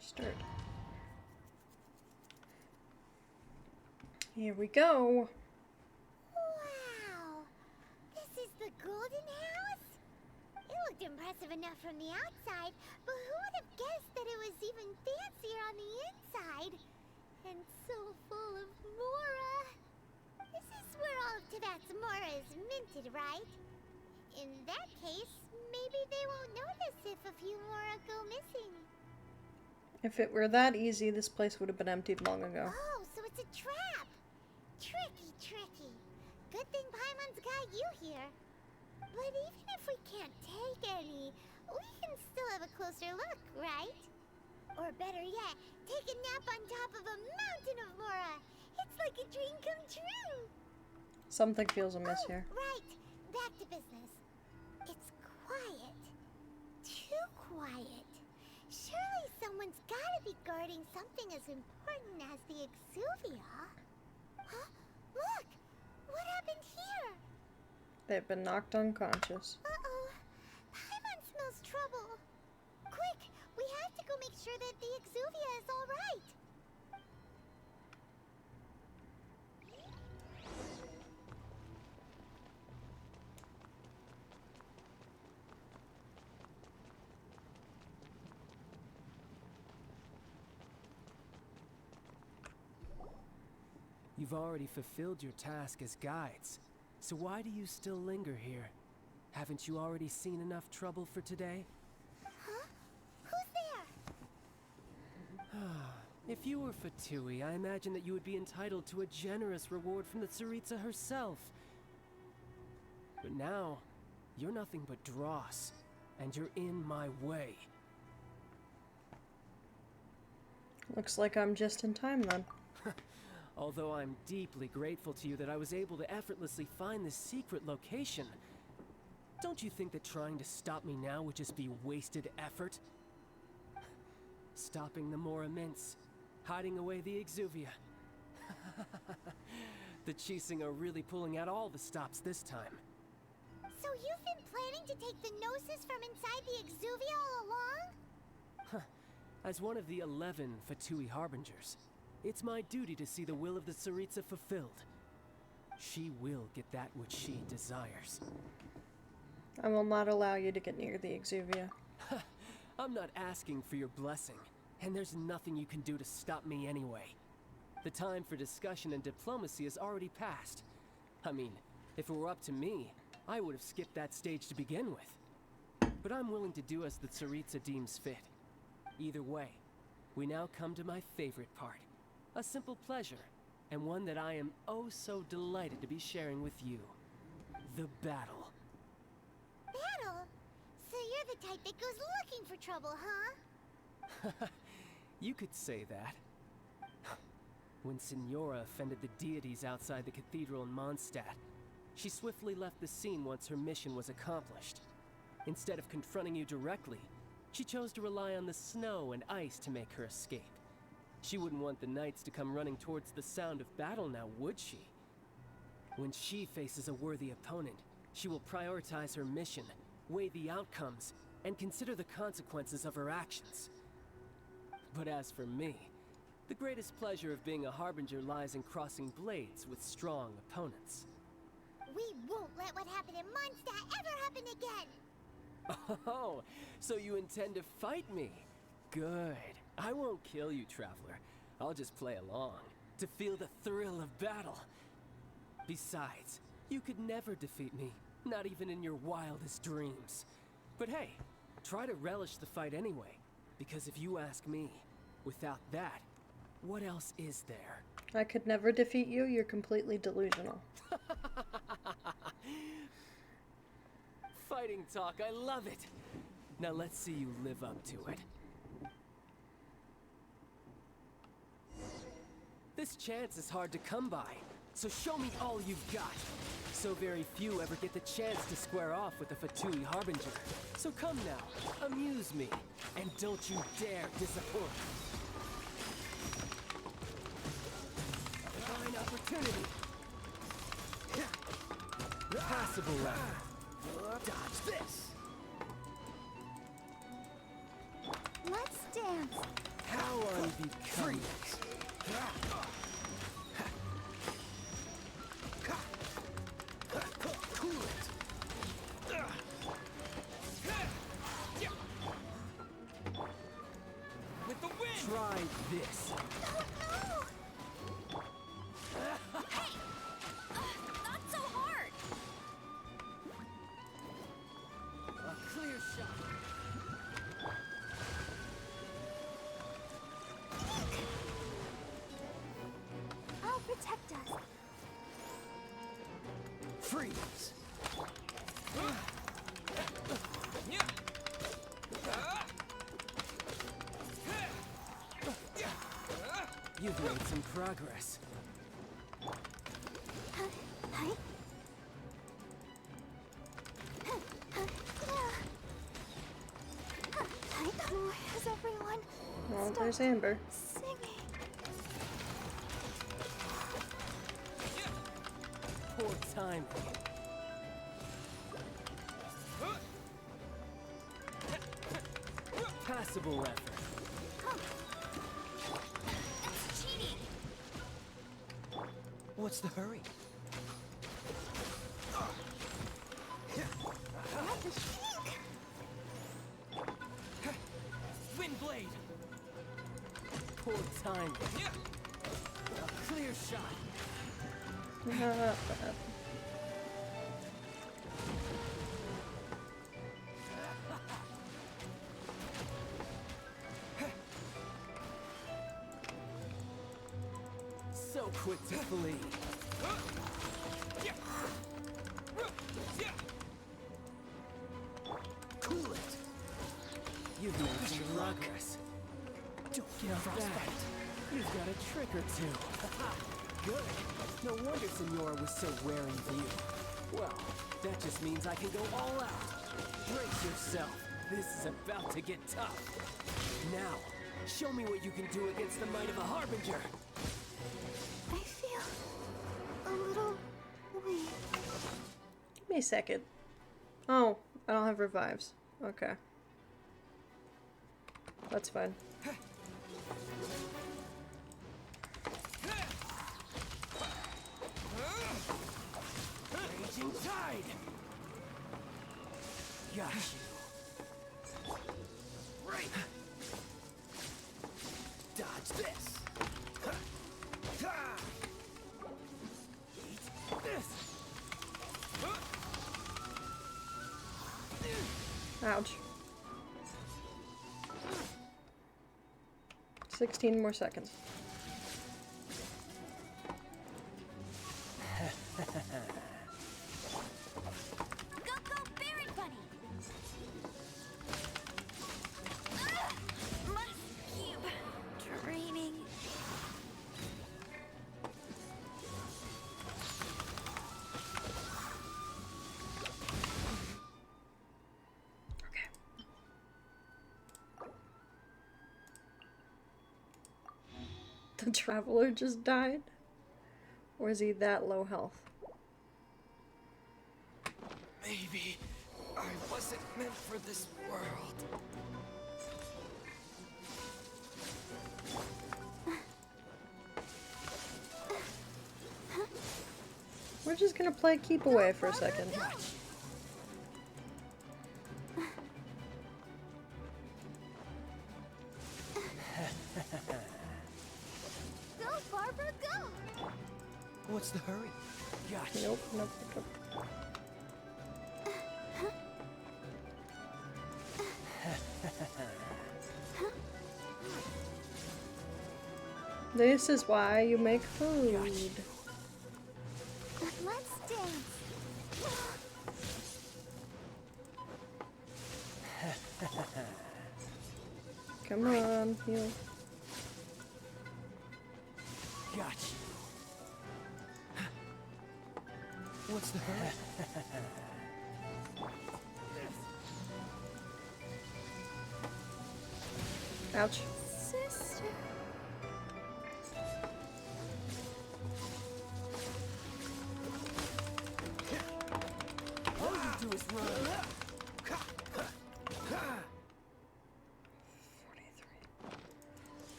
Speaker 1: Start. Here we go.
Speaker 2: Wow! This is the Golden House? It looked impressive enough from the outside, but who would have guessed that it was even fancier on the inside? And so full of Mora. This is where all of Tibet's Mora is minted, right? In that case, maybe they won't notice if a few Mora go missing.
Speaker 1: If it were that easy, this place would have been emptied long ago.
Speaker 2: Oh, so it's a trap! Tricky, tricky. Good thing Paimon's got you here. But even if we can't take any, we can still have a closer look, right? Or better yet, take a nap on top of a mountain of Mora. It's like a dream come true.
Speaker 1: Something feels amiss here.
Speaker 2: Right. Back to business. It's quiet. Too quiet. Surely someone's gotta be guarding something as important as the Exuvia. Huh? Look! What happened here?
Speaker 1: They've been knocked unconscious.
Speaker 2: Uh-oh. Paimon smells trouble. Quick! We have to go make sure that the Exuvia is all right.
Speaker 12: You've already fulfilled your task as guides, so why do you still linger here? Haven't you already seen enough trouble for today?
Speaker 2: Huh? Who's there?
Speaker 12: If you were Fatui, I imagine that you would be entitled to a generous reward from the Tsaritsa herself. But now, you're nothing but dross, and you're in my way.
Speaker 1: Looks like I'm just in time then.
Speaker 12: Although I'm deeply grateful to you that I was able to effortlessly find this secret location, don't you think that trying to stop me now would just be wasted effort? Stopping the Mora Mints, hiding away the Exuvia. The Chising are really pulling out all the stops this time.
Speaker 2: So you've been planning to take the Gnosis from inside the Exuvia all along?
Speaker 12: As one of the 11 Fatui Harbingers, it's my duty to see the will of the Tsaritsa fulfilled. She will get that which she desires.
Speaker 1: I will not allow you to get near the Exuvia.
Speaker 12: I'm not asking for your blessing, and there's nothing you can do to stop me anyway. The time for discussion and diplomacy has already passed. I mean, if it were up to me, I would have skipped that stage to begin with. But I'm willing to do as the Tsaritsa deems fit. Either way, we now come to my favorite part. A simple pleasure, and one that I am oh so delighted to be sharing with you. The battle.
Speaker 2: Battle? So you're the type that goes looking for trouble, huh?
Speaker 12: You could say that. When Signora offended the deities outside the cathedral in Mondstadt, she swiftly left the scene once her mission was accomplished. Instead of confronting you directly, she chose to rely on the snow and ice to make her escape. She wouldn't want the knights to come running towards the sound of battle now, would she? When she faces a worthy opponent, she will prioritize her mission, weigh the outcomes, and consider the consequences of her actions. But as for me, the greatest pleasure of being a Harbinger lies in crossing blades with strong opponents.
Speaker 2: We won't let what happened in Mondstadt ever happen again!
Speaker 12: Oh, so you intend to fight me? Good. I won't kill you, Traveler. I'll just play along, to feel the thrill of battle. Besides, you could never defeat me, not even in your wildest dreams. But hey, try to relish the fight anyway, because if you ask me, without that, what else is there?
Speaker 1: I could never defeat you, you're completely delusional.
Speaker 12: Fighting talk, I love it! Now let's see you live up to it. This chance is hard to come by, so show me all you've got. So very few ever get the chance to square off with a Fatui Harbinger. So come now, amuse me, and don't you dare disappoint. A fine opportunity. Passable round. Dodge this.
Speaker 2: Let's dance.
Speaker 12: How unbecoming. Try this.
Speaker 6: Hey! Not so hard!
Speaker 12: A clear shot.
Speaker 6: I'll protect us.
Speaker 12: Freeze. You've made some progress.
Speaker 6: Where's everyone?
Speaker 1: Well, there's Amber.
Speaker 6: Singing.
Speaker 12: Poor timing. Passable effort.
Speaker 6: That's cheating.
Speaker 12: What's the hurry?
Speaker 6: What the shink?
Speaker 12: Wind blade. Poor timing. A clear shot.
Speaker 1: Not bad.
Speaker 12: So quick to flee. Cool it. You've made some progress. Don't get off that. You've got a trick or two. Good. No wonder Senora was so wary of you. Well, that just means I can go all out. Brace yourself. This is about to get tough. Now, show me what you can do against the might of a Harbinger.
Speaker 6: I feel a little weak.
Speaker 1: Give me a second. Oh, I don't have revives. Okay. That's fine.
Speaker 12: Raging tide. Got you. Right. Dodge this. Eat this.
Speaker 1: Ouch. 16 more seconds.
Speaker 6: Go, Barret Bunny! Must keep training.
Speaker 1: The traveler just died? Or is he that low health?
Speaker 4: Maybe I wasn't meant for this world.
Speaker 1: We're just gonna play keep away for a second.
Speaker 6: Go, Barbara, go!
Speaker 12: What's the hurry? Gotcha.
Speaker 1: Nope, nope, nope. This is why you make food.
Speaker 6: Let's dance.
Speaker 1: Come on, heal.
Speaker 12: Gotcha. What's the hurry?
Speaker 1: Ouch.
Speaker 6: Sister.
Speaker 12: All you do is run.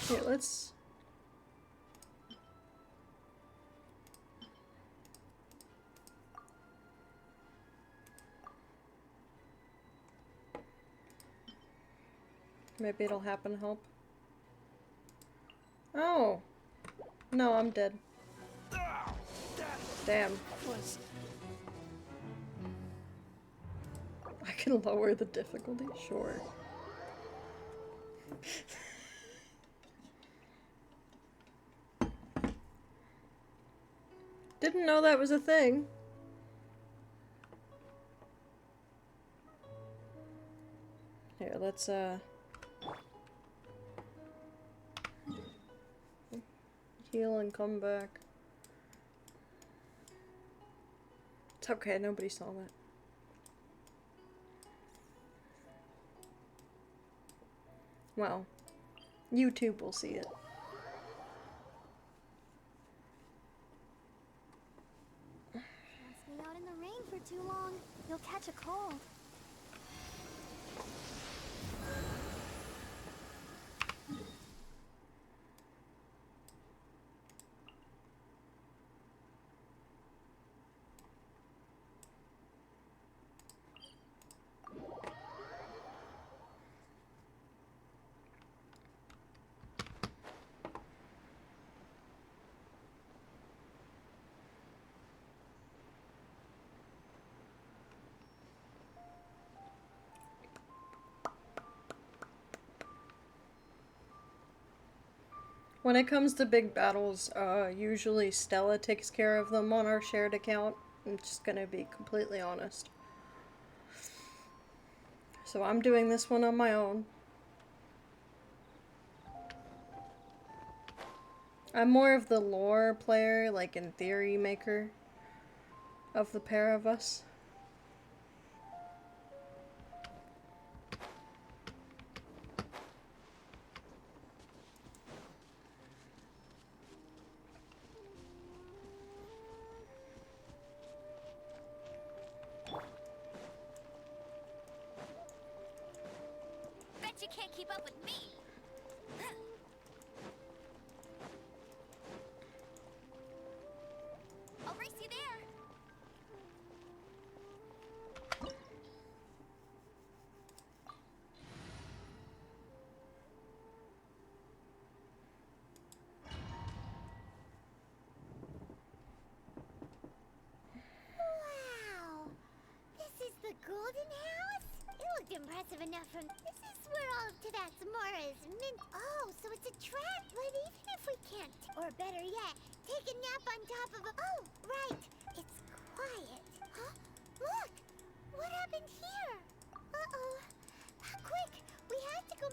Speaker 1: 43. Here, let's... Maybe it'll happen to help. Oh! No, I'm dead. Damn. I can lower the difficulty? Sure. Didn't know that was a thing. Here, let's heal and come back. It's okay, nobody saw that. Well, YouTube will see it.
Speaker 2: Don't stay out in the rain for too long. You'll catch a cold.
Speaker 1: When it comes to big battles, usually Stella takes care of them on our shared account. I'm just gonna be completely honest. So I'm doing this one on my own. I'm more of the lore player, like in theory maker of the pair of us.
Speaker 2: Bet you can't keep up with me. I'll race you there. Wow. This is the golden house? It looked impressive enough from... This is where all of Tabatsumara is mint... Oh, so it's a trap. But even if we can't... Or better yet, take a nap on top of a... Oh, right. It's quiet. Huh? Look! What happened here? Uh-oh. Quick! We have to go...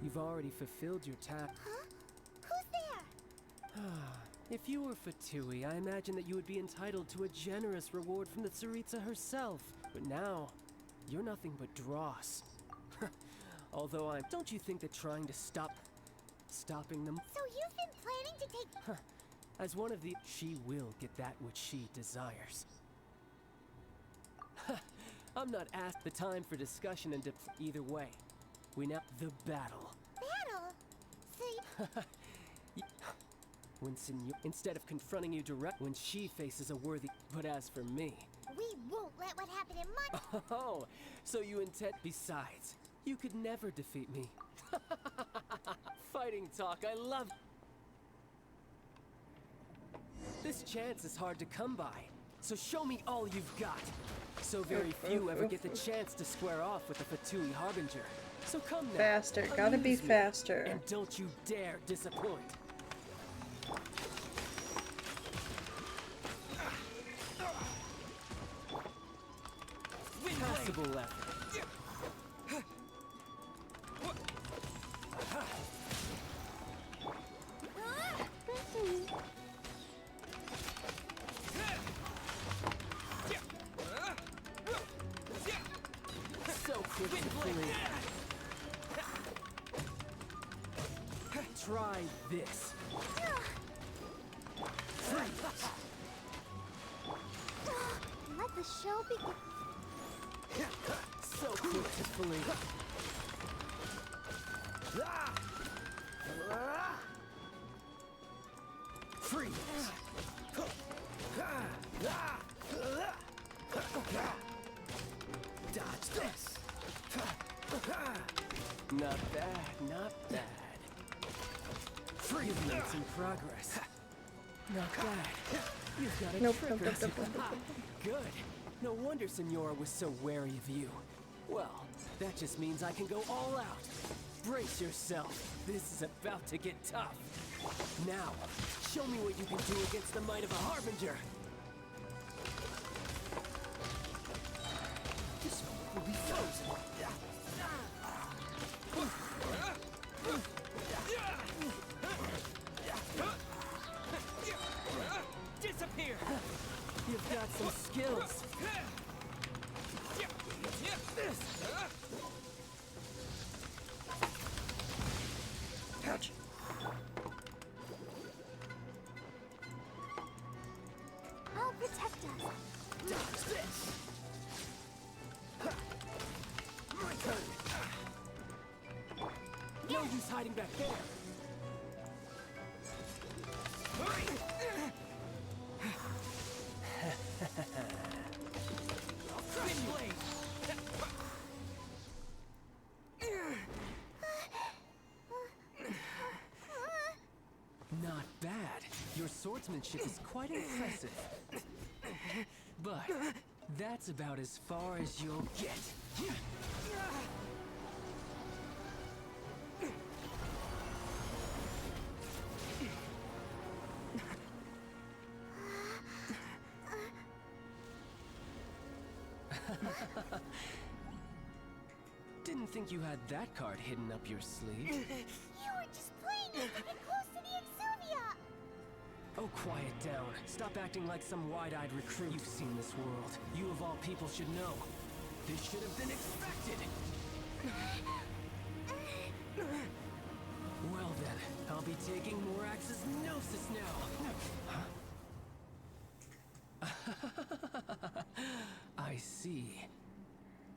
Speaker 12: You've already fulfilled your task.
Speaker 2: Huh? Who's there?
Speaker 12: If you were Fatui, I imagine that you would be entitled to a generous reward from the Tsaritsa herself. But now, you're nothing but dross. Although don't you think that trying to stopping them...
Speaker 2: So you've been planning to take...
Speaker 12: As one of the... She will get that which she desires. I'm not asked the time for discussion and either way. We now... The battle.
Speaker 2: Battle? See...
Speaker 12: When instead of confronting you direct, when she faces a worthy... But as for me...
Speaker 2: We won't let what happened in my...
Speaker 12: Oh, so you intend... Besides, you could never defeat me. Fighting talk, I love... This chance is hard to come by, so show me all you've got. So very few ever get the chance to square off with the Fatui Harbinger. So come now.
Speaker 1: Faster, gotta be faster.
Speaker 12: And don't you dare disappoint. Passable effort. So quick to flee. Try this.
Speaker 2: Let the show begin.
Speaker 12: So quick to flee. Freeze! Dodge this! Not bad, not bad. Freeze! You've made some progress. Not bad. You've got a
Speaker 1: Nope,
Speaker 12: trick
Speaker 1: nope,
Speaker 12: or
Speaker 1: nope,
Speaker 12: two.
Speaker 1: nope, nope, nope.
Speaker 12: Good. No wonder Senora was so wary of you. Well, that just means I can go all out. Brace yourself. This is about to get tough. Now, show me what you can do against the might of a Harbinger. This one will be frozen. Disappear! You've got some skills.
Speaker 1: Ouch.
Speaker 2: I'll protect us.
Speaker 12: Dodge this! My turn! No use hiding back there! Wind blade! Not bad. Your swordsmanship is quite impressive. But that's about as far as you'll get. Didn't think you had that card hidden up your sleeve.
Speaker 2: You were just playing it to get close to the Exuvia!
Speaker 12: Oh, quiet down. Stop acting like some wide-eyed recruit. You've seen this world. You of all people should know. This should have been expected. Well then, I'll be taking Morax's Gnosis now. Huh? I see.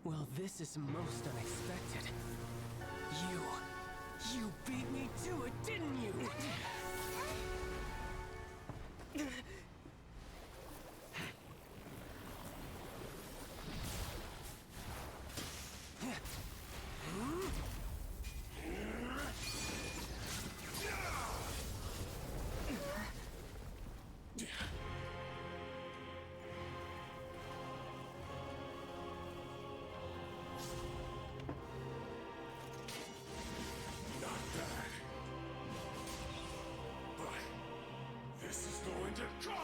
Speaker 12: Well, this is most unexpected. You beat me to it, didn't you?
Speaker 4: This is going to cost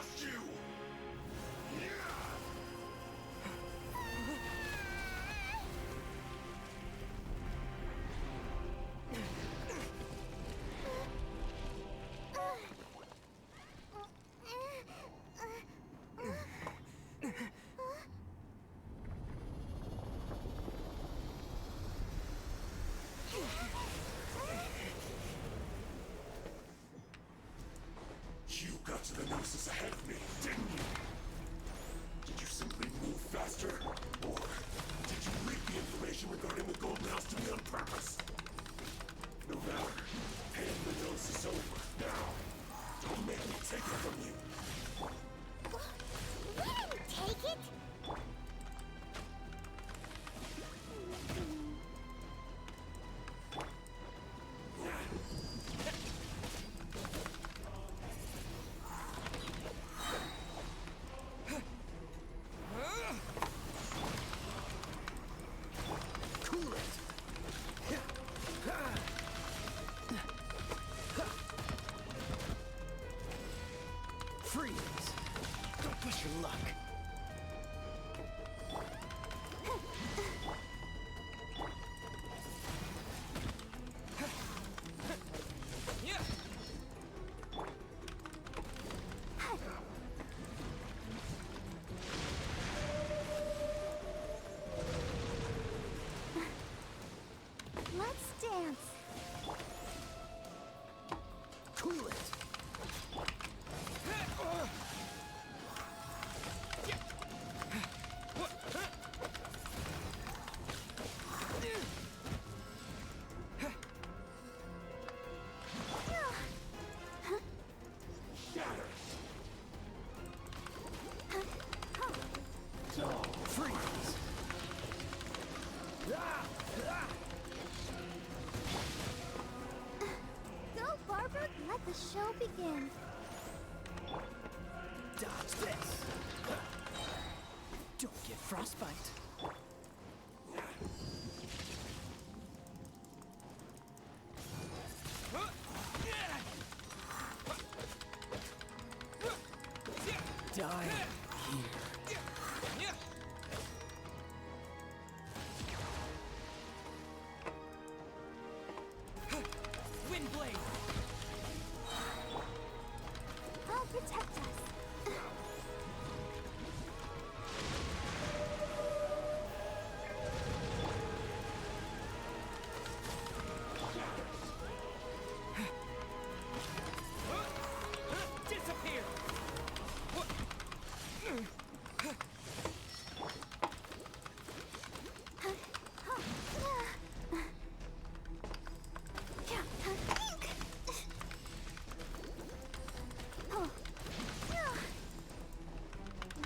Speaker 2: the show begin.
Speaker 12: Dodge this! Don't get frostbite. Die here.
Speaker 10: Windblade!
Speaker 2: I'll protect us.
Speaker 10: Disappear!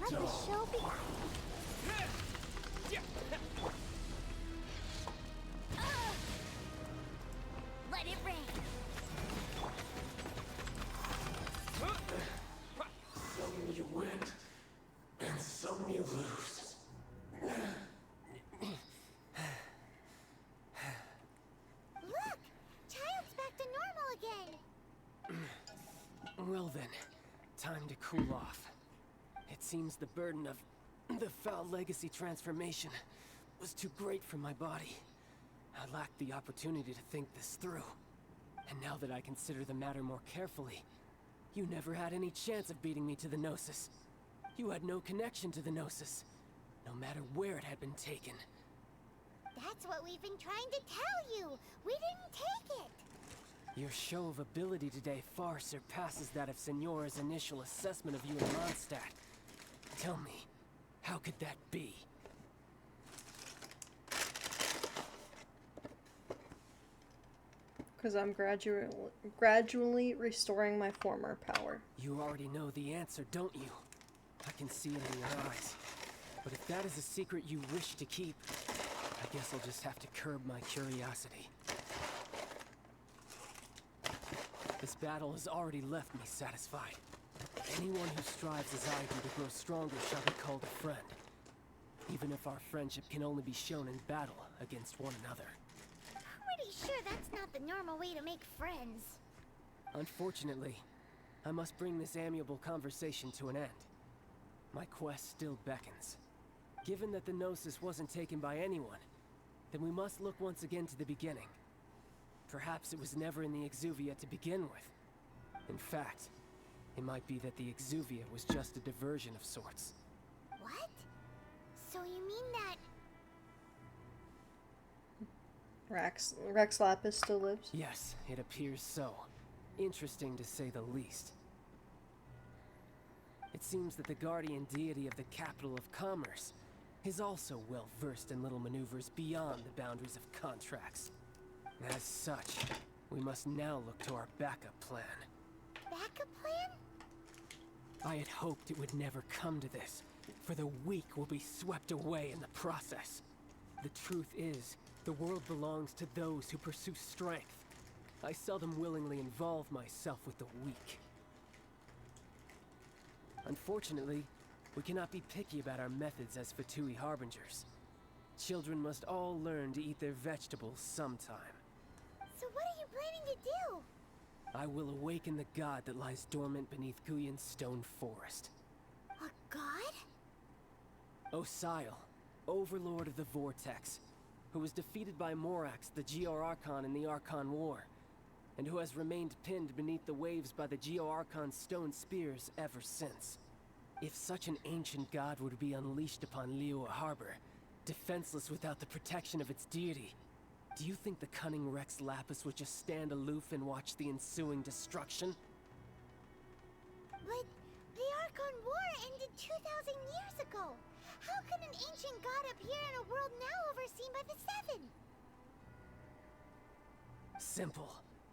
Speaker 2: Let the show begin. Let it rain.
Speaker 4: Some you win, and some you lose.
Speaker 2: Look! Child's back to normal again.
Speaker 12: Well then, time to cool off. It seems the burden of the foul legacy transformation was too great for my body. I lacked the opportunity to think this through. And now that I consider the matter more carefully, you never had any chance of beating me to the Gnosis. You had no connection to the Gnosis, no matter where it had been taken.
Speaker 2: That's what we've been trying to tell you. We didn't take it.
Speaker 12: Your show of ability today far surpasses that of Signora's initial assessment of you in Mondstadt. Tell me, how could that be?
Speaker 1: Because I'm gradually restoring my former power.
Speaker 12: You already know the answer, don't you? I can see it in your eyes. But if that is a secret you wish to keep, I guess I'll just have to curb my curiosity. This battle has already left me satisfied. Anyone who strives as I do to grow stronger shall be called a friend. Even if our friendship can only be shown in battle against one another.
Speaker 2: Pretty sure that's not the normal way to make friends.
Speaker 12: Unfortunately, I must bring this amiable conversation to an end. My quest still beckons. Given that the Gnosis wasn't taken by anyone, then we must look once again to the beginning. Perhaps it was never in the Exuvia to begin with. In fact, it might be that the Exuvia was just a diversion of sorts.
Speaker 2: What? So you mean that...
Speaker 1: Rex Lapis still lives?
Speaker 12: Yes, it appears so. Interesting to say the least. It seems that the guardian deity of the capital of commerce is also well versed in little maneuvers beyond the boundaries of contracts. As such, we must now look to our backup plan.
Speaker 2: Backup plan?
Speaker 12: I had hoped it would never come to this, for the weak will be swept away in the process. The truth is, the world belongs to those who pursue strength. I seldom willingly involve myself with the weak. Unfortunately, we cannot be picky about our methods as Fatui Harbingers. Children must all learn to eat their vegetables sometime.
Speaker 2: So what are you planning to do?
Speaker 12: I will awaken the god that lies dormant beneath Guyan's stone forest.
Speaker 2: A god?
Speaker 12: Osial, overlord of the Vortex, who was defeated by Morax, the Geo-Archon in the Archon War, and who has remained pinned beneath the waves by the Geo-Archon's stone spears ever since. If such an ancient god were to be unleashed upon Liyue Harbor, defenseless without the protection of its deity, do you think the cunning Rex Lapis would just stand aloof and watch the ensuing destruction?
Speaker 2: But the Archon War ended 2,000 years ago. How can an ancient god appear in a world now overseen by the Seven?
Speaker 12: Simple.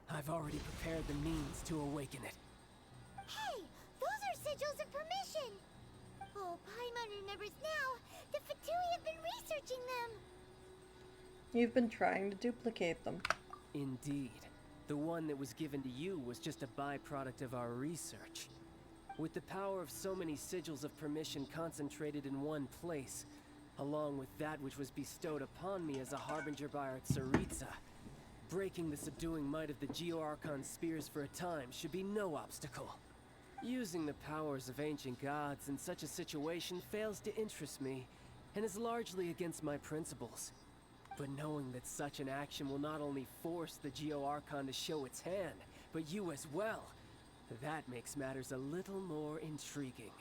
Speaker 12: I've already prepared the means to awaken it.
Speaker 2: Hey! Those are sigils of permission! Oh, Paimon remembers now. The Fatui have been researching them.
Speaker 1: You've been trying to duplicate them.
Speaker 12: Indeed. The one that was given to you was just a byproduct of our research. With the power of so many sigils of permission concentrated in one place, along with that which was bestowed upon me as a harbinger by our Tsaritsa, breaking the subduing might of the Geo-Archon spears for a time should be no obstacle. Using the powers of ancient gods in such a situation fails to interest me, and is largely against my principles. But knowing that such an action will not only force the Geo-Archon to show its hand, but you as well, that makes matters a little more intriguing.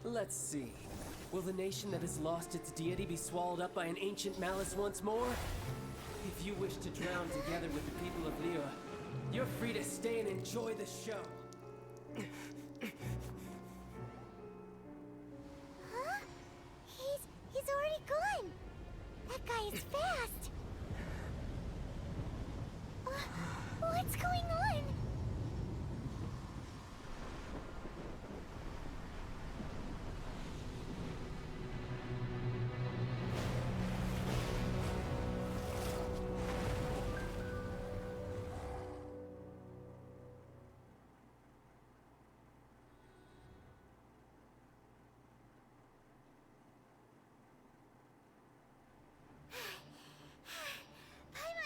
Speaker 12: Let's see. Will the nation that has lost its deity be swallowed up by an ancient malice once more? If you wish to drown together with the people of Liyue, you're free to stay and enjoy the show.
Speaker 2: Huh? He's already gone. That guy is fast. What's going on?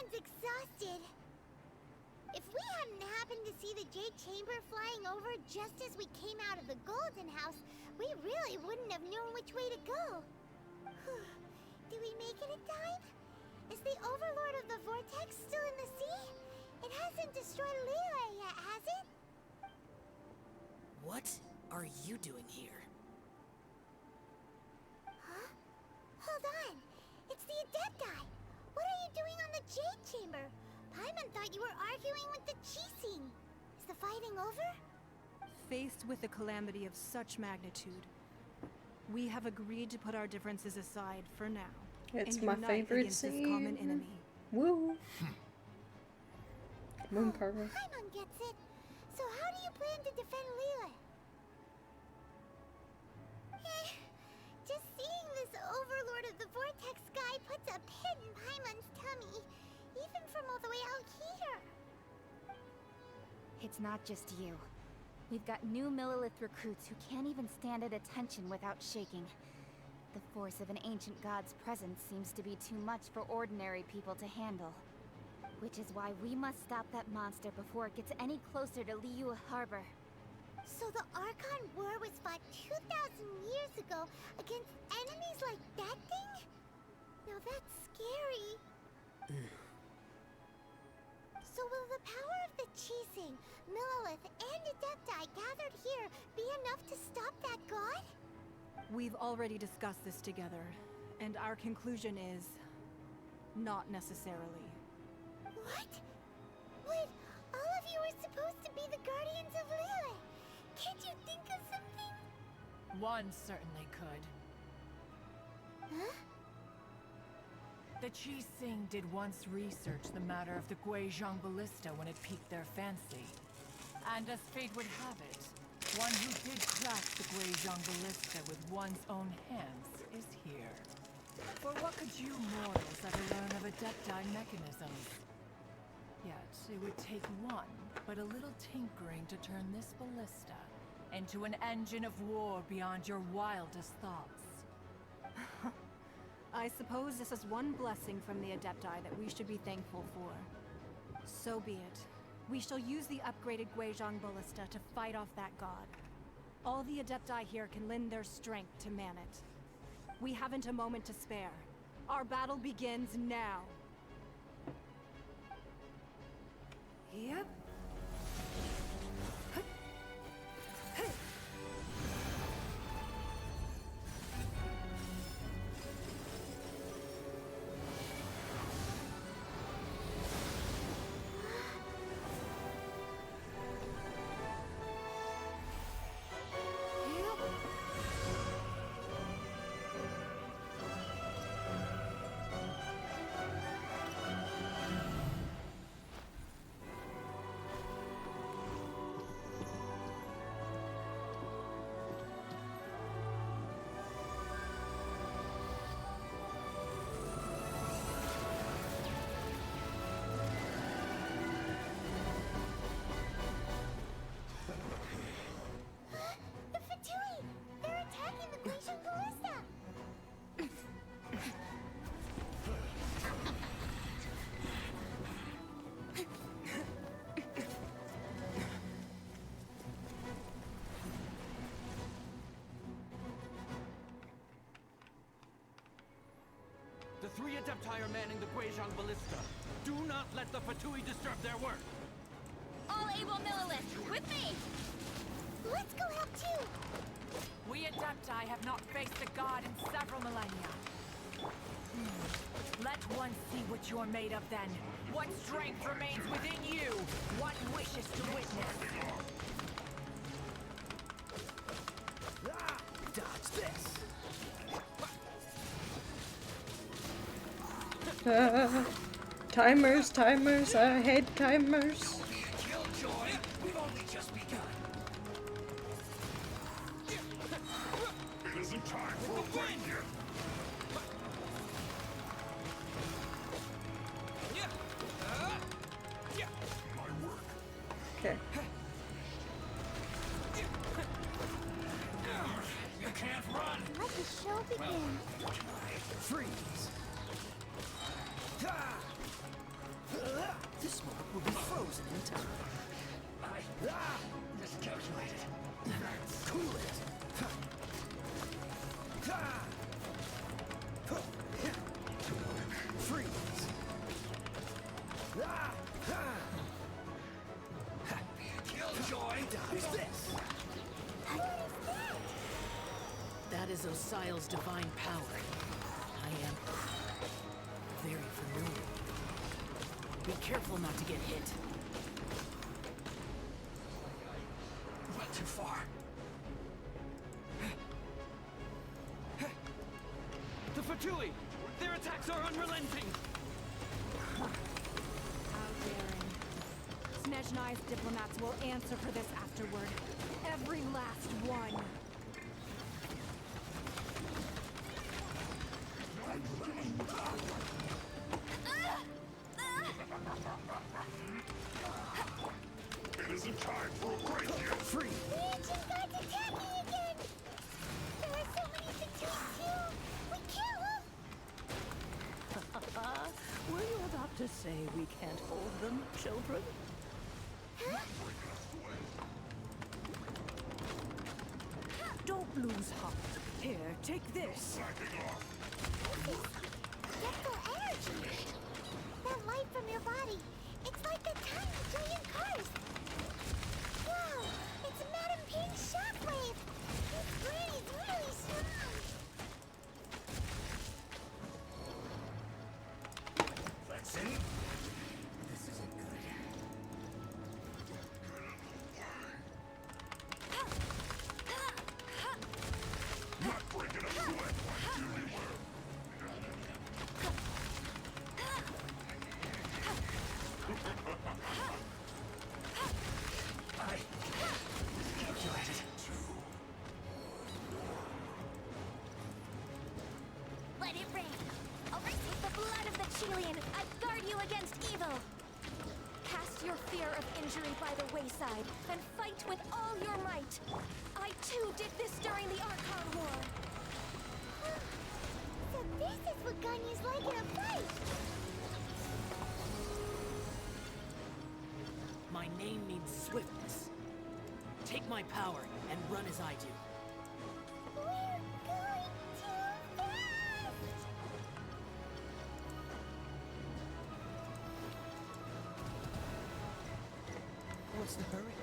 Speaker 2: Exhausted. If we hadn't happened to see the Jade Chamber flying over just as we came out of the Golden House, we really wouldn't have known which way to go. Did we make it in time? Is the Overlord of the Vortex still in the sea? It hasn't destroyed Liyue yet, has it?
Speaker 15: What are you doing here?
Speaker 2: Huh? Hold on. It's the Adepti. What are you doing on the Jade Chamber? Paimon thought you were arguing with the Qixing. Is the fighting over?
Speaker 11: Faced with a calamity of such magnitude, we have agreed to put our differences aside for now.
Speaker 1: It's
Speaker 11: and
Speaker 1: my
Speaker 11: unite
Speaker 1: favorite
Speaker 11: against this common
Speaker 1: scene.
Speaker 11: enemy.
Speaker 1: Woo! Moon Carver.
Speaker 2: Paimon gets it. So how do you plan to defend Liyue? Just seeing this Overlord of the Vortex guy puts a pit in Paimon's tummy, even from all the way out here.
Speaker 6: It's not just you. We've got new Millelith recruits who can't even stand at attention without shaking. The force of an ancient god's presence seems to be too much for ordinary people to handle. Which is why we must stop that monster before it gets any closer to Liyue Harbor.
Speaker 2: So the Archon War was fought 2,000 years ago against enemies like that thing? Now that's scary. So will the power of the Qixing, Millelith, and Adepti gathered here be enough to stop that god?
Speaker 11: We've already discussed this together, and our conclusion is not necessarily.
Speaker 2: What? Wait, all of you are supposed to be the guardians of Liyue. Can't you think of something?
Speaker 16: One certainly could.
Speaker 2: Huh?
Speaker 16: The Qixing did once research the matter of the Guizhong Ballista when it piqued their fancy. And as fate would have it, one who did craft the Guizhong Ballista with one's own hands is here. For what could you mortals ever learn of Adepti mechanisms? Yet, it would take one, but a little tinkering to turn this ballista into an engine of war beyond your wildest thoughts.
Speaker 11: I suppose this is one blessing from the Adepti that we should be thankful for. So be it. We shall use the upgraded Guizhong Ballista to fight off that god. All the Adepti here can lend their strength to man it. We haven't a moment to spare. Our battle begins now.
Speaker 16: Yep.
Speaker 4: 3 Adepti are manning the Guizhong Ballista. Do not let the Fatui disturb their work.
Speaker 6: All able Millilith, with me!
Speaker 2: Let's go help too!
Speaker 16: We Adepti have not faced a god in several millennia. Let one see what you're made of then. What strength remains within you? What wishes to witness?
Speaker 4: Dodge this!
Speaker 1: Timers, I hate timers.
Speaker 4: Killjoy! We've only just begun.
Speaker 17: It isn't time for a break yet. My work.
Speaker 1: Okay.
Speaker 4: You can't run!
Speaker 2: Let the show begin.
Speaker 4: Freeze!
Speaker 15: This moment will be frozen in time.
Speaker 4: Miscalculated.
Speaker 15: Cool it.
Speaker 4: Freeze! Killjoy! Dodge this!
Speaker 15: That is Osial's divine power. I am very familiar. Be careful not to get hit.
Speaker 4: Went too far. The Fatui! Their attacks are unrelenting!
Speaker 11: How daring. Snezhnai's diplomats will answer for this afterward. Every last one.
Speaker 17: It isn't time for a break yet.
Speaker 4: Free!
Speaker 2: The ancient god's attacking again! There are so many Fatui too! We kill them!
Speaker 18: Were you about to say we can't hold them, children? Don't lose heart. Here, take this.
Speaker 2: Get their energy! That light from your body, it's like the tiny giant cars! Wow! It's Madam Ping's shockwave! This granny's really strong!
Speaker 4: Let's see. This isn't good.
Speaker 17: Not breaking a sweat like you were.
Speaker 4: Miscalculated.
Speaker 6: Let it rain. With the blood of the Chilean, I guard you against evil. Cast your fear of injury by the wayside and fight with all your might. I too did this during the Archon War.
Speaker 2: So this is what Ganya's like in a fight!
Speaker 15: My name means swiftness. Take my power and run as I do.
Speaker 2: We're going too fast!
Speaker 15: What's the hurry?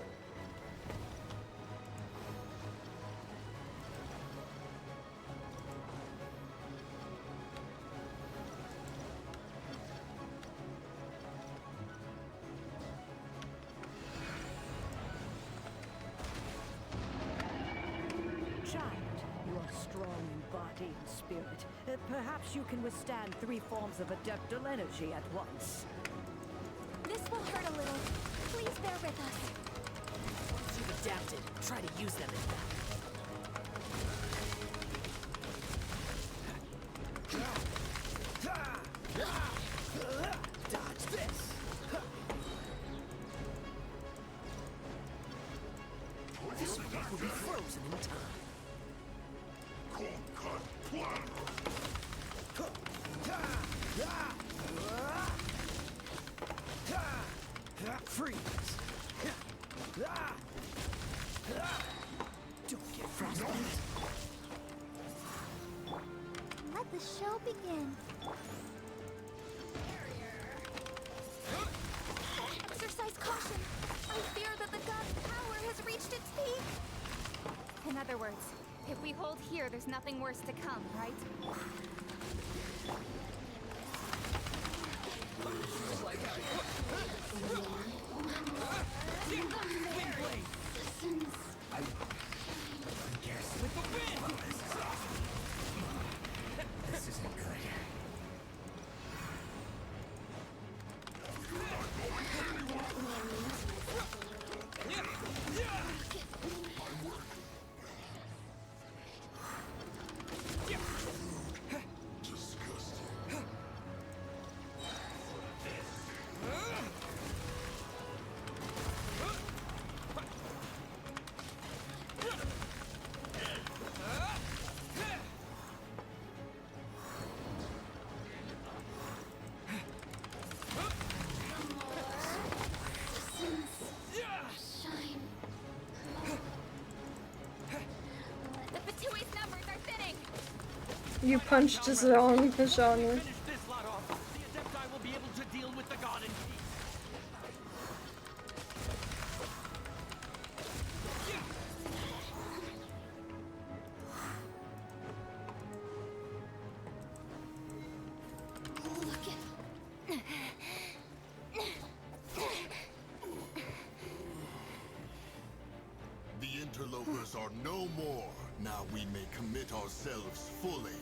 Speaker 18: Child, you are strong in body and spirit. Perhaps you can withstand 3 forms of adeptal energy at once.
Speaker 6: This will hurt a little. Please bear with us.
Speaker 15: Once you've adapted, try to use them in battle.
Speaker 4: Dodge this!
Speaker 15: This moment will be frozen in time.
Speaker 17: Cold cut platter.
Speaker 4: Freeze! Don't get frostbite.
Speaker 2: Let the show begin.
Speaker 6: we hold here, there's nothing worse to come, right?
Speaker 4: This isn't good.
Speaker 1: You punched Zhong, Zhongli.
Speaker 10: Finish this lot off. The Adepti will be able to deal with the god in peace.
Speaker 17: The interlopers are no more. Now we may commit ourselves fully.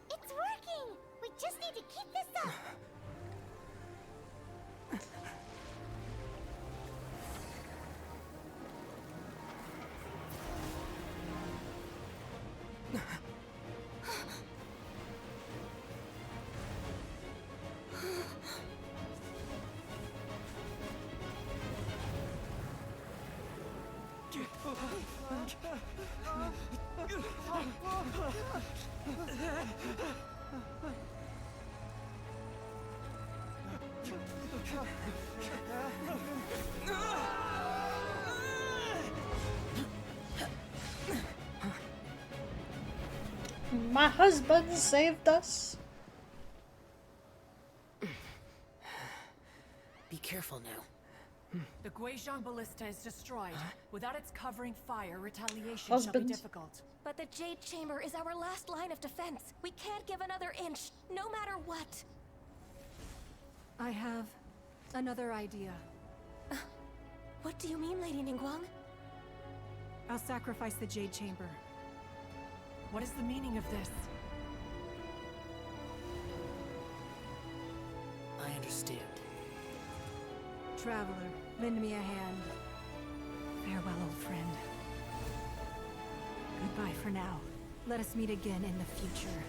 Speaker 2: It's working! We just need to keep this up!
Speaker 1: My husband saved us.
Speaker 15: Be careful now.
Speaker 16: The Guizhong Ballista is destroyed. Without its covering fire, retaliation shall
Speaker 1: Husband.
Speaker 16: be difficult.
Speaker 14: But the Jade Chamber is our last line of defense. We can't give another inch, no matter what.
Speaker 11: I have another idea.
Speaker 14: What do you mean, Lady Ningguang?
Speaker 11: I'll sacrifice the Jade Chamber.
Speaker 16: What is the meaning of this?
Speaker 15: I understand.
Speaker 11: Traveler, lend me a hand. Farewell, old friend. Goodbye for now. Let us meet again in the future.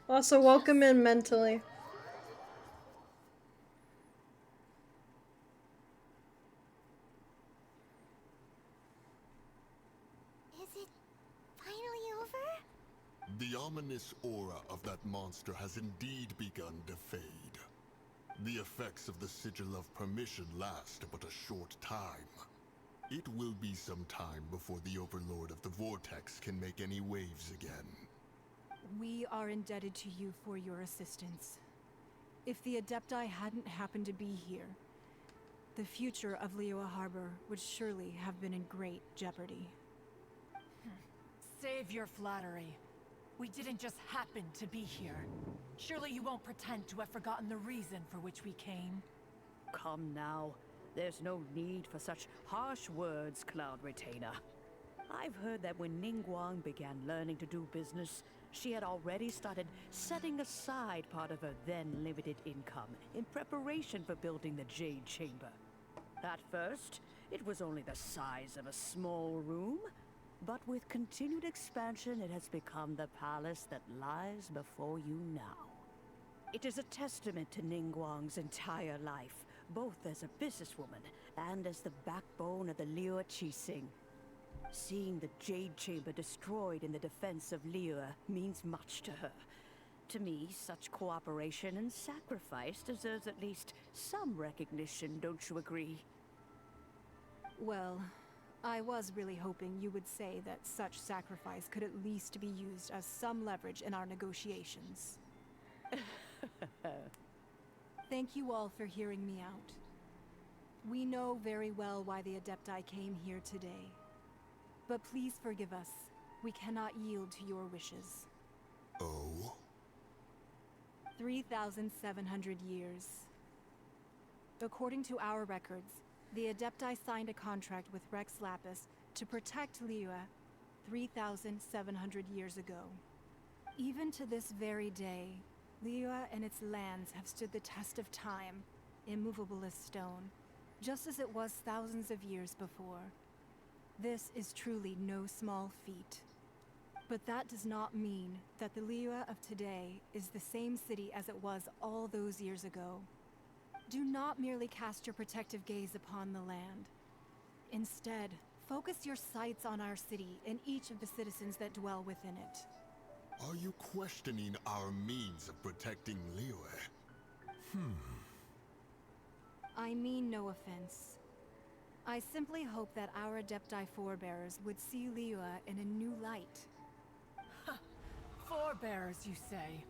Speaker 1: Also, welcome in mentally.
Speaker 2: Is it finally over?
Speaker 17: The ominous aura of that monster has indeed begun to fade. The effects of the Sigil of Permission last but a short time. It will be some time before the Overlord of the Vortex can make any waves again.
Speaker 11: We are indebted to you for your assistance. If the Adepti hadn't happened to be here, the future of Liyue Harbor would surely have been in great jeopardy.
Speaker 16: Save your flattery. We didn't just happen to be here. Surely you won't pretend to have forgotten the reason for which we came.
Speaker 18: Come now. There's no need for such harsh words, Cloud Retainer. I've heard that when Ningguang began learning to do business, She had already started setting aside part of her then limited income in preparation for building the Jade Chamber. At first, it was only the size of a small room, but with continued expansion, it has become the palace that lies before you now. It is a testament to Ningguang's entire life, both as a businesswoman and as the backbone of the Liyue Qixing. Seeing the Jade Chamber destroyed in the defense of Liyue means much to her. To me, such cooperation and sacrifice deserves at least some recognition, don't you agree?
Speaker 11: Well, I was really hoping you would say that such sacrifice could at least be used as some leverage in our negotiations. Thank you all for hearing me out. We know very well why the Adepti came here today. But please forgive us. We cannot yield to your wishes.
Speaker 17: Oh?
Speaker 11: 3,700 years. According to our records, the Adepti signed a contract with Rex Lapis to protect Liyue 3,700 years ago. Even to this very day, Liyue and its lands have stood the test of time, immovable as stone, just as it was thousands of years before. This is truly no small feat. But that does not mean that the Liyue of today is the same city as it was all those years ago. Do not merely cast your protective gaze upon the land. Instead, focus your sights on our city and each of the citizens that dwell within it.
Speaker 17: Are you questioning our means of protecting Liyue?
Speaker 11: I mean no offense. I simply hope that our Adepti forebears would see Liyue in a new light.
Speaker 16: Forebearers, you say?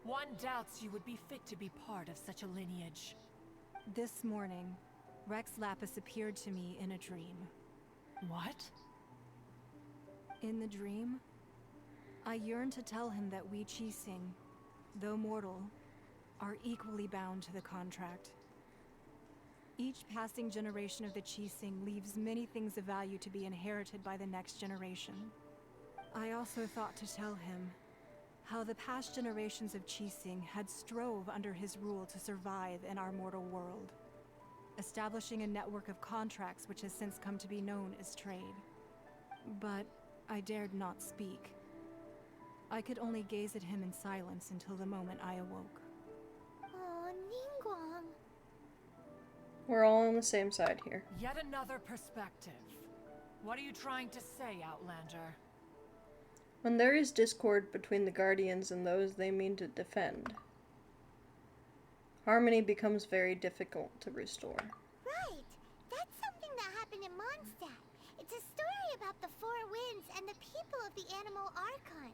Speaker 16: One doubts you would be fit to be part of such a lineage.
Speaker 11: This morning, Rex Lapis appeared to me in a dream.
Speaker 16: What?
Speaker 11: In the dream, I yearned to tell him that we Qixing, though mortal, are equally bound to the contract. Each passing generation of the Qixing leaves many things of value to be inherited by the next generation. I also thought to tell him how the past generations of Qixing had strove under his rule to survive in our mortal world, establishing a network of contracts which has since come to be known as trade. But I dared not speak. I could only gaze at him in silence until the moment I awoke.
Speaker 2: Oh, Ningguang.
Speaker 1: We're all on the same side here.
Speaker 16: Yet another perspective. What are you trying to say, Outlander?
Speaker 1: When there is discord between the Guardians and those they mean to defend, harmony becomes very difficult to restore.
Speaker 2: Right! That's something that happened in Mondstadt. It's a story about the Four Winds and the people of the Animal Archon.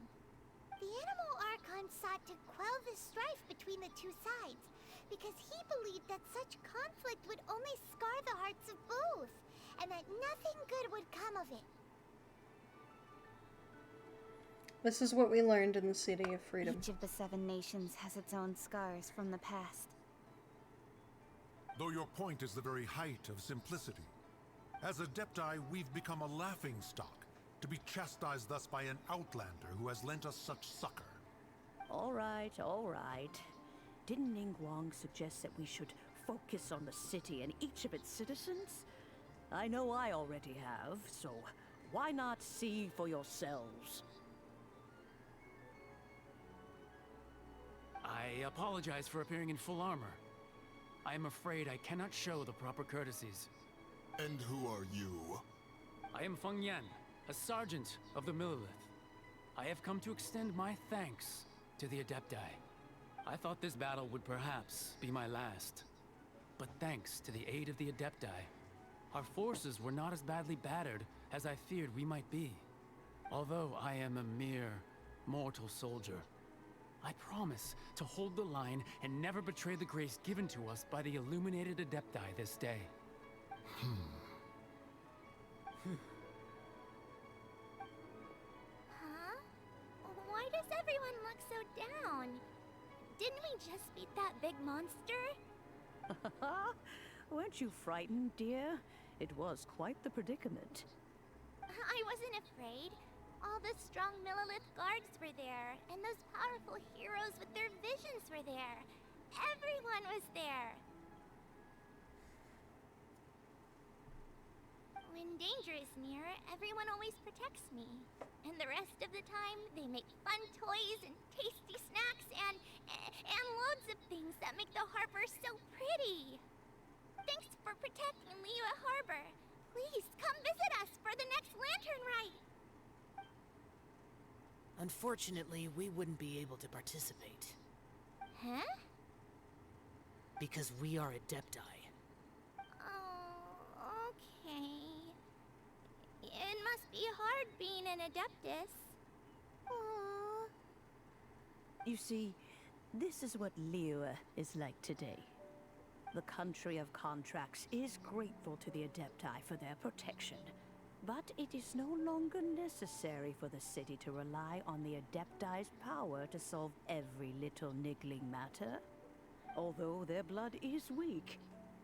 Speaker 2: The Animal Archon sought to quell the strife between the two sides, because he believed that such conflict would only scar the hearts of both, and that nothing good would come of it.
Speaker 1: This is what we learned in the City of Freedom.
Speaker 6: Each of the 7 nations has its own scars from the past.
Speaker 19: Though your point is the very height of simplicity. As Adepti, we've become a laughingstock, to be chastised thus by an outlander who has lent us such succor.
Speaker 18: All right, all right. Didn't Ningguang suggest that we should focus on the city and each of its citizens? I know I already have, so why not see for yourselves?
Speaker 20: I apologize for appearing in full armor. I am afraid I cannot show the proper courtesies.
Speaker 17: And who are you?
Speaker 20: I am Feng Yan, a sergeant of the Millelith. I have come to extend my thanks to the Adepti. I thought this battle would perhaps be my last. But thanks to the aid of the Adepti, our forces were not as badly battered as I feared we might be. Although I am a mere mortal soldier, I promise to hold the line and never betray the grace given to us by the illuminated Adepti this day.
Speaker 2: Huh? Why does everyone look so down? Didn't we just beat that big monster?
Speaker 18: Weren't you frightened, dear? It was quite the predicament.
Speaker 2: I wasn't afraid. All the strong Millelith guards were there, and those powerful heroes with their visions were there. Everyone was there. When danger is near, everyone always protects me. And the rest of the time, they make fun toys and tasty snacks and loads of things that make the harbor so pretty. Thanks for protecting Liyue Harbor. Please come visit us for the next lantern rite.
Speaker 15: Unfortunately, we wouldn't be able to participate.
Speaker 2: Huh?
Speaker 15: Because we are Adepti.
Speaker 2: Oh, okay. It must be hard being an Adeptus. Aww.
Speaker 18: You see, this is what Liyue is like today. The country of contracts is grateful to the Adepti for their protection. But it is no longer necessary for the city to rely on the Adepti's power to solve every little niggling matter. Although their blood is weak,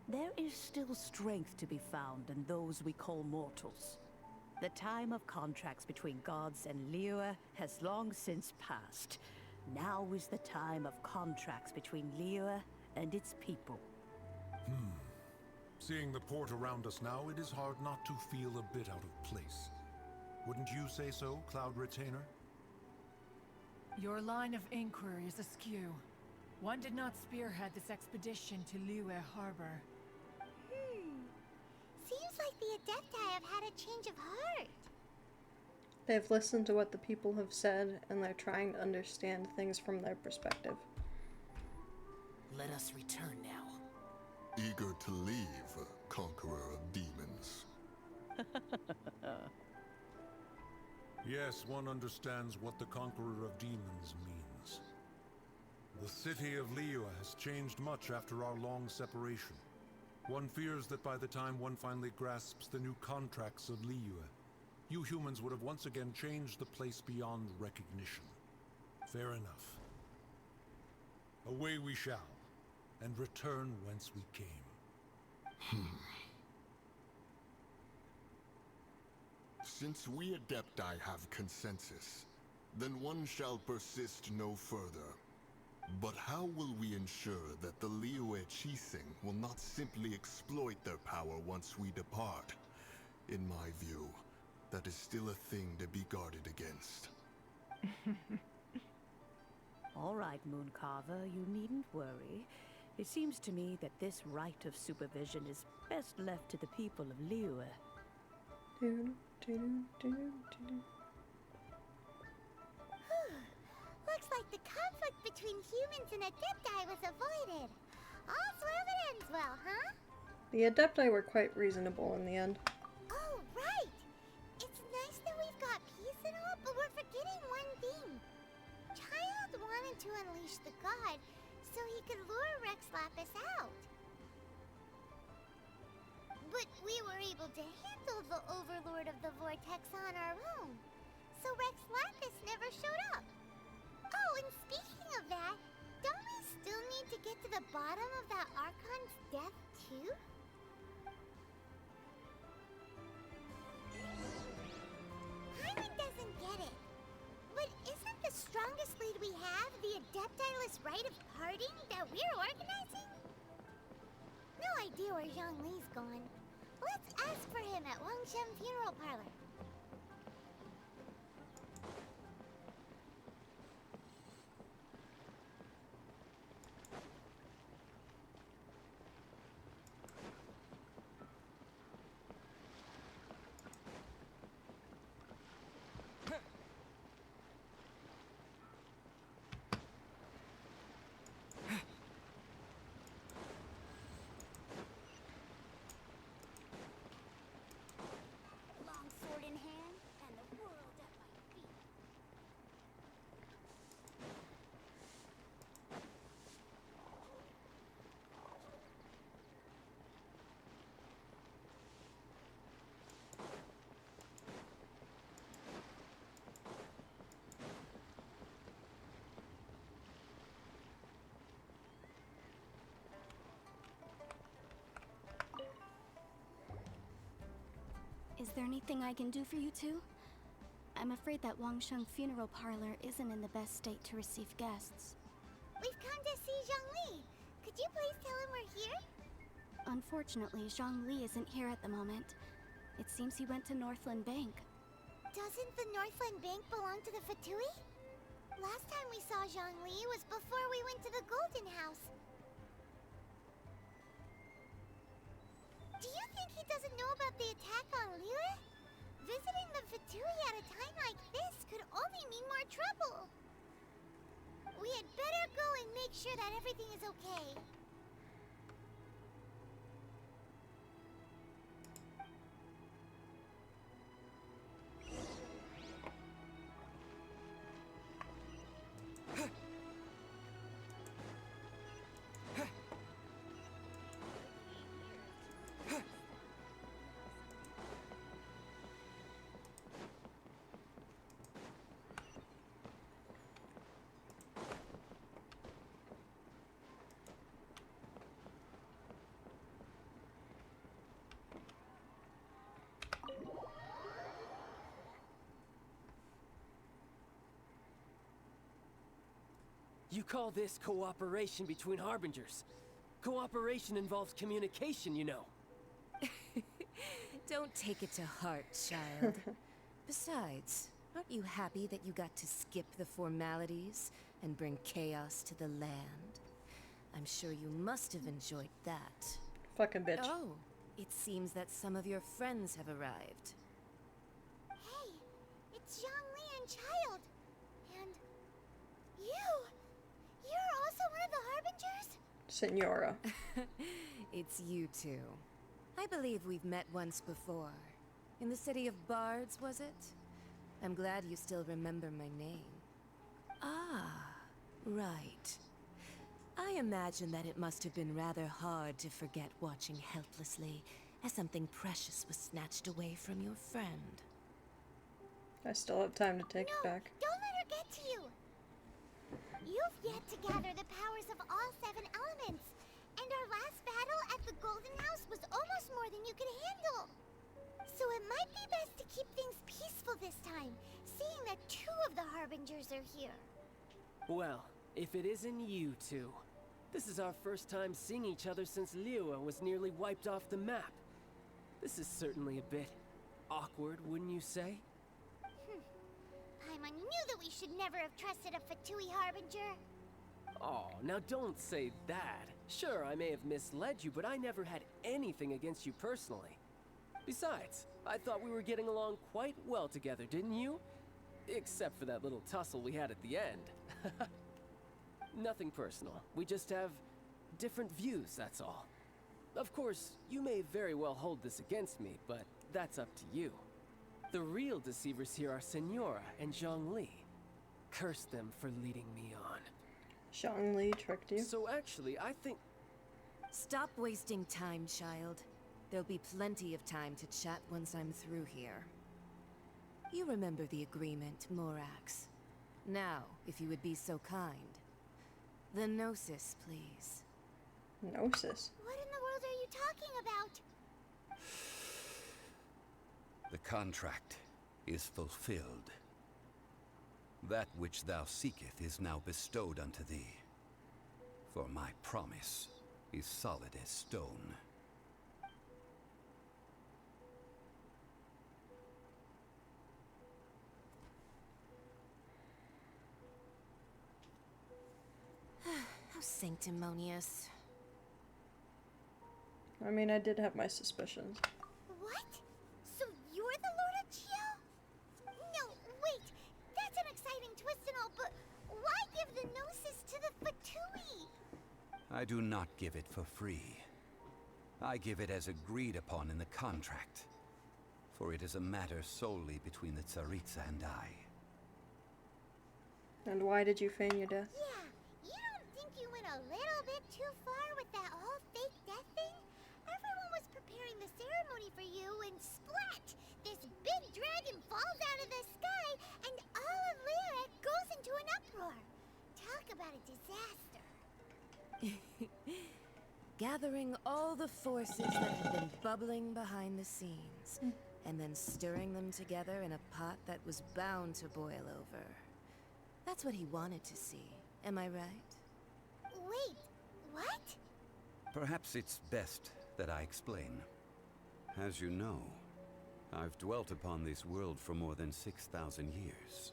Speaker 18: there is still strength to be found in those we call mortals. The time of contracts between gods and Liyue has long since passed. Now is the time of contracts between Liyue and its people.
Speaker 19: Seeing the port around us now, it is hard not to feel a bit out of place. Wouldn't you say so, Cloud Retainer?
Speaker 16: Your line of inquiry is askew. One did not spearhead this expedition to Liyue Harbor.
Speaker 2: Seems like the Adepti have had a change of heart.
Speaker 1: They've listened to what the people have said, and they're trying to understand things from their perspective.
Speaker 15: Let us return now.
Speaker 17: Eager to leave, conqueror of demons.
Speaker 19: Yes, one understands what the Conqueror of Demons means. The city of Liyue has changed much after our long separation. One fears that by the time one finally grasps the new contracts of Liyue, you humans would have once again changed the place beyond recognition. Fair enough. Away we shall, and return whence we came.
Speaker 17: Since we Adepti have consensus, then one shall persist no further. But how will we ensure that the Liyue Qixing will not simply exploit their power once we depart? In my view, that is still a thing to be guarded against.
Speaker 18: All right, Mooncarver, you needn't worry. It seems to me that this right of supervision is best left to the people of Liyue.
Speaker 2: Looks like the conflict between humans and Adepti was avoided. All's well that ends well, huh?
Speaker 1: The Adepti were quite reasonable in the end.
Speaker 2: Oh, right! It's nice that we've got peace and all, but we're forgetting one thing. Child wanted to unleash the god so he could lure Rex Lapis out. But we were able to handle the Overlord of the Vortex on our own, so Rex Lapis never showed up. Oh, and speaking of that, don't we still need to get to the bottom of that Archon's death, too? Paimon doesn't get it. But isn't the strongest lead we have the Adepti-less rite of parting that we're organizing? No idea where Zhongli's gone. Let's ask for him at Wangshem Funeral Parlor. Sword in hand, and the world at my feet.
Speaker 6: Is there anything I can do for you two? I'm afraid that Wangsheng Funeral Parlor isn't in the best state to receive guests.
Speaker 2: We've come to see Zhongli. Could you please tell him we're here?
Speaker 6: Unfortunately, Zhongli isn't here at the moment. It seems he went to Northland Bank.
Speaker 2: Doesn't the Northland Bank belong to the Fatui? Last time we saw Zhongli was before we went to the Golden House. Do you think he doesn't know about the attack on Liyue? Visiting the Fatui at a time like this could only mean more trouble. We had better go and make sure that everything is okay.
Speaker 12: You call this cooperation between Harbingers? Cooperation involves communication, you know.
Speaker 21: Don't take it to heart, child. Besides, aren't you happy that you got to skip the formalities and bring chaos to the land? I'm sure you must have enjoyed that.
Speaker 1: Fucking bitch.
Speaker 21: Oh, it seems that some of your friends have arrived.
Speaker 2: Hey, it's Zhongli and Child. And you! You're also one of the Harbingers?
Speaker 1: Senora.
Speaker 21: It's you two. I believe we've met once before. In the city of Bards, was it? I'm glad you still remember my name. Ah, right. I imagine that it must have been rather hard to forget watching helplessly as something precious was snatched away from your friend.
Speaker 1: I still have time to take it back.
Speaker 2: Don't let her get to you! You've yet to gather the powers of all 7 elements, and our last battle at the Golden House was almost more than you could handle. So it might be best to keep things peaceful this time, seeing that 2 of the Harbingers are here.
Speaker 12: Well, if it isn't you two. This is our first time seeing each other since Liyue was nearly wiped off the map. This is certainly a bit awkward, wouldn't you say?
Speaker 2: Paimon knew that we should never have trusted a Fatui Harbinger.
Speaker 12: Oh, now don't say that. Sure, I may have misled you, but I never had anything against you personally. Besides, I thought we were getting along quite well together, didn't you? Except for that little tussle we had at the end. Nothing personal. We just have different views, that's all. Of course, you may very well hold this against me, but that's up to you. The real deceivers here are Senora and Zhongli. Curse them for leading me on.
Speaker 1: Zhongli tricked you?
Speaker 12: So actually, I think...
Speaker 21: Stop wasting time, child. There'll be plenty of time to chat once I'm through here. You remember the agreement, Morax. Now, if you would be so kind. The Gnosis, please.
Speaker 1: Gnosis?
Speaker 2: What in the world are you talking about?
Speaker 13: The contract is fulfilled. That which thou seeketh is now bestowed unto thee. For my promise is solid as stone.
Speaker 21: How sanctimonious.
Speaker 1: I mean, I did have my suspicions.
Speaker 2: What? So you're the Lord of Chio? No, wait. That's an exciting twist and all, but why give the Gnosis to the Fatui?
Speaker 13: I do not give it for free. I give it as agreed upon in the contract. For it is a matter solely between the Tsaritsa and I.
Speaker 1: And why did you feign your death?
Speaker 2: Yeah, you don't think you went a little bit too far with that whole fake death thing? Everyone was preparing the ceremony for you and splat! This big dragon falls out of the sky and all of Liyue goes into an uproar. Talk about a disaster.
Speaker 21: Gathering all the forces that have been bubbling behind the scenes. and then stirring them together in a pot that was bound to boil over. That's what he wanted to see. Am I right?
Speaker 2: Wait, what?
Speaker 13: Perhaps it's best that I explain. As you know, I've dwelt upon this world for more than 6,000 years.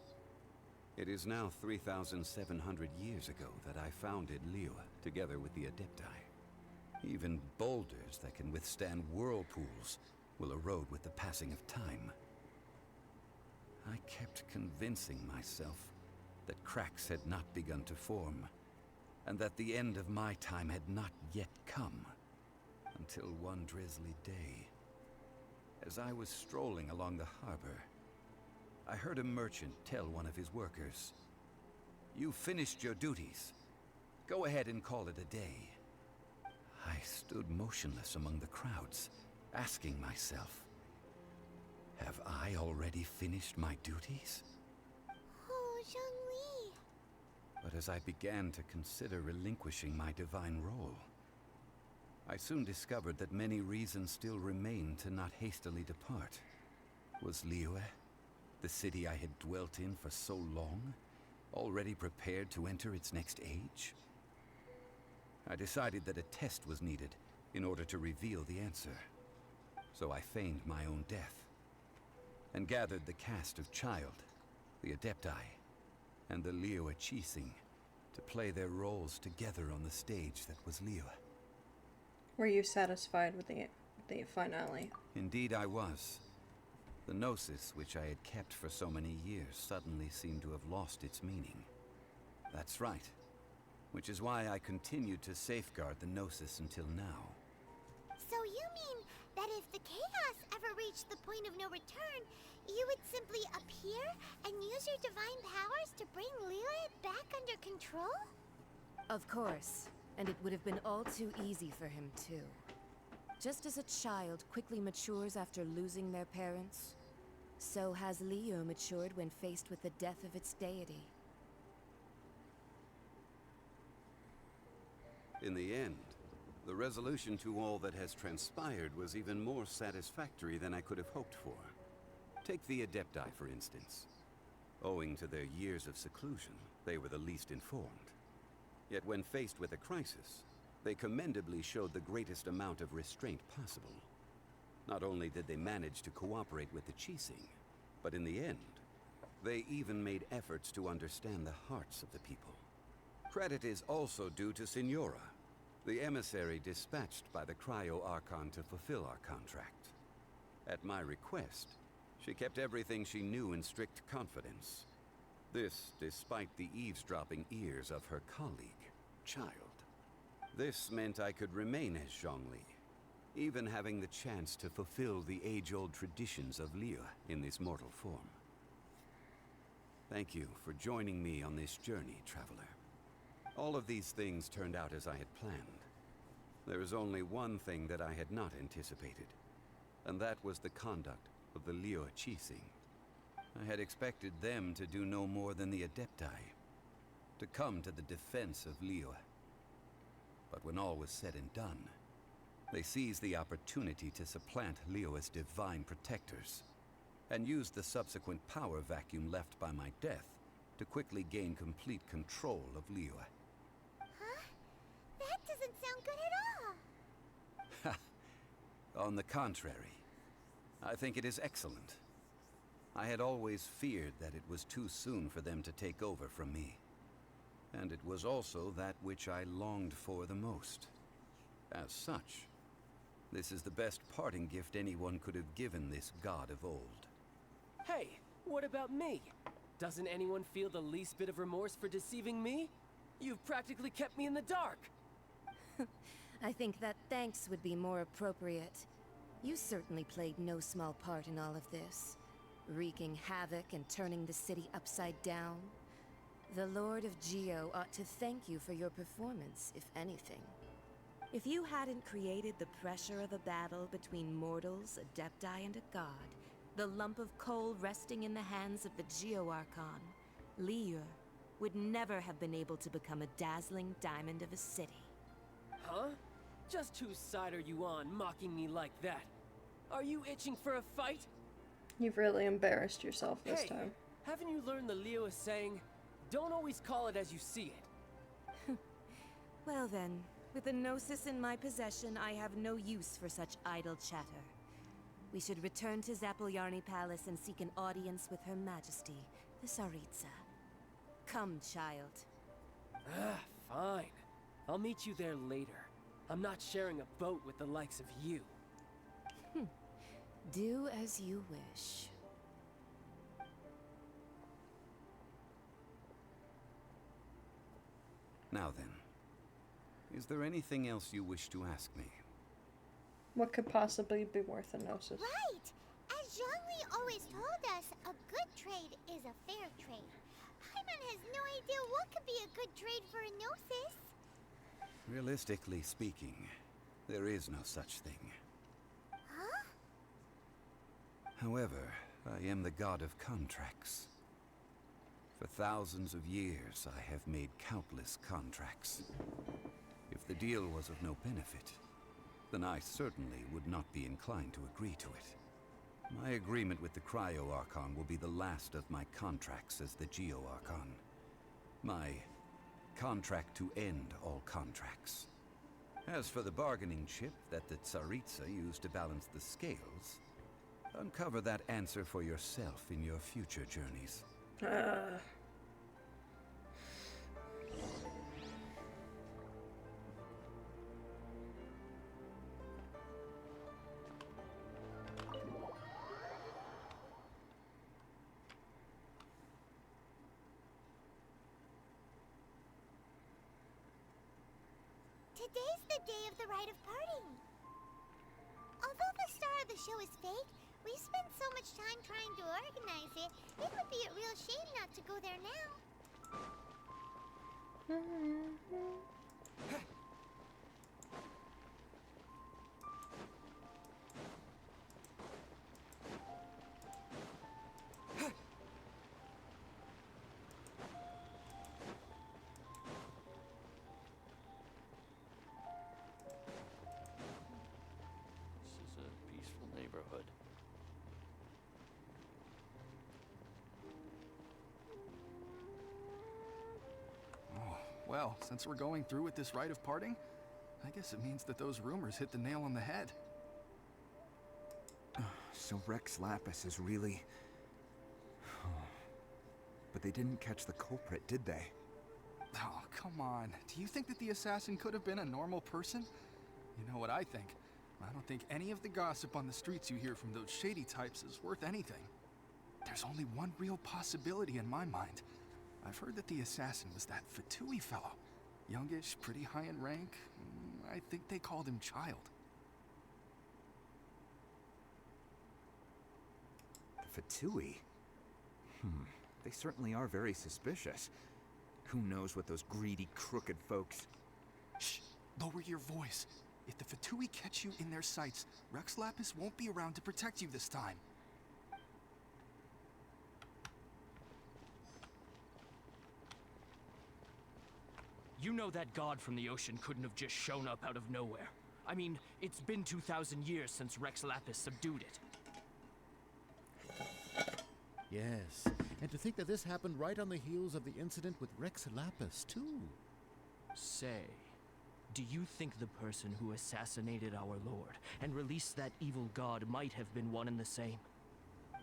Speaker 13: It is now 3,700 years ago that I founded Liyue, together with the Adepti. Even boulders that can withstand whirlpools will erode with the passing of time. I kept convincing myself that cracks had not begun to form, and that the end of my time had not yet come, until one drizzly day. As I was strolling along the harbor, I heard a merchant tell one of his workers, "You finished your duties. Go ahead and call it a day." I stood motionless among the crowds, asking myself, have I already finished my duties?
Speaker 2: Oh, Zhongli.
Speaker 13: But as I began to consider relinquishing my divine role, I soon discovered that many reasons still remained to not hastily depart. Was Liyue, the city I had dwelt in for so long, already prepared to enter its next age? I decided that a test was needed in order to reveal the answer. So I feigned my own death, and gathered the cast of Child, the Adepti, and the Liyue Qixing to play their roles together on the stage that was Liyue.
Speaker 1: Were you satisfied with the finale?
Speaker 13: Indeed I was. The Gnosis, which I had kept for so many years, suddenly seemed to have lost its meaning. That's right. Which is why I continued to safeguard the Gnosis until now.
Speaker 2: So you mean that if the chaos ever reached the point of no return, you would simply appear and use your divine powers to bring Liyue back under control?
Speaker 21: Of course. And it would have been all too easy for him, too. Just as a child quickly matures after losing their parents, so has Liyue matured when faced with the death of its deity.
Speaker 13: In the end, the resolution to all that has transpired was even more satisfactory than I could have hoped for. Take the Adepti, for instance. Owing to their years of seclusion, they were the least informed. Yet when faced with a crisis, they commendably showed the greatest amount of restraint possible. Not only did they manage to cooperate with the Qixing, but in the end, they even made efforts to understand the hearts of the people. Credit is also due to Signora, the emissary dispatched by the Cryo-Archon to fulfill our contract. At my request, she kept everything she knew in strict confidence. This despite the eavesdropping ears of her colleague, Child. This meant I could remain as Zhongli, even having the chance to fulfill the age-old traditions of Liyue in this mortal form. Thank you for joining me on this journey, Traveler. All of these things turned out as I had planned. There is only one thing that I had not anticipated, and that was the conduct of the Liyue Qixing. I had expected them to do no more than the Adepti, to come to the defense of Liyue. But when all was said and done, they seized the opportunity to supplant Liyue's divine protectors, and used the subsequent power vacuum left by my death to quickly gain complete control of Liyue.
Speaker 2: Huh? That doesn't sound good at all.
Speaker 13: On the contrary, I think it is excellent. I had always feared that it was too soon for them to take over from me. And it was also that which I longed for the most. As such, this is the best parting gift anyone could have given this god of old.
Speaker 12: Hey, what about me? Doesn't anyone feel the least bit of remorse for deceiving me? You've practically kept me in the dark.
Speaker 21: I think that thanks would be more appropriate. You certainly played no small part in all of this, wreaking havoc and turning the city upside down. The Lord of Geo ought to thank you for your performance, if anything. If you hadn't created the pressure of a battle between mortals, Adepti, and a god, the lump of coal resting in the hands of the Geo-Archon, Liyue would never have been able to become a dazzling diamond of a city.
Speaker 12: Huh? Just whose side are you on, mocking me like that? Are you itching for a fight?
Speaker 1: You've really embarrassed yourself this
Speaker 12: Hey,
Speaker 1: time.
Speaker 12: haven't you learned the Liyue saying, don't always call it as you see it?
Speaker 21: Well then, with the Gnosis in my possession, I have no use for such idle chatter. We should return to Zapolyarny Palace and seek an audience with Her Majesty, the Tsaritsa. Come, child.
Speaker 12: Ah, fine. I'll meet you there later. I'm not sharing a boat with the likes of you.
Speaker 21: Do as you wish.
Speaker 13: Now then, is there anything else you wish to ask me?
Speaker 1: What could possibly be worth a Gnosis?
Speaker 2: Right! As Zhongli always told us, a good trade is a fair trade. Paimon has no idea what could be a good trade for a Gnosis.
Speaker 13: Realistically speaking, there is no such thing.
Speaker 2: Huh?
Speaker 13: However, I am the god of contracts. For thousands of years, I have made countless contracts. If the deal was of no benefit, then I certainly would not be inclined to agree to it. My agreement with the Cryo-Archon will be the last of my contracts as the Geo-Archon. My contract to end all contracts. As for the bargaining chip that the Tsaritsa used to balance the scales, uncover that answer for yourself in your future journeys.
Speaker 2: Today's the day of the rite of parting. Although the star of the show is fake, we spent so much time trying to organize it, it would be a real shame not to go there now.
Speaker 5: This is a peaceful neighborhood.
Speaker 22: Oh, well, since we're going through with this rite of parting, I guess it means that those rumors hit the nail on the head.
Speaker 23: So Rex Lapis is really... But they didn't catch the culprit, did they?
Speaker 22: Oh, come on. Do you think that the assassin could have been a normal person? You know what I think? I don't think any of the gossip on the streets you hear from those shady types is worth anything. There's only one real possibility in my mind. I've heard that the assassin was that Fatui fellow. Youngish, pretty high in rank. I think they called him Child.
Speaker 23: Fatui? They certainly are very suspicious. Who knows what those greedy, crooked folks...
Speaker 22: Shh! Lower your voice. If the Fatui catch you in their sights, Rex Lapis won't be around to protect you this time.
Speaker 10: You know that god from the ocean couldn't have just shown up out of nowhere. I mean, it's been 2,000 years since Rex Lapis subdued it.
Speaker 24: Yes, and to think that this happened right on the heels of the incident with Rex Lapis, too.
Speaker 10: Say, do you think the person who assassinated our lord and released that evil god might have been one and the same?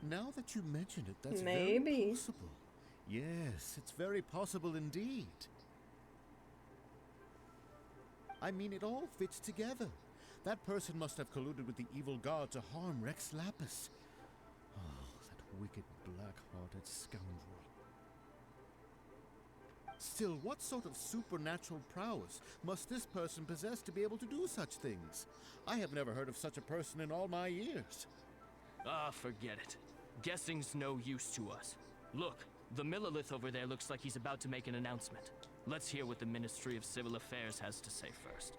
Speaker 24: Now that you mention it, that's
Speaker 1: Maybe.
Speaker 24: very possible. Yes, it's very possible indeed. I mean, it all fits together. That person must have colluded with the evil god to harm Rex Lapis. Oh, that wicked, black-hearted scoundrel. Still, what sort of supernatural prowess must this person possess to be able to do such things? I have never heard of such a person in all my years.
Speaker 10: Ah, forget it. Guessing's no use to us. Look, the Millilith over there looks like he's about to make an announcement. Let's hear what the Ministry of Civil Affairs has to say first.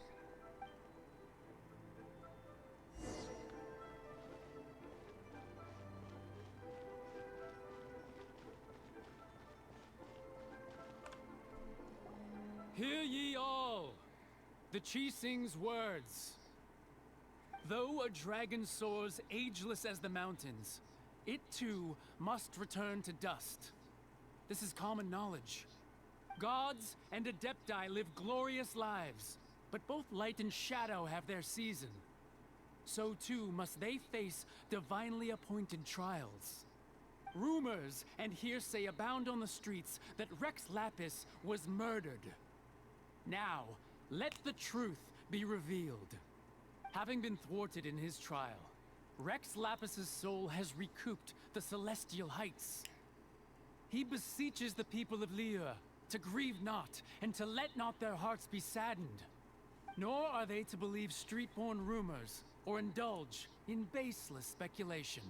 Speaker 20: Hear ye all, the Qixing's words. Though a dragon soars ageless as the mountains, it too must return to dust. This is common knowledge. Gods and Adepti live glorious lives, but both light and shadow have their season. So too must they face divinely appointed trials. Rumors and hearsay abound on the streets that Rex Lapis was murdered. Now, let the truth be revealed. Having been thwarted in his trial, Rex Lapis's soul has recouped the celestial heights. He beseeches the people of Liyue to grieve not, and to let not their hearts be saddened. Nor are they to believe street-born rumors, or indulge in baseless speculation.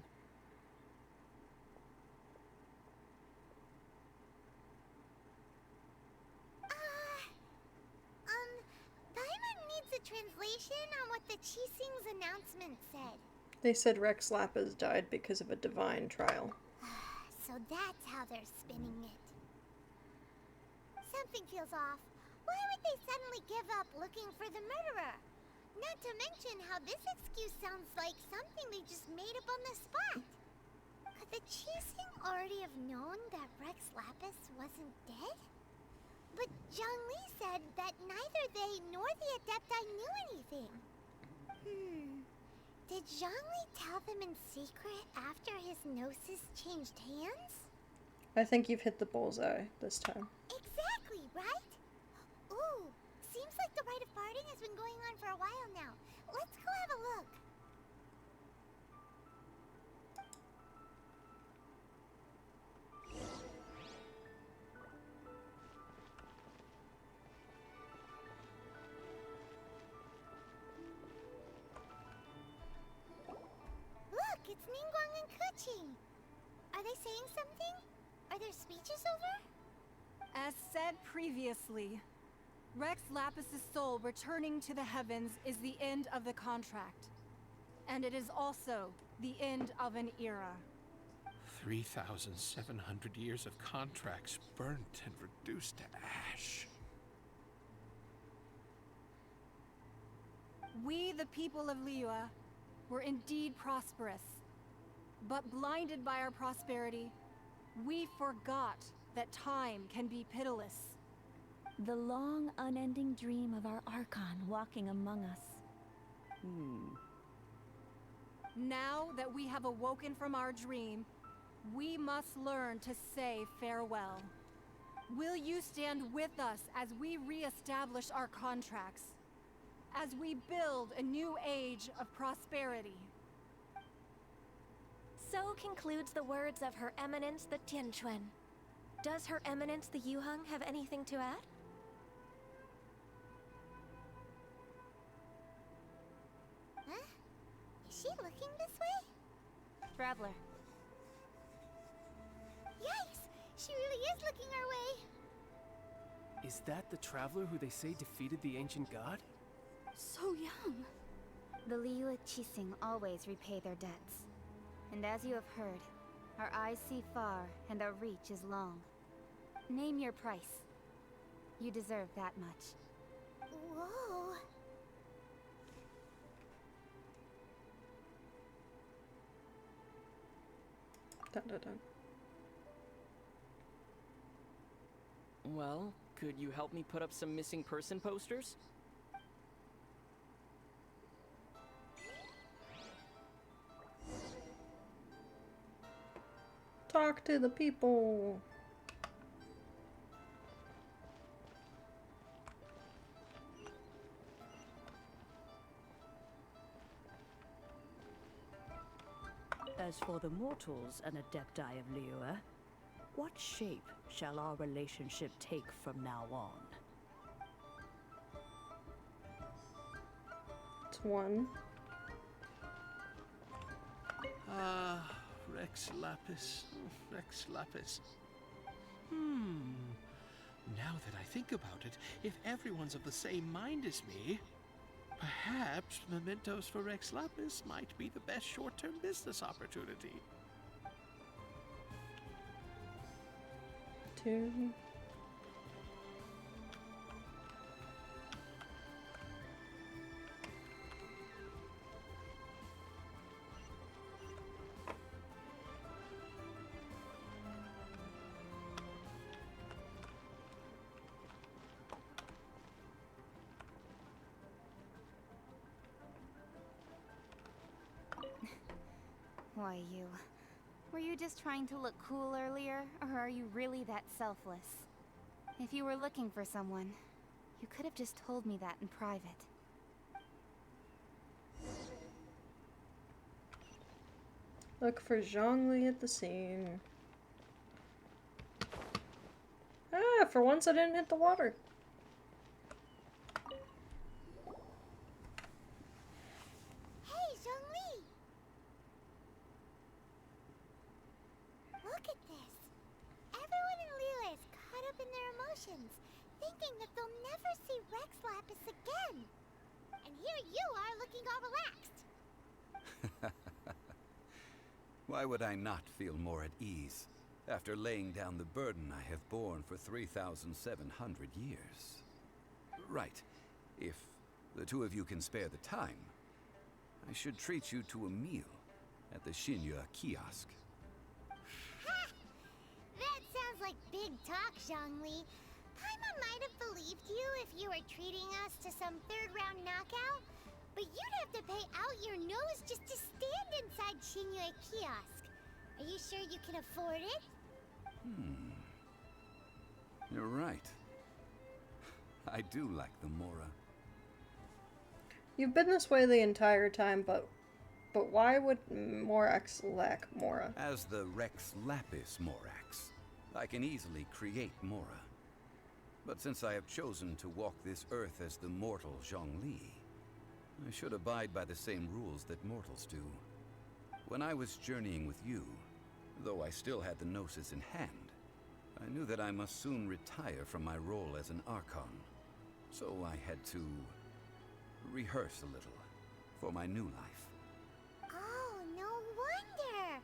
Speaker 2: Paimon needs a translation on what the Qixing's announcement said.
Speaker 1: They said Rex Lapis died because of a divine trial.
Speaker 2: So that's how they're spinning it. Something feels off. Why would they suddenly give up looking for the murderer? Not to mention how this excuse sounds like something they just made up on the spot. Could the Qixing already have known that Rex Lapis wasn't dead? But Zhongli said that neither they nor the Adepti knew anything. Did Zhongli tell them in secret after his gnosis changed hands?
Speaker 1: I think you've hit the bullseye this time.
Speaker 2: Exactly, right? Ooh, seems like the rite of parting has been going on for a while now. Let's go have a look. Look, it's Ningguang and Kuching. Are they saying something? Are their speeches over?
Speaker 11: As said previously, Rex Lapis's soul returning to the heavens is the end of the contract. And it is also the end of an era.
Speaker 3: 3,700 years of contracts burnt and reduced to ash.
Speaker 11: We, the people of Liyue, were indeed prosperous. But blinded by our prosperity, we forgot that time can be pitiless.
Speaker 6: The long, unending dream of our Archon walking among us.
Speaker 11: Now that we have awoken from our dream, we must learn to say farewell. Will you stand with us as we re-establish our contracts? As we build a new age of prosperity?
Speaker 14: So concludes the words of Her Eminence the Tianquan. Does Her Eminence the Yuheng have anything to add?
Speaker 2: Huh? Is she looking this way?
Speaker 6: Traveler.
Speaker 2: Yikes! She really is looking our way.
Speaker 12: Is that the traveler who they say defeated the ancient god?
Speaker 6: So young. The Liyue Qixing always repay their debts. And as you have heard, our eyes see far and our reach is long. Name your price. You deserve that much.
Speaker 2: Whoa.
Speaker 1: Dun, dun, dun.
Speaker 7: Well, could you help me put up some missing person posters?
Speaker 1: Talk to the people.
Speaker 18: As for the mortals and Adepti of Liyue, what shape shall our relationship take from now on?
Speaker 1: It's one.
Speaker 3: Rex Lapis. Rex Lapis. Now that I think about it, if everyone's of the same mind as me, perhaps mementos for Rex Lapis might be the best short-term business opportunity.
Speaker 1: 2.
Speaker 6: Why you? Were you just trying to look cool earlier, or are you really that selfless? If you were looking for someone, you could have just told me that in private.
Speaker 1: Look for Zhongli at the scene. Ah, for once I didn't hit the water.
Speaker 2: Hey, Zhongli! Look at this. Everyone in Liyue is caught up in their emotions, thinking that they'll never see Rex Lapis again. And here you are looking all relaxed.
Speaker 13: Why would I not feel more at ease after laying down the burden I have borne for 3,700 years? Right. If the two of you can spare the time, I should treat you to a meal at the Liyue kiosk.
Speaker 2: Ha! That sounds like big talk, Zhongli. Paimon might have believed you if you were treating us to some third-round knockout, but you'd have to pay out your nose just to stand inside Liyue kiosk. Are you sure you can afford it?
Speaker 13: You're right. I do like the Mora.
Speaker 1: You've been this way the entire time, but why would Morax lack Mora?
Speaker 13: As the Rex Lapis Morax, I can easily create Mora. But since I have chosen to walk this earth as the mortal Zhongli, I should abide by the same rules that mortals do. When I was journeying with you, though I still had the Gnosis in hand, I knew that I must soon retire from my role as an Archon. So I had to rehearse a little for my new life.
Speaker 2: Oh, no wonder!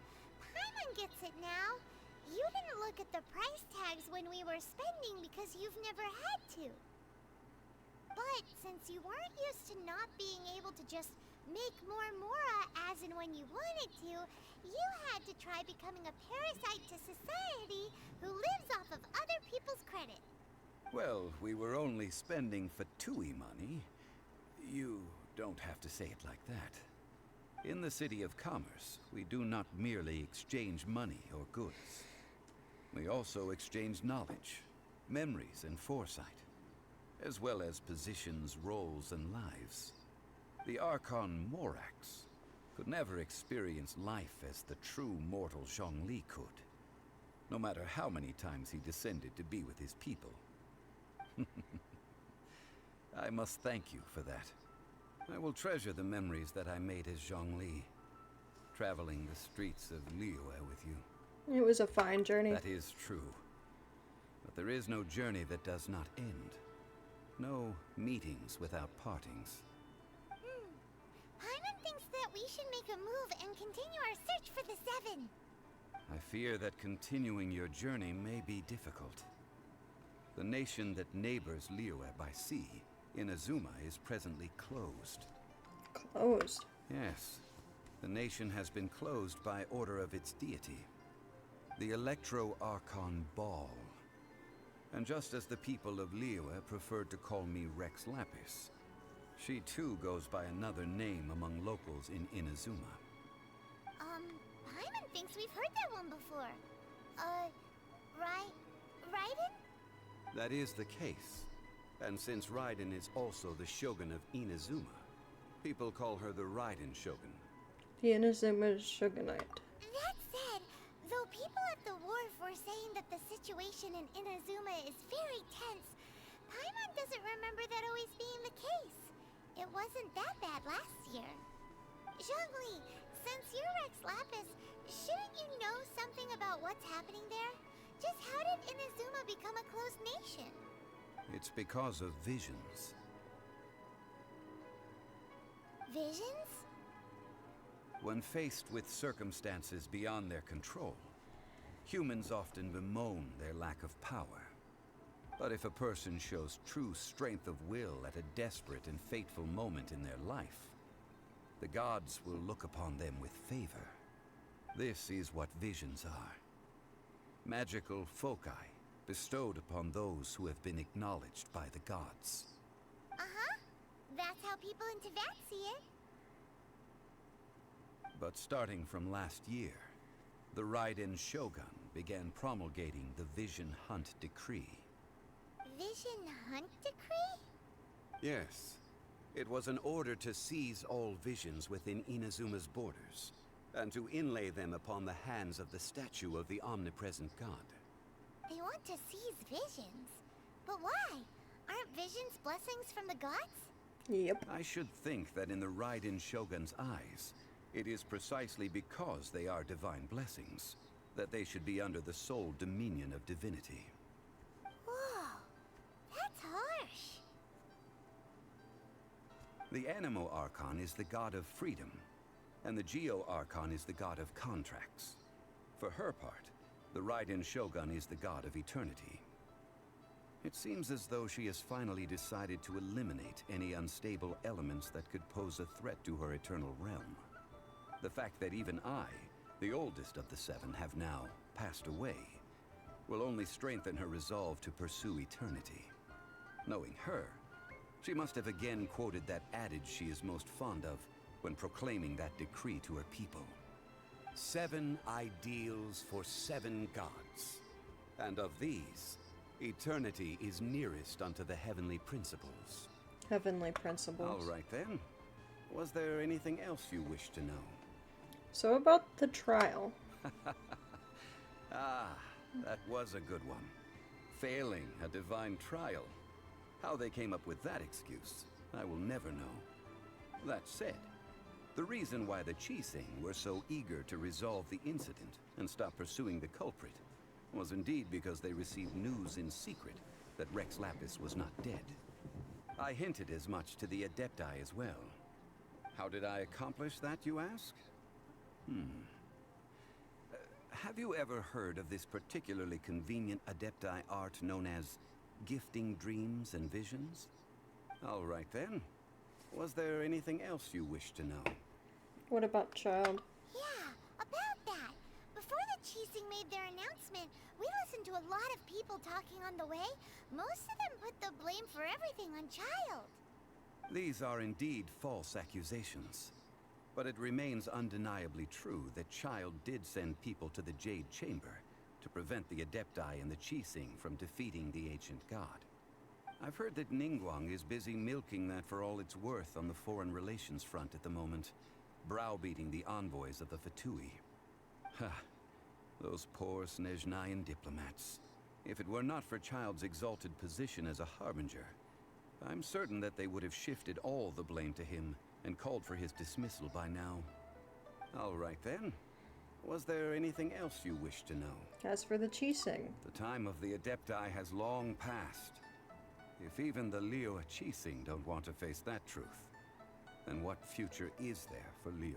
Speaker 2: Paimon gets it now. You didn't look at the price tags when we were spending because you've never had to. But since you weren't used to not being able to just make more Mora as and when you wanted to, you had to try becoming a parasite to society who lives off of other people's credit.
Speaker 13: Well, we were only spending Fatui money. You don't have to say it like that. In the City of Commerce, we do not merely exchange money or goods. We also exchange knowledge, memories, and foresight, as well as positions, roles, and lives. The Archon Morax could never experience life as the true mortal Zhongli could, no matter how many times he descended to be with his people. I must thank you for that. I will treasure the memories that I made as Zhongli, traveling the streets of Liyue with you.
Speaker 1: It was a fine journey.
Speaker 13: That is true. But there is no journey that does not end. No meetings without partings.
Speaker 2: Paimon thinks that we should make a move and continue our search for the Seven.
Speaker 13: I fear that continuing your journey may be difficult. The nation that neighbors Liyue by sea, Inazuma, is presently closed.
Speaker 1: Closed?
Speaker 13: Yes. The nation has been closed by order of its deity, the Electro-Archon Ball. And just as the people of Liyue preferred to call me Rex Lapis, she too goes by another name among locals in Inazuma.
Speaker 2: Paimon thinks we've heard that one before. Raiden?
Speaker 13: That is the case. And since Raiden is also the Shogun of Inazuma, people call her the Raiden Shogun.
Speaker 1: The Inazuma Shogunite.
Speaker 2: That said, though people at the wharf were saying that the situation in Inazuma is very tense, Paimon doesn't remember that always being the case. It wasn't that bad last year. Zhongli, since you're Rex Lapis, shouldn't you know something about what's happening there? Just how did Inazuma become a closed nation?
Speaker 13: It's because of visions.
Speaker 2: Visions?
Speaker 13: When faced with circumstances beyond their control, humans often bemoan their lack of power. But if a person shows true strength of will at a desperate and fateful moment in their life, the gods will look upon them with favor. This is what visions are. Magical foci bestowed upon those who have been acknowledged by the gods.
Speaker 2: Uh-huh. That's how people in Teyvat see it.
Speaker 13: But starting from last year, the Raiden Shogun began promulgating the Vision Hunt Decree.
Speaker 2: Vision Hunt Decree?
Speaker 13: Yes. It was an order to seize all visions within Inazuma's borders, and to inlay them upon the hands of the statue of the omnipresent god.
Speaker 2: They want to seize visions. But why? Aren't visions blessings from the gods?
Speaker 1: Yep.
Speaker 13: I should think that in the Raiden Shogun's eyes, it is precisely because they are divine blessings that they should be under the sole dominion of divinity.
Speaker 2: Whoa, that's harsh.
Speaker 13: The Animo Archon is the god of freedom, and the Geo Archon is the god of contracts. For her part, the Raiden Shogun is the god of eternity. It seems as though she has finally decided to eliminate any unstable elements that could pose a threat to her eternal realm. The fact that even I, the oldest of the seven, have now passed away, will only strengthen her resolve to pursue eternity. Knowing her, she must have again quoted that adage she is most fond of when proclaiming that decree to her people. 7 ideals for 7 gods. And of these, eternity is nearest unto the heavenly principles.
Speaker 1: Heavenly principles.
Speaker 13: All right then. Was there anything else you wish to know?
Speaker 1: So about the trial.
Speaker 13: Ah, that was a good one. Failing a divine trial. How they came up with that excuse, I will never know. That said, the reason why the Qixing were so eager to resolve the incident and stop pursuing the culprit was indeed because they received news in secret that Rex Lapis was not dead. I hinted as much to the Adepti as well. How did I accomplish that, you ask? Have you ever heard of this particularly convenient Adepti art known as gifting dreams and visions? All right then. Was there anything else you wish to know?
Speaker 1: What about Child?
Speaker 2: Yeah, about that. Before the Qixing made their announcement, we listened to a lot of people talking on the way. Most of them put the blame for everything on Child.
Speaker 13: These are indeed false accusations. But it remains undeniably true that Child did send people to the Jade Chamber to prevent the Adepti and the Qixing from defeating the ancient god. I've heard that Ningguang is busy milking that for all it's worth on the foreign relations front at the moment, browbeating the envoys of the Fatui. Ha! Those poor Snezhnayan diplomats. If it were not for Child's exalted position as a harbinger, I'm certain that they would have shifted all the blame to him and called for his dismissal by now. All right then. Was there anything else you wish to know?
Speaker 1: As for the Qixing.
Speaker 13: The time of the Adepti has long passed. If even the Liyue Qixing don't want to face that truth, then what future is there for Liyue?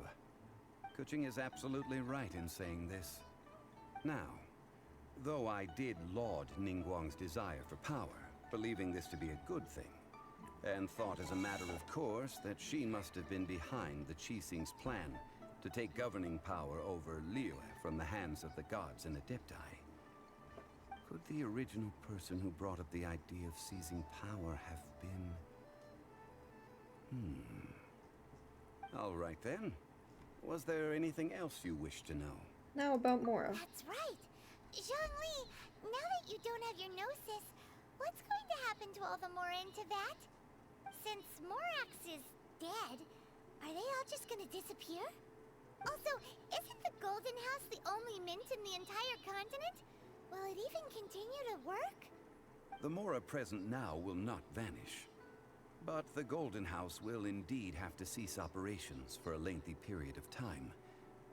Speaker 13: Kuching is absolutely right in saying this. Now, though I did laud Ningguang's desire for power, believing this to be a good thing, and thought as a matter of course that she must have been behind the Qixing's plan to take governing power over Liyue from the hands of the gods and Adepti. Could the original person who brought up the idea of seizing power have been... All right then. Was there anything else you wish to know?
Speaker 1: Now about Mora.
Speaker 2: That's right. Zhongli, now that you don't have your gnosis, what's going to happen to all the Mora in Tibet? Since Morax is dead, are they all just gonna disappear? Also, isn't the Golden House the only mint in the entire continent? Will it even continue to work?
Speaker 13: The Mora present now will not vanish. But the Golden House will indeed have to cease operations for a lengthy period of time,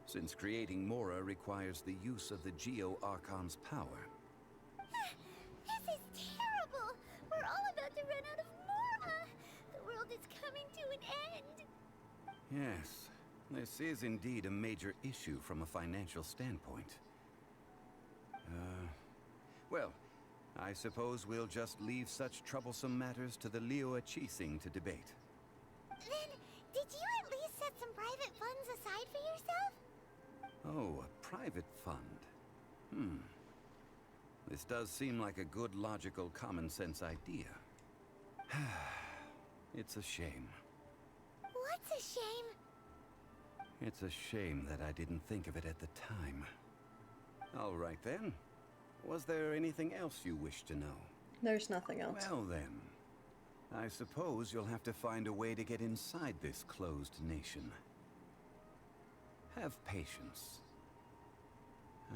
Speaker 13: since creating Mora requires the use of the Geo Archon's power.
Speaker 2: This is terrible! We're all about to run out of Mora! The world is coming to an end!
Speaker 13: Yes, this is indeed a major issue from a financial standpoint. Well, I suppose we'll just leave such troublesome matters to the Liyue Qixing to debate.
Speaker 2: Then, did you at least set some private funds aside for yourself?
Speaker 13: Oh, a private fund. This does seem like a good, logical, common-sense idea. It's a shame.
Speaker 2: What's a shame?
Speaker 13: It's a shame that I didn't think of it at the time. All right then. Was there anything else you wish to know?
Speaker 1: There's nothing else.
Speaker 13: Well then, I suppose you'll have to find a way to get inside this closed nation. Have patience.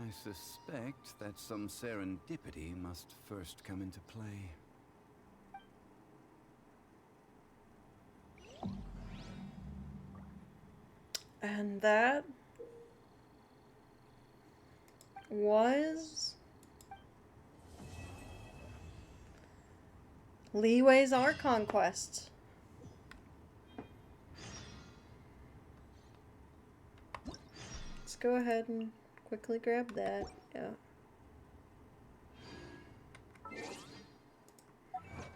Speaker 13: I suspect that some serendipity must first come into play.
Speaker 1: And that was Liyue's Archon quest. Let's go ahead and quickly grab that. Yeah.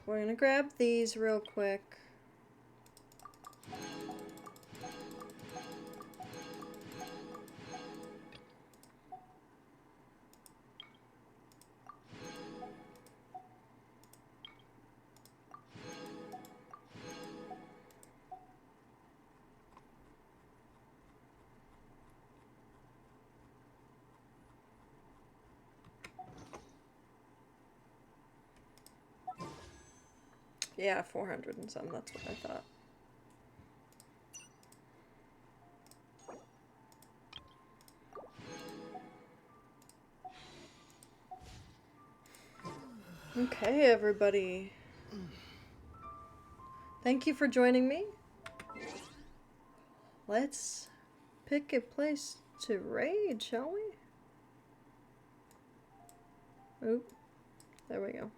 Speaker 1: We're gonna grab these real quick. Yeah, 400 and some, that's what I thought. Okay, everybody. Thank you for joining me. Let's pick a place to raid, shall we? Oop. There we go.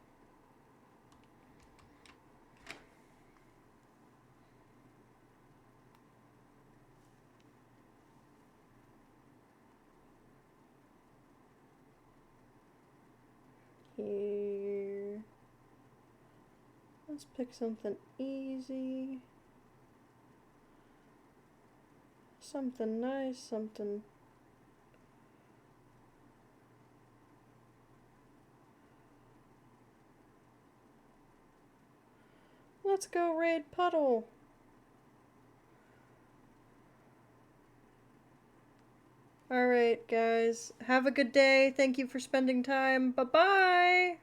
Speaker 1: Here. Let's pick something easy. Something nice, something... Let's go raid Puddle. Alright, guys. Have a good day. Thank you for spending time. Bye-bye!